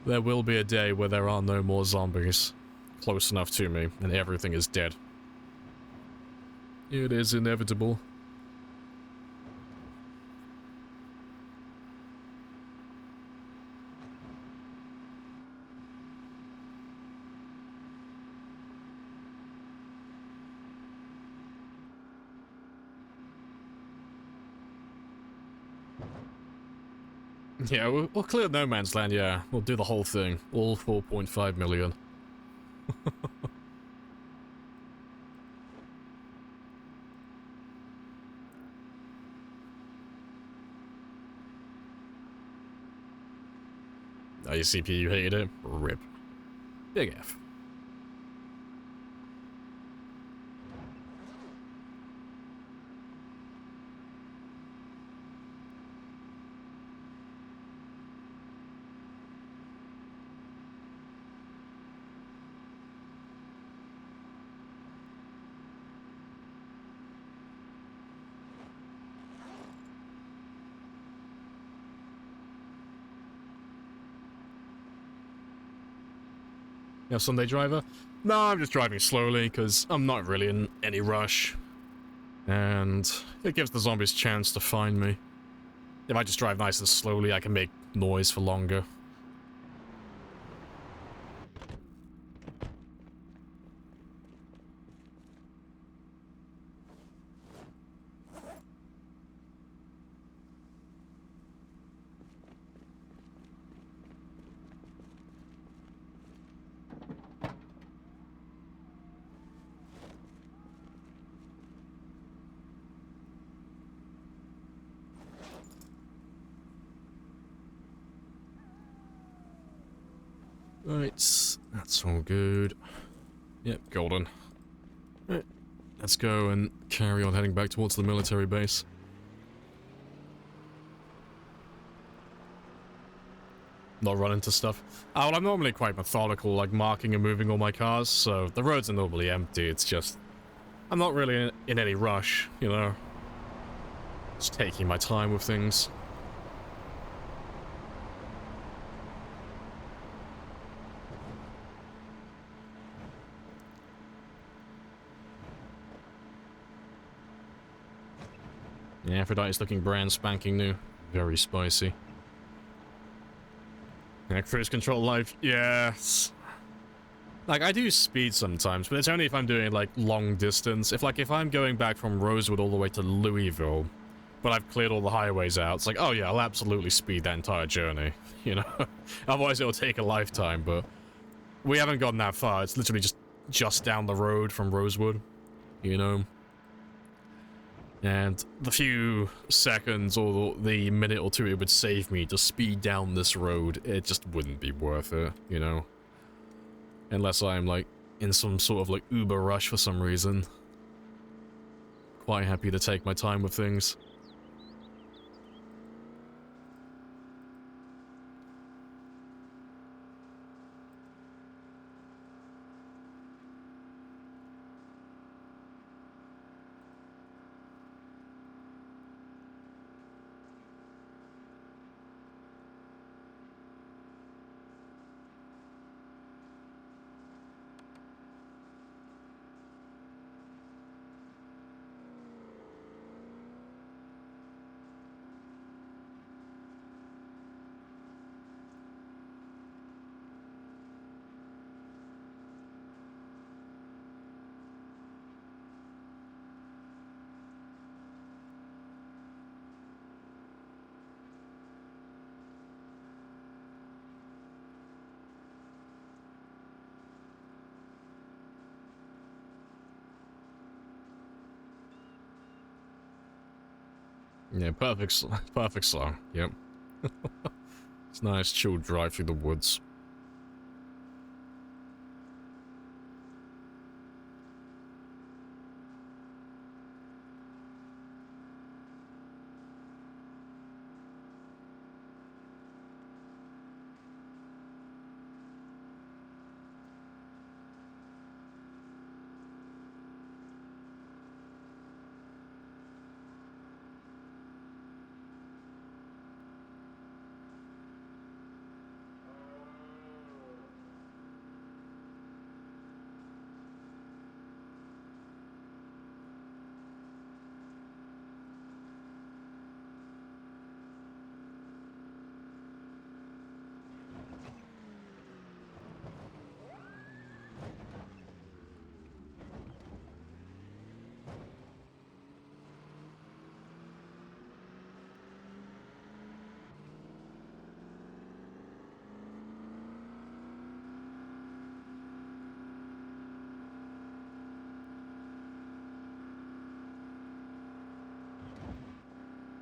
there will be a day where there are no more zombies close enough to me and everything is dead. It is inevitable. Yeah, we'll clear No Man's Land, yeah. We'll do the whole thing. All 4.5 million. Oh, your CPU hated it? RIP. Big F. You have Sunday driver? No, I'm just driving slowly, because I'm not really in any rush. And it gives the zombies a chance to find me. If I just drive nice and slowly, I can make noise for longer. Right, that's all good. Yep, golden. Right, let's go and carry on heading back towards the military base. Not run into stuff. Oh, well, I'm normally quite methodical, like marking and moving all my cars, so the roads are normally empty. It's just, I'm not really in any rush, you know. Just taking my time with things. Yeah, Aphrodite's looking brand spanking new. Very spicy. Yeah, cruise control life, yes. Like, I do speed sometimes, but it's only if I'm doing, like, long distance. If I'm going back from Rosewood all the way to Louisville, but I've cleared all the highways out, it's like, oh yeah, I'll absolutely speed that entire journey, you know? Otherwise it'll take a lifetime, but we haven't gotten that far. It's literally just down the road from Rosewood, you know? And the few seconds or the minute or two it would save me to speed down this road, it just wouldn't be worth it, you know? Unless I'm, like, in some sort of, like, uber rush for some reason. Quite happy to take my time with things. Yeah, perfect song. Yep. It's a nice, chill drive through the woods.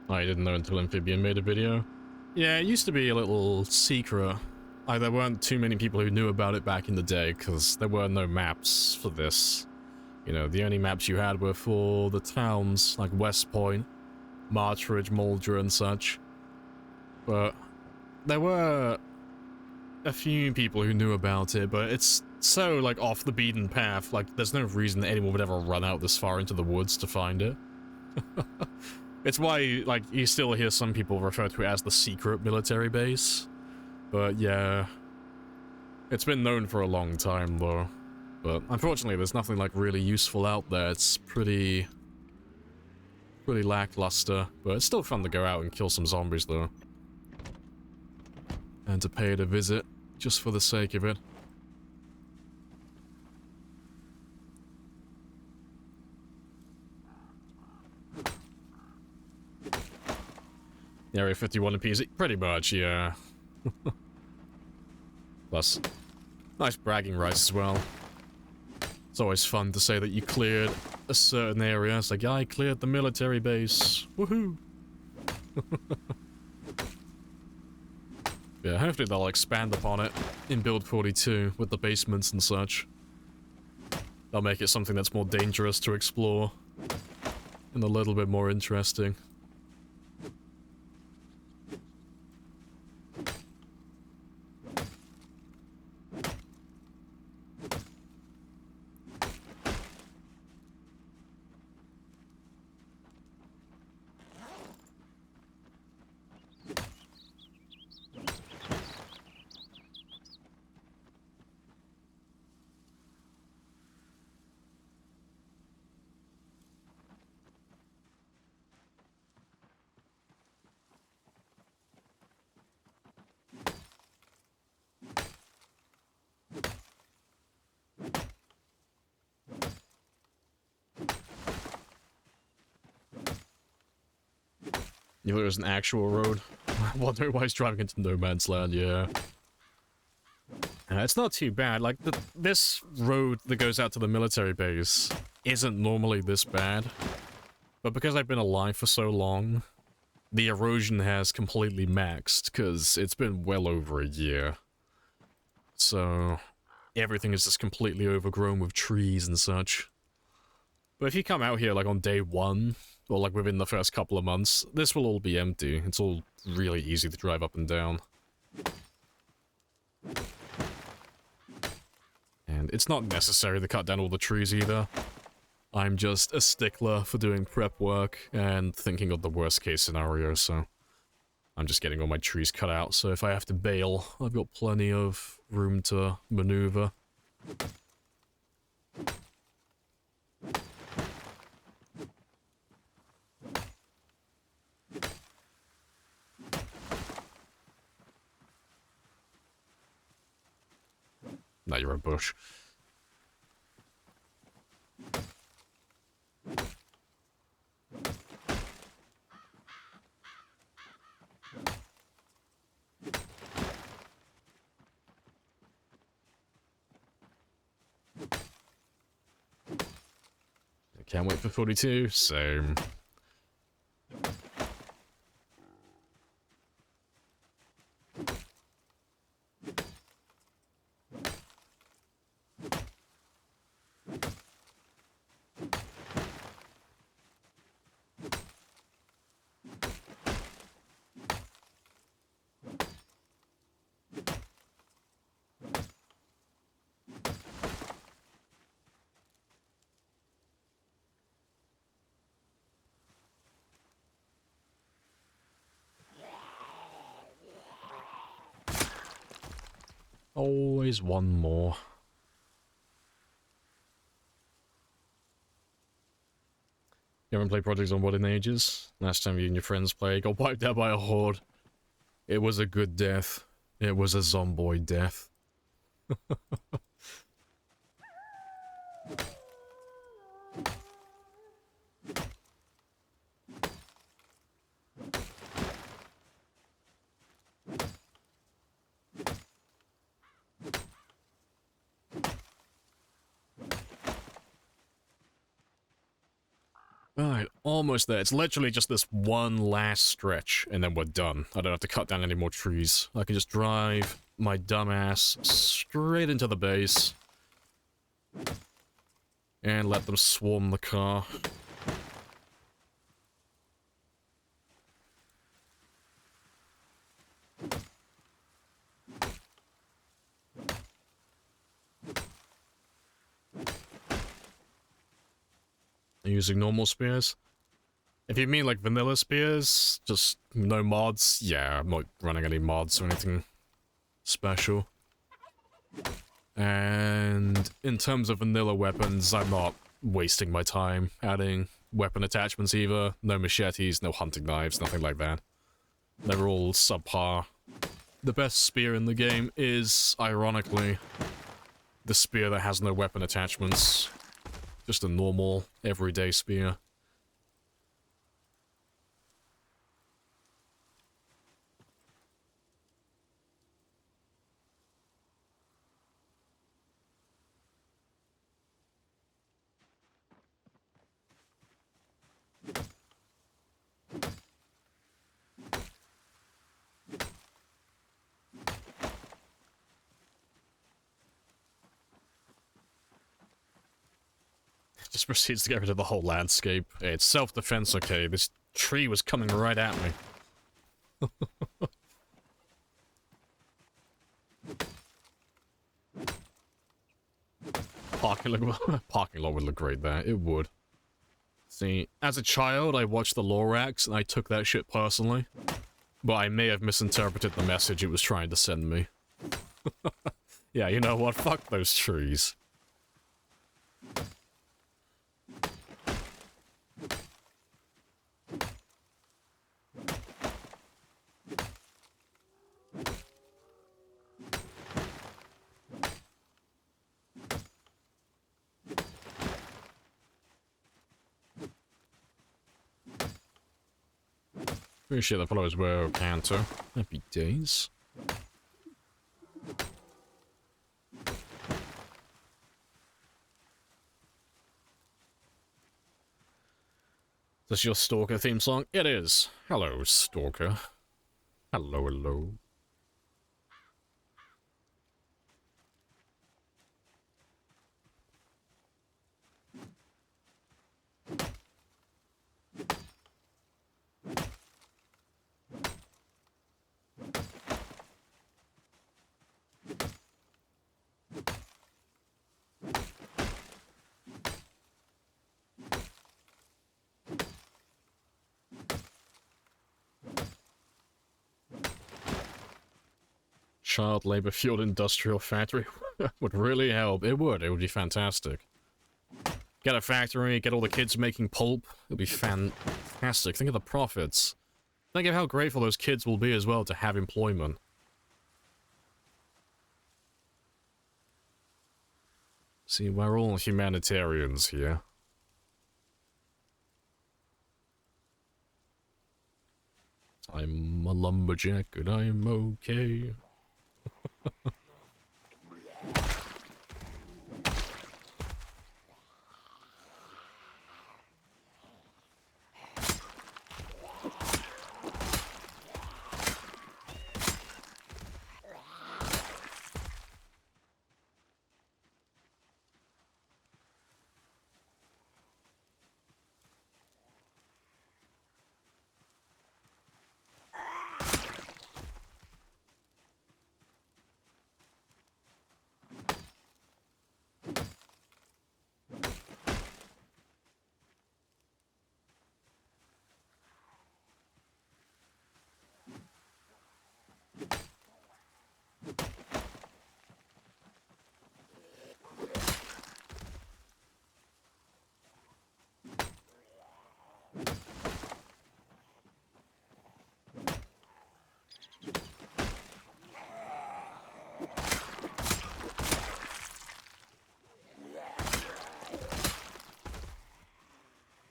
I didn't know until Amphibian made a video. Yeah, it used to be a little secret. Like, there weren't too many people who knew about it back in the day, because there were no maps for this. You know, the only maps you had were for the towns, like West Point, Marchridge, Muldra, and such. But there were a few people who knew about it, but it's so, like, off the beaten path, like, there's no reason that anyone would ever run out this far into the woods to find it. It's why, like, you still hear some people refer to it as the secret military base. But, yeah. It's been known for a long time, though. But, unfortunately, there's nothing, like, really useful out there. It's pretty lackluster. But it's still fun to go out and kill some zombies, though. And to pay it a visit, just for the sake of it. Area 51 appears pretty much, yeah. Plus, nice bragging rights as well. It's always fun to say that you cleared a certain area. It's like, yeah, I cleared the military base. Woohoo! Yeah, hopefully they'll expand upon it in Build 42 with the basements and such. They'll make it something that's more dangerous to explore and a little bit more interesting. You thought it was an actual road? Wondering why he's driving into no man's land, yeah. It's not too bad. Like, this road that goes out to the military base isn't normally this bad. But because I've been alive for so long, the erosion has completely maxed, because it's been well over a year. So, everything is just completely overgrown with trees and such. But if you come out here, like, on day 1, or like within the first couple of months, this will all be empty. It's all really easy to drive up and down. And it's not necessary to cut down all the trees either. I'm just a stickler for doing prep work and thinking of the worst case scenario, so I'm just getting all my trees cut out, so if I have to bail, I've got plenty of room to maneuver. Now you're a bush. I can't wait for 42, so... Always one more. You haven't played Project Zomboid in ages? Last time you and your friends played, got wiped out by a horde. It was a good death. It was a zomboid death. Right, almost there. It's literally just this one last stretch, and then we're done. I don't have to cut down any more trees. I can just drive my dumbass straight into the base. And let them swarm the car. Using normal spears? If you mean like vanilla spears, just no mods, yeah, I'm not running any mods or anything special. And in terms of vanilla weapons, I'm not wasting my time adding weapon attachments either. No machetes, no hunting knives, nothing like that. They're all subpar. The best spear in the game is, ironically, the spear that has no weapon attachments. Just a normal, everyday spear. Just proceeds to get rid of the whole landscape. Hey, it's self-defense, okay? This tree was coming right at me. Parking lot would look great there. It would. See, as a child, I watched the Lorax, and I took that shit personally. But I may have misinterpreted the message it was trying to send me. Yeah, you know what? Fuck those trees. Appreciate the followers were Canto. Happy days. Is this your Stalker theme song? It is. Hello, Stalker. Hello, hello. Child labor fueled industrial factory would really help. It would be fantastic. Get a factory, get all the kids making pulp. It'll be fantastic. Think of the profits. Think of how grateful those kids will be as well to have employment. See, we're all humanitarians here. I'm a lumberjack and I'm okay.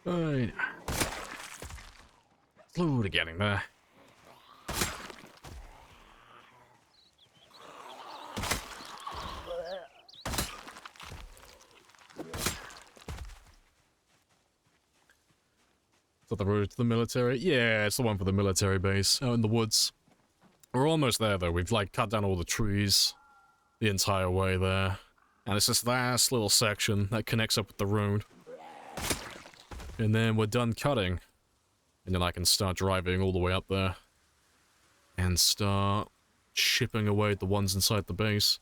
Right. Slowly getting there. Is that the road to the military? Yeah, it's the one for the military base, out in the woods. We're almost there, though. We've, like, cut down all the trees the entire way there. And it's this last little section that connects up with the road. And then we're done cutting. And then I can start driving all the way up there. And start chipping away at the ones inside the base.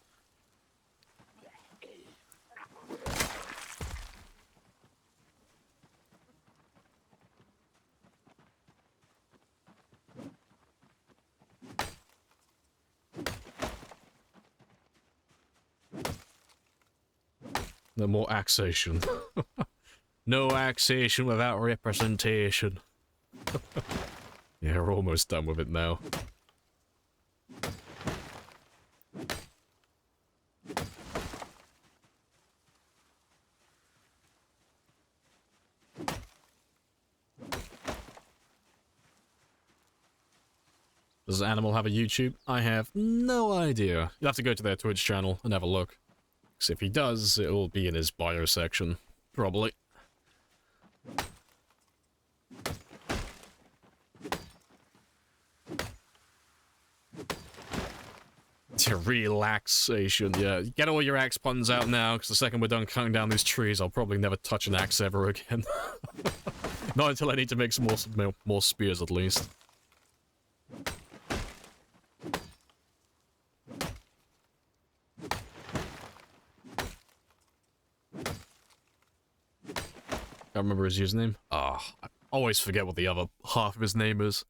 No more axation. No axation without representation. Yeah, we're almost done with it now. Does Animal have a YouTube? I have no idea. You'll have to go to their Twitch channel and have a look. Because if he does, it'll be in his bio section. Probably. Relaxation, yeah. Get all your axe puns out now, because the second we're done cutting down these trees, I'll probably never touch an axe ever again. Not until I need to make some more spears, at least. Can't remember his username. Ah, I always forget what the other half of his name is.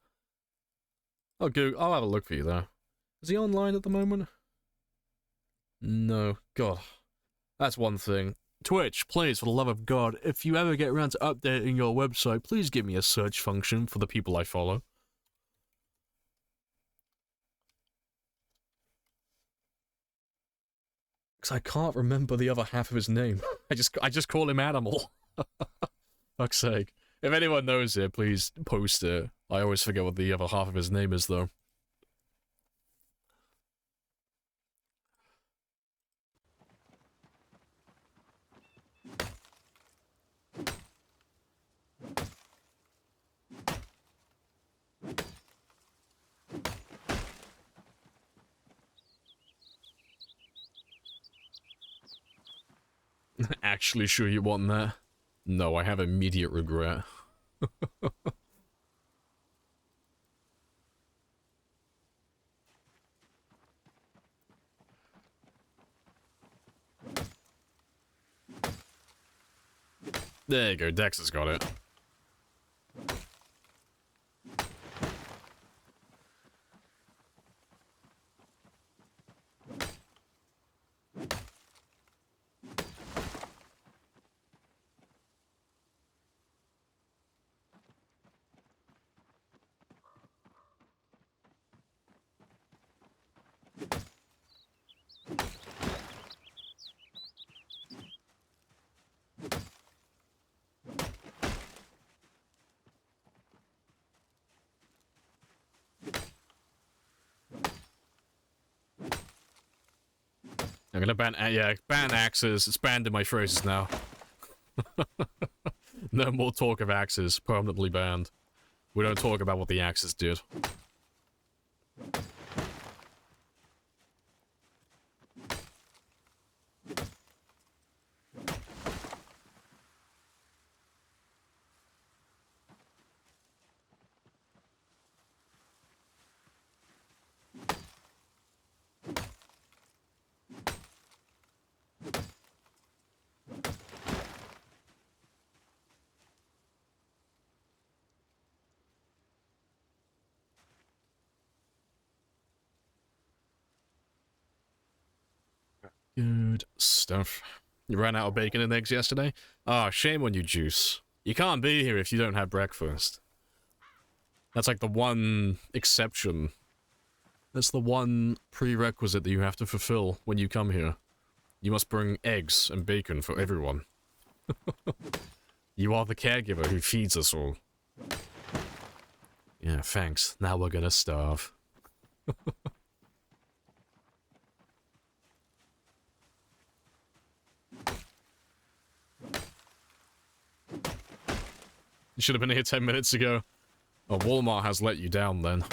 I'll have a look for you, though. Is he online at the moment? No. God. That's one thing. Twitch, please, for the love of God, if you ever get around to updating your website, please give me a search function for the people I follow. Because I can't remember the other half of his name. I just call him Animal. Fuck's sake. If anyone knows it, please post it. I always forget what the other half of his name is, though. Actually sure you want that? No, I have immediate regret. There you go, Dex has got it. I'm gonna ban axes. It's banned in my phrases now. No more talk of axes. Permanently banned. We don't talk about what the axes did. Good stuff. You ran out of bacon and eggs yesterday? Ah, shame on you, Juice. You can't be here if you don't have breakfast. That's like the one exception. That's the one prerequisite that you have to fulfill when you come here. You must bring eggs and bacon for everyone. You are the caregiver who feeds us all. Yeah, thanks. Now we're gonna starve. You should have been here 10 minutes ago. Oh, Walmart has let you down then.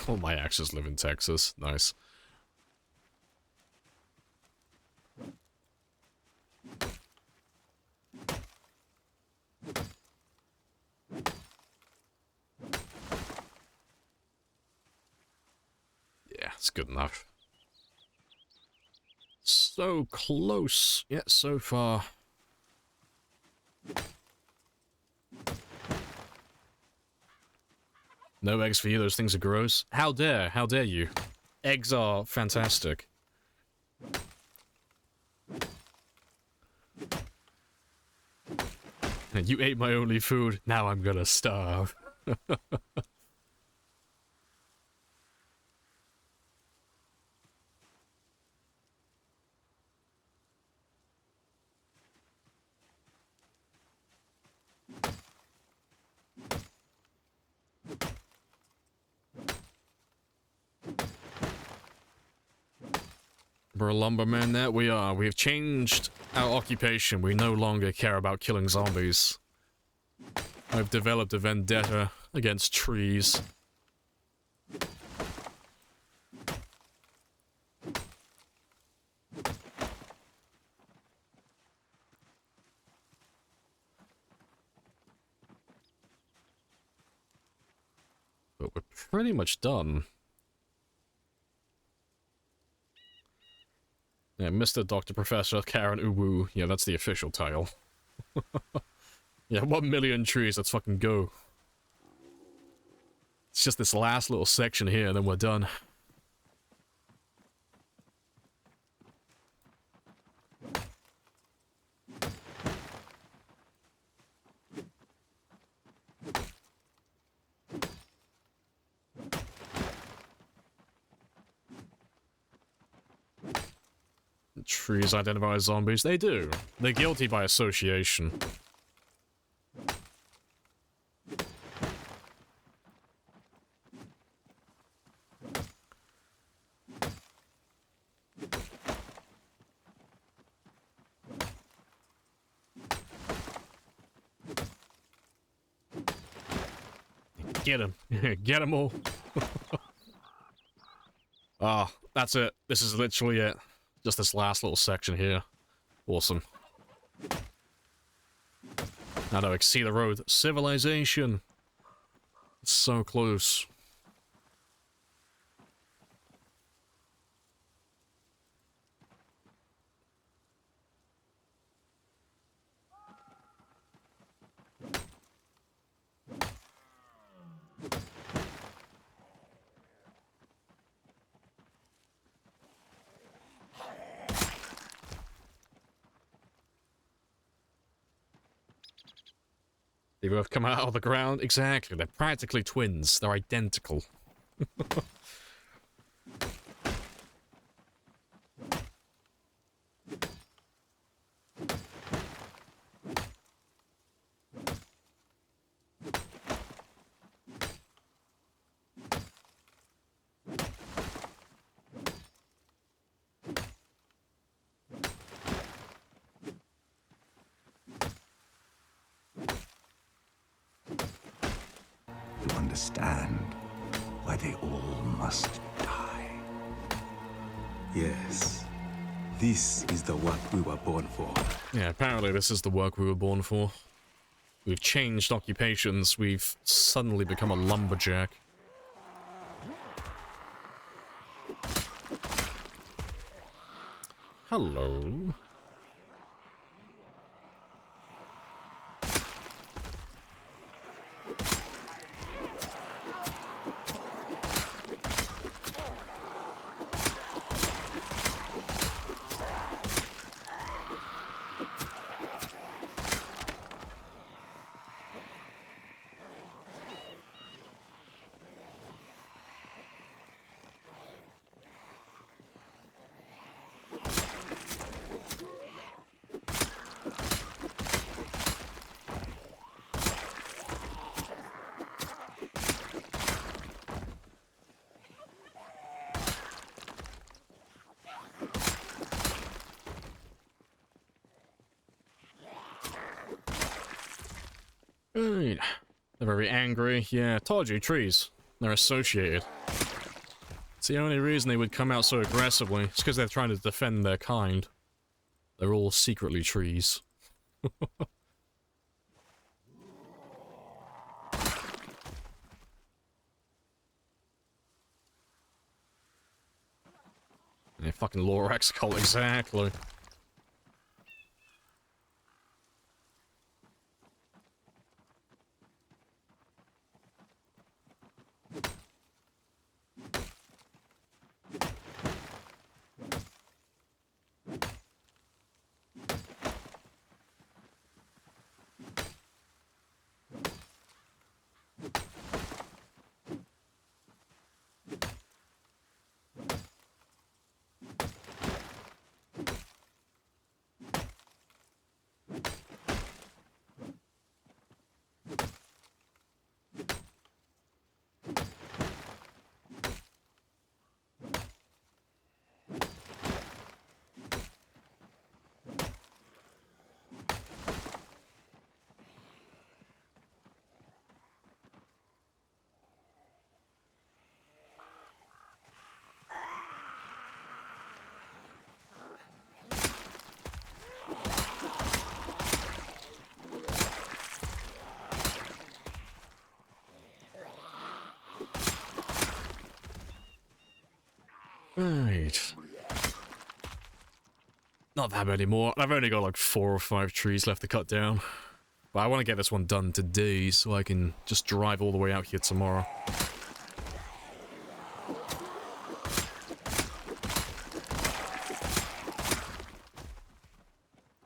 All my axes live in Texas. Nice. Yeah, it's good enough. So close, yet so far. No eggs for you, those things are gross. How dare you? Eggs are fantastic. You ate my only food, now I'm gonna starve. We're a lumberman, that we are. We have changed our occupation. We no longer care about killing zombies. I've developed a vendetta against trees. But we're pretty much done. Yeah, Mr. Dr. Professor Karen Uwu. Yeah, that's the official title. Yeah, 1 million trees, let's fucking go. It's just this last little section here, and then we're done. Trees identify as zombies. They do. They're guilty by association. Get him. Get them all. Ah, that's it. This is literally it. Just this last little section here. Awesome. Now to see the road. Civilization. It's so close. They both come out of the ground. Exactly. They're practically twins. They're identical. You understand why they all must die. Yes. This is the work we were born for. Yeah, apparently this is the work we were born for. We've changed occupations. We've suddenly become a lumberjack. Hello. Right. They're very angry. Yeah, told you, trees. They're associated. It's the only reason they would come out so aggressively. It's because they're trying to defend their kind. They're all secretly trees. Yeah, fucking Lorax cult, exactly. Right. Not that many more. I've only got like 4 or 5 trees left to cut down. But I want to get this one done today so I can just drive all the way out here tomorrow.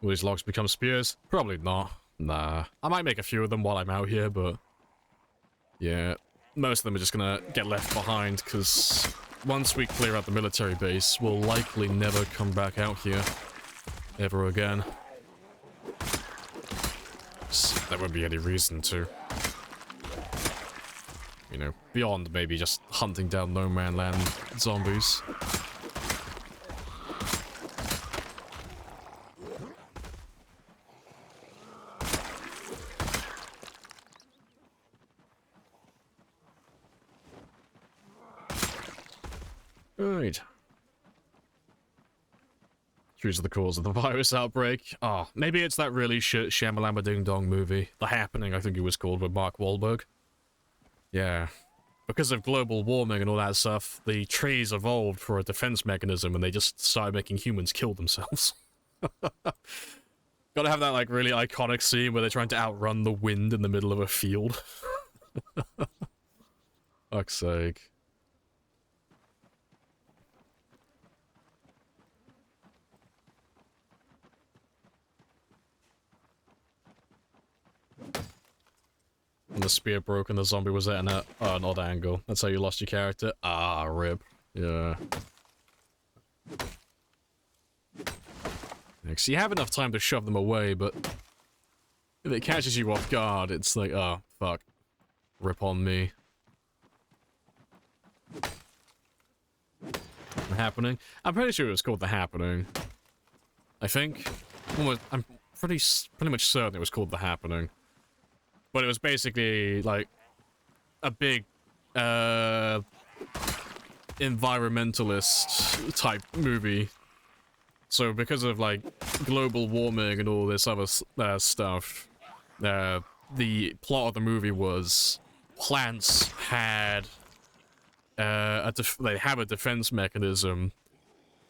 Will these logs become spears? Probably not. Nah. I might make a few of them while I'm out here, but... yeah. Most of them are just gonna get left behind, because once we clear out the military base, we'll likely never come back out here. Ever again. There won't be any reason to. You know, beyond maybe just hunting down no man land zombies. Right. Trees are the cause of the virus outbreak. Oh, maybe it's that really shit Shamalama Ding Dong movie. The Happening, I think it was called, with Mark Wahlberg. Yeah. Because of global warming and all that stuff, the trees evolved for a defense mechanism and they just started making humans kill themselves. Gotta have that, like, really iconic scene where they're trying to outrun the wind in the middle of a field. Fuck's sake. And the spear broke and the zombie was at an odd angle. That's how you lost your character? Ah, rip. Yeah. Next, you have enough time to shove them away, but if it catches you off guard, it's like, oh, fuck. Rip on me. The Happening? I'm pretty sure it was called The Happening. I think. I'm pretty much certain it was called The Happening. But it was basically, like, a big, environmentalist type movie. So because of, like, global warming and all this other stuff, the plot of the movie was plants had, they have a defense mechanism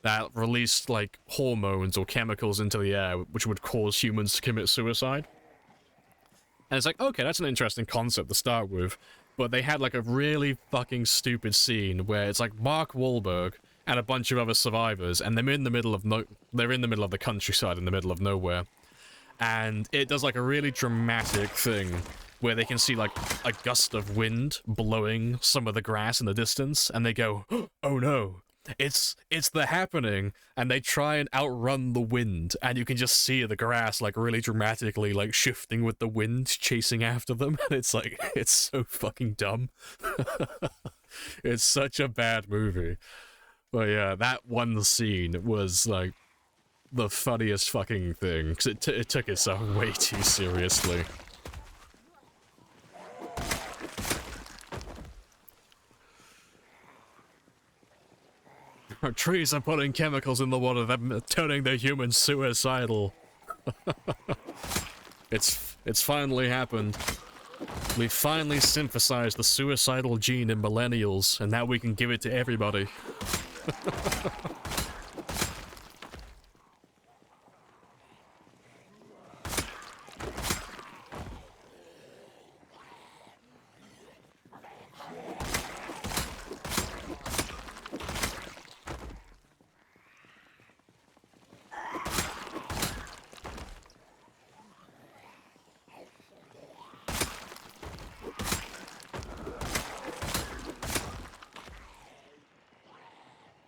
that released, like, hormones or chemicals into the air which would cause humans to commit suicide. And it's like, okay, that's an interesting concept to start with. But they had like a really fucking stupid scene where it's like Mark Wahlberg and a bunch of other survivors, and they're in the middle of the countryside in the middle of nowhere. And it does like a really dramatic thing where they can see like a gust of wind blowing some of the grass in the distance, and they go, oh no. It's The Happening, and they try and outrun the wind, and you can just see the grass like really dramatically like shifting with the wind chasing after them, and it's like, it's so fucking dumb. It's such a bad movie. But yeah, that one scene was like the funniest fucking thing, because it took itself way too seriously. Our trees are putting chemicals in the water that are turning the humans suicidal. It's finally happened. We finally synthesized the suicidal gene in millennials, and now we can give it to everybody.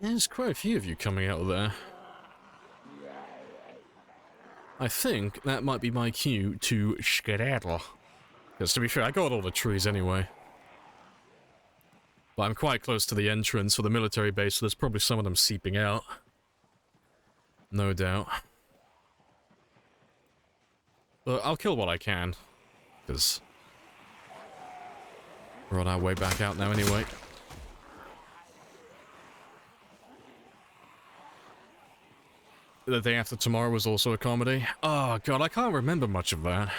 There's quite a few of you coming out of there. I think that might be my cue to skedaddle. Because to be fair, I got all the trees anyway. But I'm quite close to the entrance for the military base, so there's probably some of them seeping out. No doubt. But I'll kill what I can. Because we're on our way back out now anyway. The Day After Tomorrow was also a comedy. Oh god, I can't remember much of that.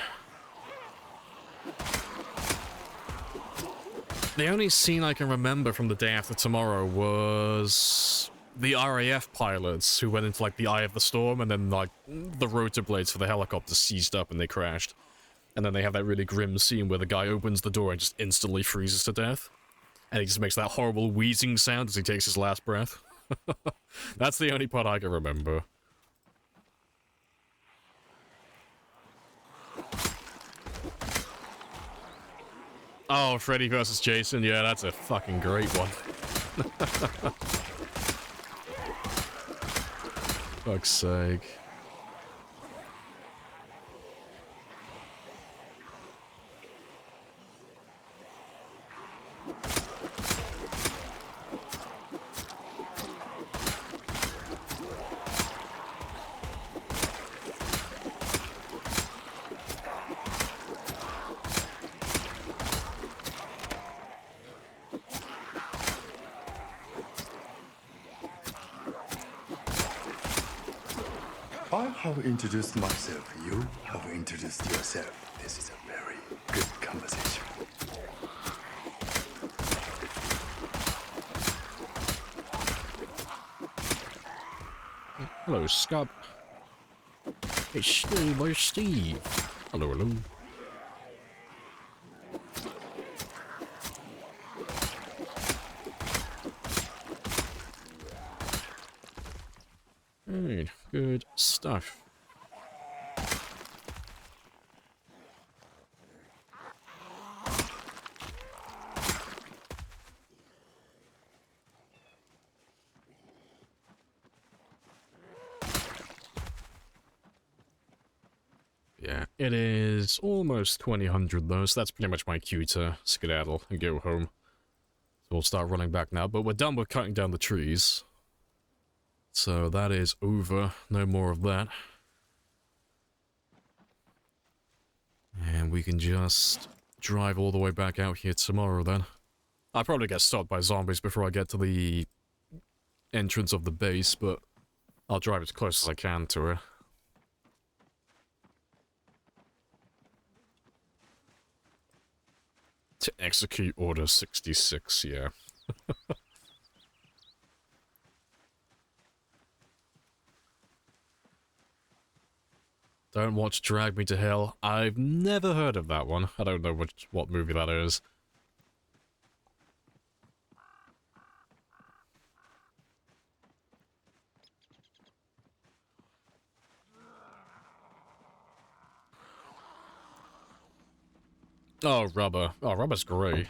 The only scene I can remember from The Day After Tomorrow was the RAF pilots who went into, like, the eye of the storm, and then, like, the rotor blades for the helicopter seized up and they crashed. And then they have that really grim scene where the guy opens the door and just instantly freezes to death. And he just makes that horrible wheezing sound as he takes his last breath. That's the only part I can remember. Oh, Freddy vs. Jason, yeah, that's a fucking great one. Fuck's sake. I have introduced myself. You have introduced yourself. This is a very good conversation. Hello, Scott. It's Steve, where's Steve? Hello, hello. Right, good stuff. Yeah, it is almost 2000 though, so that's pretty much my cue to skedaddle and go home. So we'll start running back now, but we're done with cutting down the trees. So that is over, no more of that. And we can just drive all the way back out here tomorrow then. I'll probably get stopped by zombies before I get to the entrance of the base, but I'll drive as close as I can to it. To execute Order 66, yeah. Don't watch Drag Me to Hell. I've never heard of that one. I don't know what movie that is. Oh, Rubber. Oh, Rubber's great.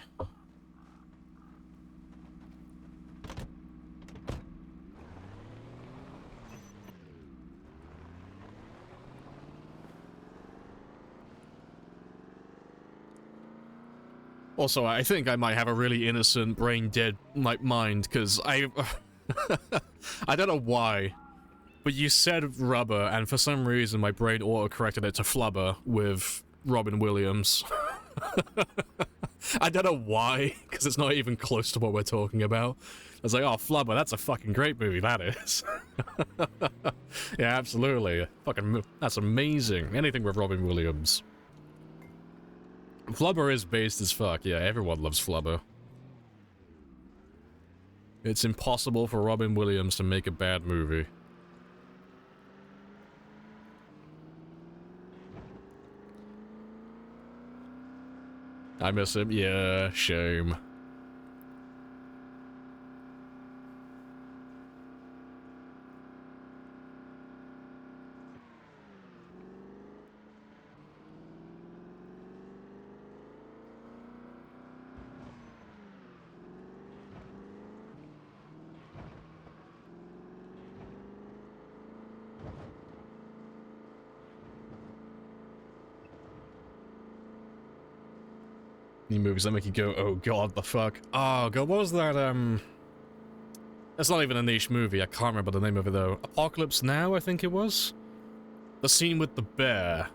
Also, I think I might have a really innocent, brain-dead mind, because I don't know why, but you said Rubber, and for some reason my brain auto-corrected it to Flubber with Robin Williams. I don't know why, because it's not even close to what we're talking about. I was like, oh, Flubber, that's a fucking great movie, that is. Yeah, absolutely. Fucking, that's amazing. Anything with Robin Williams. Flubber is based as fuck, yeah, everyone loves Flubber. It's impossible for Robin Williams to make a bad movie. I miss him, yeah, shame. New movies that make you go, oh god, the fuck. Oh god, what was that, That's not even a niche movie, I can't remember the name of it though. Apocalypse Now, I think it was? The scene with the bear.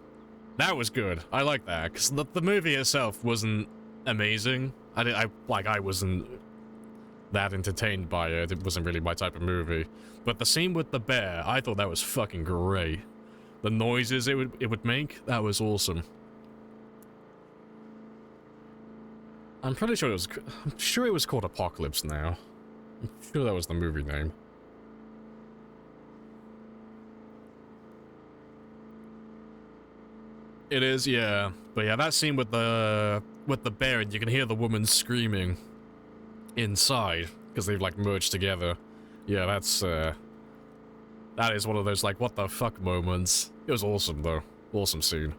That was good, I like that, because the movie itself wasn't amazing. I wasn't that entertained by it, it wasn't really my type of movie. But the scene with the bear, I thought that was fucking great. The noises it would make, that was awesome. I'm sure it was called Apocalypse Now. I'm sure that was the movie name. It is, yeah. But yeah, that scene with the bear, and you can hear the woman screaming inside because they've like merged together. Yeah, that's that is one of those like what the fuck moments. It was awesome though. Awesome scene.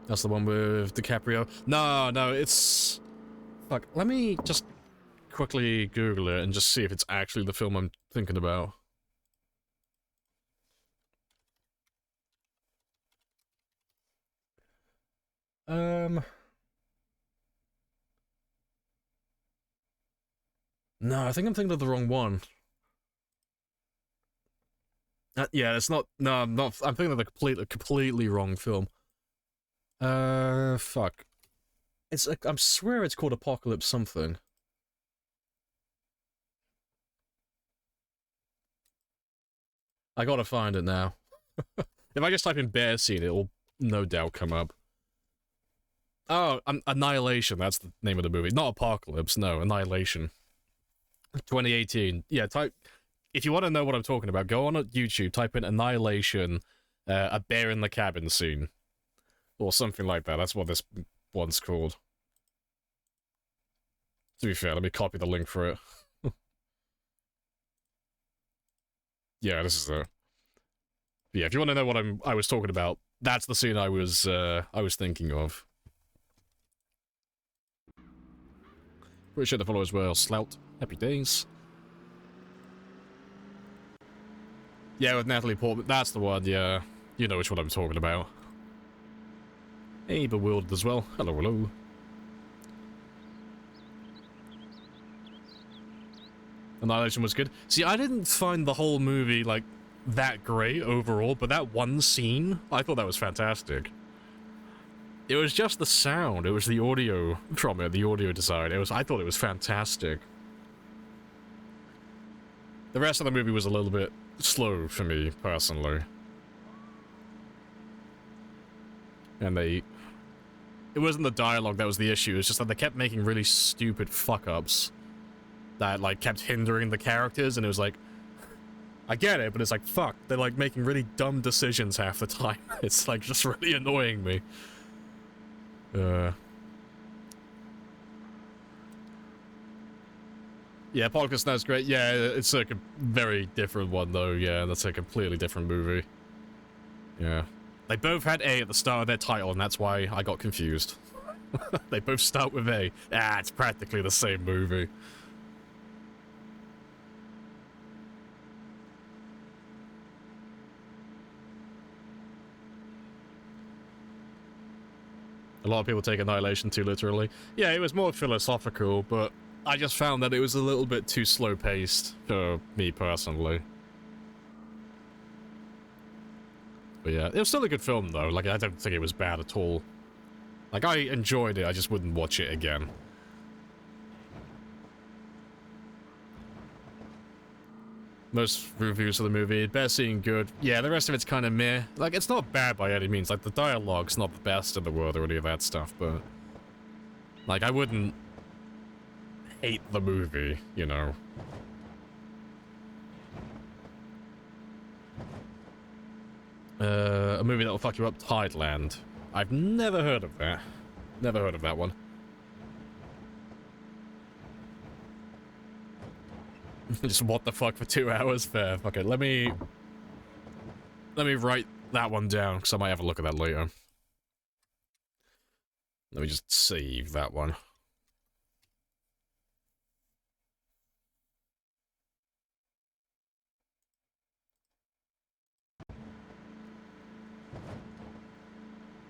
That's the one with DiCaprio. No, no, it's fuck. Let me just quickly Google it and just see if it's actually the film I'm thinking about. No, I think I'm thinking of the wrong one. Yeah, it's not. No, I'm not. I'm thinking of the completely wrong film. Fuck. It's. I swear it's called Apocalypse something. I gotta find it now. If I just type in bear scene, it will no doubt come up. Oh, Annihilation. That's the name of the movie. Not Apocalypse. No, Annihilation. 2018. Yeah, type. If you want to know what I'm talking about, go on YouTube, type in Annihilation, a bear in the cabin scene. Or something like that. That's what this one's called. To be fair, let me copy the link for it. Yeah, this is the... Yeah, if you want to know what I was talking about, that's the scene I was thinking of. Appreciate the follow as well, Slout. Happy days. Yeah, with Natalie Portman. That's the one, yeah. You know which one I'm talking about. Hey, Bewildered as well. Hello, hello. Annihilation was good. See, I didn't find the whole movie, like, that great overall, but that one scene, I thought that was fantastic. It was just the sound. It was the audio from it, the audio design. I thought it was fantastic. The rest of the movie was a little bit slow for me, personally. And it wasn't the dialogue that was the issue, it's just that they kept making really stupid fuck-ups that, like, kept hindering the characters, and it was like, I get it, but it's like, fuck, they're, like, making really dumb decisions half the time. It's, like, just really annoying me. Yeah, Apocalypse Now's great. Yeah, it's a very different one, though. Yeah, that's a completely different movie. Yeah. They both had A at the start of their title, and that's why I got confused. They both start with A. Ah, it's practically the same movie. A lot of people take Annihilation too literally. Yeah, it was more philosophical, but I just found that it was a little bit too slow-paced for me personally. But yeah, it was still a good film though. Like, I don't think it was bad at all. Like, I enjoyed it, I just wouldn't watch it again. Most reviews of the movie, best scene good. Yeah, the rest of it's kind of meh. Like, it's not bad by any means. Like, the dialogue's not the best in the world or any of that stuff, but... Like, I wouldn't hate the movie, you know. A movie that'll fuck you up, Tideland. I've never heard of that. Never heard of that one. Just what the fuck for 2 hours? Fair. Okay, let me write that one down, because I might have a look at that later. Let me just save that one.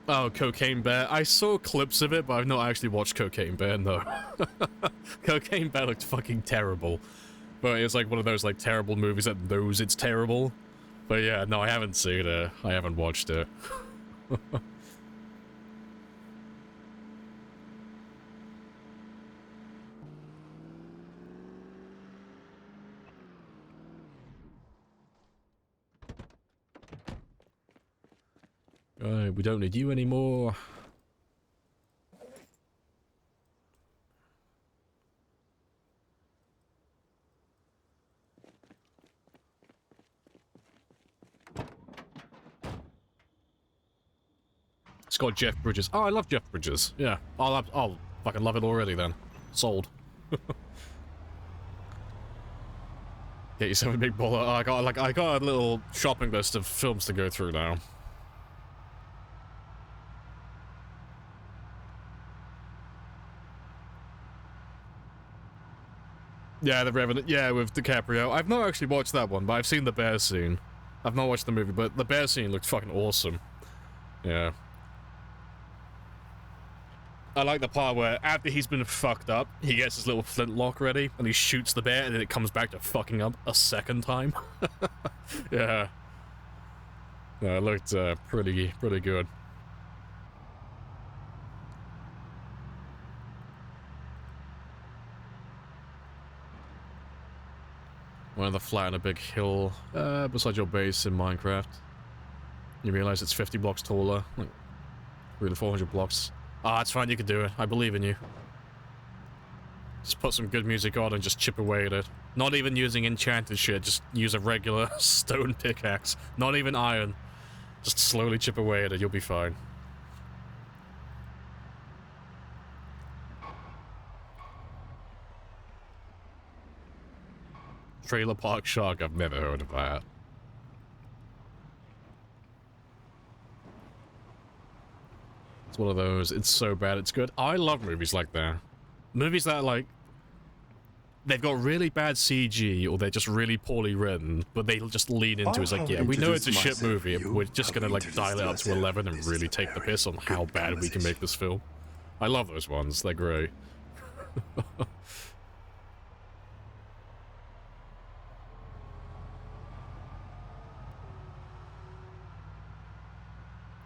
Oh, Cocaine Bear. I saw clips of it, but I've not actually watched Cocaine Bear, no. Cocaine Bear looked fucking terrible. But it's like one of those like terrible movies that knows it's terrible. But yeah, no, I haven't seen it. I haven't watched it. We don't need you anymore. It's got Jeff Bridges. Oh, I love Jeff Bridges. Yeah, I'll fucking love it already then. Sold. Get yourself a big baller. Oh, I got a little shopping list of films to go through now. Yeah, The Revenant. Yeah, with DiCaprio. I've not actually watched that one, but I've seen the bear scene. I've not watched the movie, but the bear scene looked fucking awesome. Yeah. I like the part where after he's been fucked up, he gets his little flintlock ready, and he shoots the bear, and then it comes back to fucking up a second time. Yeah. Yeah, it looked pretty good. One of the flat on a big hill beside your base in Minecraft. You realize it's 50 blocks taller, like 300 to 400 blocks. Ah, it's fine, you can do it. I believe in you. Just put some good music on and just chip away at it. Not even using enchanted shit, just use a regular stone pickaxe. Not even iron. Just slowly chip away at it, you'll be fine. Trailer Park Shark, I've never heard of that. It's one of those, it's so bad it's good. I love movies like that. Movies that, like, they've got really bad CG, or they're just really poorly written, but they'll just lean into it. It's like, yeah, we know it's a shit movie, we're just gonna, like, dial it up to 11 and really take the piss on how bad we can make this film. I love those ones, they're great.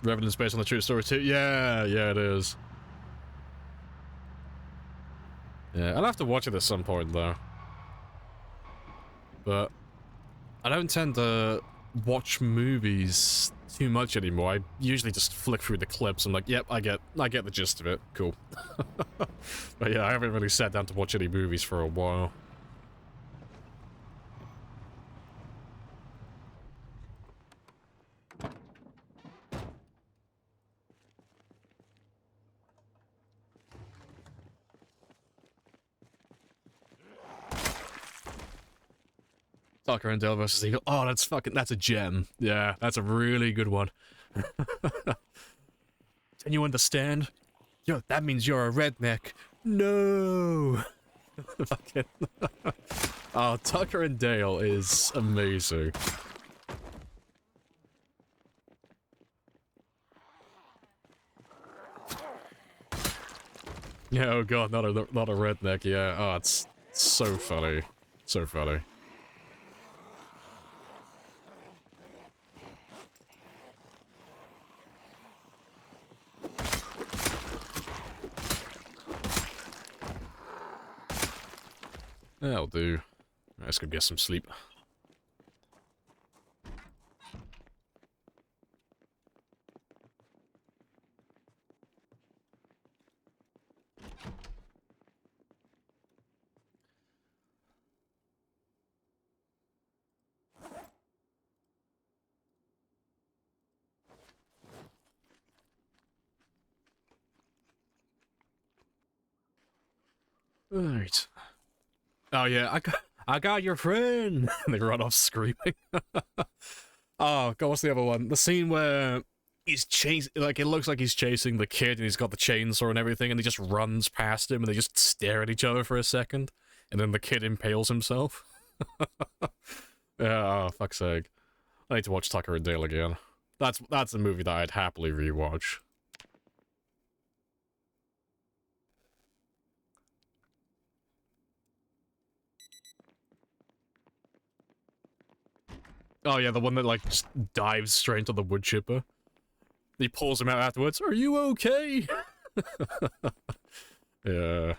Revenant's based on the true story too? Yeah, it is. Yeah, I'll have to watch it at some point though. But I don't tend to watch movies too much anymore. I usually just flick through the clips. I'm like, yep, I get the gist of it. Cool. But yeah, I haven't really sat down to watch any movies for a while. Tucker and Dale versus Eagle. Oh, that's a gem. Yeah, that's a really good one. Can you understand? Yo, that means you're a redneck. No. Fucking. Oh, Tucker and Dale is amazing. Yeah, oh god, not a redneck. Yeah, oh, it's so funny, so funny. That'll do. Let's go get some sleep. Alright. Oh yeah, I got your friend! And they run off screaming. Oh god, what's the other one? The scene where he's chasing, like, it looks like he's chasing the kid and he's got the chainsaw and everything, and he just runs past him and they just stare at each other for a second, and then the kid impales himself. Yeah, oh, fuck's sake. I need to watch Tucker and Dale again. That's a movie that I'd happily rewatch. Oh yeah, the one that, like, just dives straight into the wood chipper. He pulls him out afterwards. Are you okay? Yeah.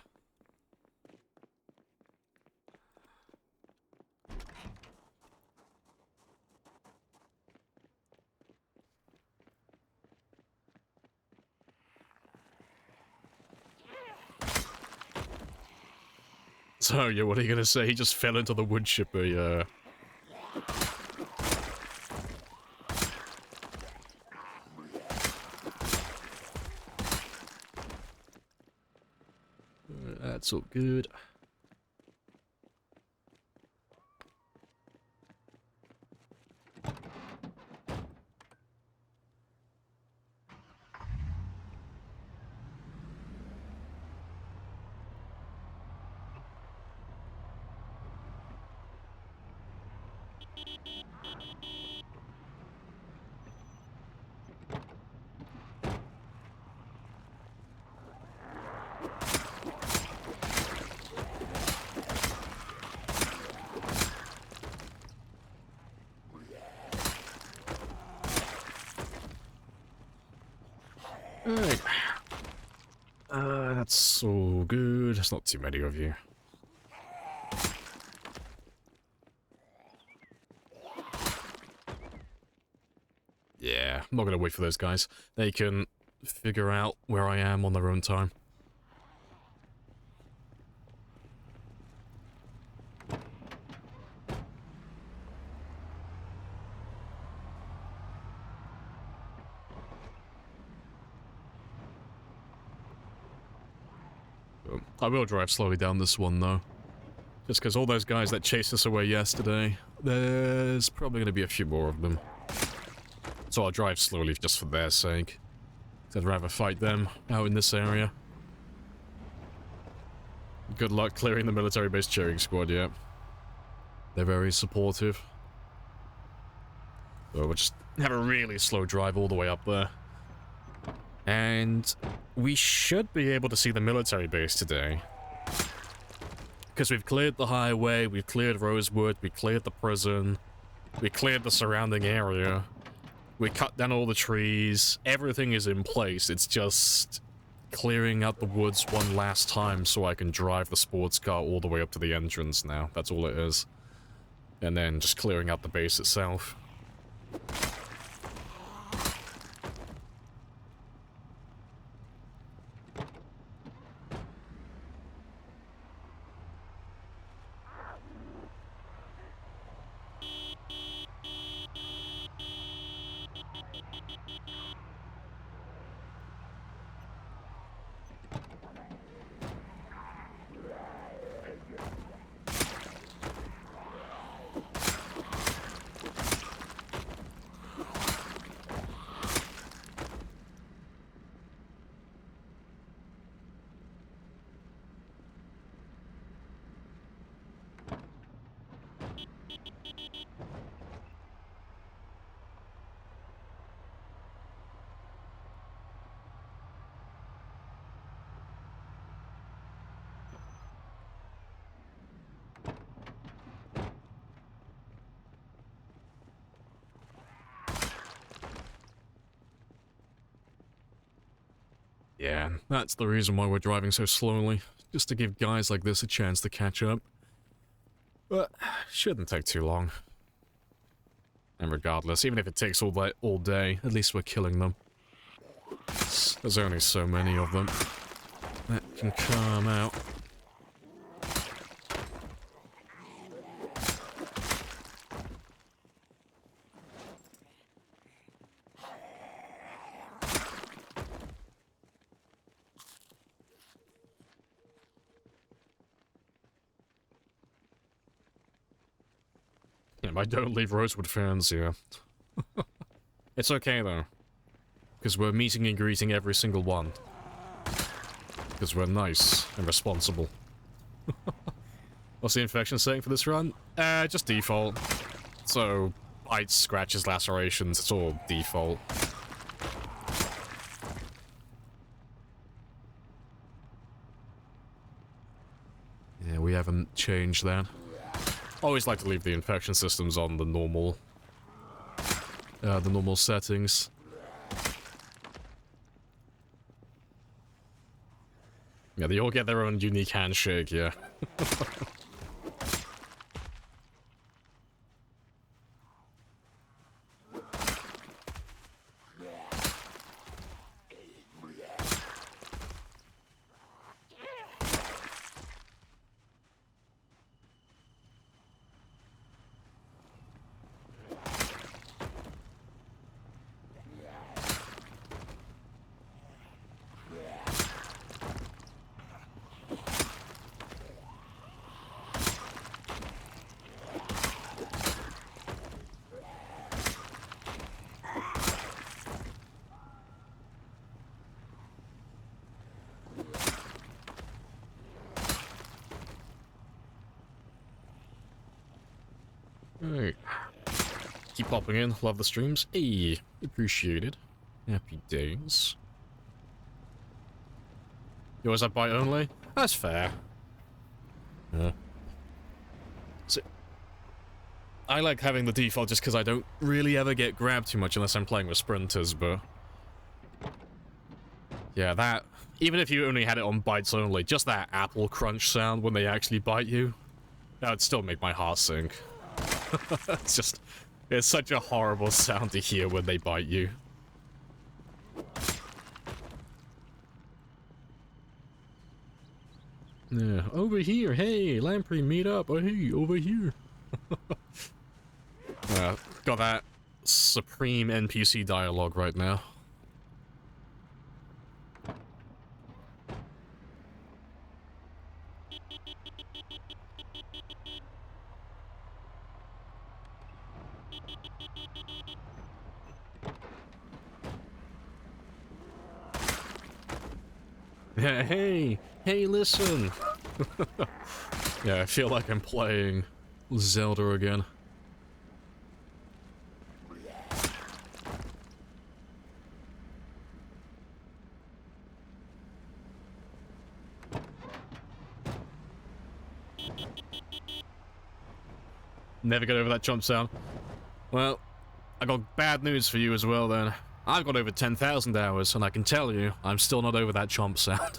So, yeah, what are you gonna say? He just fell into the wood chipper, yeah. That's all good. Alright. That's so good. There's not too many of you. Yeah, I'm not gonna wait for those guys. They can figure out where I am on their own time. I will drive slowly down this one, though. Just because all those guys that chased us away yesterday, there's probably going to be a few more of them. So I'll drive slowly just for their sake. I'd rather fight them out in this area. Good luck clearing the military base cheering squad, yeah. They're very supportive. So we'll just have a really slow drive all the way up there. And we should be able to see the military base today. Because we've cleared the highway, we've cleared Rosewood, we cleared the prison, we cleared the surrounding area, we cut down all the trees, everything is in place. It's just clearing out the woods one last time so I can drive the sports car all the way up to the entrance now. That's all it is. And then just clearing out the base itself. Yeah, that's the reason why we're driving so slowly. Just to give guys like this a chance to catch up. But shouldn't take too long. And regardless, even if it takes all day, at least we're killing them. There's only so many of them that can come out. I don't leave Rosewood fans here. It's okay though, because we're meeting and greeting every single one. Because we're nice and responsible. What's the infection setting for this run? Just default. So, bites, scratches, lacerations, it's all default. Yeah, we haven't changed that. Always like to leave the infection systems on the normal settings. Yeah, they all get their own unique handshake, yeah. keep popping in. Love the streams. Hey, appreciated. Happy days. Yours up by only? That's fair. Yeah. So, I like having the default just because I don't really ever get grabbed too much unless I'm playing with sprinters, but... Yeah, that... Even if you only had it on bites only, just that apple crunch sound when they actually bite you, that would still make my heart sink. It's just... It's such a horrible sound to hear when they bite you. Yeah, over here, hey, Lamprey, meet up, oh hey, over here. Got that supreme NPC dialogue right now. Hey, listen. Yeah, I feel like I'm playing Zelda again. Never get over that jump sound. Well, I got bad news for you as well then. I've got over 10,000 hours, and I can tell you, I'm still not over that chomp sound.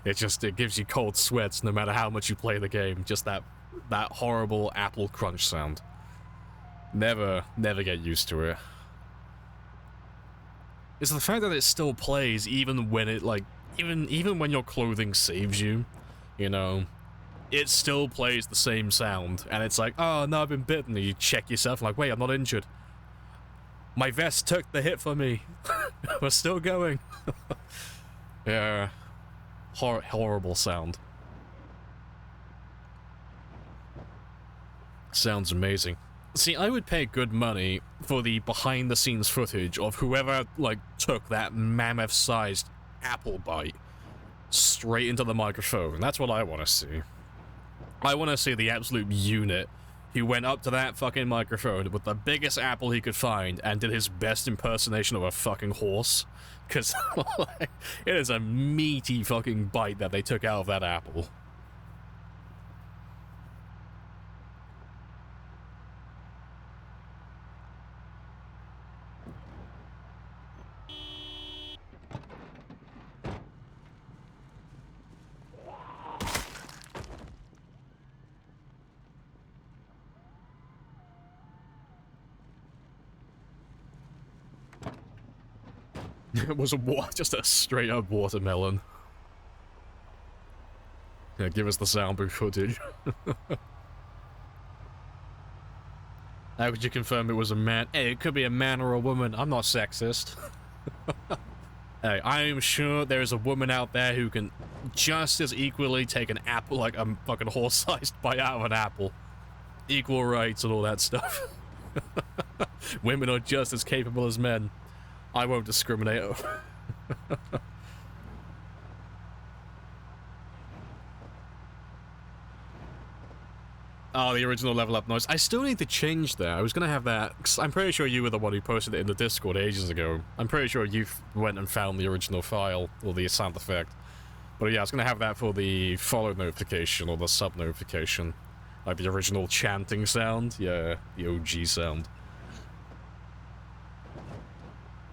It gives you cold sweats no matter how much you play the game. Just that horrible apple crunch sound. Never get used to it. It's the fact that it still plays even when it, like, even when your clothing saves you, you know, it still plays the same sound, and it's like, oh, no, I've been bitten, and you check yourself, like, wait, I'm not injured. My vest took the hit for me. We're still going. Yeah. Horrible sound. Sounds amazing. See, I would pay good money for the behind-the-scenes footage of whoever, like, took that mammoth-sized apple bite straight into the microphone. That's what I want to see. I want to see the absolute unit who went up to that fucking microphone with the biggest apple he could find and did his best impersonation of a fucking horse. Because like, it is a meaty fucking bite that they took out of that apple. It was just a straight up watermelon. Yeah, give us the sound booth footage. How could you confirm it was a man? Hey, it could be a man or a woman. I'm not sexist. Hey, I am sure there is a woman out there who can just as equally take an apple, like a fucking horse-sized bite out of an apple. Equal rights and all that stuff. Women are just as capable as men. I won't discriminate. Oh, the original level up noise. I still need to change that. I was gonna have that, 'cause I'm pretty sure you were the one who posted it in the Discord ages ago. I'm pretty sure you went and found the original file, or the sound effect. But yeah, I was gonna have that for the follow notification, or the sub notification. Like the original chanting sound. Yeah, the OG sound.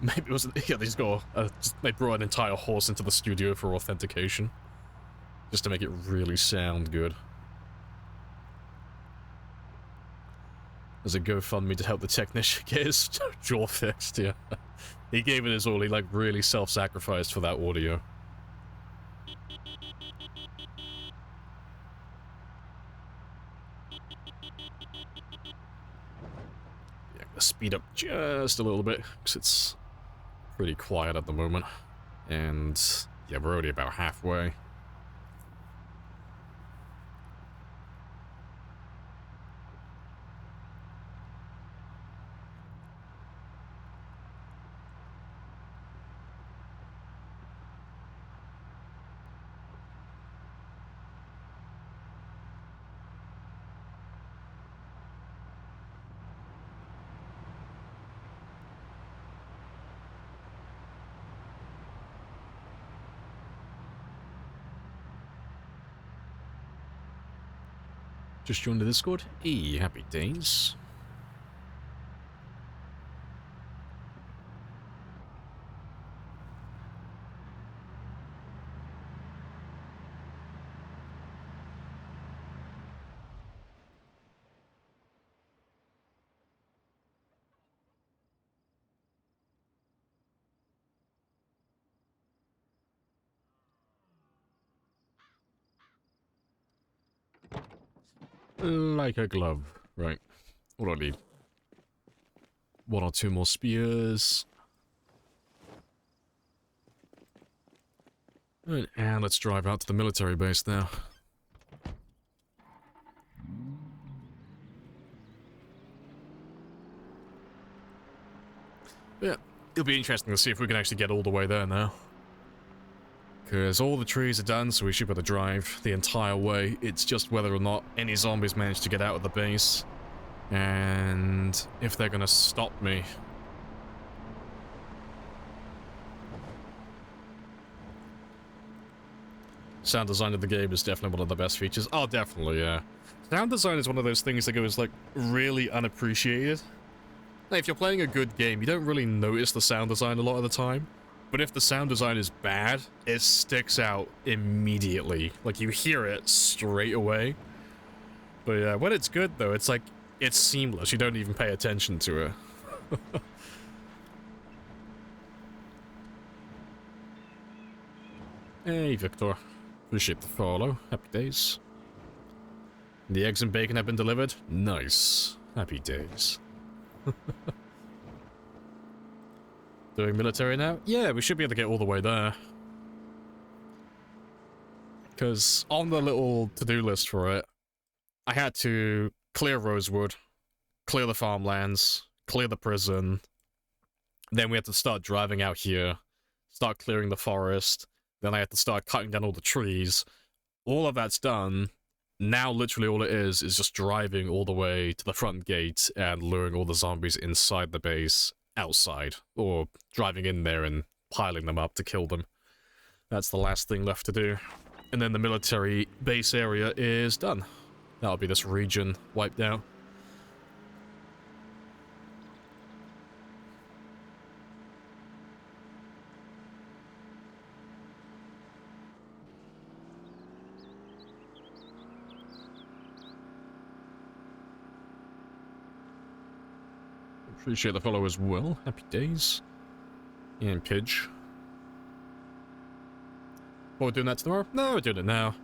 Maybe it was, yeah, they brought an entire horse into the studio for authentication. Just to make it really sound good. There's a GoFundMe to help the technician get his jaw fixed, yeah. He gave it his all, he like really self-sacrificed for that audio. Yeah, I'm gonna speed up just a little bit, because it's pretty quiet at the moment. And yeah, we're already about halfway. Just joined the Discord. Hey, happy days. Like a glove. Right. What do I need? One or two more spears. Right, and let's drive out to the military base now. Yeah, it'll be interesting to see if we can actually get all the way there now. Because all the trees are done, so we should be able to drive the entire way. It's just whether or not any zombies manage to get out of the base. And if they're gonna stop me. Sound design of the game is definitely one of the best features. Oh, definitely, yeah. Sound design is one of those things that goes, like, really unappreciated. Like, if you're playing a good game, you don't really notice the sound design a lot of the time. But if the sound design is bad, it sticks out immediately. Like, you hear it straight away. But yeah, when it's good, though, it's like, it's seamless. You don't even pay attention to it. Hey, Victor. Appreciate the follow. Happy days. The eggs and bacon have been delivered? Nice. Happy days. Doing military now? Yeah, we should be able to get all the way there. Because on the little to-do list for it, I had to clear Rosewood, clear the farmlands, clear the prison. Then we had to start driving out here, start clearing the forest. Then I had to start cutting down all the trees. All of that's done. Now literally all it is just driving all the way to the front gate and luring all the zombies inside the base outside. Or driving in there and piling them up to kill them. That's the last thing left to do. And then the military base area is done. That'll be this region wiped out. Appreciate the follow as well. Happy days. And Pidge. What, we're doing that tomorrow? No, we're doing it now.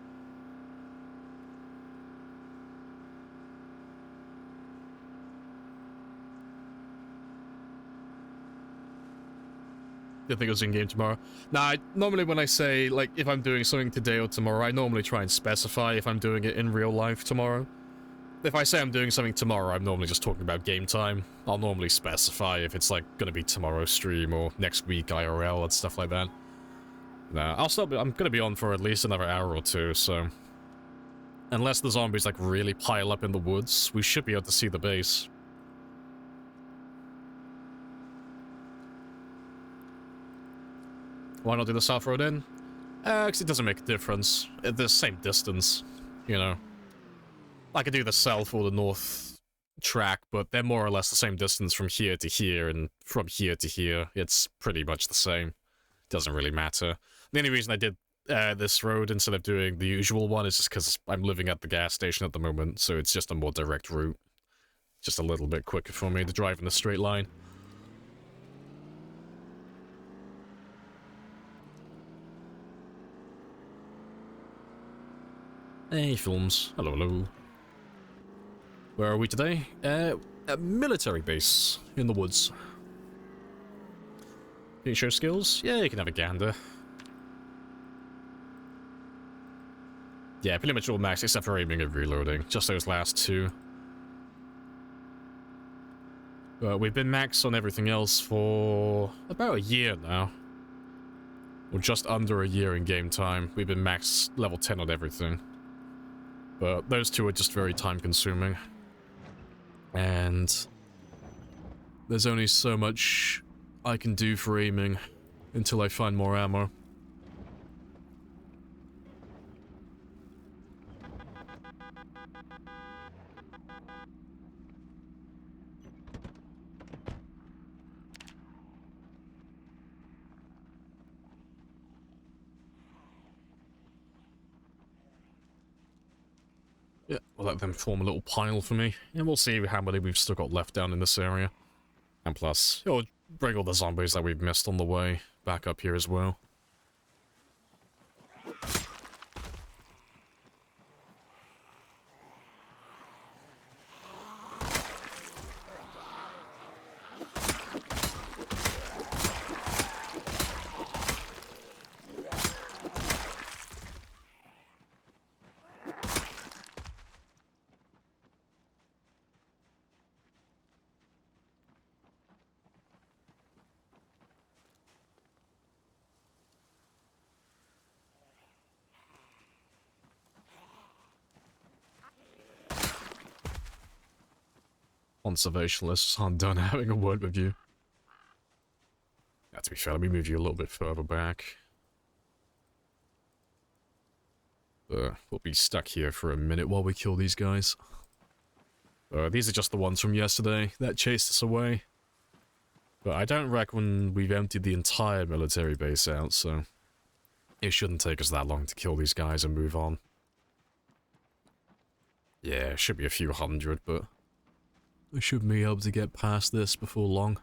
Didn't think it was in-game tomorrow. Nah, normally when I say, like, if I'm doing something today or tomorrow, I normally try and specify if I'm doing it in real life tomorrow. If I say I'm doing something tomorrow, I'm normally just talking about game time. I'll normally specify if it's, like, gonna be tomorrow's stream or next week IRL and stuff like that. Nah, I'm gonna be on for at least another hour or two, so... Unless the zombies, like, really pile up in the woods, we should be able to see the base. Why not do the South Road in? Because it doesn't make a difference. They're the same distance, you know. I could do the south or the north track, but they're more or less the same distance from here to here, and from here to here, it's pretty much the same. Doesn't really matter. The only reason I did this road instead of doing the usual one is just because I'm living at the gas station at the moment, so it's just a more direct route. Just a little bit quicker for me to drive in a straight line. Hey, films. Hello, hello. Where are we today? A military base in the woods. Can you show skills? Yeah, you can have a gander. Yeah, pretty much all max except for aiming and reloading. Just those last two. But we've been max on everything else for about a year now. Or just under a year in game time. We've been max level 10 on everything. But those two are just very time consuming. And there's only so much I can do for aiming until I find more ammo. Yeah, we'll let them form a little pile for me, and we'll see how many we've still got left down in this area. And plus, it'll bring all the zombies that we've missed on the way back up here as well. Conservationists aren't done having a word with you. Yeah, to be fair, let me move you a little bit further back. We'll be stuck here for a minute while we kill these guys. These are just the ones from yesterday that chased us away. But I don't reckon we've emptied the entire military base out, so it shouldn't take us that long to kill these guys and move on. Yeah, it should be a few hundred, but I should be able to get past this before long.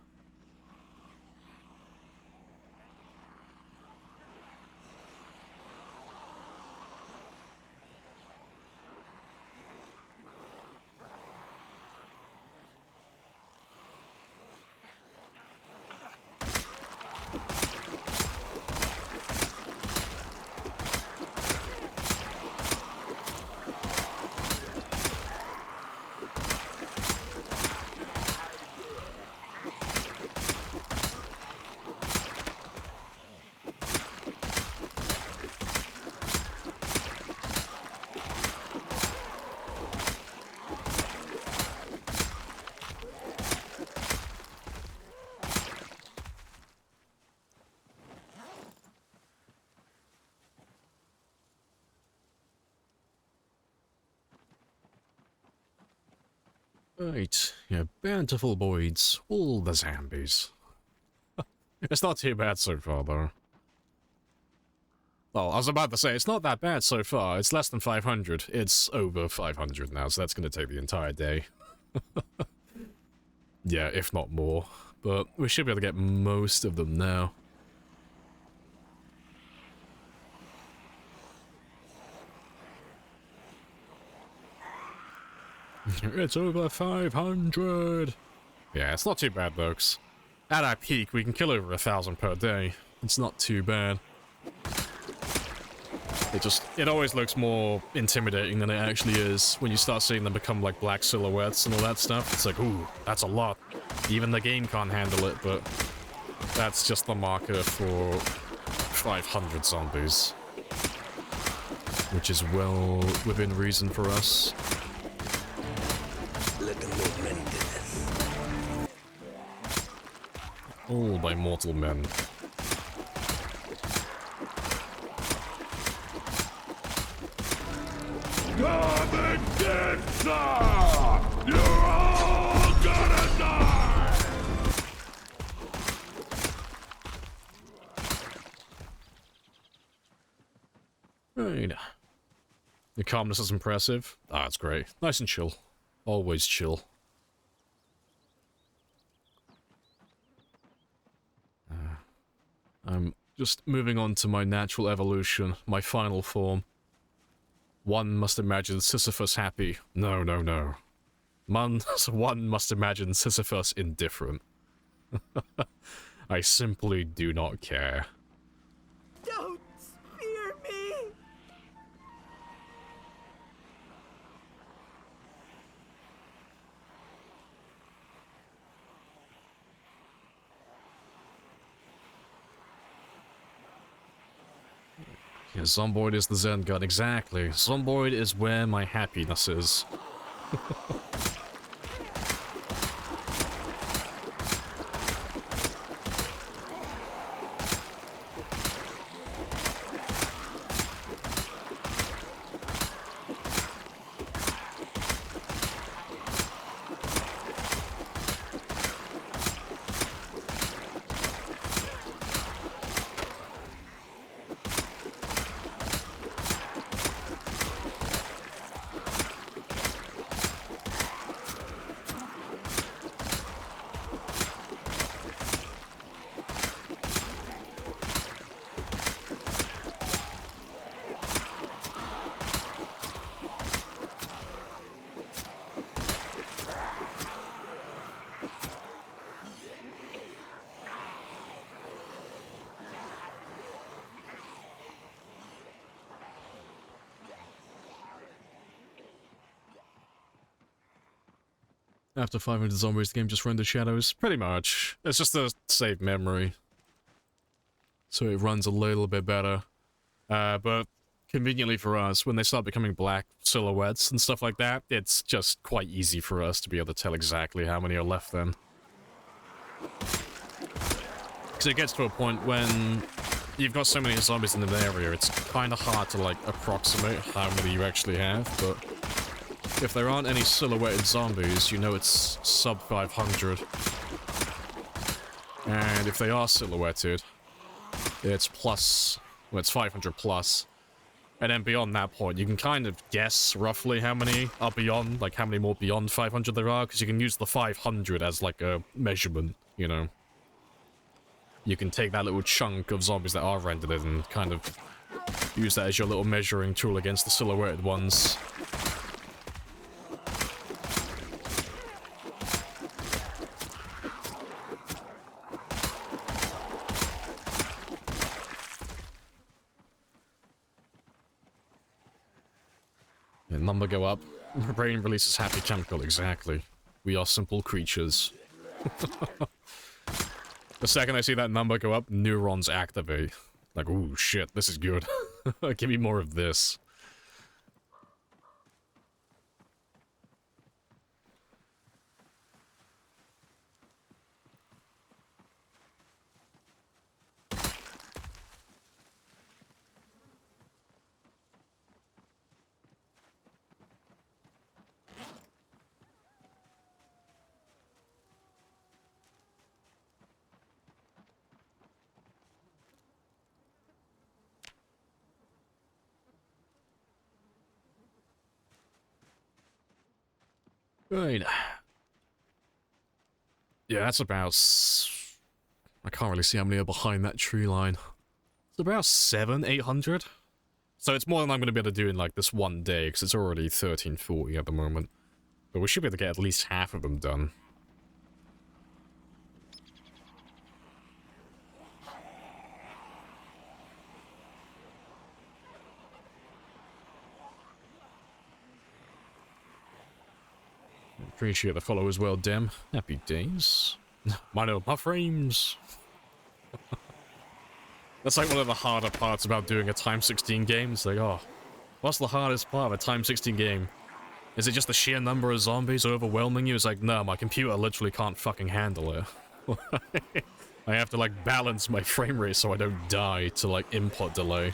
Right, yeah, bountiful boys, all the zombies. It's not too bad so far, though. Well, I was about to say, it's not that bad so far. It's less than 500. It's over 500 now, so that's going to take the entire day. Yeah, if not more. But we should be able to get most of them now. It's over 500! Yeah, it's not too bad, folks. At our peak, we can kill over 1,000 per day. It's not too bad. It always looks more intimidating than it actually is when you start seeing them become like black silhouettes and all that stuff. It's like, ooh, that's a lot. Even the game can't handle it, but that's just the marker for 500 zombies. Which is well within reason for us. All by mortal men. Come and get some! You're all gonna die! Right. The calmness is impressive. Ah, it's great. Nice and chill. Always chill. I'm just moving on to my natural evolution, my final form. One must imagine Sisyphus happy. No, no, no. One must imagine Sisyphus indifferent. I simply do not care. Don't spear me! Yeah, Zomboid is the Zen gun, exactly. Zomboid is where my happiness is. After 500 zombies, the game just renders shadows. Pretty much. It's just a saved memory. So it runs a little bit better. But conveniently for us, when they start becoming black silhouettes and stuff like that, it's just quite easy for us to be able to tell exactly how many are left then. Because it gets to a point when you've got so many zombies in an area, it's kind of hard to, like, approximate how many you actually have, but if there aren't any silhouetted zombies, you know it's sub 500. And if they are silhouetted, it's plus, well, it's 500 plus. And then beyond that point, you can kind of guess roughly how many are beyond, like how many more beyond 500 there are, because you can use the 500 as like a measurement, you know. You can take that little chunk of zombies that are rendered and kind of use that as your little measuring tool against the silhouetted ones. Number go up. Brain releases happy chemical, exactly. We are simple creatures. The second I see that number go up, neurons activate. Like, ooh, shit, this is good. Give me more of this. Right. Yeah, that's about... I can't really see how many are behind that tree line. It's about 800? So it's more than I'm going to be able to do in, like, this one day, because it's already 1340 at the moment. But we should be able to get at least half of them done. Appreciate the follow as well, Dem. Happy days. My frames. That's like one of the harder parts about doing a Time 16 game. It's like, oh, what's the hardest part of a Time 16 game? Is it just the sheer number of zombies overwhelming you? It's like, no, my computer literally can't fucking handle it. I have to, like, balance my frame rate so I don't die to, like, input delay.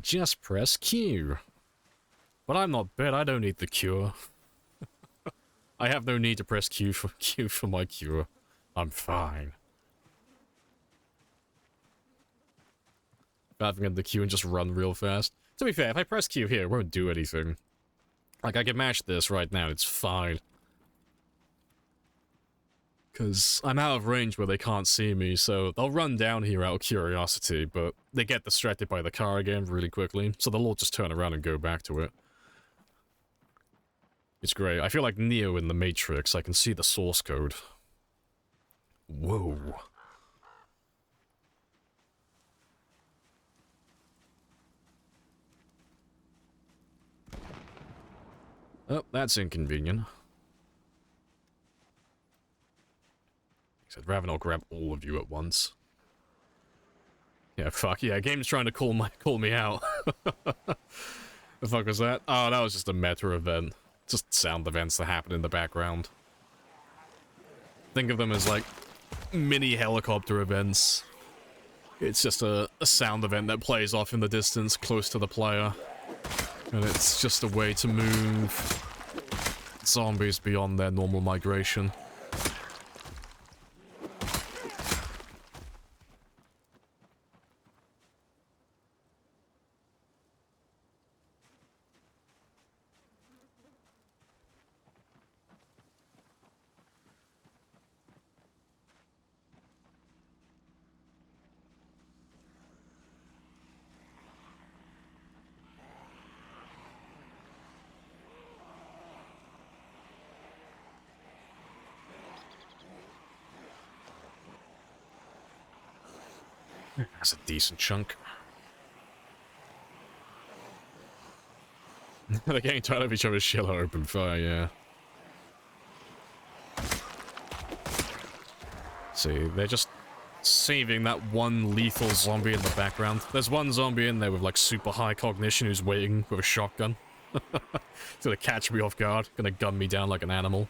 Just press Q. But I'm not bad, I don't need the cure. I have no need to press Q for my cure. I'm fine. If I can get the Q and just run real fast. To be fair, if I press Q here, it won't do anything. Like, I can mash this right now, it's fine. Because I'm out of range where they can't see me, so they'll run down here out of curiosity, but they get distracted by the car again really quickly, so they'll all just turn around and go back to it. It's great. I feel like Neo in the Matrix. I can see the source code. Whoa. Oh, that's inconvenient. I'd rather not grab all of you at once. Yeah, fuck yeah, game's trying to call me out. The fuck was that? Oh, that was just a meta event. Just sound events that happen in the background. Think of them as like mini helicopter events. It's just a sound event that plays off in the distance close to the player. And it's just a way to move zombies beyond their normal migration. That's a decent chunk. They're getting tired of each other's shell open fire, yeah. See, they're just saving that one lethal zombie in the background. There's one zombie in there with like super high cognition who's waiting with a shotgun. He's gonna catch me off guard, gonna gun me down like an animal.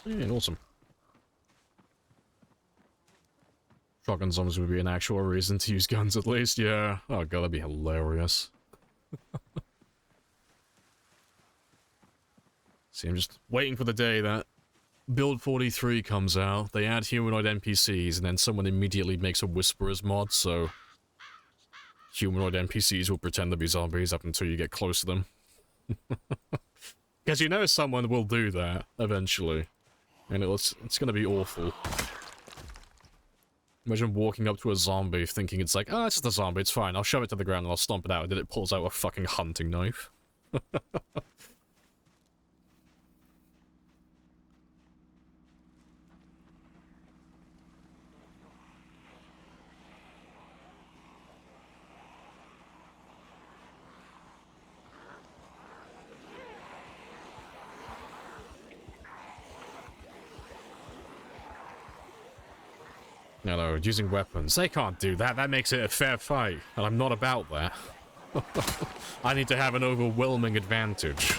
Yeah, awesome. Shotgun zombies would be an actual reason to use guns at least, yeah. Oh god, that'd be hilarious. See, I'm just waiting for the day that Build 43 comes out, they add humanoid NPCs, and then someone immediately makes a Whisperers mod, so humanoid NPCs will pretend to be zombies up until you get close to them. Because you know someone will do that, eventually. And it's gonna be awful. Imagine walking up to a zombie thinking it's like, oh, it's just a zombie, it's fine, I'll shove it to the ground and I'll stomp it out, and then it pulls out a fucking hunting knife. No, using weapons. They can't do that. That makes it a fair fight. And I'm not about that. I need to have an overwhelming advantage.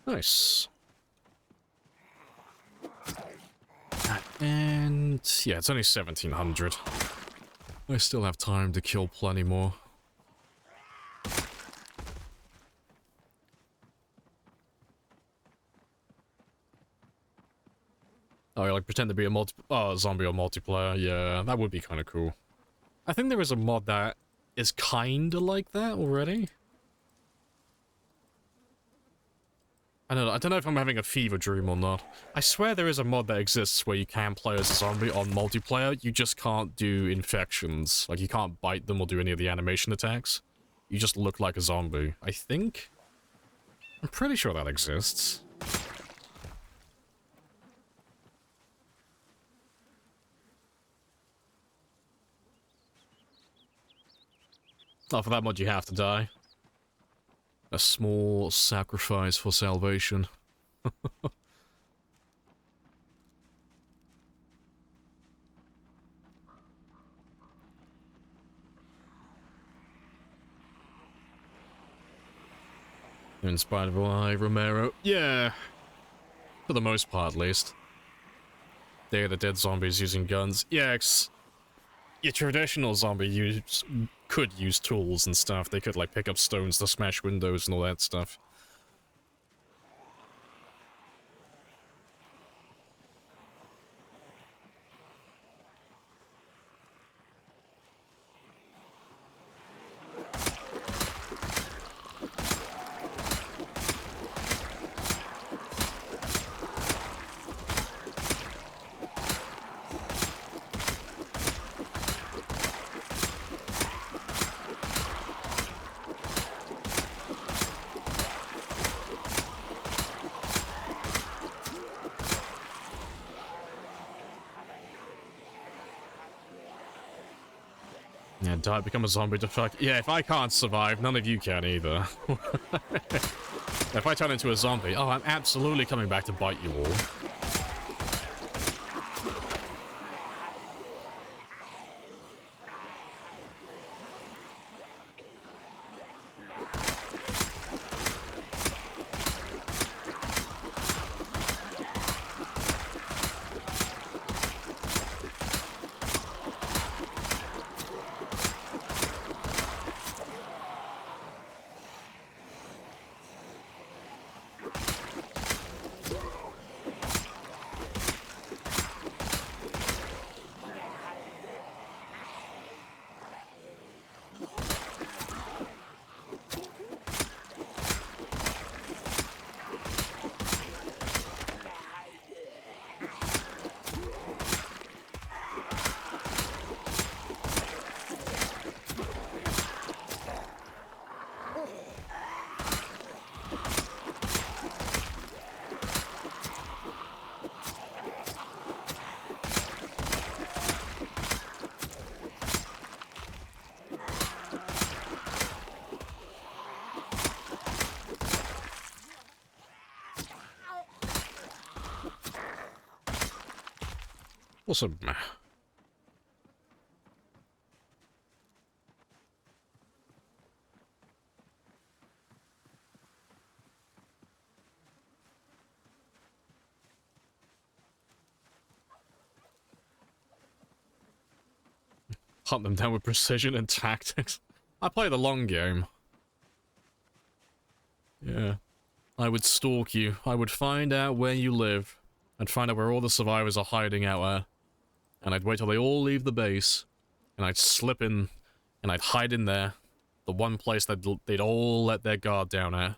Nice. And yeah, it's only 1700. I still have time to kill plenty more. Oh, like pretend to be a zombie or multiplayer. Yeah, that would be kind of cool. I think there is a mod that is kind of like that already. I don't know if I'm having a fever dream or not. I swear there is a mod that exists where you can play as a zombie on multiplayer. You just can't do infections. Like, you can't bite them or do any of the animation attacks. You just look like a zombie. I think? I'm pretty sure that exists. Oh, for that mod you have to die. A small sacrifice for salvation. Inspired by Romero. Yeah. For the most part, at least. Day of the Dead zombies using guns. Yeah, your traditional zombie could use tools and stuff. They could, like, pick up stones to smash windows and all that stuff. Yeah, die, become a zombie to fuck. Yeah, if I can't survive, none of you can either. If I turn into a zombie, oh, I'm absolutely coming back to bite you all. Also, hunt them down with precision and tactics. I play the long game. Yeah. I would stalk you. I would find out where you live. I'd find out where all the survivors are hiding out at. And I'd wait till they all leave the base. And I'd slip in. And I'd hide in there. The one place that they'd all let their guard down at.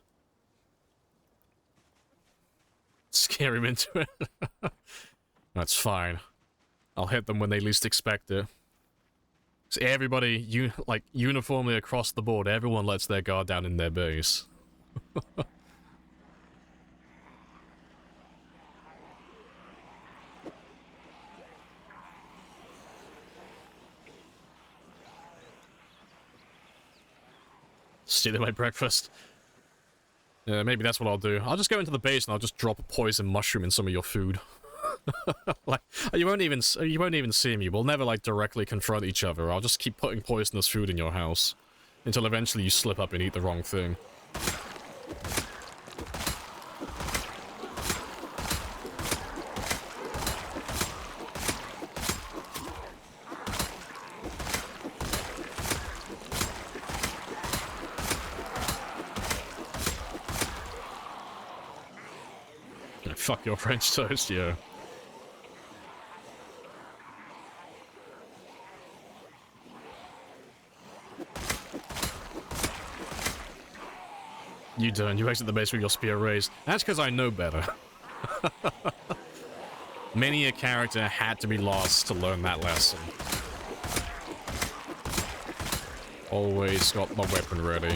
Scare him into it. That's fine. I'll hit them when they least expect it. So everybody, like, uniformly across the board, everyone lets their guard down in their base. Stealing my breakfast. Yeah, maybe that's what I'll do. I'll just go into the base and I'll just drop a poison mushroom in some of your food. Like, you won't even see me. We'll never, like, directly confront each other. I'll just keep putting poisonous food in your house until eventually you slip up and eat the wrong thing. Fuck your French toast, yeah. You don't. You exit the base with your spear raised. That's because I know better. Many a character had to be lost to learn that lesson. Always got my weapon ready.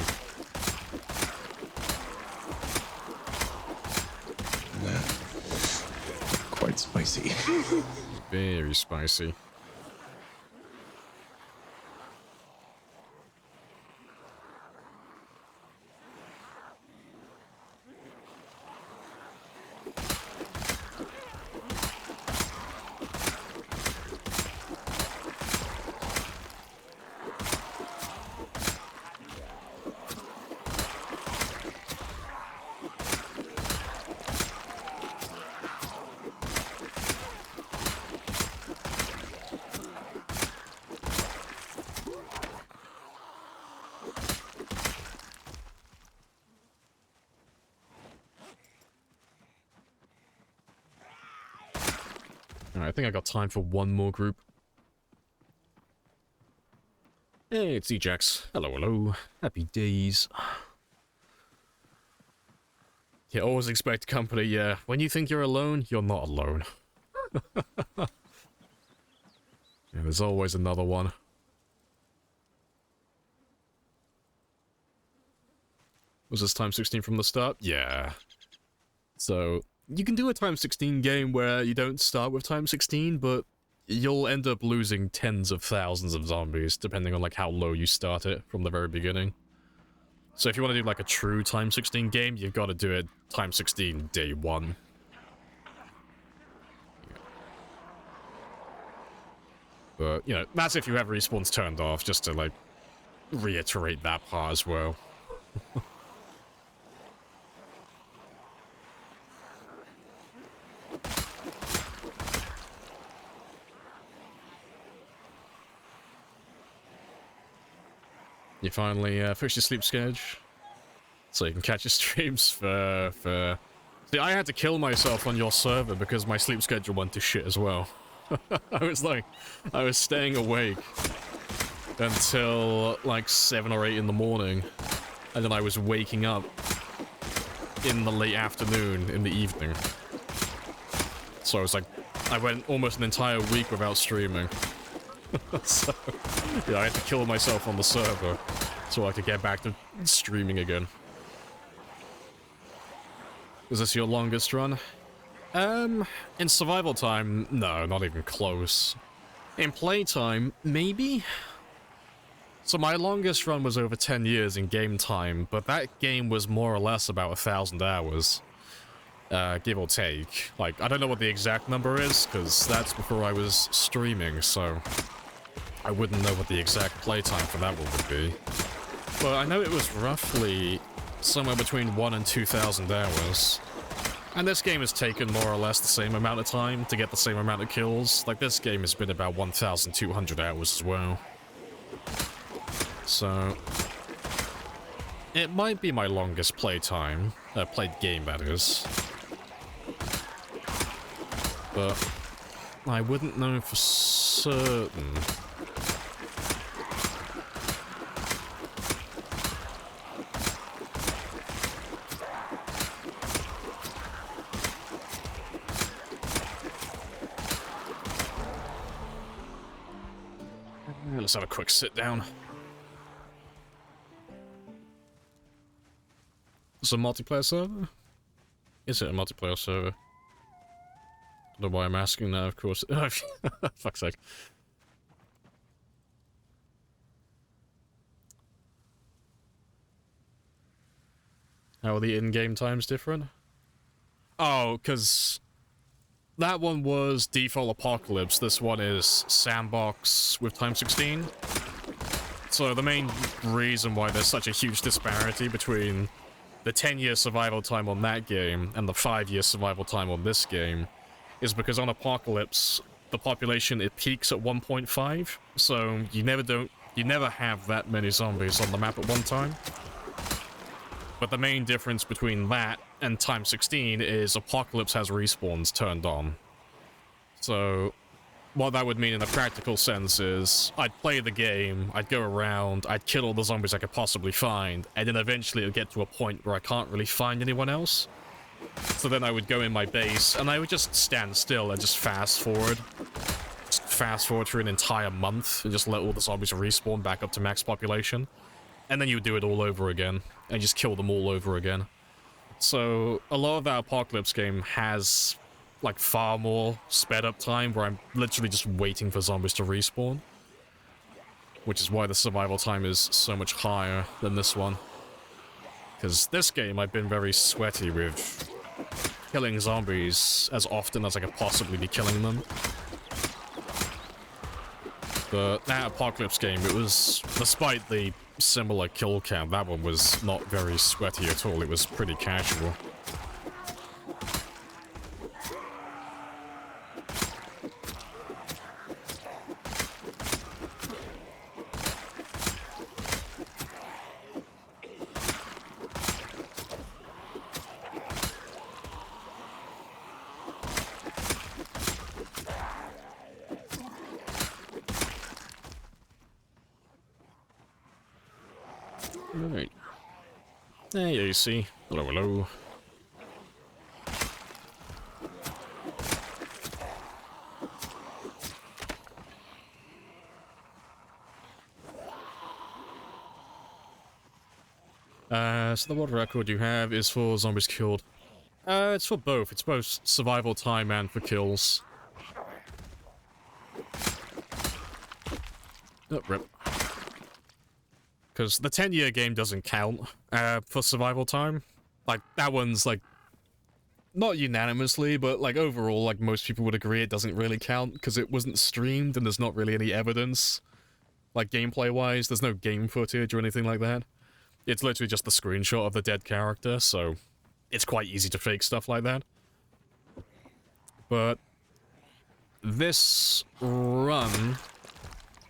Quite spicy. Very spicy. Alright, I think I got time for one more group. Hey, it's Ejax. Hello, hello. Happy days. You always expect company, yeah. When you think you're alone, you're not alone. Yeah, there's always another one. Was this time 16 from the start? Yeah. So, you can do a time 16 game where you don't start with time 16, but you'll end up losing tens of thousands of zombies, depending on like how low you start it from the very beginning. So if you want to do like a true time 16 game, you've got to do it time 16 day 1. But, you know, that's if you have respawns turned off, just to like reiterate that part as well. You finally fix your sleep schedule, so you can catch your streams for... See, I had to kill myself on your server because my sleep schedule went to shit as well. I was staying awake until like 7 or 8 in the morning, and then I was waking up in the late afternoon, in the evening. So I was like, I went almost an entire week without streaming. So, yeah, I had to kill myself on the server so I could get back to streaming again. Is this your longest run? In survival time, no, not even close. In playtime, maybe? So my longest run was over 10 years in game time, but that game was more or less about 1,000 hours. Give or take. Like, I don't know what the exact number is, because that's before I was streaming, so I wouldn't know what the exact playtime for that one would be. But I know it was roughly somewhere between 1,000 and 2,000 hours. And this game has taken more or less the same amount of time to get the same amount of kills. Like, this game has been about 1,200 hours as well. So it might be my longest playtime. Played game, that is. But I wouldn't know for certain. Let's have a quick sit down. It's a multiplayer server? Is it a multiplayer server? I don't know why I'm asking that, of course. Fuck's sake. How are the in-game times different? Oh, because that one was default apocalypse. This one is sandbox with time 16. So the main reason why there's such a huge disparity between the 10-year survival time on that game and the 5-year survival time on this game is because on apocalypse the population, it peaks at 1.5, so you never have that many zombies on the map at one time. But the main difference between that and time 16 is Apocalypse has respawns turned on. So what that would mean in a practical sense is I'd play the game, I'd go around, I'd kill all the zombies I could possibly find, and then eventually it would get to a point where I can't really find anyone else. So then I would go in my base, and I would just stand still and just fast forward. Just fast forward for an entire month, and just let all the zombies respawn back up to max population. And then you would do it all over again, and just kill them all over again. So a lot of that Apocalypse game has like far more sped up time where I'm literally just waiting for zombies to respawn. Which is why the survival time is so much higher than this one. Because this game I've been very sweaty with killing zombies as often as I could possibly be killing them. But that Apocalypse game, it was, despite the similar kill count, that one was not very sweaty at all, it was pretty casual. Right. There you see. Hello, hello. So the world record you have is for zombies killed. It's for both. It's both survival time and for kills. Oh, rip. Because the 10-year game doesn't count for survival time. Like, that one's, like, not unanimously, but, like, overall, like, most people would agree it doesn't really count because it wasn't streamed and there's not really any evidence. Like, gameplay-wise, there's no game footage or anything like that. It's literally just the screenshot of the dead character, so it's quite easy to fake stuff like that. But this run,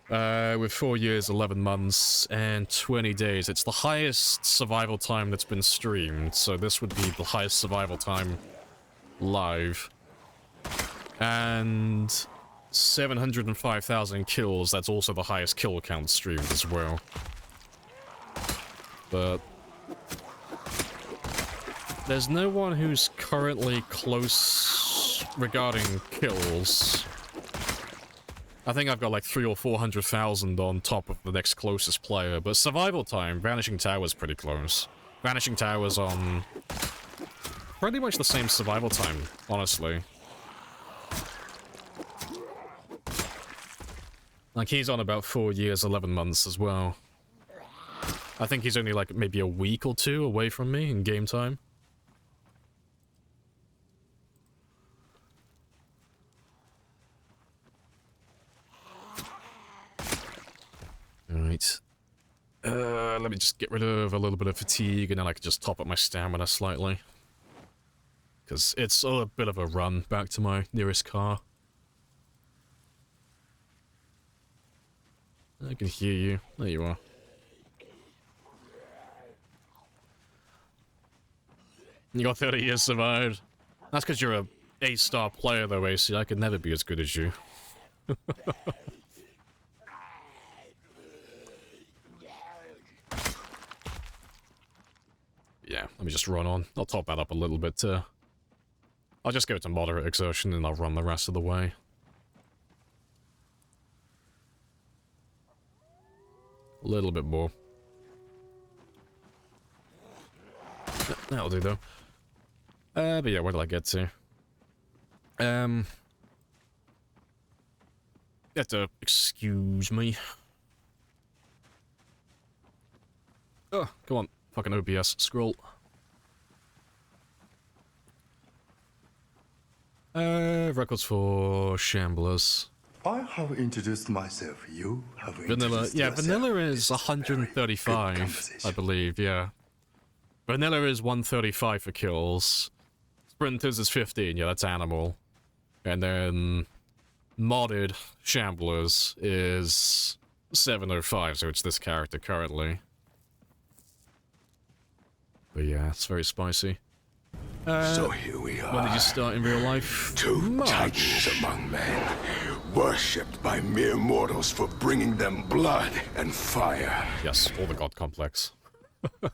with 4 years, 11 months, and 20 days, it's the highest survival time that's been streamed, so this would be the highest survival time live. And 705,000 kills, that's also the highest kill count streamed as well. But there's no one who's currently close regarding kills. I think I've got like 300,000 or 400,000 on top of the next closest player, but survival time, Vanishing Tower's pretty close. Vanishing Tower's on pretty much the same survival time, honestly. Like, he's on about 4 years, 11 months as well. I think he's only like maybe a week or two away from me in game time. Alright. Let me just get rid of a little bit of fatigue and then I can just top up my stamina slightly. Because it's a bit of a run back to my nearest car. I can hear you. There you are. You got 30 years survived. That's because you're a A-star player though, AC. I could never be as good as you. Yeah, let me just run on. I'll top that up a little bit too. I'll just go to moderate exertion and I'll run the rest of the way. A little bit more. That'll do though. But yeah, where did I get to? You have to excuse me. Oh, come on. Fucking OBS. Scroll. Records for Shamblers. I have introduced myself. You have Vanilla. introduced Yeah, yourself. Vanilla is This a very good 135, conversation. I believe, yeah. Vanilla is 135 for kills. Sprinters is 15, yeah, that's animal. And then modded Shamblers is 705, so it's this character currently. But yeah, it's very spicy. So here we are. When did you start in real life? Two March. titans among men, worshipped by mere mortals for bringing them blood and fire. Yes, all the god complex. But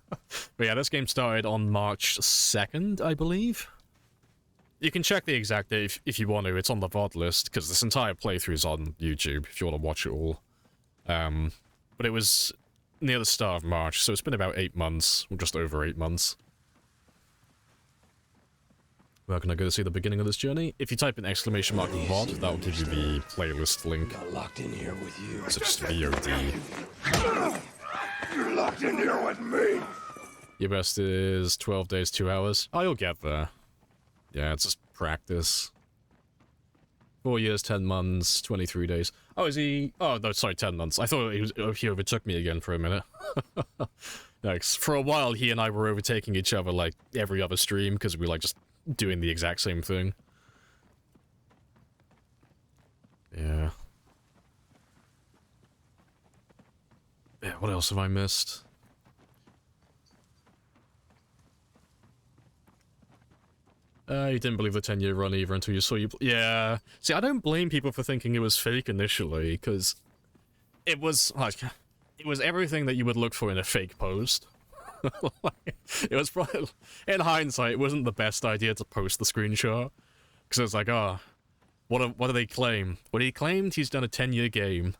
yeah, this game started on March 2nd, I believe. You can check the exact date if you want to. It's on the VOD list, because this entire playthrough is on YouTube, if you want to watch it all. But it was near the start of March, so it's been about 8 months, or just over 8 months. Where can I go to see the beginning of this journey? If you type in !VOD, that'll give you the playlist link. Got locked in here with you. So just VOD. You're locked in here with me. Your best is 12 days, 2 hours. Oh, you'll get there. Yeah, it's just practice. 4 years, 10 months, 23 days. Oh, is he... Oh, no, sorry, 10 months. I thought he overtook me again for a minute. Thanks. For a while, he and I were overtaking each other, like, every other stream, because we, like, just doing the exact same thing. Yeah. Yeah, what else have I missed? You didn't believe the 10-year run either until you saw you... Yeah. See, I don't blame people for thinking it was fake initially, because it was, like, it was everything that you would look for in a fake post. It was probably... In hindsight, it wasn't the best idea to post the screenshot, because it's like, oh, what do they claim? Well, he claimed he's done a 10-year game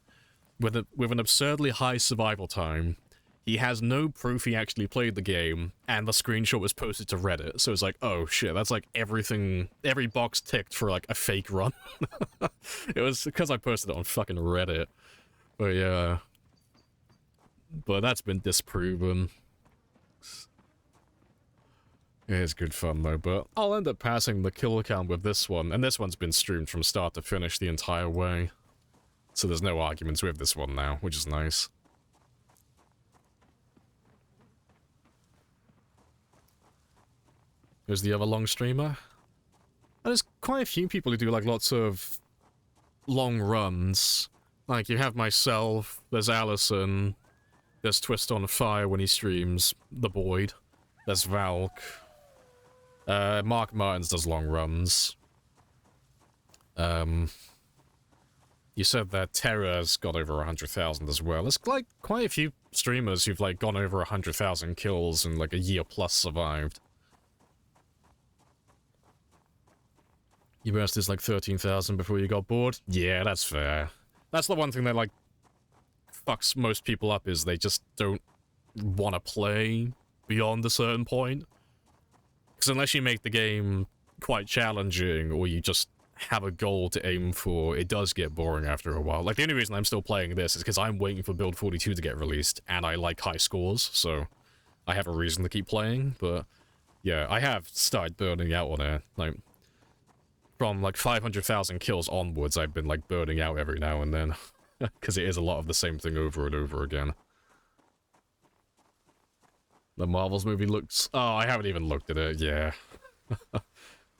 with an absurdly high survival time. He has no proof he actually played the game, and the screenshot was posted to Reddit, so it's like, oh shit, that's like everything, every box ticked for like a fake run. It was because I posted it on fucking Reddit. But yeah. But that's been disproven. It is good fun though, but I'll end up passing the kill count with this one, and this one's been streamed from start to finish the entire way. So there's no arguments with this one now, which is nice. There's the other long streamer. And there's quite a few people who do like lots of long runs. Like you have myself, there's Allison, there's Twist on Fire when he streams, The Boyd, there's Valk. Mark Martins does long runs. You said that Terra's got over 100,000 as well. There's like quite a few streamers who've like gone over 100,000 kills and like a year plus survived. Your best is like 13,000 before you got bored? Yeah, that's fair. That's the one thing that, like, fucks most people up, is they just don't want to play beyond a certain point. Because unless you make the game quite challenging, or you just have a goal to aim for, it does get boring after a while. Like, the only reason I'm still playing this is because I'm waiting for Build 42 to get released, and I like high scores, so I have a reason to keep playing, but yeah, I have started burning out on it. Like, from like 500,000 kills onwards, I've been like burning out every now and then. Because it is a lot of the same thing over and over again. The Marvels movie looks... Oh, I haven't even looked at it, yeah.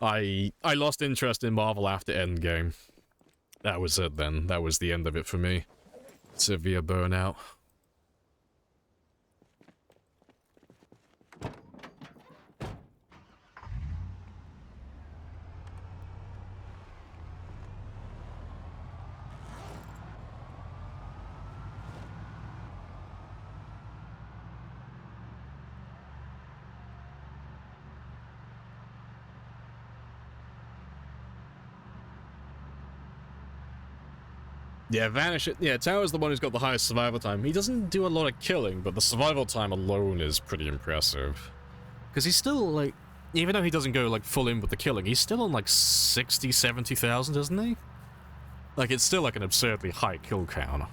I lost interest in Marvel after Endgame. That was it then. That was the end of it for me. Severe burnout. Yeah, Vanish... Yeah, Tower's the one who's got the highest survival time. He doesn't do a lot of killing, but the survival time alone is pretty impressive. Because he's still, like... Even though he doesn't go, like, full in with the killing, he's still on, like, 60, 70,000, isn't he? Like, it's still, like, an absurdly high kill count.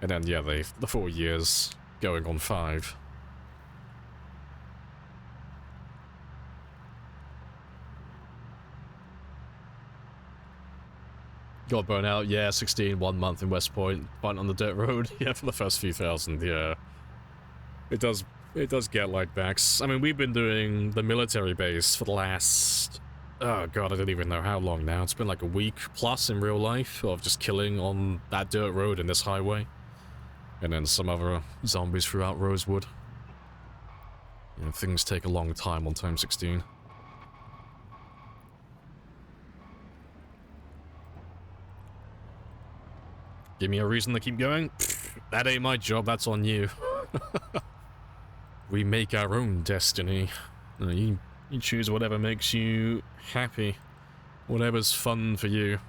And then, yeah, the 4 years going on 5. Got burnt out, yeah, 16, 1 month in West Point, fighting on the dirt road, yeah, for the first few thousand, yeah. It does get like that. I mean, we've been doing the military base for the last, oh god, I don't even know how long now. It's been like a week plus in real life of just killing on that dirt road and this highway. And then some other zombies throughout Rosewood. You know, things take a long time on Time 16. Give me a reason to keep going? That ain't my job, that's on you. We make our own destiny. You choose whatever makes you happy. Whatever's fun for you.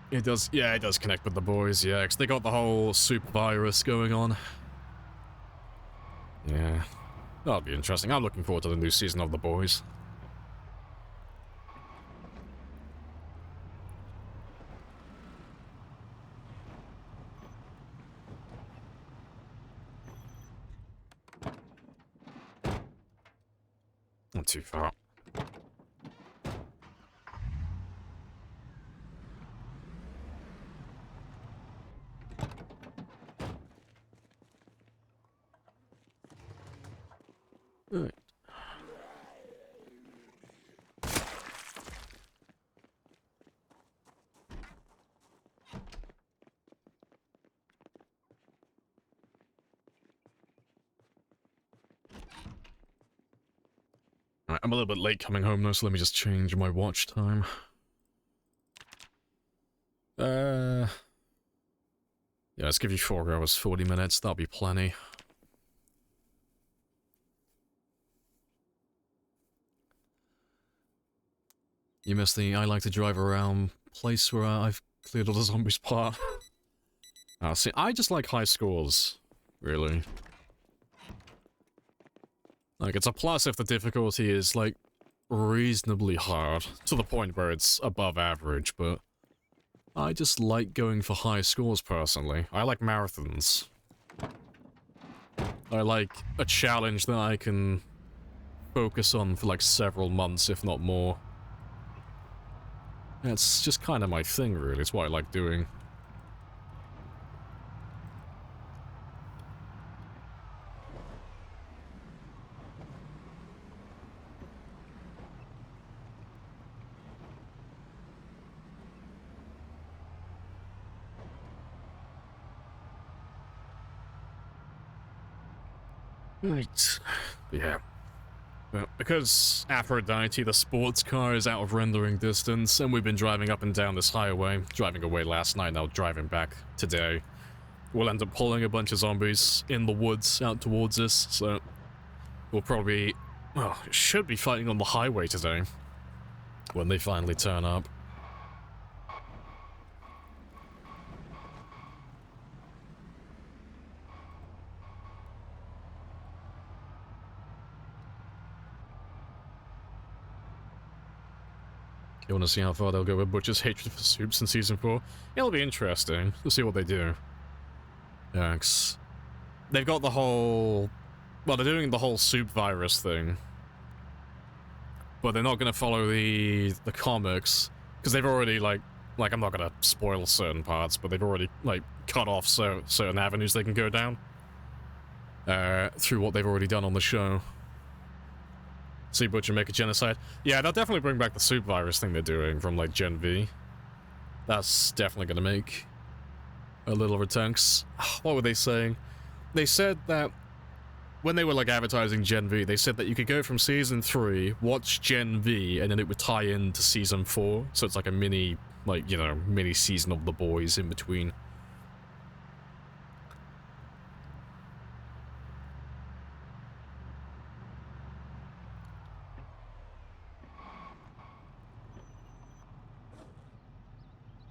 It does, yeah, it does connect with the boys, yeah, 'cause they got the whole super virus going on. Yeah, that'll be interesting. I'm looking forward to the new season of The Boys. Not too far. Right. Alright, I'm a little bit late coming home though, so let me just change my watch time. Yeah, let's give you 4 hours, 40 minutes, that'll be plenty. You missed the I like to drive around place where I've cleared all the zombies part. See, I just like high scores, really. Like, it's a plus if the difficulty is, like, reasonably hard, to the point where it's above average, but I just like going for high scores, personally. I like marathons. I like a challenge that I can focus on for, like, several months, if not more. It's just kind of my thing, really. It's what I like doing. Right. Yeah. Well, because Aphrodite, the sports car, is out of rendering distance, and we've been driving up and down this highway, driving away last night, now driving back today, we'll end up pulling a bunch of zombies in the woods out towards us, so we'll probably, well, should be fighting on the highway today, when they finally turn up. You want to see how far they'll go with Butcher's hatred for soups in Season 4? It'll be interesting to see what they do. Yeah, 'cause they've got the whole... Well, they're doing the whole soup virus thing. But they're not going to follow the comics. Because they've already, like, I'm not going to spoil certain parts, but they've already, like, cut off certain avenues they can go down. Through what they've already done on the show. See Butcher make a genocide. Yeah, they'll definitely bring back the soup virus thing they're doing from, like, Gen V. That's definitely gonna make a little return. 'Cause, what were they saying? They said that when they were, like, advertising Gen V, they said that you could go from Season 3, watch Gen V, and then it would tie into Season 4. So it's like a mini, like, you know, mini season of The Boys in between.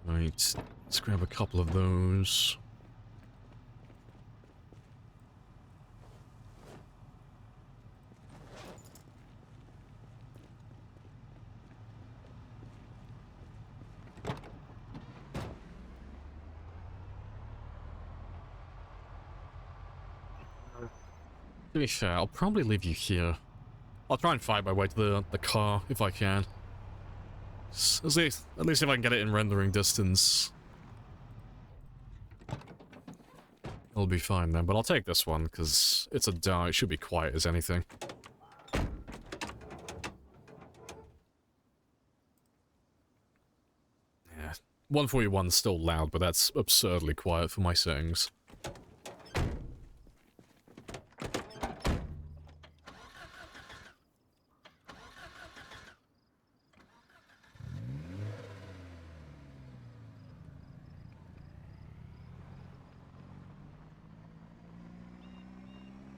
Right, let's grab a couple of those. To be fair, I'll probably leave you here. I'll try and find my way to the car if I can. At least if I can get it in rendering distance. It'll be fine then, but I'll take this one, because it's a die. It should be quiet as anything. Yeah, 141's still loud, but that's absurdly quiet for my settings.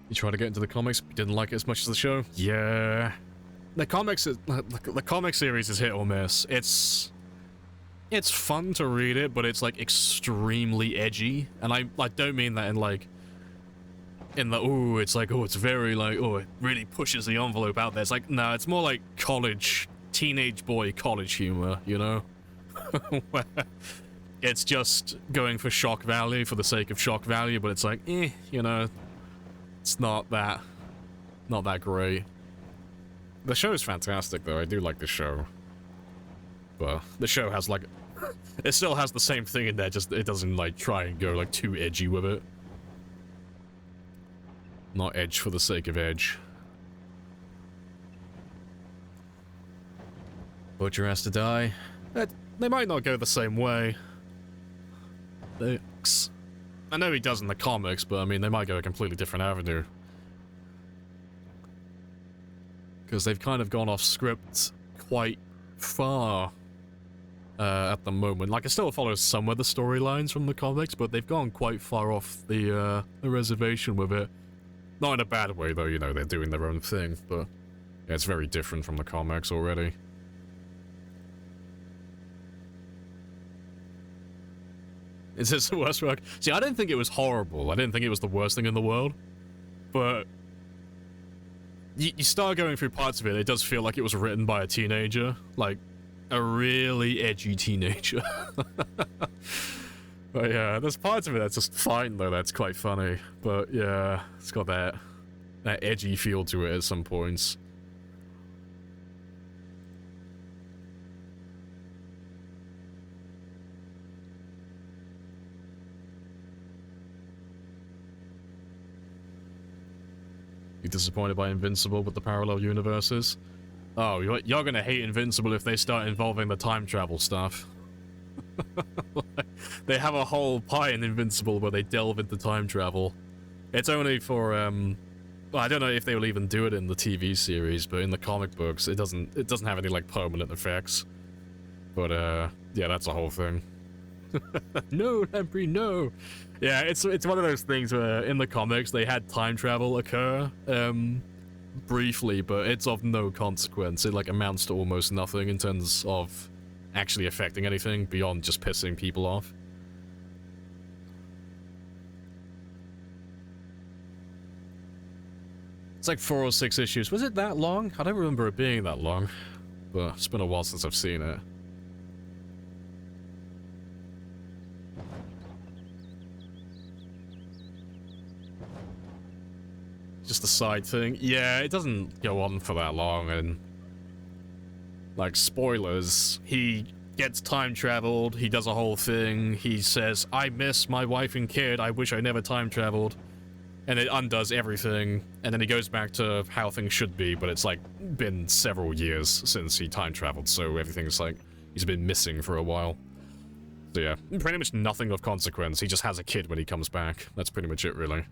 You try to get into the comics, but didn't like it as much as the show? Yeah. The comics, the comic series is hit or miss. It's fun to read it, but it's like extremely edgy, and I don't mean that in like it's like, oh, it's very like, oh, it really pushes the envelope out there. It's like, no, it's more like teenage boy college humor, you know? Where it's just going for shock value for the sake of shock value, but it's like, you know, it's not that great. The show is fantastic, though. I do like the show. But the show has, like... It still has the same thing in there, just it doesn't, like, try and go, like, too edgy with it. Not edge for the sake of edge. Butcher has to die. They might not go the same way. I know he does in the comics, but, I mean, they might go a completely different avenue. Because they've kind of gone off script quite far at the moment. Like, it still follows some of the storylines from the comics, but they've gone quite far off the reservation with it. Not in a bad way, though, you know, they're doing their own thing, but yeah, it's very different from the comics already. Is this the worst work? See, I didn't think it was horrible. I didn't think it was the worst thing in the world, but you start going through parts of it, it does feel like it was written by a teenager. Like, a really edgy teenager. But yeah, there's parts of it that's just fine, though, that's quite funny. But yeah, it's got that edgy feel to it at some points. You disappointed by Invincible with the parallel universes? Oh, you're gonna hate Invincible if they start involving the time travel stuff. They have a whole pie in Invincible where they delve into time travel. It's only for, well, I don't know if they will even do it in the TV series, but in the comic books, it doesn't have any, like, permanent effects. But, yeah, that's a whole thing. No, Lamprey, no! Yeah, it's one of those things where in the comics they had time travel occur, briefly, but it's of no consequence. It, like, amounts to almost nothing in terms of actually affecting anything beyond just pissing people off. It's like 4 or 6 issues. Was it that long? I don't remember it being that long, but it's been a while since I've seen it. Just a side thing. Yeah, it doesn't go on for that long, and like, spoilers, he gets time traveled, he does a whole thing, he says, I miss my wife and kid, I wish I never time traveled, and it undoes everything, and then he goes back to how things should be, but it's like been several years since he time traveled, so everything's like, he's been missing for a while. So yeah, pretty much nothing of consequence, he just has a kid when he comes back. That's pretty much it, really.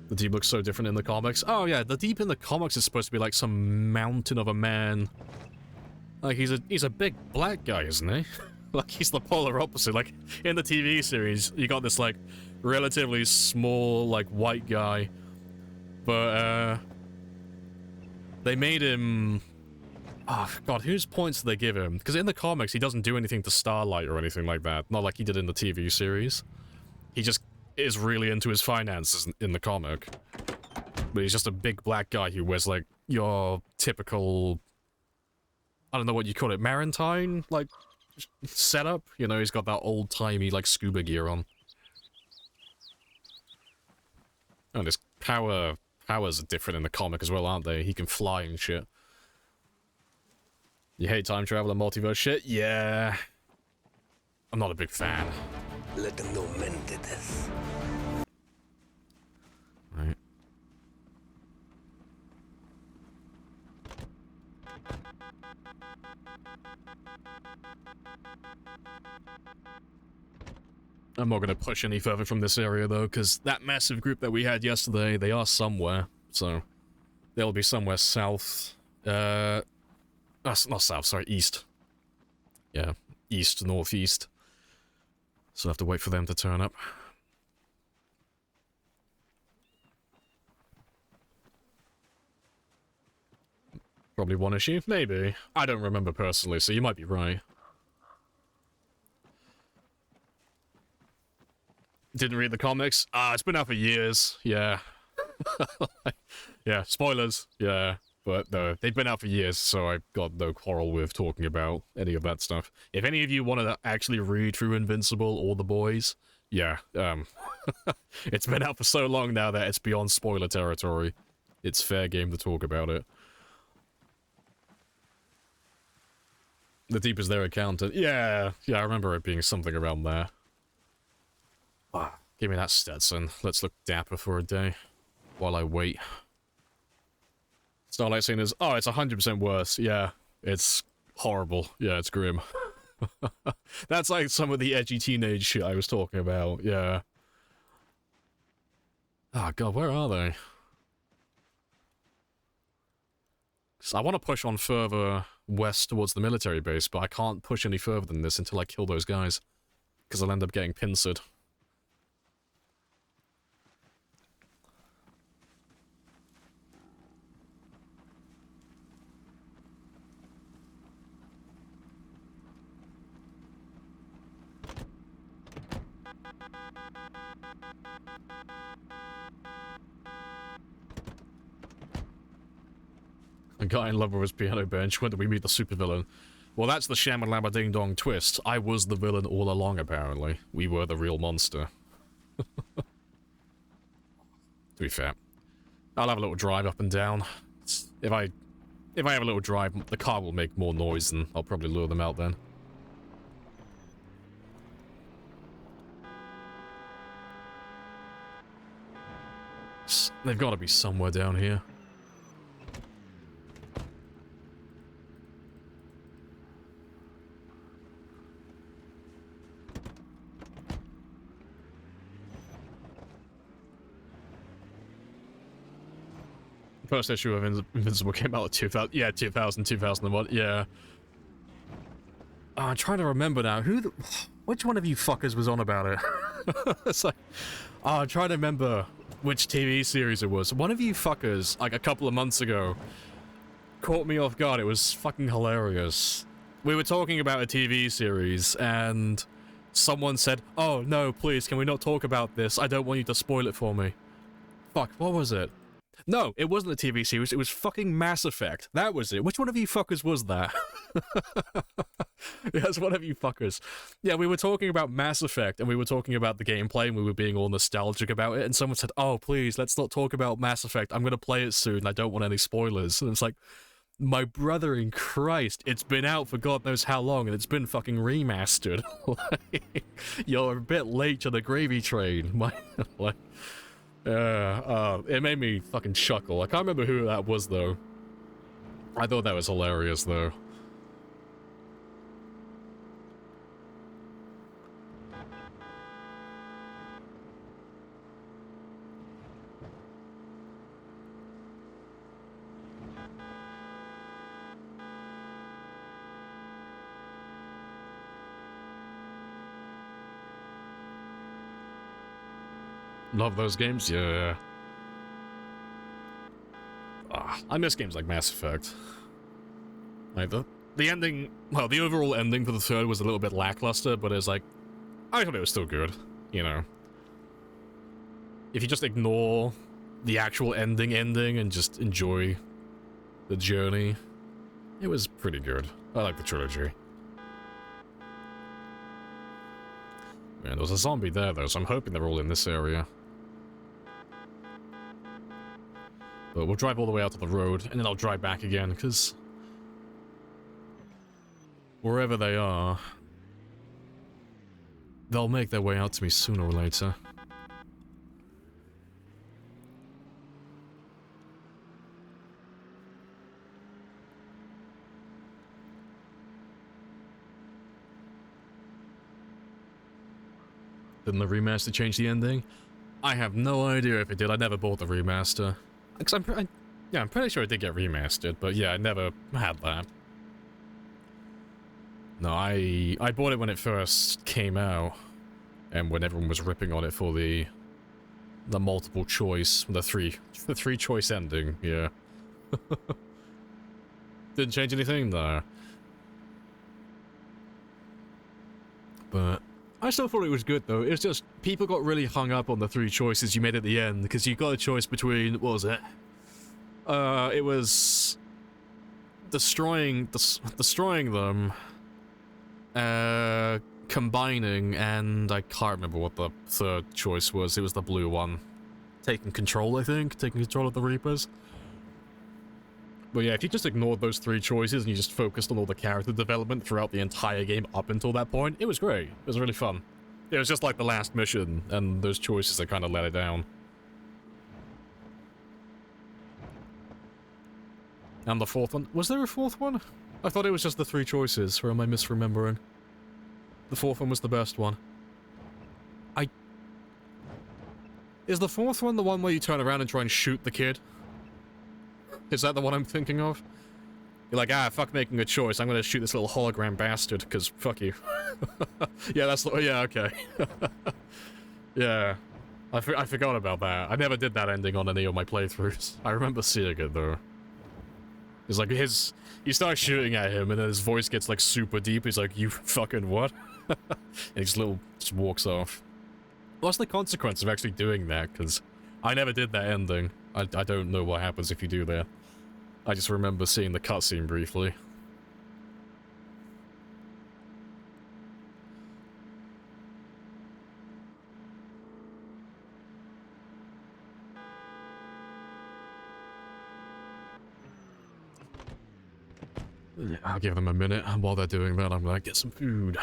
The Deep looks so different in the comics. Oh yeah, the Deep in the comics is supposed to be like some mountain of a man. Like, he's a big black guy, isn't he? Like, he's the polar opposite. Like, in the TV series, you got this, like, relatively small, like, white guy. But, they made him... Oh, God, whose points did they give him? Because in the comics, he doesn't do anything to Starlight or anything like that. Not like he did in the TV series. He just is really into his finances in the comic. But he's just a big black guy who wears, like, your typical... I don't know what you call it, Maritime, like, setup? You know, he's got that old-timey, like, scuba gear on. And his powers are different in the comic as well, aren't they? He can fly and shit. You hate time travel and multiverse shit? Yeah. I'm not a big fan. Let them know men did this. Right. I'm not going to push any further from this area, though, because that massive group that we had yesterday, they are somewhere, so they'll be somewhere south. Not south, sorry, east. Yeah, east, northeast. So I have to wait for them to turn up. Probably one issue? Maybe. I don't remember personally, so you might be right. Didn't read the comics? It's been out for years. Yeah. Yeah, spoilers. Yeah. But no, they've been out for years, so I've got no quarrel with talking about any of that stuff. If any of you want to actually read through Invincible or The Boys, yeah, it's been out for so long now that it's beyond spoiler territory. It's fair game to talk about it. The Deep is their accountant. Yeah, I remember it being something around there. Ah, give me that Stetson. Let's look dapper for a day. While I wait. Starlight Scene is... Oh, it's 100% worse. Yeah, it's horrible. Yeah, it's grim. That's like some of the edgy teenage shit I was talking about. Yeah. Oh, God, where are they? 'Cause I want to push on further west towards the military base, but I can't push any further than this until I kill those guys. Because I'll end up getting pincered. A guy in love with his piano bench. When did we meet the supervillain? Well, that's the Shamalama Ding Dong twist. I was the villain all along, apparently. We were the real monster. To be fair. I'll have a little drive up and down. If I have a little drive, the car will make more noise and I'll probably lure them out then. They've got to be somewhere down here. First issue of Invincible came out in 2000. Yeah, 2000, 2001. Yeah. I'm trying to remember now. Which one of you fuckers was on about it? It's like, I'm trying to remember which TV series it was. One of you fuckers, like a couple of months ago, caught me off guard. It was fucking hilarious. We were talking about a TV series, and someone said, "Oh, no, please, can we not talk about this? I don't want you to spoil it for me." Fuck, what was it? No, it wasn't a TV series, it was fucking Mass Effect. That was it. Which one of you fuckers was that? Yes, one of you fuckers. Yeah, we were talking about Mass Effect, and we were talking about the gameplay, and we were being all nostalgic about it, and someone said, "Oh, please, let's not talk about Mass Effect. I'm gonna play it soon, I don't want any spoilers." And it's like, my brother in Christ, it's been out for God knows how long, and it's been fucking remastered. You're a bit late to the gravy train. It made me fucking chuckle. I can't remember who that was, though. I thought that was hilarious, though. Love those games? Yeah. I miss games like Mass Effect. Like, the ending... Well, the overall ending for the third was a little bit lackluster, but it's like... I thought it was still good, you know. If you just ignore the actual ending and just enjoy the journey, it was pretty good. I like the trilogy. Man, there was a zombie there, though, so I'm hoping they're all in this area. But we'll drive all the way out to the road, and then I'll drive back again, because... wherever they are... they'll make their way out to me sooner or later. Didn't the remaster change the ending? I have no idea if it did. I never bought the remaster. Because I'm pretty sure it did get remastered, but yeah, I never had that. No, I bought it when it first came out. And when everyone was ripping on it for the multiple choice, the three choice ending, yeah. Didn't change anything? No. But I still thought it was good, though. It was just, people got really hung up on the three choices you made at the end, because you got a choice between, what was it? It was destroying them, combining, and I can't remember what the third choice was. It was the blue one. Taking control, I think? Taking control of the Reapers. But yeah, if you just ignored those three choices and you just focused on all the character development throughout the entire game up until that point, it was great. It was really fun. It was just like the last mission, and those choices that kind of let it down. And the fourth one? Was there a fourth one? I thought it was just the three choices, or am I misremembering? The fourth one was the best one. Is the fourth one the one where you turn around and try and shoot the kid? Is that the one I'm thinking of? You're like, ah, fuck making a choice, I'm gonna shoot this little hologram bastard, because fuck you. Yeah, that's the- yeah, okay. Yeah. I forgot about that. I never did that ending on any of my playthroughs. I remember seeing it, though. It's like you start shooting at him, and then his voice gets, like, super deep. He's like, you fucking what? And he just walks off. What's the consequence of actually doing that? Because I never did that ending. I don't know what happens if you do that. I just remember seeing the cutscene briefly. Yeah, I'll give them a minute, and while they're doing that, I'm gonna get some food.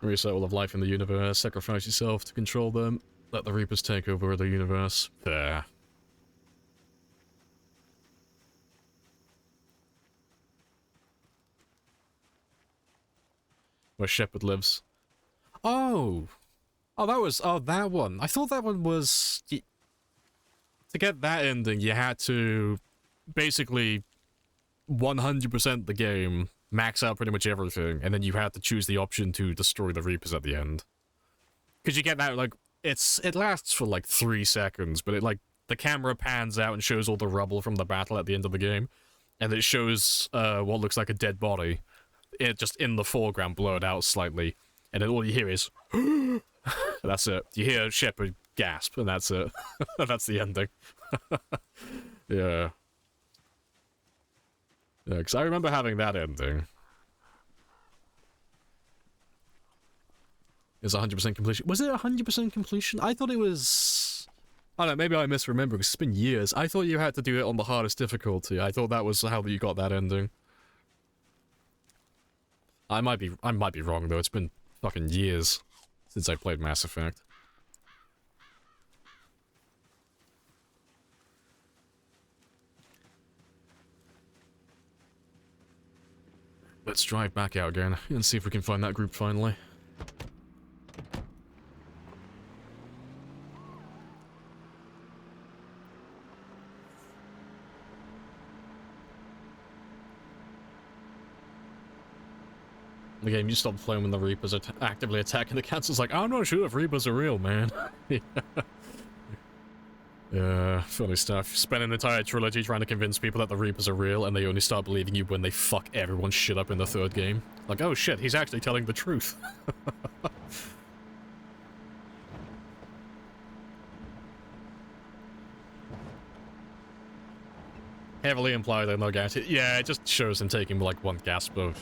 Reset all of life in the universe, sacrifice yourself to control them, let the Reapers take over the universe. There. Where Shepard lives. Oh! Oh, that one. I thought that one was... To get that ending, you had to basically 100% the game, max out pretty much everything, and then you had to choose the option to destroy the Reapers at the end. Because you get that, like, it lasts for like 3 seconds, but it, like, the camera pans out and shows all the rubble from the battle at the end of the game, and it shows what looks like a dead body. It just in the foreground, blurred out slightly, and then all you hear is that's it. You hear Shepard gasp, and that's it. That's the ending. Yeah. Yeah, because I remember having that ending. Is 100% completion. Was it 100% completion? I thought it was... I don't know, maybe I misremember, because it's been years. I thought you had to do it on the hardest difficulty. I thought that was how you got that ending. I might be wrong, though. It's been fucking years since I played Mass Effect. Let's drive back out again and see if we can find that group finally. The game you stopped playing when the Reapers are actively attacking the council's like, I'm not sure if Reapers are real, man. Yeah, funny stuff. Spend an entire trilogy trying to convince people that the Reapers are real, and they only start believing you when they fuck everyone's shit up in the third game. Like, oh shit, he's actually telling the truth. Heavily implied they're not guaranteed. Yeah, it just shows him taking like one gasp of,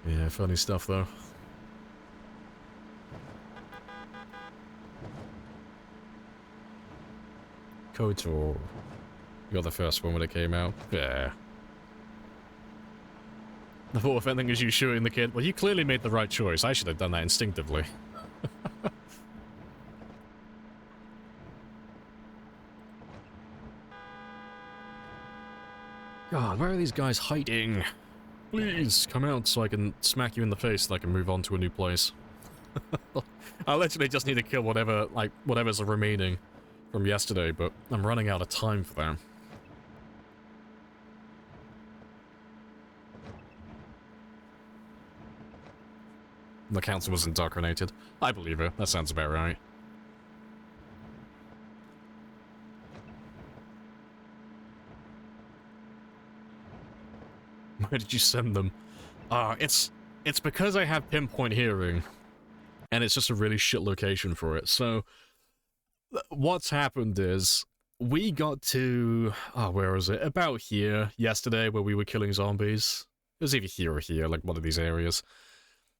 yeah, funny stuff though. KOTOR. You got the first one when it came out. Yeah. The fourth ending is you shooting the kid. Well, you clearly made the right choice. I should have done that instinctively. God, where are these guys hiding? Please, come out so I can smack you in the face and I can move on to a new place. I literally just need to kill whatever's remaining from yesterday, but I'm running out of time for that. The council was indoctrinated. I believe it. That sounds about right. Where did you send them? It's because I have pinpoint hearing, and it's just a really shit location for it. So, what's happened is, we got to... where was it? About here, yesterday, where we were killing zombies. It was either here or here, like one of these areas.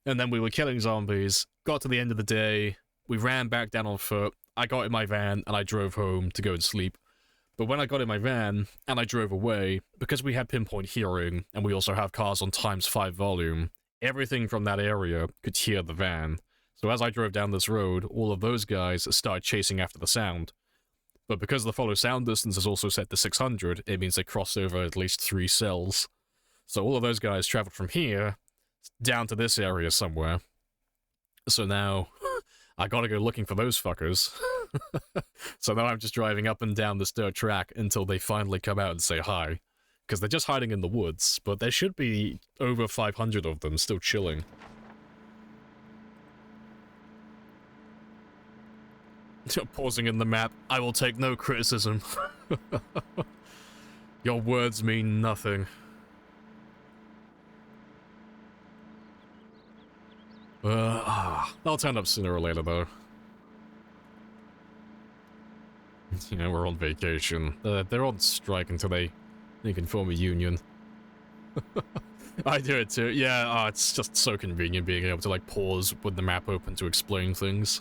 And then we were killing zombies, got to the end of the day, we ran back down on foot, I got in my van, and I drove home to go and sleep. But when I got in my van, and I drove away, because we had pinpoint hearing, and we also have cars on ×5 volume, everything from that area could hear the van. So as I drove down this road, all of those guys started chasing after the sound. But because the follow sound distance is also set to 600, it means they crossed over at least 3 cells. So all of those guys traveled from here down to this area somewhere. So now, I gotta go looking for those fuckers. So now I'm just driving up and down this dirt track until they finally come out and say hi. Because they're just hiding in the woods, but there should be over 500 of them still chilling. Pausing in the map, I will take no criticism. Your words mean nothing. They'll turn up sooner or later, though. You know, we're on vacation. They're on strike until they can form a union. I do it too. Yeah, it's just so convenient being able to, like, pause with the map open to explain things.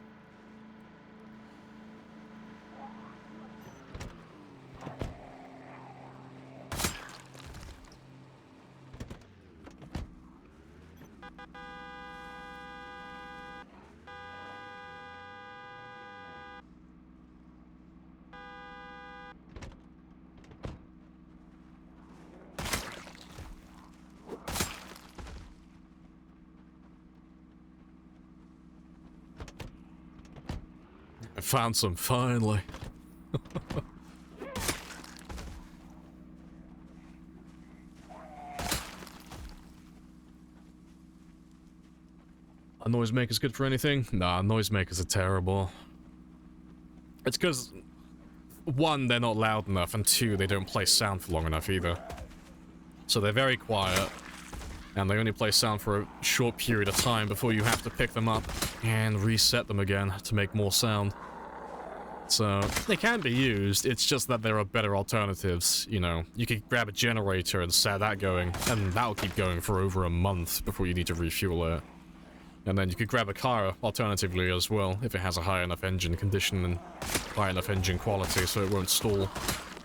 I found some finally. Are noisemakers good for anything? Nah, noisemakers are terrible. It's because, 1, they're not loud enough, and 2, they don't play sound for long enough either. So they're very quiet, and they only play sound for a short period of time before you have to pick them up and reset them again to make more sound. So, they can be used, it's just that there are better alternatives, you know. You could grab a generator and set that going, and that'll keep going for over a month before you need to refuel it. And then you could grab a car, alternatively, as well, if it has a high enough engine condition and high enough engine quality so it won't stall.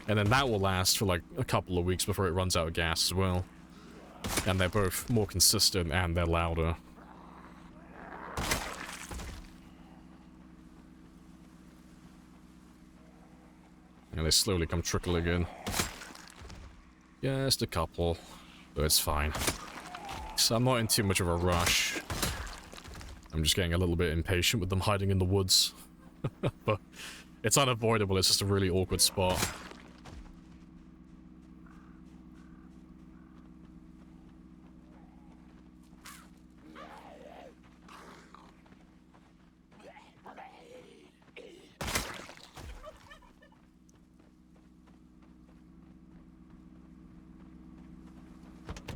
And then that will last for like a couple of weeks before it runs out of gas as well. And they're both more consistent and they're louder. And they slowly come trickling in. Just a couple, but it's fine. So I'm not in too much of a rush. I'm just getting a little bit impatient with them hiding in the woods. But it's unavoidable, it's just a really awkward spot.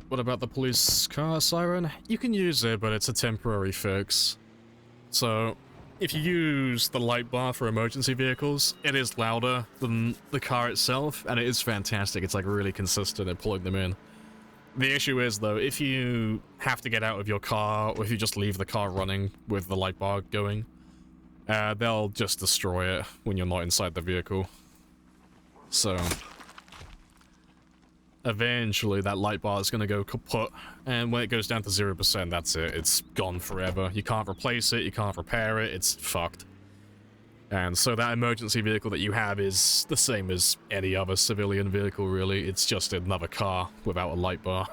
What about the police car siren? You can use it, but it's a temporary fix. So, if you use the light bar for emergency vehicles, it is louder than the car itself, and it is fantastic. It's like really consistent at pulling them in. The issue is, though, if you have to get out of your car, or if you just leave the car running with the light bar going, they'll just destroy it when you're not inside the vehicle. So, eventually that light bar is going to go kaput, and when it goes down to 0%, that's it. It's gone forever. You can't replace it, you can't repair it, it's fucked. And so that emergency vehicle that you have is the same as any other civilian vehicle, really. It's just another car without a light bar.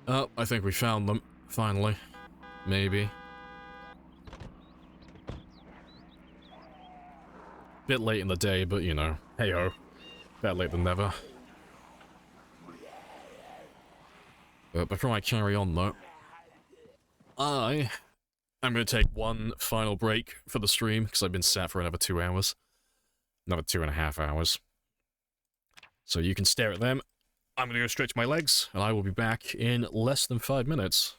Oh, I think we found them, finally. Maybe. Bit late in the day, but you know, hey-ho. Better late than never. But before I carry on, though, I'm going to take one final break for the stream, because I've been sat for another 2 hours. Another 2.5 hours. So you can stare at them. I'm going to go stretch my legs, and I will be back in less than 5 minutes.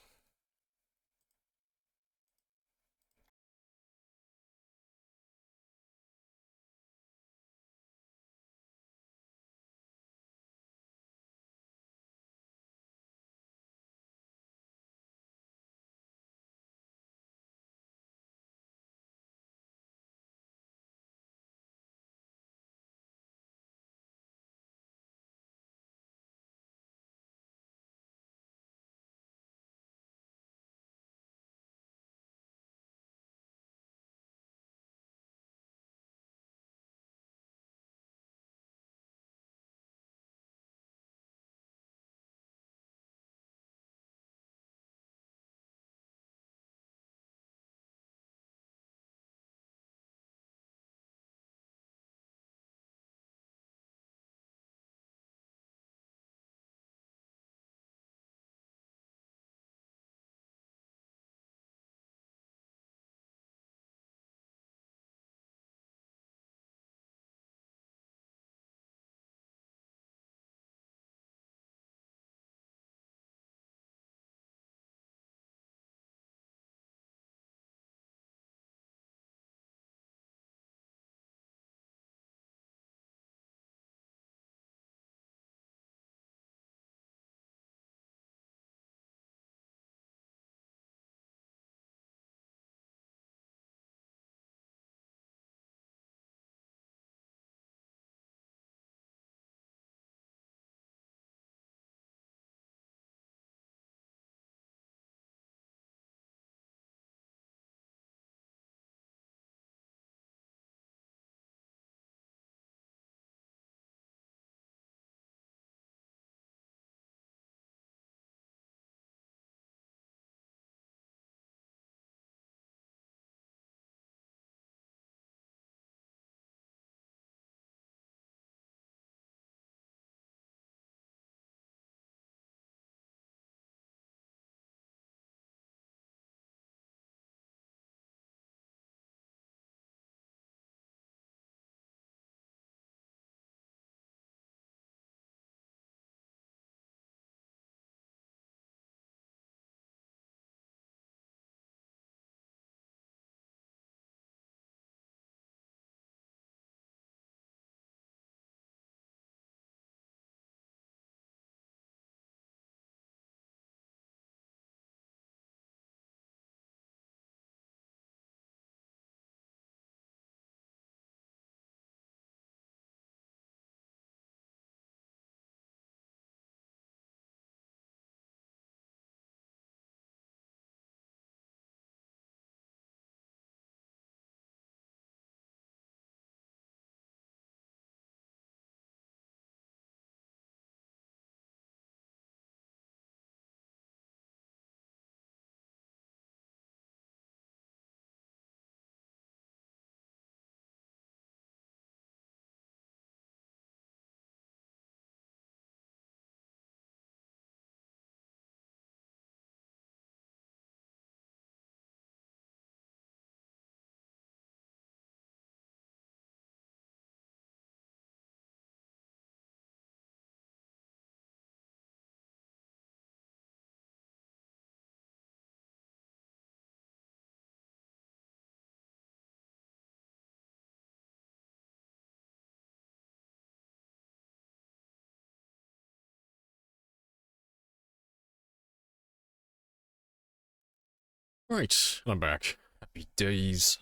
Right, I'm back. Happy days.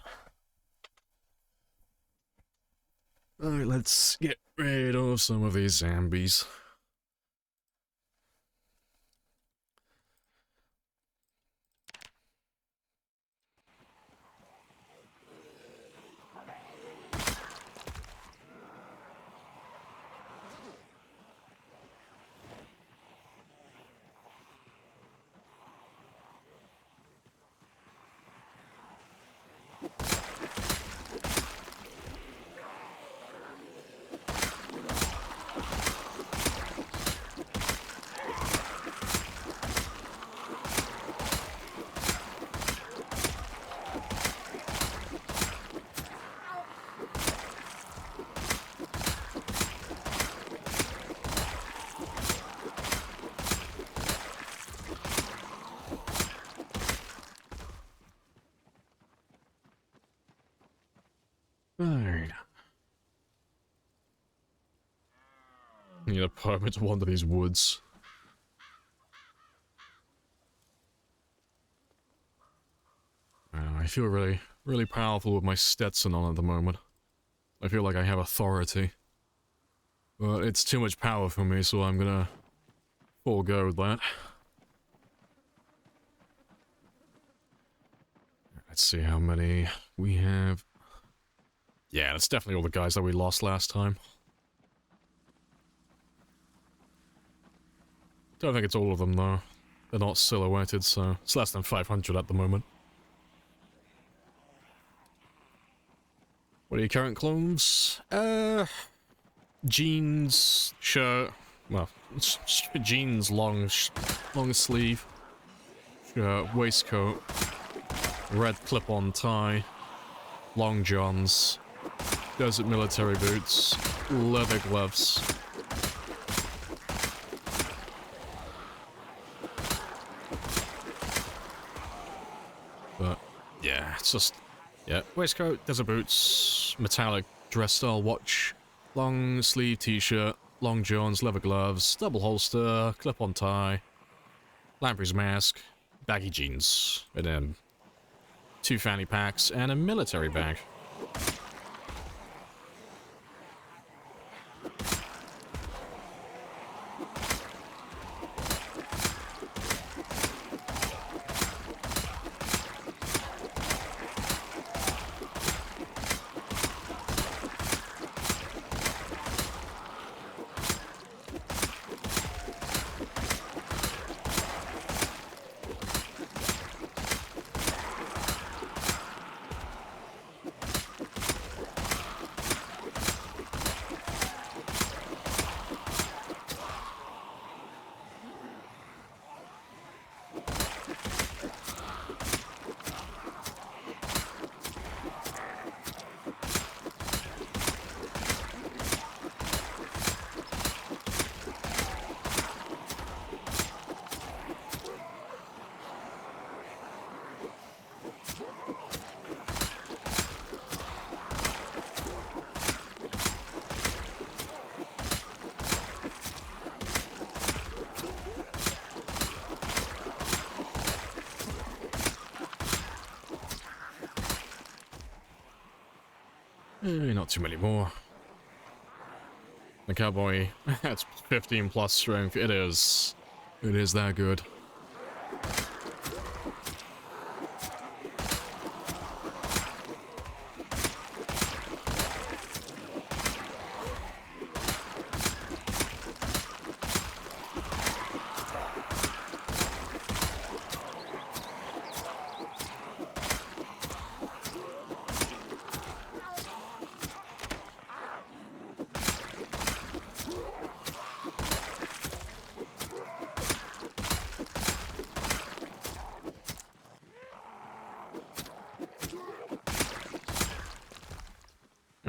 Alright, let's get rid of some of these zombies. Alright. Need a permit to wander these woods. I feel really powerful with my Stetson on at the moment. I feel like I have authority. But it's too much power for me, so I'm gonna forego that. Let's see how many we have. Yeah, that's definitely all the guys that we lost last time. Don't think it's all of them, though. They're not silhouetted, so it's less than 500 at the moment. What are your current clothes? Jeans, shirt, well, jeans, long sleeve, waistcoat, red clip-on tie, long johns, desert military boots, leather gloves. But, yeah, it's just... Yeah, waistcoat, desert boots, metallic dress style watch, long sleeve t-shirt, long johns, leather gloves, double holster, clip-on tie, Lamprey's mask, baggy jeans, and then 2 fanny packs and a military bag. Not too many more. The cowboy, that's 15 plus strength. It is that good.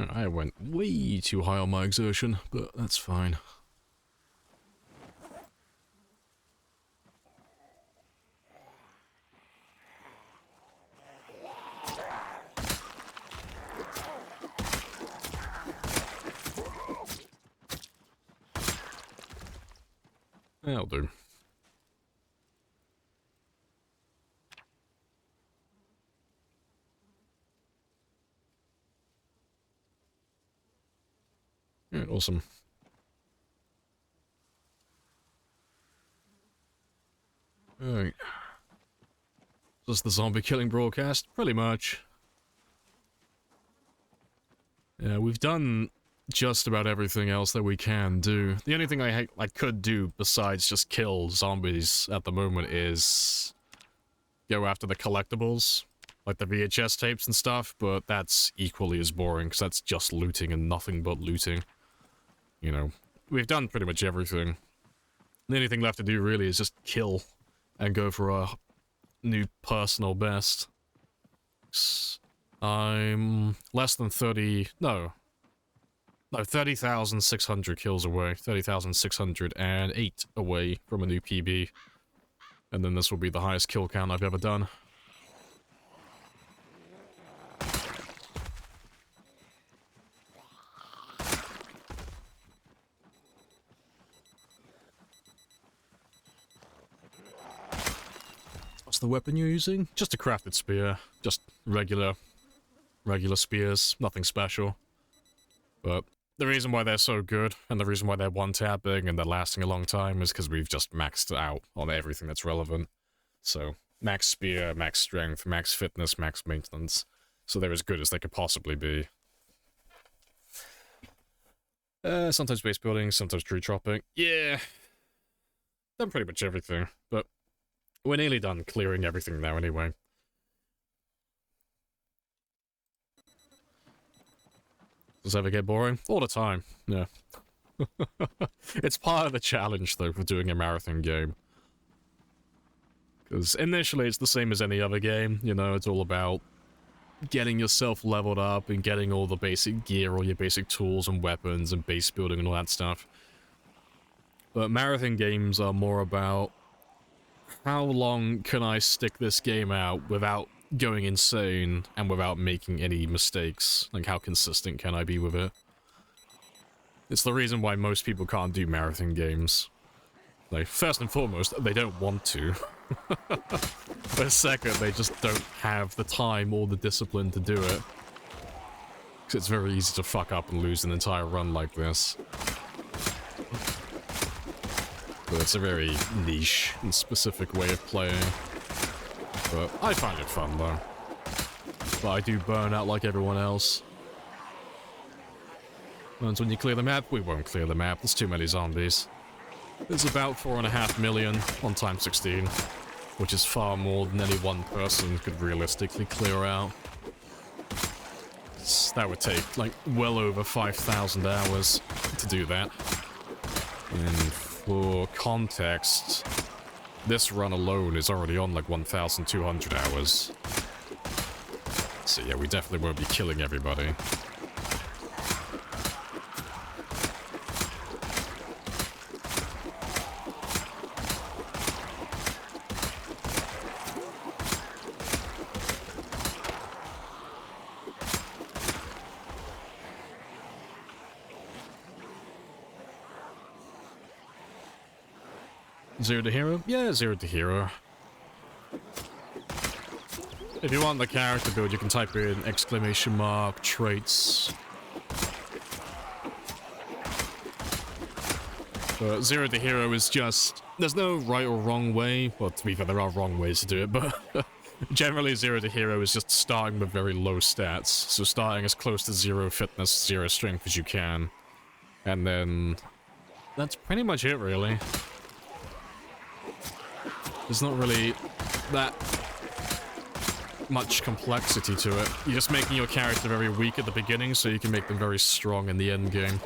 I went way too high on my exertion, but that's fine. That'll do. Alright, awesome. Alright. Just the zombie killing broadcast? Pretty much. Yeah, we've done just about everything else that we can do. The only thing I could do besides just kill zombies at the moment is go after the collectibles, like the VHS tapes and stuff, but that's equally as boring, because that's just looting and nothing but looting. You know, we've done pretty much everything. The only thing left to do really is just kill and go for a new personal best. I'm less than 30,600 kills away. 30,608 away from a new PB. And then this will be the highest kill count I've ever done. What's the weapon you're using? Just a crafted spear. Just regular spears. Nothing special. But the reason why they're so good, and the reason why they're one-tapping and they're lasting a long time is because we've just maxed out on everything that's relevant. So, max spear, max strength, max fitness, max maintenance. So they're as good as they could possibly be. Sometimes base building, sometimes tree chopping. Yeah. Done pretty much everything, but we're nearly done clearing everything now anyway. Does it ever get boring? All the time, yeah. It's part of the challenge, though, for doing a marathon game. Because initially it's the same as any other game, you know, it's all about getting yourself leveled up and getting all the basic gear, all your basic tools and weapons and base building and all that stuff. But marathon games are more about how long can I stick this game out without going insane and without making any mistakes? Like, how consistent can I be with it? It's the reason why most people can't do marathon games. Like, first and foremost, they don't want to. But second, they just don't have the time or the discipline to do it. Because it's very easy to fuck up and lose an entire run like this. But it's a very niche and specific way of playing. But I find it fun, though. But I do burn out like everyone else. And when you clear the map, we won't clear the map. There's too many zombies. There's about 4.5 million on times 16, which is far more than any one person could realistically clear out. That would take, like, well over 5,000 hours to do that. And for context, this run alone is already on, like, 1,200 hours. So yeah, we definitely won't be killing everybody. Zero to hero? Yeah, zero to hero. If you want the character build, you can type in !, traits. But zero to hero is just... There's no right or wrong way. Well, to be fair, there are wrong ways to do it, but... generally, zero to hero is just starting with very low stats. So starting as close to 0 fitness, 0 strength as you can. And then... That's pretty much it, really. There's not really that much complexity to it. You're just making your character very weak at the beginning so you can make them very strong in the end game.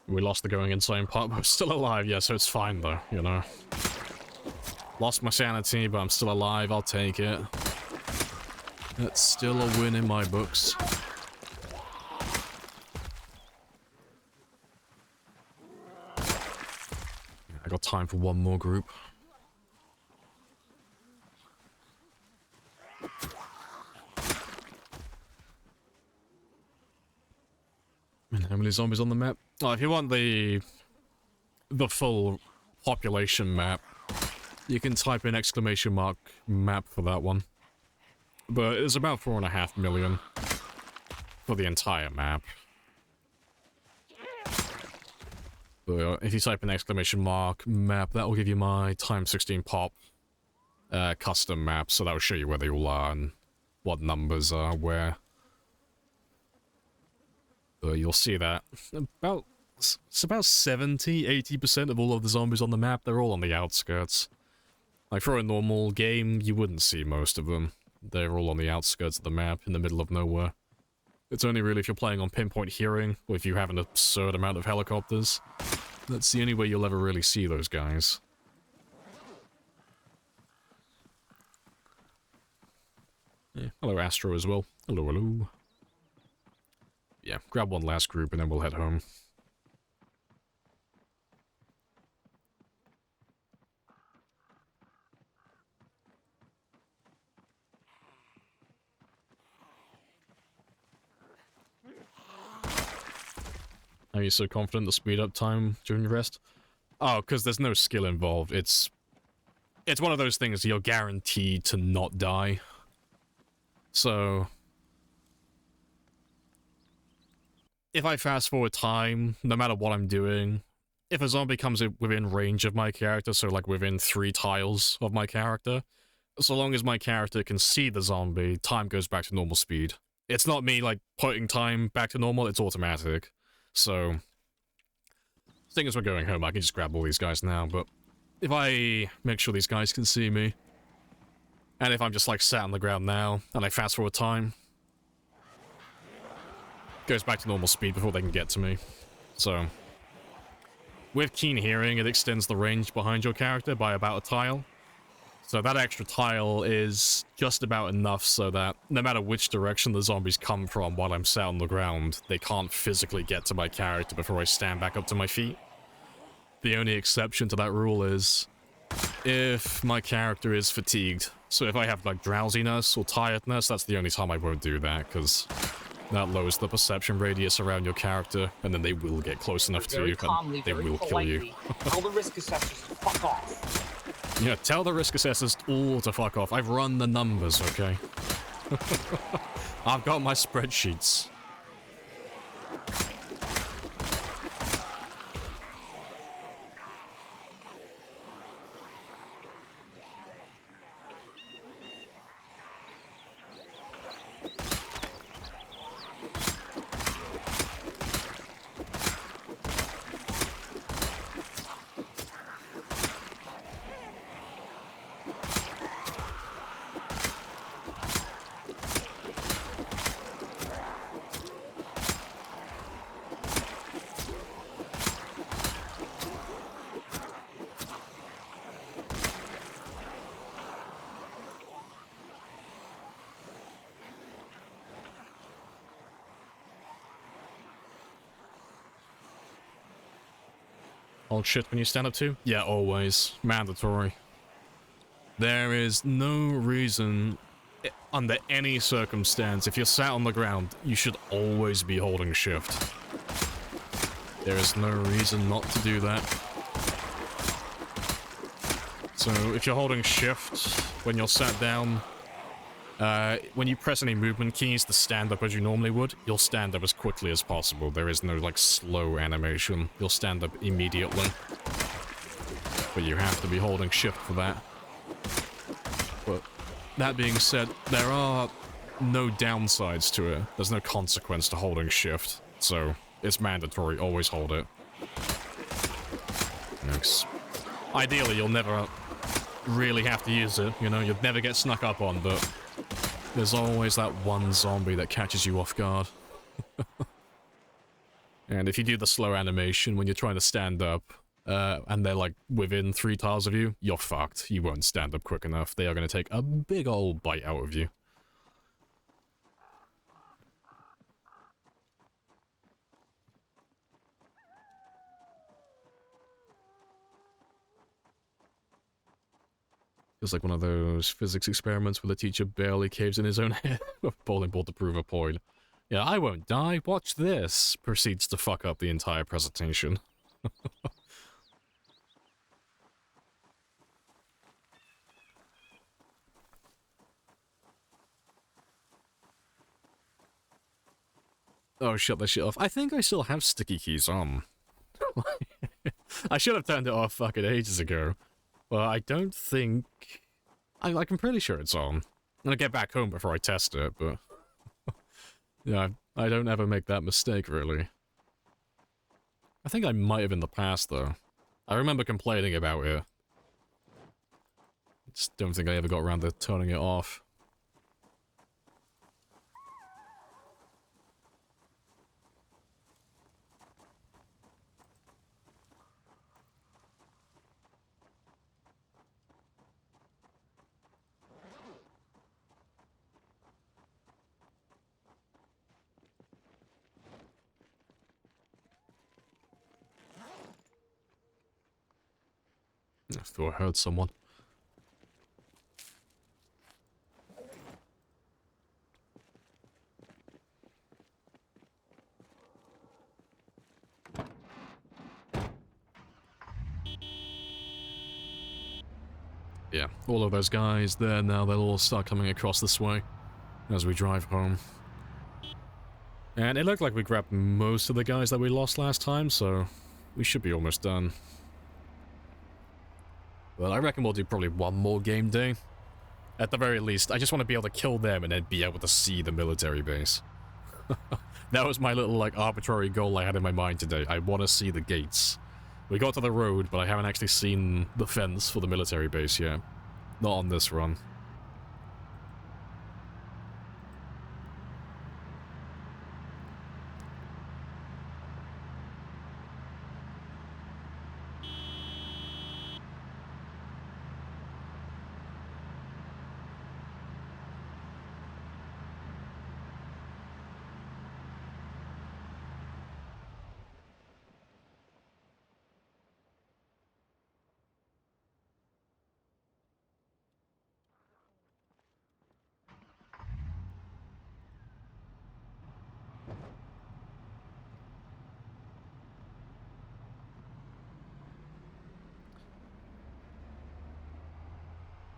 We lost the going insane part, but we're still alive, yeah, so it's fine though, you know. Lost my sanity, but I'm still alive, I'll take it. That's still a win in my books. I got time for one more group. How many zombies on the map? Oh, if you want the full population map, you can type in ! map for that one. But it's about 4.5 million for the entire map. But if you type in ! map, that will give you my times 16 pop custom map, so that will show you where they all are and what numbers are where. You'll see that it's about 70-80% of all of the zombies on the map, they're all on the outskirts. Like, for a normal game, you wouldn't see most of them. They're all on the outskirts of the map, in the middle of nowhere. It's only really if you're playing on pinpoint hearing, or if you have an absurd amount of helicopters. That's the only way you'll ever really see those guys. Yeah, hello Astro as well. Hello, hello. Yeah, grab one last group and then we'll head home. Are you so confident to speed up time during your rest? Oh, because there's no skill involved. It's one of those things you're guaranteed to not die. So if I fast forward time, no matter what I'm doing, if a zombie comes within range of my character, so like within 3 tiles of my character, so long as my character can see the zombie, time goes back to normal speed. It's not me, like, putting time back to normal, it's automatic. So, seeing as we're going home, I can just grab all these guys now, but if I make sure these guys can see me, and if I'm just, like, sat on the ground now, and I fast forward time, goes back to normal speed before they can get to me. So, with keen hearing, it extends the range behind your character by about a tile. So that extra tile is just about enough so that no matter which direction the zombies come from while I'm sat on the ground, they can't physically get to my character before I stand back up to my feet. The only exception to that rule is if my character is fatigued. So if I have, like, drowsiness or tiredness, that's the only time I won't do that, because that lowers the perception radius around your character, and then they will get close enough to you, and they will kill you. Tell the risk assessors to fuck off. Yeah, tell the risk assessors all to fuck off. I've run the numbers, okay? I've got my spreadsheets. Hold shit when you stand up too? Yeah, always. Mandatory. There is no reason, under any circumstance, if you're sat on the ground, you should always be holding shift. There is no reason not to do that. So, if you're holding shift when you're sat down, when you press any movement keys to stand up as you normally would, you'll stand up as quickly as possible. There is no, like, slow animation. You'll stand up immediately. But you have to be holding shift for that. But that being said, there are no downsides to it. There's no consequence to holding shift. So, it's mandatory. Always hold it. Next. Ideally, you'll never really have to use it, you know? You'll never get snuck up on, but there's always that one zombie that catches you off guard. And if you do the slow animation when you're trying to stand up, and they're like within 3 tiles of you, you're fucked. You won't stand up quick enough. They are going to take a big old bite out of you. It's like one of those physics experiments where the teacher barely caves in his own head with bowling ball to prove a point. Yeah, I won't die, watch this. Proceeds to fuck up the entire presentation. Oh, shut that shit off. I think I still have sticky keys on. I should have turned it off fucking ages ago. But I don't think... I'm pretty sure it's on. I'm gonna get back home before I test it, but... yeah, I don't ever make that mistake, really. I think I might have in the past, though. I remember complaining about it. Just don't think I ever got around to turning it off. I thought I heard someone. Yeah, all of those guys there now, they'll all start coming across this way as we drive home. And it looked like we grabbed most of the guys that we lost last time, so we should be almost done. But I reckon we'll do probably one more game day. At the very least, I just want to be able to kill them and then be able to see the military base. That was my little, like, arbitrary goal I had in my mind today. I want to see the gates. We got to the road, but I haven't actually seen the fence for the military base yet. Not on this run.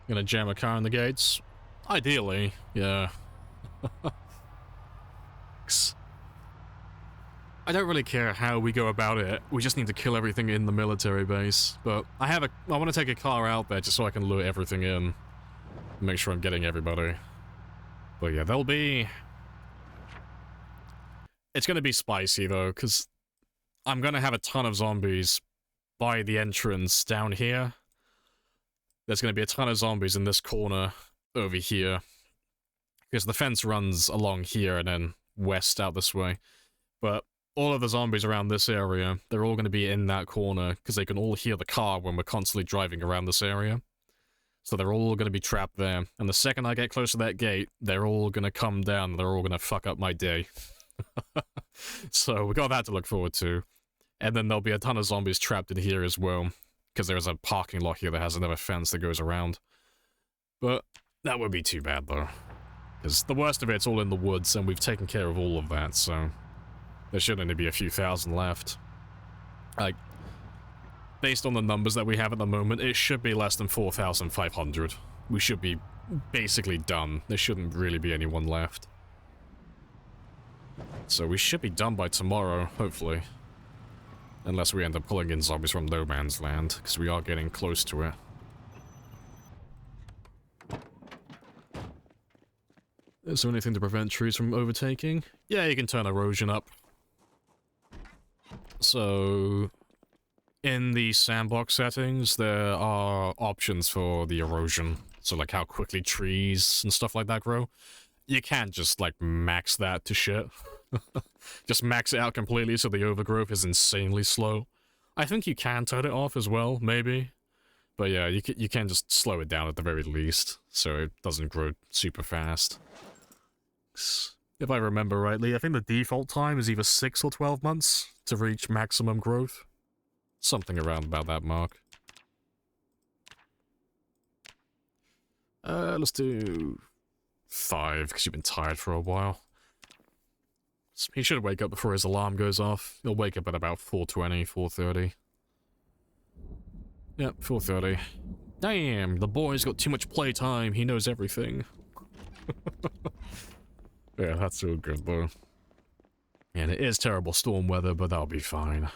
Gonna jam a car in the gates? Ideally, yeah. I don't really care how we go about it. We just need to kill everything in the military base. But I want to take a car out there just so I can lure everything in. Make sure I'm getting everybody. But yeah, there'll be... It's gonna be spicy though, because I'm gonna have a ton of zombies by the entrance down here. There's going to be a ton of zombies in this corner over here. Because the fence runs along here and then west out this way. But all of the zombies around this area, they're all going to be in that corner because they can all hear the car when we're constantly driving around this area. So they're all going to be trapped there. And the second I get close to that gate, they're all going to come down and they're all going to fuck up my day. So we got that to look forward to. And then there'll be a ton of zombies trapped in here as well. Because there's a parking lot here that has another fence that goes around. But that would be too bad, though. Because the worst of it's all in the woods, and we've taken care of all of that, so... There should only be a few thousand left. Like, based on the numbers that we have at the moment, it should be less than 4,500. We should be basically done. There shouldn't really be anyone left. So we should be done by tomorrow, hopefully. Unless we end up pulling in zombies from No Man's Land, because we are getting close to it. Is there anything to prevent trees from overtaking? Yeah, you can turn erosion up. So, in the sandbox settings, there are options for the erosion. So, like how quickly trees and stuff like that grow. You can't just, like, max that to shit. Just max it out completely so the overgrowth is insanely slow. I think you can turn it off as well, maybe. But yeah, you can just slow it down at the very least, so it doesn't grow super fast. If I remember rightly, I think the default time is either 6 or 12 months to reach maximum growth. Something around about that mark. Let's do 5, because you've been tired for a while. He should wake up before his alarm goes off. He'll wake up at about 4:20, 4:30. Yep, 4:30. Damn, the boy's got too much playtime. He knows everything. Yeah, that's so good, though. And it is terrible storm weather, but that'll be fine.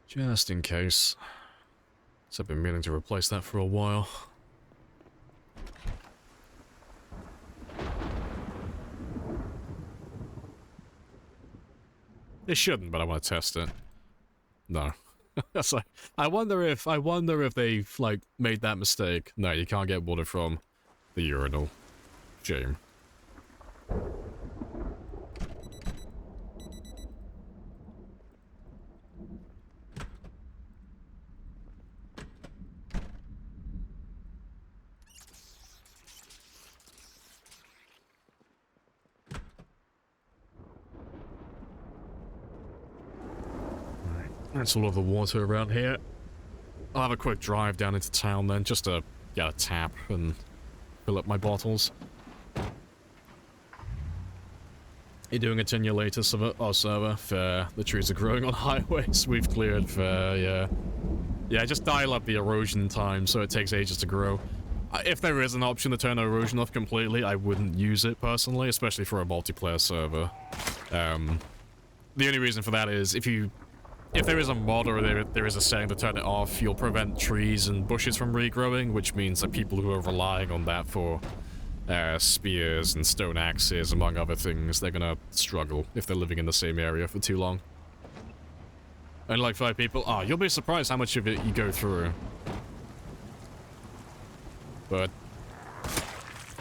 Just in case. So I've been meaning to replace that for a while. It shouldn't, but I want to test it. No. So I wonder if they've like made that mistake. No, you can't get water from the urinal. Shame. That's all of the water around here. I'll have a quick drive down into town then, just to get a tap and fill up my bottles. You're doing a 10-year later server? Fair. The trees are growing on highways. We've cleared. Fair, yeah. Yeah, just dial up the erosion time so it takes ages to grow. If there is an option to turn erosion off completely, I wouldn't use it personally, especially for a multiplayer server. The only reason for that is if there is a mod or there is a setting to turn it off, you'll prevent trees and bushes from regrowing, which means that people who are relying on that for spears and stone axes, among other things, they're gonna struggle if they're living in the same area for too long. Only like 5 people? Oh, you'll be surprised how much of it you go through. But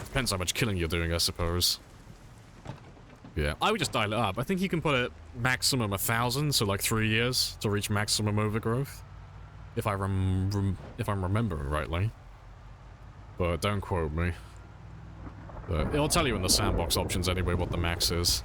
depends how much killing you're doing, I suppose. Yeah, I would just dial it up. I think you can put it maximum 1,000, so like 3 years to reach maximum overgrowth. If I'm remembering rightly. But don't quote me. But it'll tell you in the sandbox options anyway what the max is.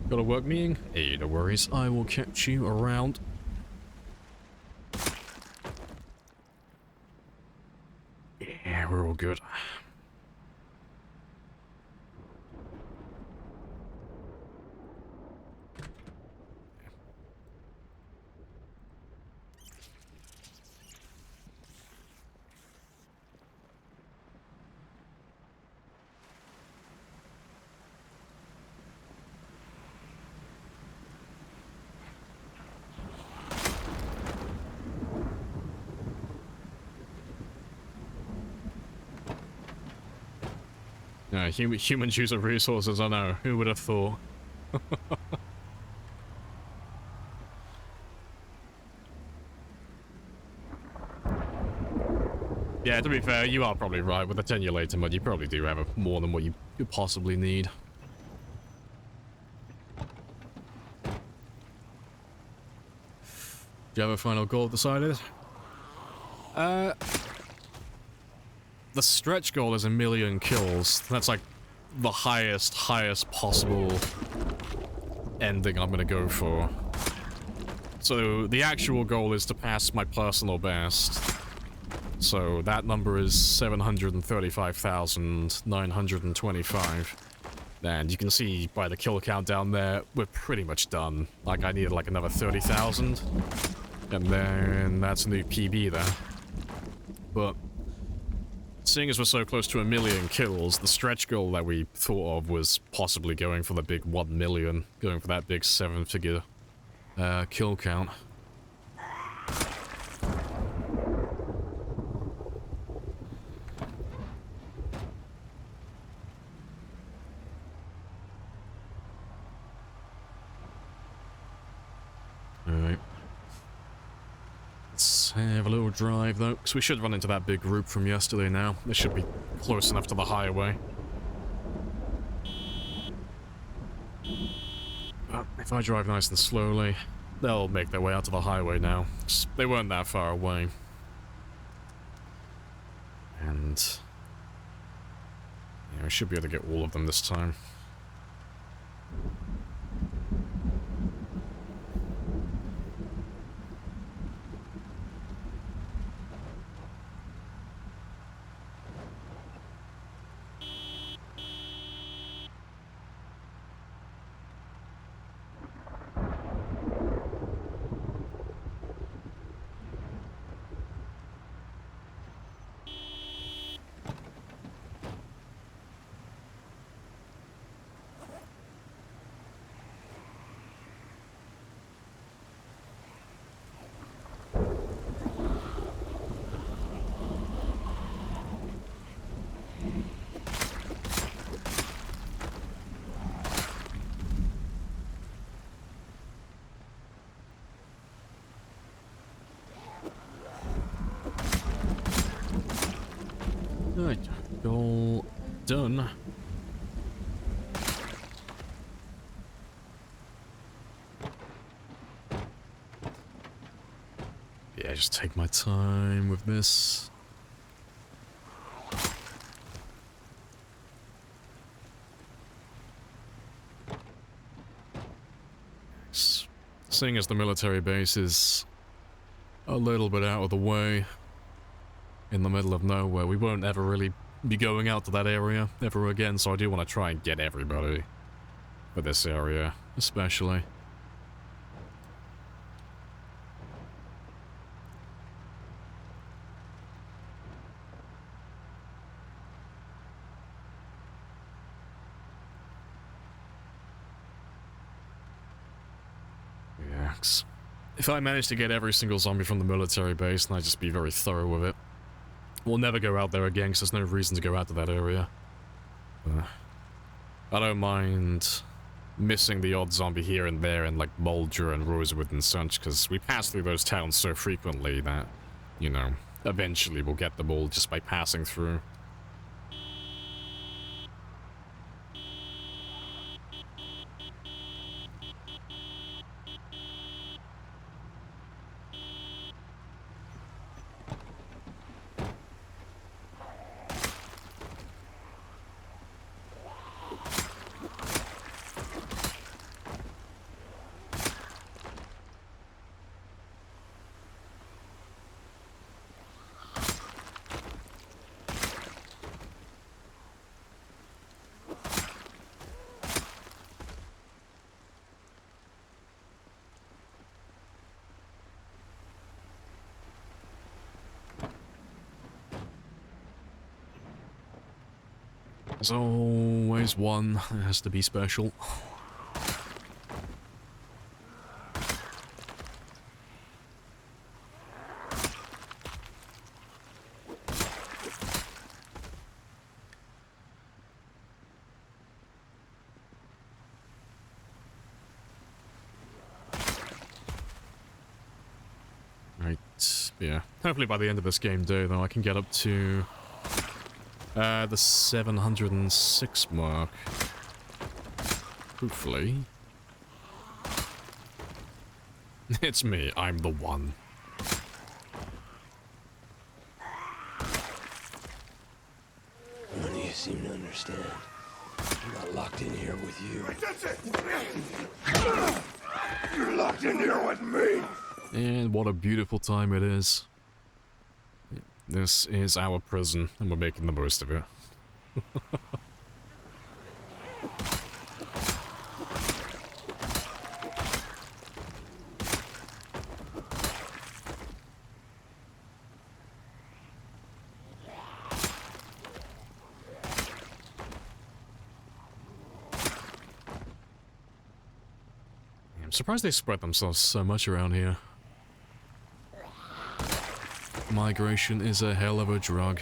Got a work meeting? Hey, no worries. I will catch you around. Yeah, we're all good. Humans use of resources, I know. Who would have thought? Yeah, to be fair, you are probably right. With the 10-year later mod, you probably do have more than what you could possibly need. Do you have a final goal decided? The stretch goal is 1,000,000 kills. That's like the highest possible ending I'm gonna go for. So the actual goal is to pass my personal best. So that number is 735,925. And you can see by the kill count down there, we're pretty much done. Like, I needed like another 30,000. And then that's a new PB there. But seeing as we're so close to 1,000,000 kills, the stretch goal that we thought of was possibly going for the big 1,000,000, going for that big 7-figure kill count. Alright. Let's have a little drive though, because we should run into that big group from yesterday now. This should be close enough to the highway. But if I drive nice and slowly, they'll make their way out to the highway now. They weren't that far away. And yeah, I should be able to get all of them this time. Right, goal done. Yeah, just take my time with this. Seeing as the military base is a little bit out of the way, in the middle of nowhere, we won't ever really be going out to that area ever again, so I do want to try and get everybody for this area, especially. Yeah, 'cause if I manage to get every single zombie from the military base, then I'd just be very thorough with it. We'll never go out there again, because there's no reason to go out to that area. I don't mind missing the odd zombie here and there in, like, Mulder and Rosewood and such, because we pass through those towns so frequently that, you know, eventually we'll get them all just by passing through. There's always one that has to be special. Right, yeah. Hopefully by the end of this game day, though, I can get up to the 706 mark. Hopefully. It's me, I'm the one. None of you seem to understand. I'm not locked in here with you. That's it! You're locked in here with me! And what a beautiful time it is. This is our prison, and we're making the most of it. I'm surprised they spread themselves so much around here. Migration is a hell of a drug.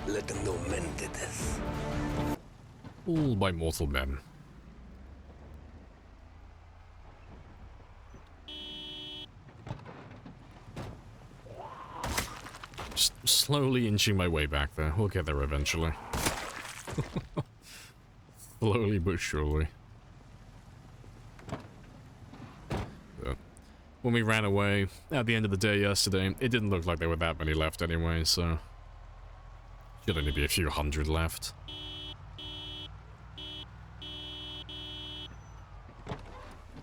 Let them know men did this. All by mortal men. Just slowly inching my way back there. We'll get there eventually. Slowly but surely. When we ran away at the end of the day yesterday, it didn't look like there were that many left anyway, so should only be a few hundred left.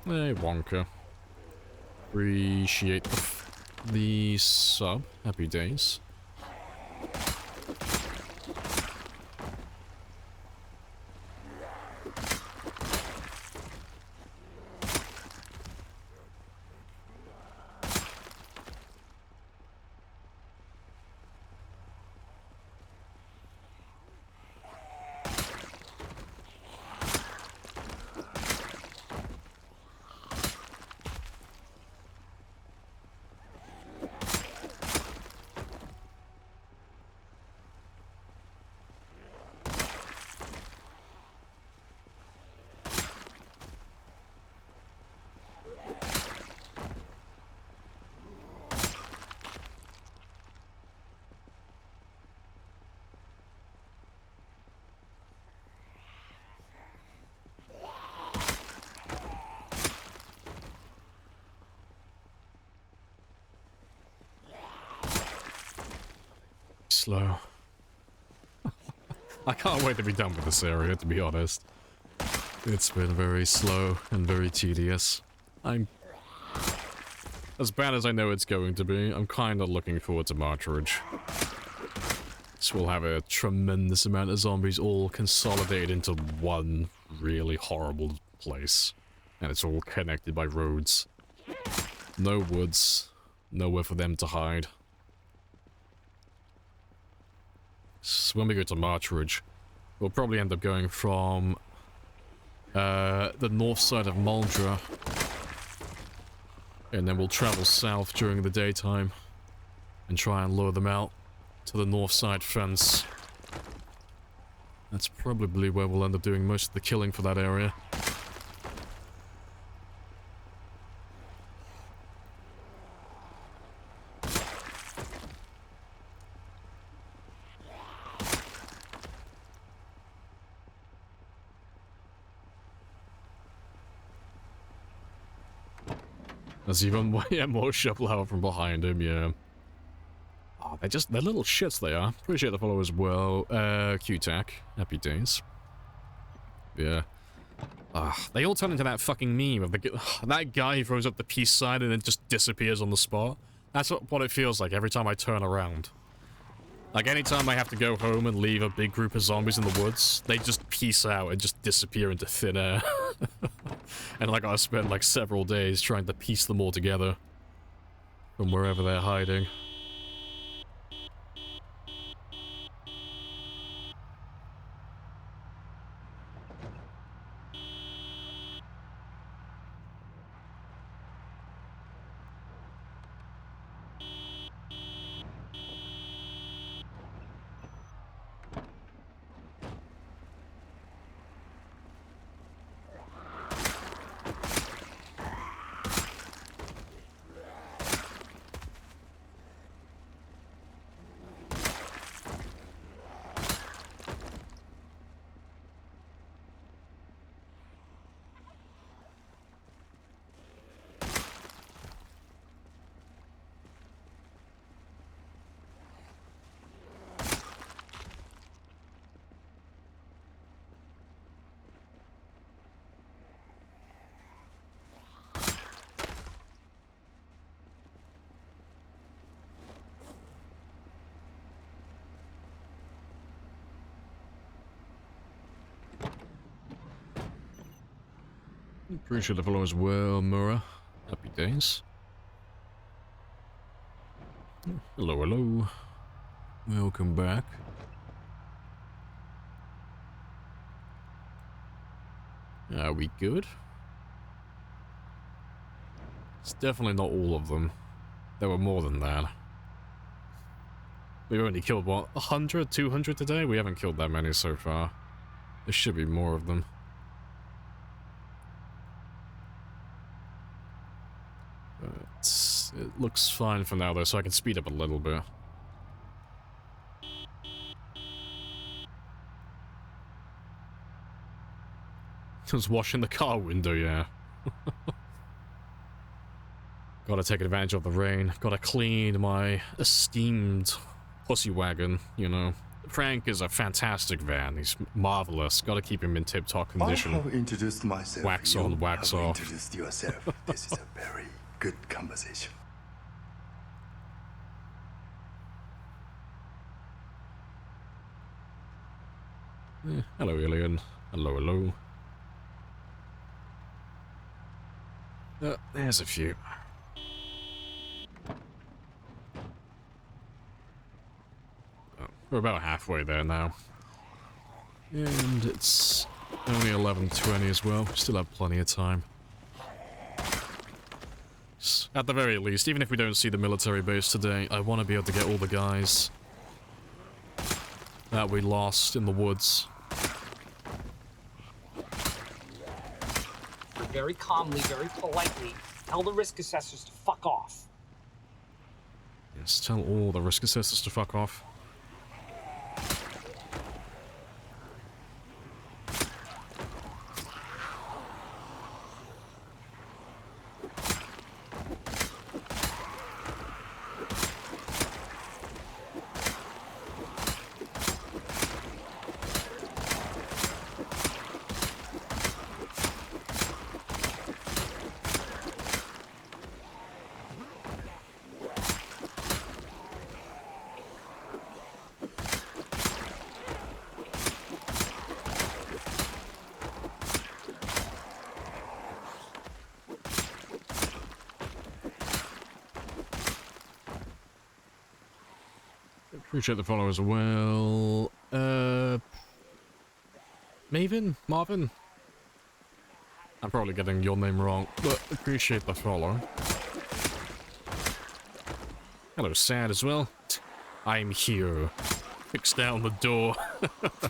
Hey, Wonka. Appreciate the sub. Happy days. slow. I can't wait to be done with this area, to be honest. It's been very slow and very tedious. I'm... As bad as I know it's going to be, I'm kind of looking forward to March Ridge. So we'll have a tremendous amount of zombies all consolidated into one really horrible place. And it's all connected by roads. No woods. Nowhere for them to hide. So when we go to March Ridge, we'll probably end up going from the north side of Muldra, and then we'll travel south during the daytime and try and lure them out to the north side fence. That's probably where we'll end up doing most of the killing for that area. There's even more shovel out from behind him, yeah. Oh, they're little shits, they are. Appreciate the follow as well. Q-Tac. Happy days. Yeah. They all turn into that fucking meme of that guy who throws up the peace sign and then just disappears on the spot. That's what it feels like every time I turn around. Like, anytime I have to go home and leave a big group of zombies in the woods, they just peace out and just disappear into thin air. And I gotta spend, like, several days trying to piece them all together from wherever they're hiding. Appreciate the follow as well, Mura. Happy days. Hello, hello. Welcome back. Are we good? It's definitely not all of them. There were more than that. We've only killed, what, 100, 200 today? We haven't killed that many so far. There should be more of them. But it looks fine for now, though, so I can speed up a little bit. Just washing the car window, yeah. Gotta take advantage of the rain. Gotta clean my esteemed pussy wagon, you know. Frank is a fantastic van. He's marvelous. Gotta keep him in tip-top condition. I have introduced myself. Wax on, wax you have off. Introduced yourself. This is a very good conversation. Hello, alien. Hello, hello. There's a few. Oh, we're about halfway there now. And it's only 11:20 as well. Still have plenty of time. At the very least, even if we don't see the military base today, I want to be able to get all the guys that we lost in the woods. Very calmly, very politely, tell the risk assessors to fuck off. Yes, tell all the risk assessors to fuck off. Appreciate the follow as well. Maven? Marvin? I'm probably getting your name wrong, but appreciate the follow. Hello, Sad as well. I'm here. Fix down the door.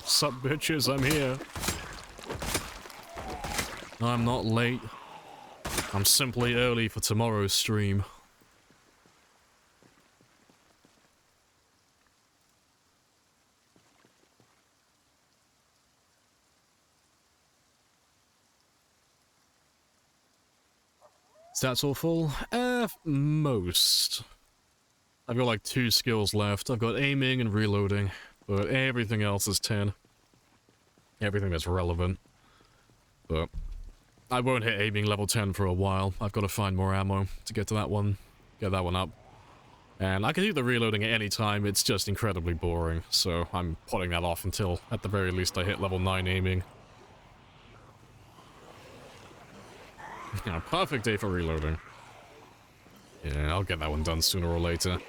Sup, bitches, I'm here. I'm not late. I'm simply early for tomorrow's stream. Stats all full? Most. I've got like 2 skills left. I've got aiming and reloading, but everything else is 10. Everything that's relevant. But I won't hit aiming level 10 for a while. I've got to find more ammo to get to that one. Get that one up. And I can do the reloading at any time, it's just incredibly boring. So I'm putting that off until, at the very least, I hit level 9 aiming. Yeah, perfect day for reloading. Yeah, I'll get that one done sooner or later.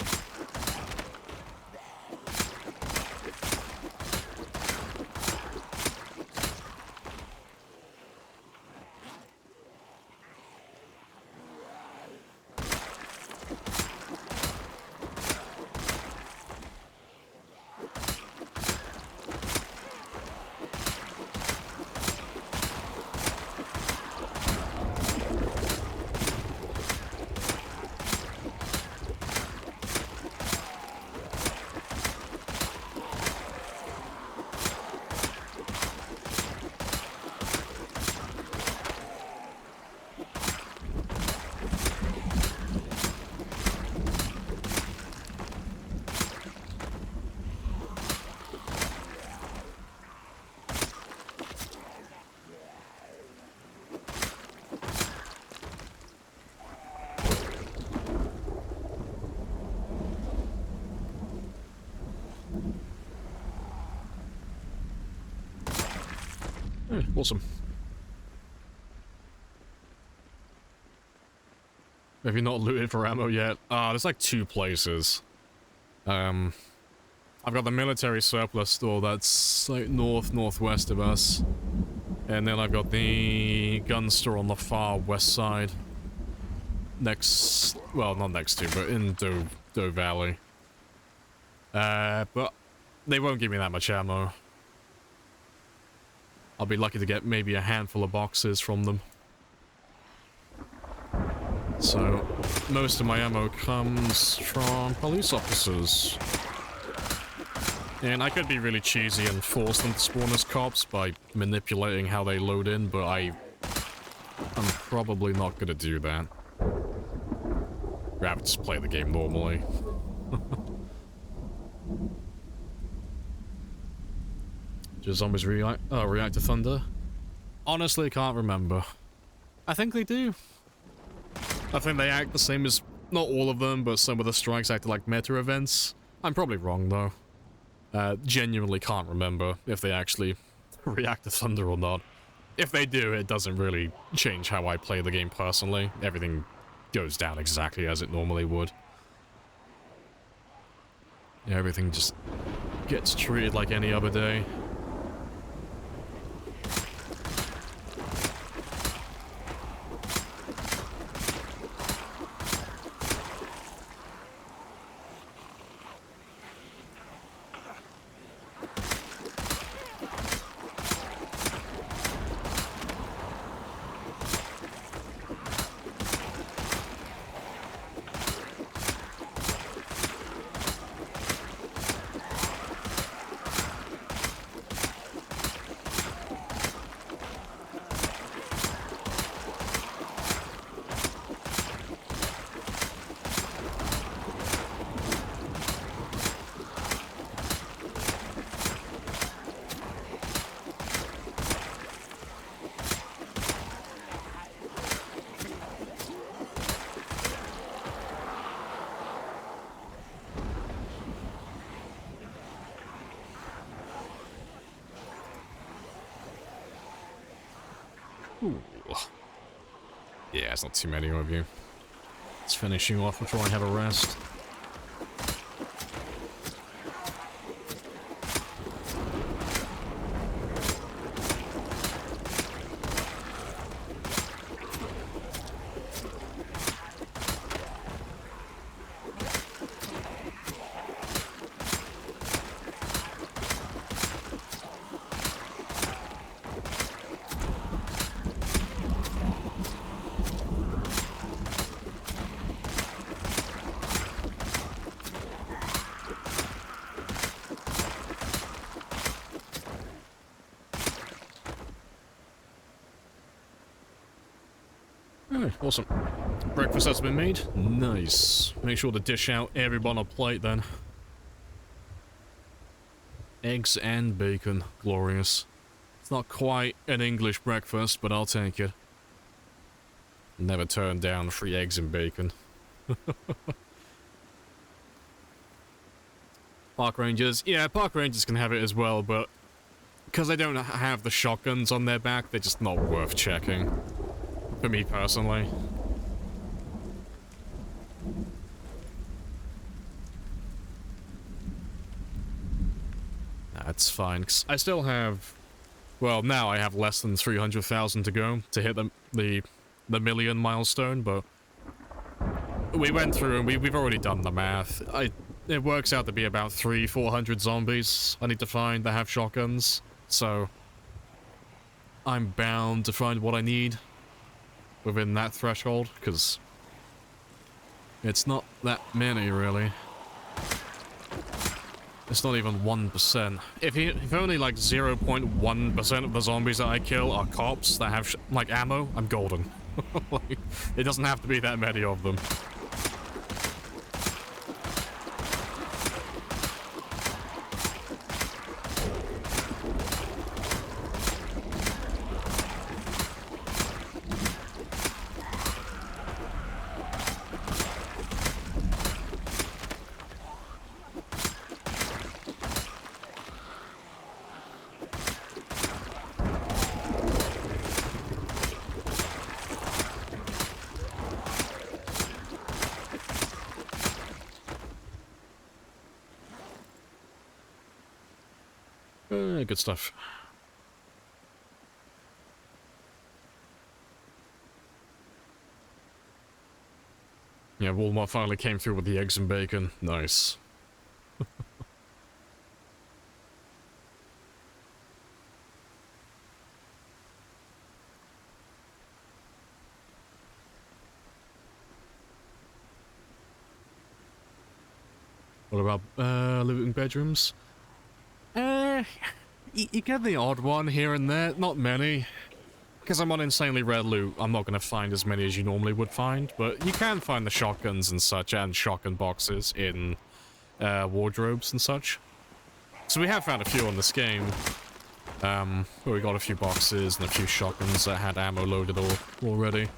Awesome. Have you not looted for ammo yet? There's like 2 places. I've got the military surplus store that's like northwest of us. And then I've got the gun store on the far west side. Next, well, not next to, but in Doe Valley. But they won't give me that much ammo. I'll be lucky to get maybe a handful of boxes from them. So, most of my ammo comes from police officers. And I could be really cheesy and force them to spawn as cops by manipulating how they load in, but I'm probably not gonna do that. Rather just play the game normally. Do zombies react to thunder? Honestly, can't remember. I think they do. I think they act the same as, not all of them, but some of the strikes act like meta events. I'm probably wrong, though. Genuinely can't remember if they actually react to thunder or not. If they do, it doesn't really change how I play the game personally. Everything goes down exactly as it normally would. Yeah, everything just gets treated like any other day. Ooh. Yeah, it's not too many of you. Let's finish you off before I have a rest. awesome. Breakfast has been made. Nice. Make sure to dish out everyone a plate then. Eggs and bacon. Glorious. It's not quite an English breakfast, but I'll take it. Never turn down free eggs and bacon. Park Rangers. Yeah, Park Rangers can have it as well, but because they don't have the shotguns on their back, they're just not worth checking. For me personally. That's fine, 'cause I still have... Well, now I have less than 300,000 to go to hit the million milestone, but... We went through and we've already done the math. It works out to be about 300-400 zombies I need to find that have shotguns, so... I'm bound to find what I need within that threshold, because it's not that many, really. It's not even 1%. If only like 0.1% of the zombies that I kill are cops that have like ammo, I'm golden. Like, it doesn't have to be that many of them. Good stuff. Yeah, Walmart finally came through with the eggs and bacon. Nice. What about living bedrooms? You get the odd one here and there, not many. Because I'm on insanely rare loot, I'm not going to find as many as you normally would find, but you can find the shotguns and such, and shotgun boxes in wardrobes and such. So we have found a few on this game. Where we got a few boxes and a few shotguns that had ammo loaded already.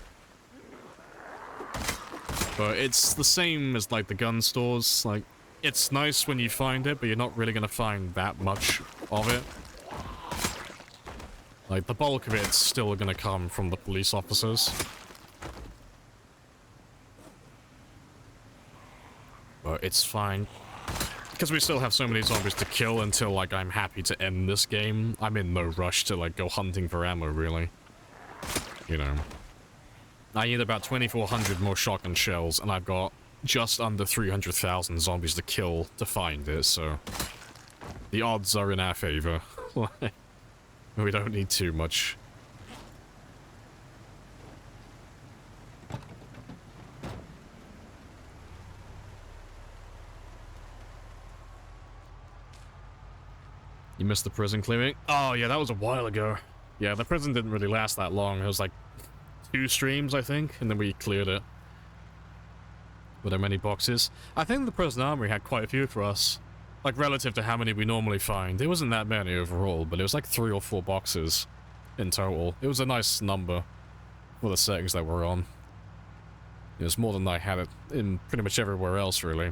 But it's the same as like the gun stores, like, it's nice when you find it, but you're not really going to find that much of it. Like, the bulk of it's still gonna come from the police officers. But it's fine. Because we still have so many zombies to kill until, like, I'm happy to end this game. I'm in no rush to, like, go hunting for ammo, really. You know. I need about 2,400 more shotgun shells, and I've got just under 300,000 zombies to kill to find it, so... The odds are in our favor. We don't need too much. You missed the prison clearing? Oh yeah, that was a while ago. Yeah, the prison didn't really last that long. It was like 2 streams, I think, and then we cleared it. Were there many boxes? I think the prison armory had quite a few for us. Like, relative to how many we normally find. It wasn't that many overall, but it was like 3 or 4 boxes in total. It was a nice number for the settings that we're on. It was more than I had it in pretty much everywhere else, really.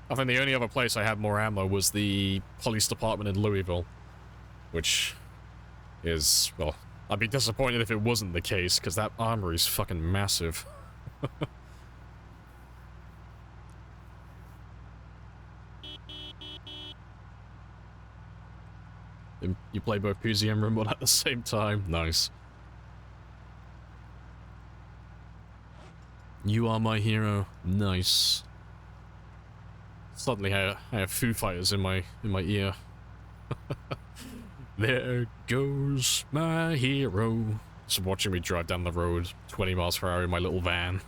I think the only other place I had more ammo was the police department in Louisville. Which is, well, I'd be disappointed if it wasn't the case, because that armory's fucking massive. You play both PZ and Rimworld at the same time? Nice. You are my hero. Nice. Suddenly I have Foo Fighters in my ear. There goes my hero. Just watching me drive down the road 20 miles per hour in my little van.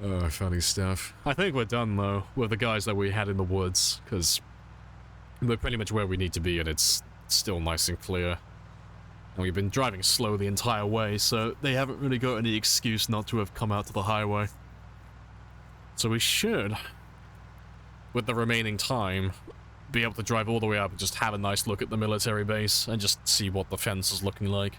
Oh, funny stuff. I think we're done, though, with the guys that we had in the woods, because we're pretty much where we need to be, and it's still nice and clear. And we've been driving slow the entire way, so they haven't really got any excuse not to have come out to the highway. So we should, with the remaining time, be able to drive all the way up and just have a nice look at the military base and just see what the fence is looking like.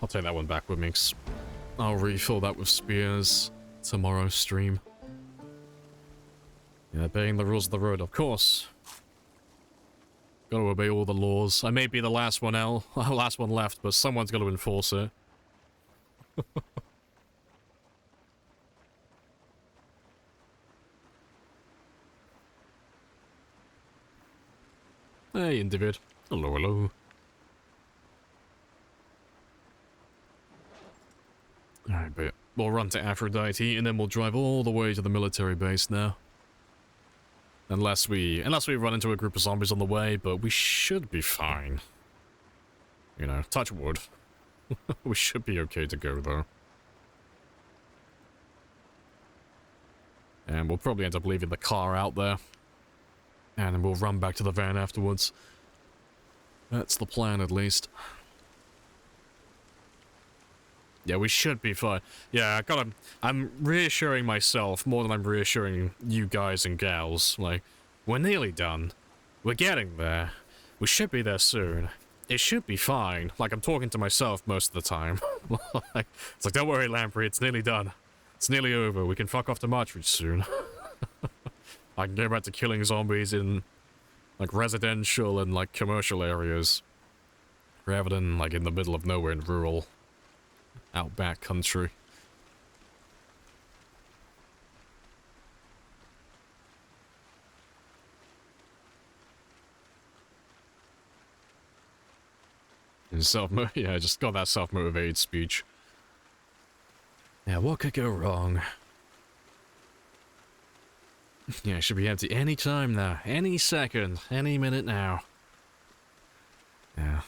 I'll take that one back with me, 'cause I'll refill that with spears tomorrow's stream. Yeah, obeying the rules of the road, of course. Gotta obey all the laws. I may be the last one last one left, but someone's got to enforce it. Hey, individ. Hello, hello. Alright, but we'll run to Aphrodite, and then we'll drive all the way to the military base now. Unless we run into a group of zombies on the way, but we should be fine. You know, touch wood. We should be okay to go, though. And we'll probably end up leaving the car out there. And then we'll run back to the van afterwards. That's the plan, at least. Yeah, we should be fine. Yeah, I'm reassuring myself more than I'm reassuring you guys and gals. Like, we're nearly done. We're getting there. We should be there soon. It should be fine. Like, I'm talking to myself most of the time. It's like, don't worry, Lamprey, it's nearly done. It's nearly over. We can fuck off to Marchridge soon. I can go back to killing zombies in, like, residential and, like, commercial areas. Rather than, like, in the middle of nowhere in rural outback country. And yeah, just got that self-motivated speech. Yeah, what could go wrong? Yeah, it should be empty any time now. Any second. Any minute now. Yeah.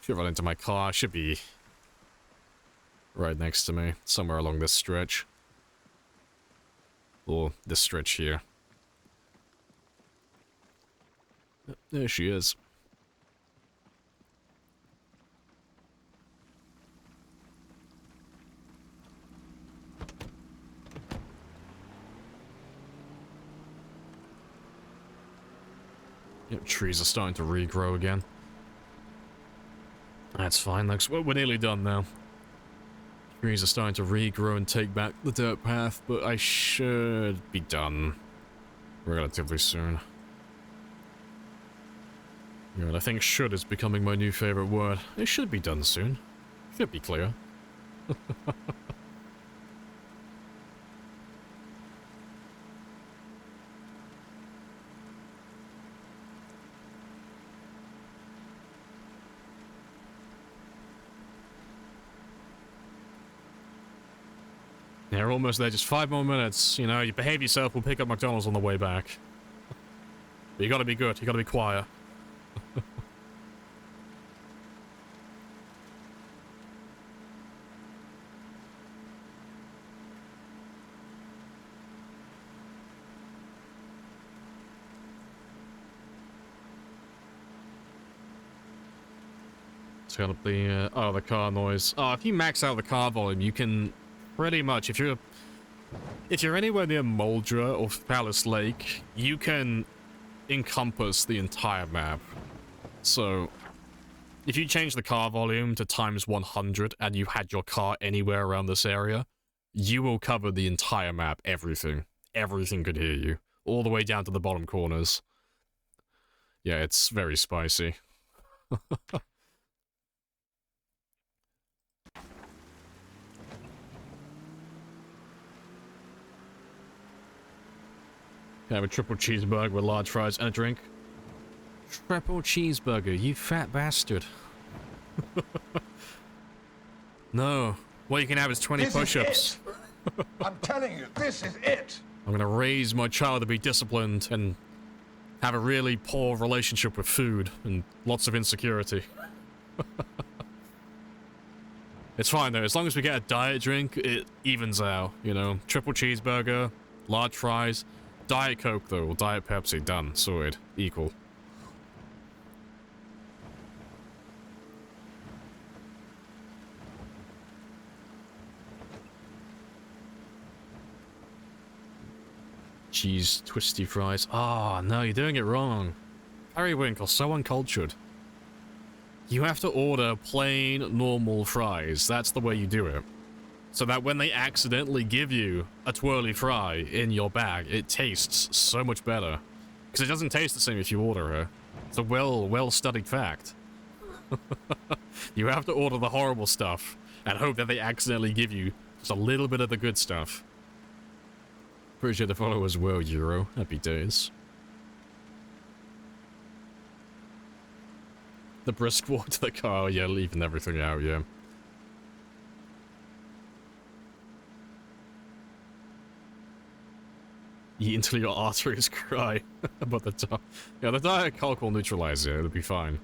Should run into my car. Should be right next to me, somewhere along this stretch. Or this stretch here. There she is. Yep, trees are starting to regrow again. That's fine, Lex. We're nearly done now. Trees are starting to regrow and take back the dirt path, but I should be done relatively soon. Good, I think should is becoming my new favorite word. It should be done soon. Should be clear. Yeah, we're almost there, just 5 more minutes. You know, you behave yourself, we'll pick up McDonald's on the way back. But you gotta be good, you gotta be quiet. It's gotta be, oh, the car noise. Oh, if you max out the car volume, you can pretty much, if you're anywhere near Moldra or Palace Lake, you can encompass the entire map. So, if you change the car volume to times 100 and you had your car anywhere around this area, you will cover the entire map, everything. Everything could hear you. All the way down to the bottom corners. Yeah, it's very spicy. Can I have a triple cheeseburger with large fries and a drink? Triple cheeseburger, you fat bastard. No. What you can have is 20 push-ups. I'm telling you, this is it. I'm gonna raise my child to be disciplined and have a really poor relationship with food and lots of insecurity. It's fine though, as long as we get a diet drink, it evens out, you know? Triple cheeseburger, large fries, Diet Coke though, or Diet Pepsi, done, sorted, equal. Cheese twisty fries. Ah, no, you're doing it wrong. Periwinkle, so uncultured. You have to order plain, normal fries. That's the way you do it. So that when they accidentally give you a twirly fry in your bag, it tastes so much better. Because it doesn't taste the same if you order it. It's a well-studied fact. You have to order the horrible stuff and hope that they accidentally give you just a little bit of the good stuff. Appreciate the follow as well, Euro. Happy days. The brisk walk to the car, yeah, leaving everything out, yeah. Eat until your arteries cry. But yeah, the Diet Coke will neutralize it, it'll be fine.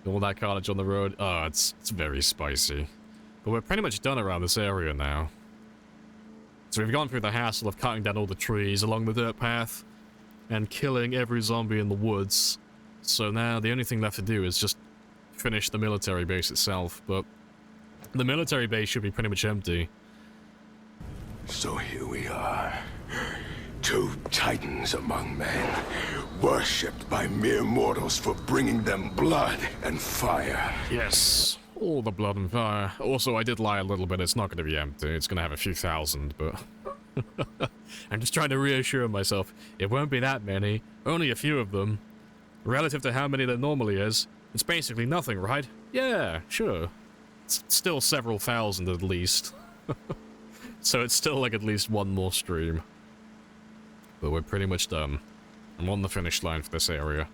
All that carnage on the road, oh, it's very spicy. But we're pretty much done around this area now. So we've gone through the hassle of cutting down all the trees along the dirt path and killing every zombie in the woods. So now the only thing left to do is just finish the military base itself, but the military base should be pretty much empty. So here we are. Two titans among men, worshipped by mere mortals for bringing them blood and fire. Yes, all the blood and fire. Also, I did lie a little bit, it's not going to be empty, it's going to have a few thousand, but... I'm just trying to reassure myself, it won't be that many, only a few of them. Relative to how many there normally is, it's basically nothing, right? Yeah, sure. It's still several thousand at least. So it's still like at least one more stream. But we're pretty much done. I'm on the finish line for this area.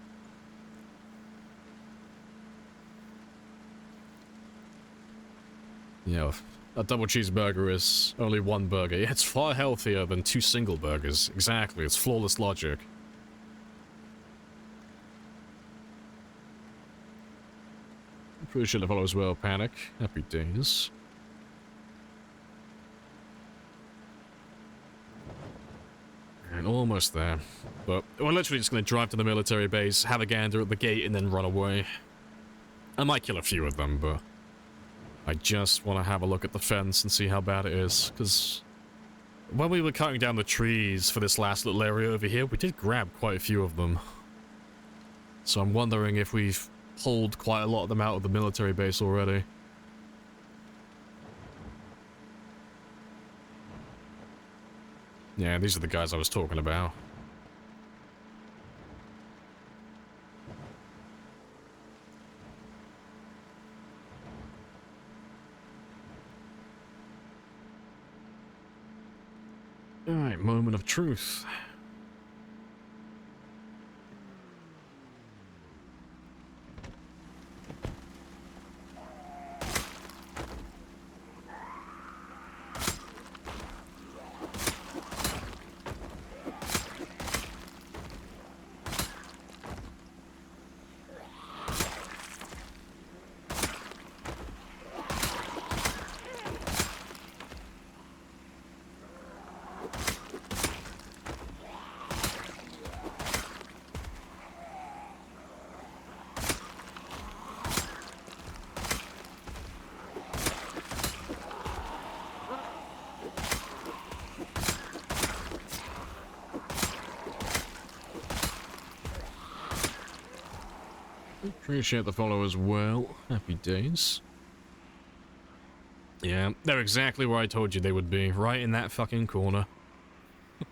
Yeah, a double cheeseburger is only one burger. Yeah, it's far healthier than 2 single burgers. Exactly, it's flawless logic. Appreciate the follow as well, Panic. Happy days. And almost there. But we're literally just going to drive to the military base, have a gander at the gate, and then run away. I might kill a few of them, but I just want to have a look at the fence and see how bad it is, because when we were cutting down the trees for this last little area over here, we did grab quite a few of them. So I'm wondering if we've pulled quite a lot of them out of the military base already. Yeah, these are the guys I was talking about. Alright, moment of truth. Appreciate the follow as well. Happy days. Yeah, they're exactly where I told you they would be. Right in that fucking corner.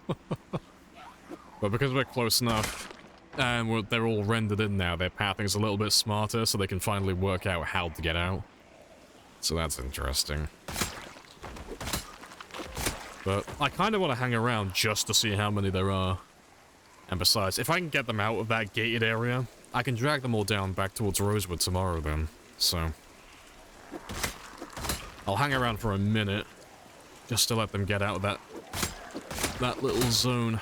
But because we're close enough, and they're all rendered in now, their pathing's a little bit smarter, so they can finally work out how to get out. So that's interesting. But I kind of want to hang around just to see how many there are. And besides, if I can get them out of that gated area, I can drag them all down back towards Rosewood tomorrow then, so... I'll hang around for a minute, Just to let them get out of that little zone.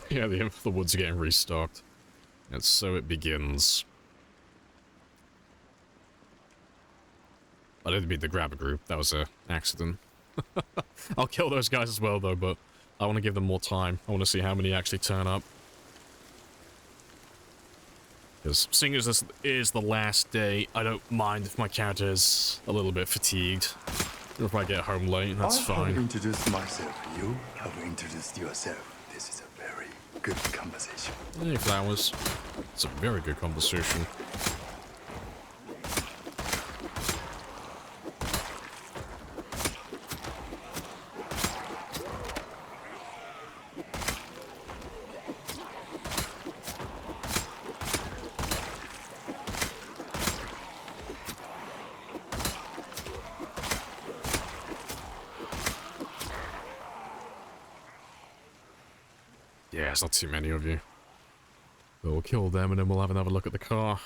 Yeah, the woods are getting restocked. And so it begins. I didn't mean to grab a group. That was an accident. I'll kill those guys as well, though, but I want to give them more time. I want to see how many actually turn up. Because seeing as this is the last day, I don't mind if my character is a little bit fatigued. Or if I get home late, that's I fine. have introduced myself. You have introduced yourself. This is a very good conversation. Hey, flowers. It's a very good conversation. Yeah, it's not too many of you. But we'll kill them and then we'll have another look at the car.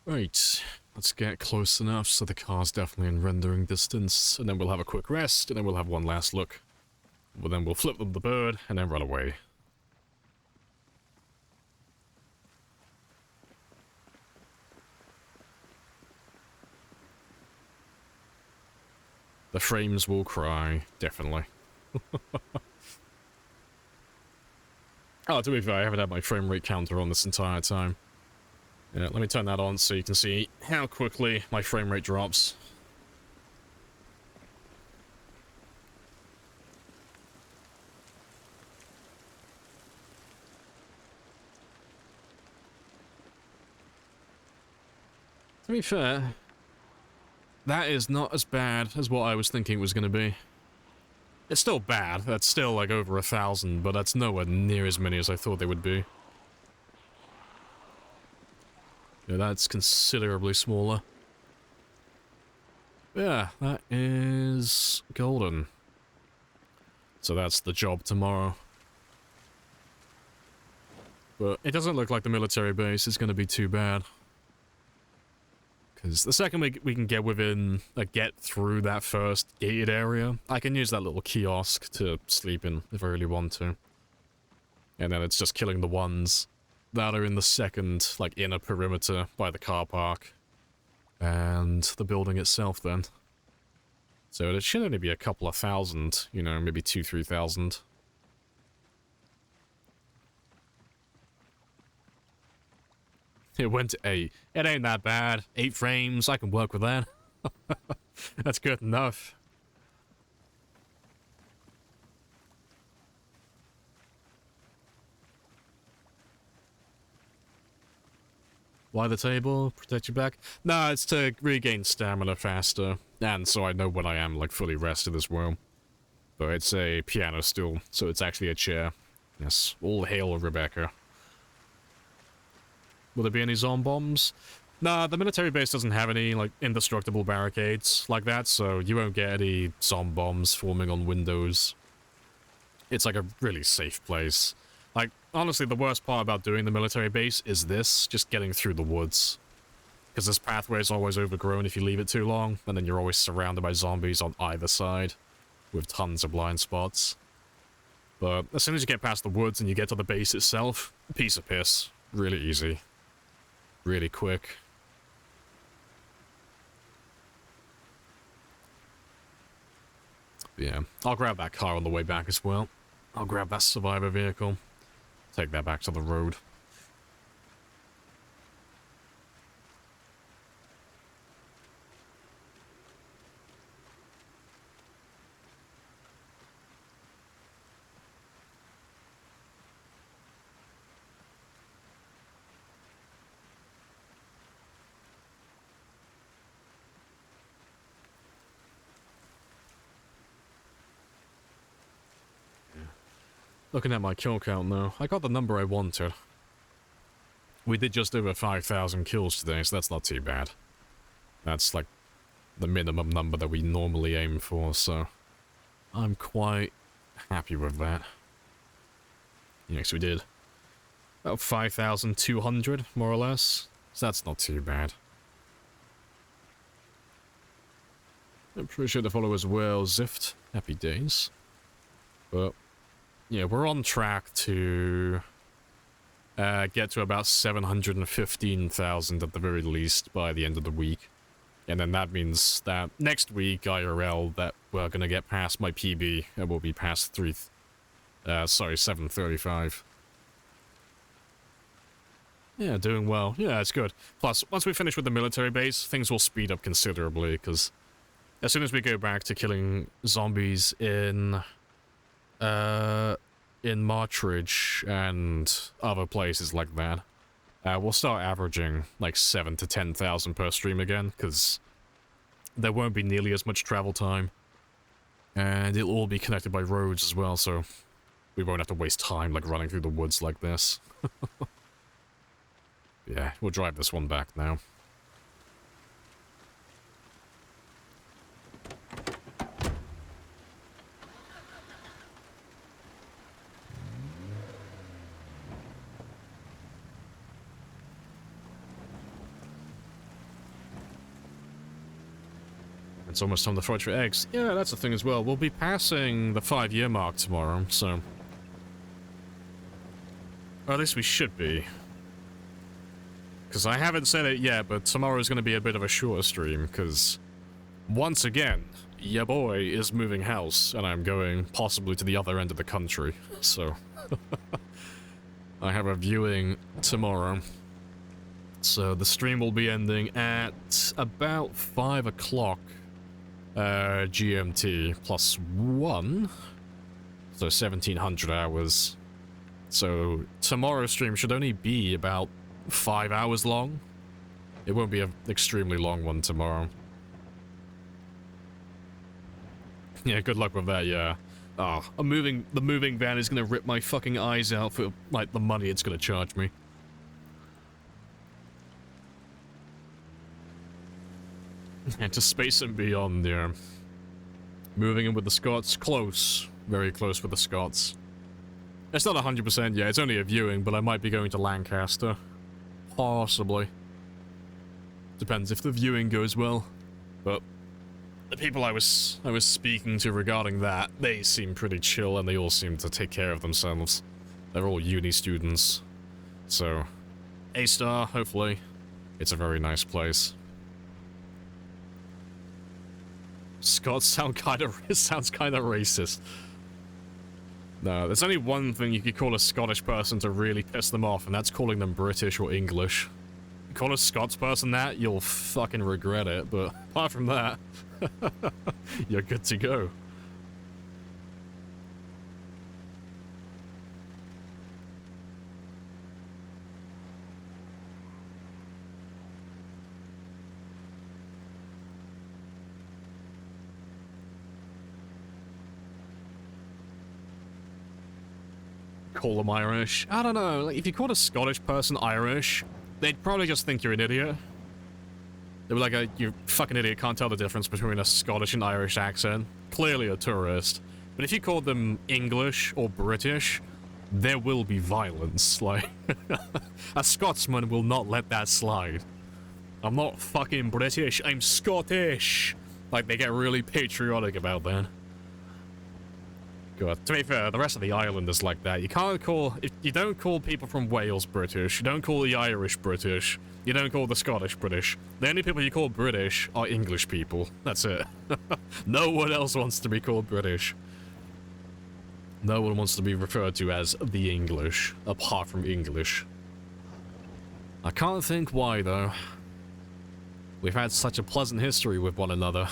Right, let's get close enough so the car's definitely in rendering distance, and then we'll have a quick rest, and then we'll have one last look. Well, then we'll flip them the bird, and then run away. The frames will cry, definitely. Oh, to be fair, I haven't had my frame rate counter on this entire time. Yeah, let me turn that on so you can see how quickly my frame rate drops. To be fair, that is not as bad as what I was thinking it was going to be. It's still bad, that's still like over 1,000, but that's nowhere near as many as I thought they would be. Yeah, that's considerably smaller. Yeah, that is golden. So that's the job tomorrow. But it doesn't look like the military base is going to be too bad. Because the second we can get within, get through that first gated area, I can use that little kiosk to sleep in if I really want to. And then it's just killing the ones that are in the second, inner perimeter by the car park. And the building itself then. So it should only be a couple of thousand, maybe 2,000-3,000. It went to 8. It ain't that bad. 8 frames, I can work with that. That's good enough. Why the table? Protect your back? Nah, it's to regain stamina faster. And so I know when I am, fully rested as well. But it's a piano stool, so it's actually a chair. Yes, all hail Rebecca. Will there be any zombombs? Nah, the military base doesn't have any, indestructible barricades like that, so you won't get any zombombs forming on windows. It's, a really safe place. Honestly, the worst part about doing the military base is this, just getting through the woods. Because this pathway is always overgrown if you leave it too long, and then you're always surrounded by zombies on either side, with tons of blind spots. But as soon as you get past the woods and you get to the base itself, piece of piss. Really easy. Really quick. Yeah, I'll grab that car on the way back as well. I'll grab that survivor vehicle. Take that back to the road. Looking at my kill count now, I got the number I wanted. We did just over 5,000 kills today, so that's not too bad. That's like the minimum number that we normally aim for, so I'm quite happy with that. Yes, we did about 5,200, more or less, so that's not too bad. I appreciate the follow as well, Zift. Happy days. But yeah, we're on track to get to about 715,000 at the very least by the end of the week. And then that means that next week, IRL, that we're going to get past my PB, and we'll be past 735. Yeah, doing well. Yeah, it's good. Plus, once we finish with the military base, things will speed up considerably, because as soon as we go back to killing zombies in Martridge and other places like that, we'll start averaging like 7,000 to 10,000 per stream again, because there won't be nearly as much travel time, and it'll all be connected by roads as well, so we won't have to waste time like running through the woods like this. Yeah, we'll drive this one back now. It's almost time to forage for eggs. Yeah, that's the thing as well. We'll be passing the 5-year mark tomorrow, so... Or at least we should be. Because I haven't said it yet, but tomorrow is going to be a bit of a shorter stream, because... Once again, ya boy is moving house, and I'm going possibly to the other end of the country, so... I have a viewing tomorrow. So the stream will be ending at about 5 o'clock. GMT plus 1, so 1700 hours. So tomorrow's stream should only be about 5 hours long. It won't be an extremely long one tomorrow. Yeah, good luck with that, yeah. Oh, the moving van is gonna rip my fucking eyes out for, like, the money it's gonna charge me. Yeah, to space and beyond, yeah. Moving in with the Scots. Close. Very close with the Scots. It's not 100% yet, it's only a viewing, but I might be going to Lancaster. Possibly. Depends if the viewing goes well. But the people I was speaking to regarding that, they seem pretty chill and they all seem to take care of themselves. They're all uni students. So, A-star, hopefully. It's a very nice place. Scots sounds kind of racist. No, there's only one thing you could call a Scottish person to really piss them off, and that's calling them British or English. You call a Scots person that, you'll fucking regret it, but apart from that, you're good to go. Call them Irish. I don't know, like, if you called a Scottish person Irish, they'd probably just think you're an idiot. They'd be like, you fucking idiot, can't tell the difference between a Scottish and Irish accent. Clearly a tourist. But if you called them English or British, there will be violence. Like, a Scotsman will not let that slide. I'm not fucking British, I'm Scottish. Like, they get really patriotic about that. God. To be fair, the rest of the island is like that. You can't call... You don't call people from Wales British. You don't call the Irish British. You don't call the Scottish British. The only people you call British are English people. That's it. No one else wants to be called British. No one wants to be referred to as the English, apart from English. I can't think why, though. We've had such a pleasant history with one another.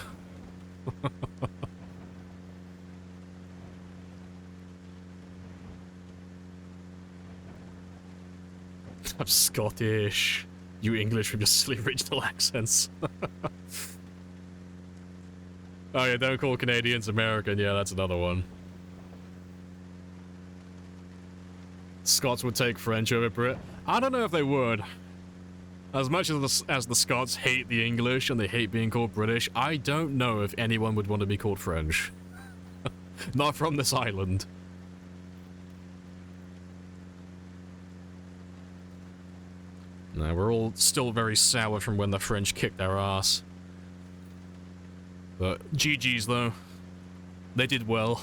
I'm Scottish. You English with your silly regional accents. Oh yeah, don't call Canadians American. Yeah, that's another one. Scots would take French over Brit. I don't know if they would. As much as the Scots hate the English and they hate being called British, I don't know if anyone would want to be called French. Not from this island. No, we're all still very sour from when the French kicked our ass. But GG's though. They did well.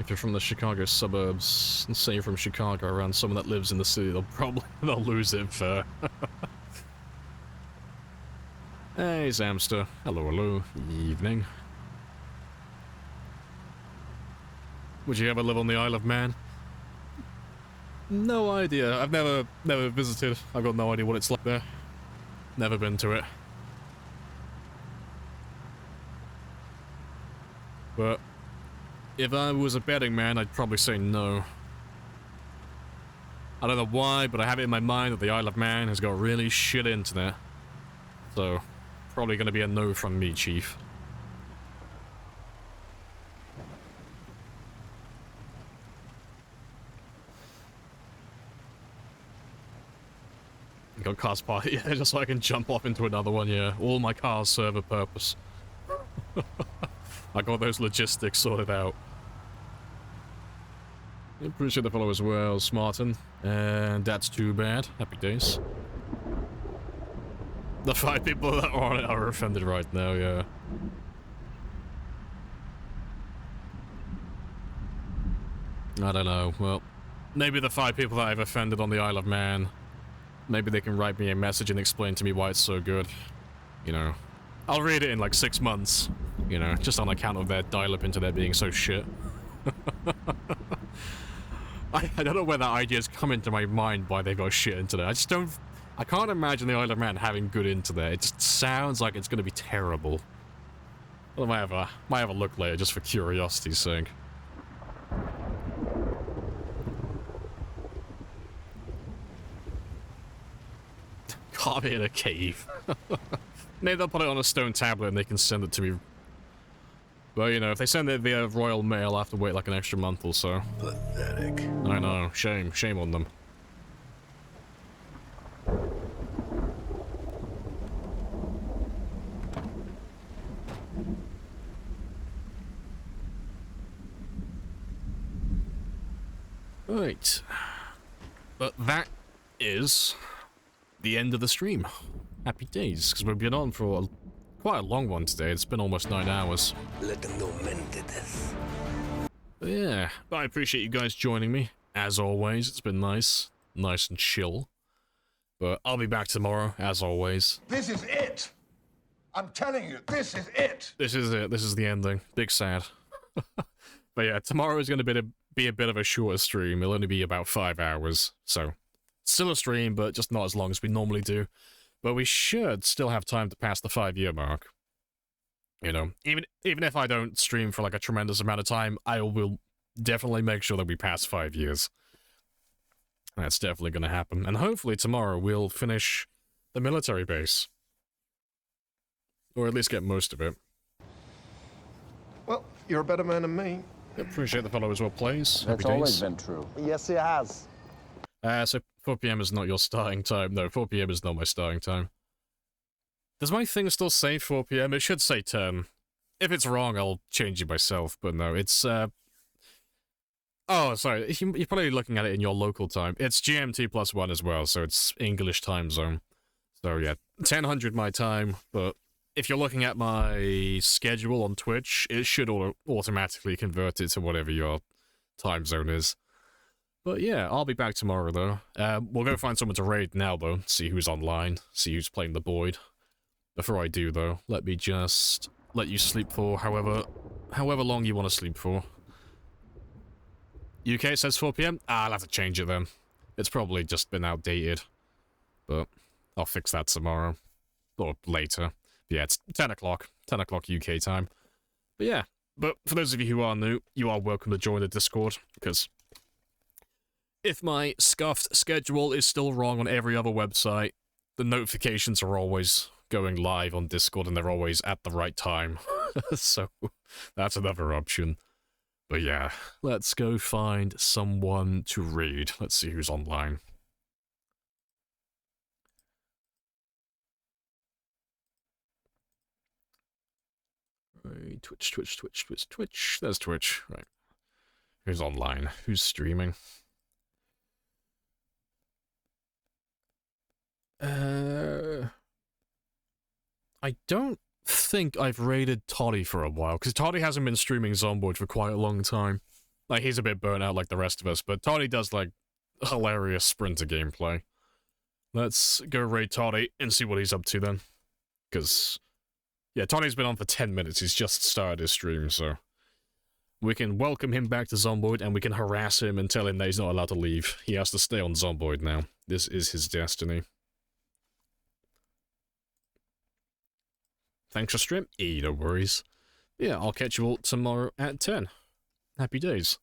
If you're from the Chicago suburbs and say you're from Chicago around someone that lives in the city, they'll lose it for. Hey, Zamster. Hello, hello. Evening. Would you ever live on the Isle of Man? No idea. I've never visited. I've got no idea what it's like there. Never been to it. But if I was a betting man, I'd probably say no. I don't know why, but I have it in my mind that the Isle of Man has got really shit internet. So, probably gonna be a no from me, Chief. Got cars party, yeah, just so I can jump off into another one, yeah. All my cars serve a purpose. I got those logistics sorted out. Appreciate the follow as well, Smartin. And that's too bad. Happy days. The 5 people that are on it are offended right now, yeah. I don't know, well, maybe the 5 people that I've offended on the Isle of Man, maybe they can write me a message and explain to me why it's so good. You know, I'll read it in like 6 months, you know, just on account of their dial-up internet being so shit. I don't know where that idea's come into my mind why they've got shit internet. I can't imagine the Isle of Man having good internet. It just sounds like it's gonna be terrible. Well, I might have a look later just for curiosity's sake. Carve it in a cave. Maybe they'll put it on a stone tablet and they can send it to me. But, you know, if they send it via Royal Mail, I have to wait like an extra month or so. Pathetic. I know. Shame. Shame on them. Right. But that is the end of the stream. Happy days, because we've been on for quite a long one today. It's been almost 9 hours. Let them know men did this. But yeah, but I appreciate you guys joining me. As always, it's been nice and chill. But I'll be back tomorrow, as always. This is it. I'm telling you, this is it. This is it. This is the ending. Big sad. But yeah, tomorrow is going to be a bit of a shorter stream. It'll only be about 5 hours. So, still a stream, but just not as long as we normally do. But we should still have time to pass the 5-year mark. You know, even if I don't stream for like a tremendous amount of time, I will definitely make sure that we pass 5 years. That's definitely going to happen. And hopefully tomorrow we'll finish the military base. Or at least get most of it. Well, you're a better man than me. Appreciate the follow as well, please. That's Happy always days. been true. Yes, it has. So 4 p.m. is not your starting time. No, 4 p.m. is not my starting time. Does my thing still say 4 p.m.? It should say 10. If it's wrong, I'll change it myself, but no, it's, Oh, sorry, you're probably looking at it in your local time. It's GMT plus 1 as well, so it's English time zone. So yeah, 1000 my time, but if you're looking at my schedule on Twitch, it should automatically convert it to whatever your time zone is. But yeah, I'll be back tomorrow, though. We'll go find someone to raid now, though, see who's online, see who's playing the Boyd. Before I do, though, let me just let you sleep for however long you want to sleep for. UK says 4 p.m? I'll have to change it then. It's probably just been outdated. But I'll fix that tomorrow. Or later. But yeah, it's 10 o'clock. 10 o'clock UK time. But yeah. But for those of you who are new, you are welcome to join the Discord, because if my scuffed schedule is still wrong on every other website, the notifications are always going live on Discord and they're always at the right time. So that's another option. But yeah, let's go find someone to read. Let's see who's online. Right, Twitch. There's Twitch. Right. Who's online? Who's streaming? I don't think I've raided Toddy for a while, because Toddy hasn't been streaming Zomboid for quite a long time. Like, he's a bit burnt out like the rest of us, but Toddy does, like, hilarious sprinter gameplay. Let's go raid Toddy and see what he's up to then. Because, yeah, Toddy's been on for 10 minutes, he's just started his stream, so we can welcome him back to Zomboid, and we can harass him and tell him that he's not allowed to leave. He has to stay on Zomboid now. This is his destiny. Thanks for stream. No worries. Yeah, I'll catch you all tomorrow at 10. Happy days.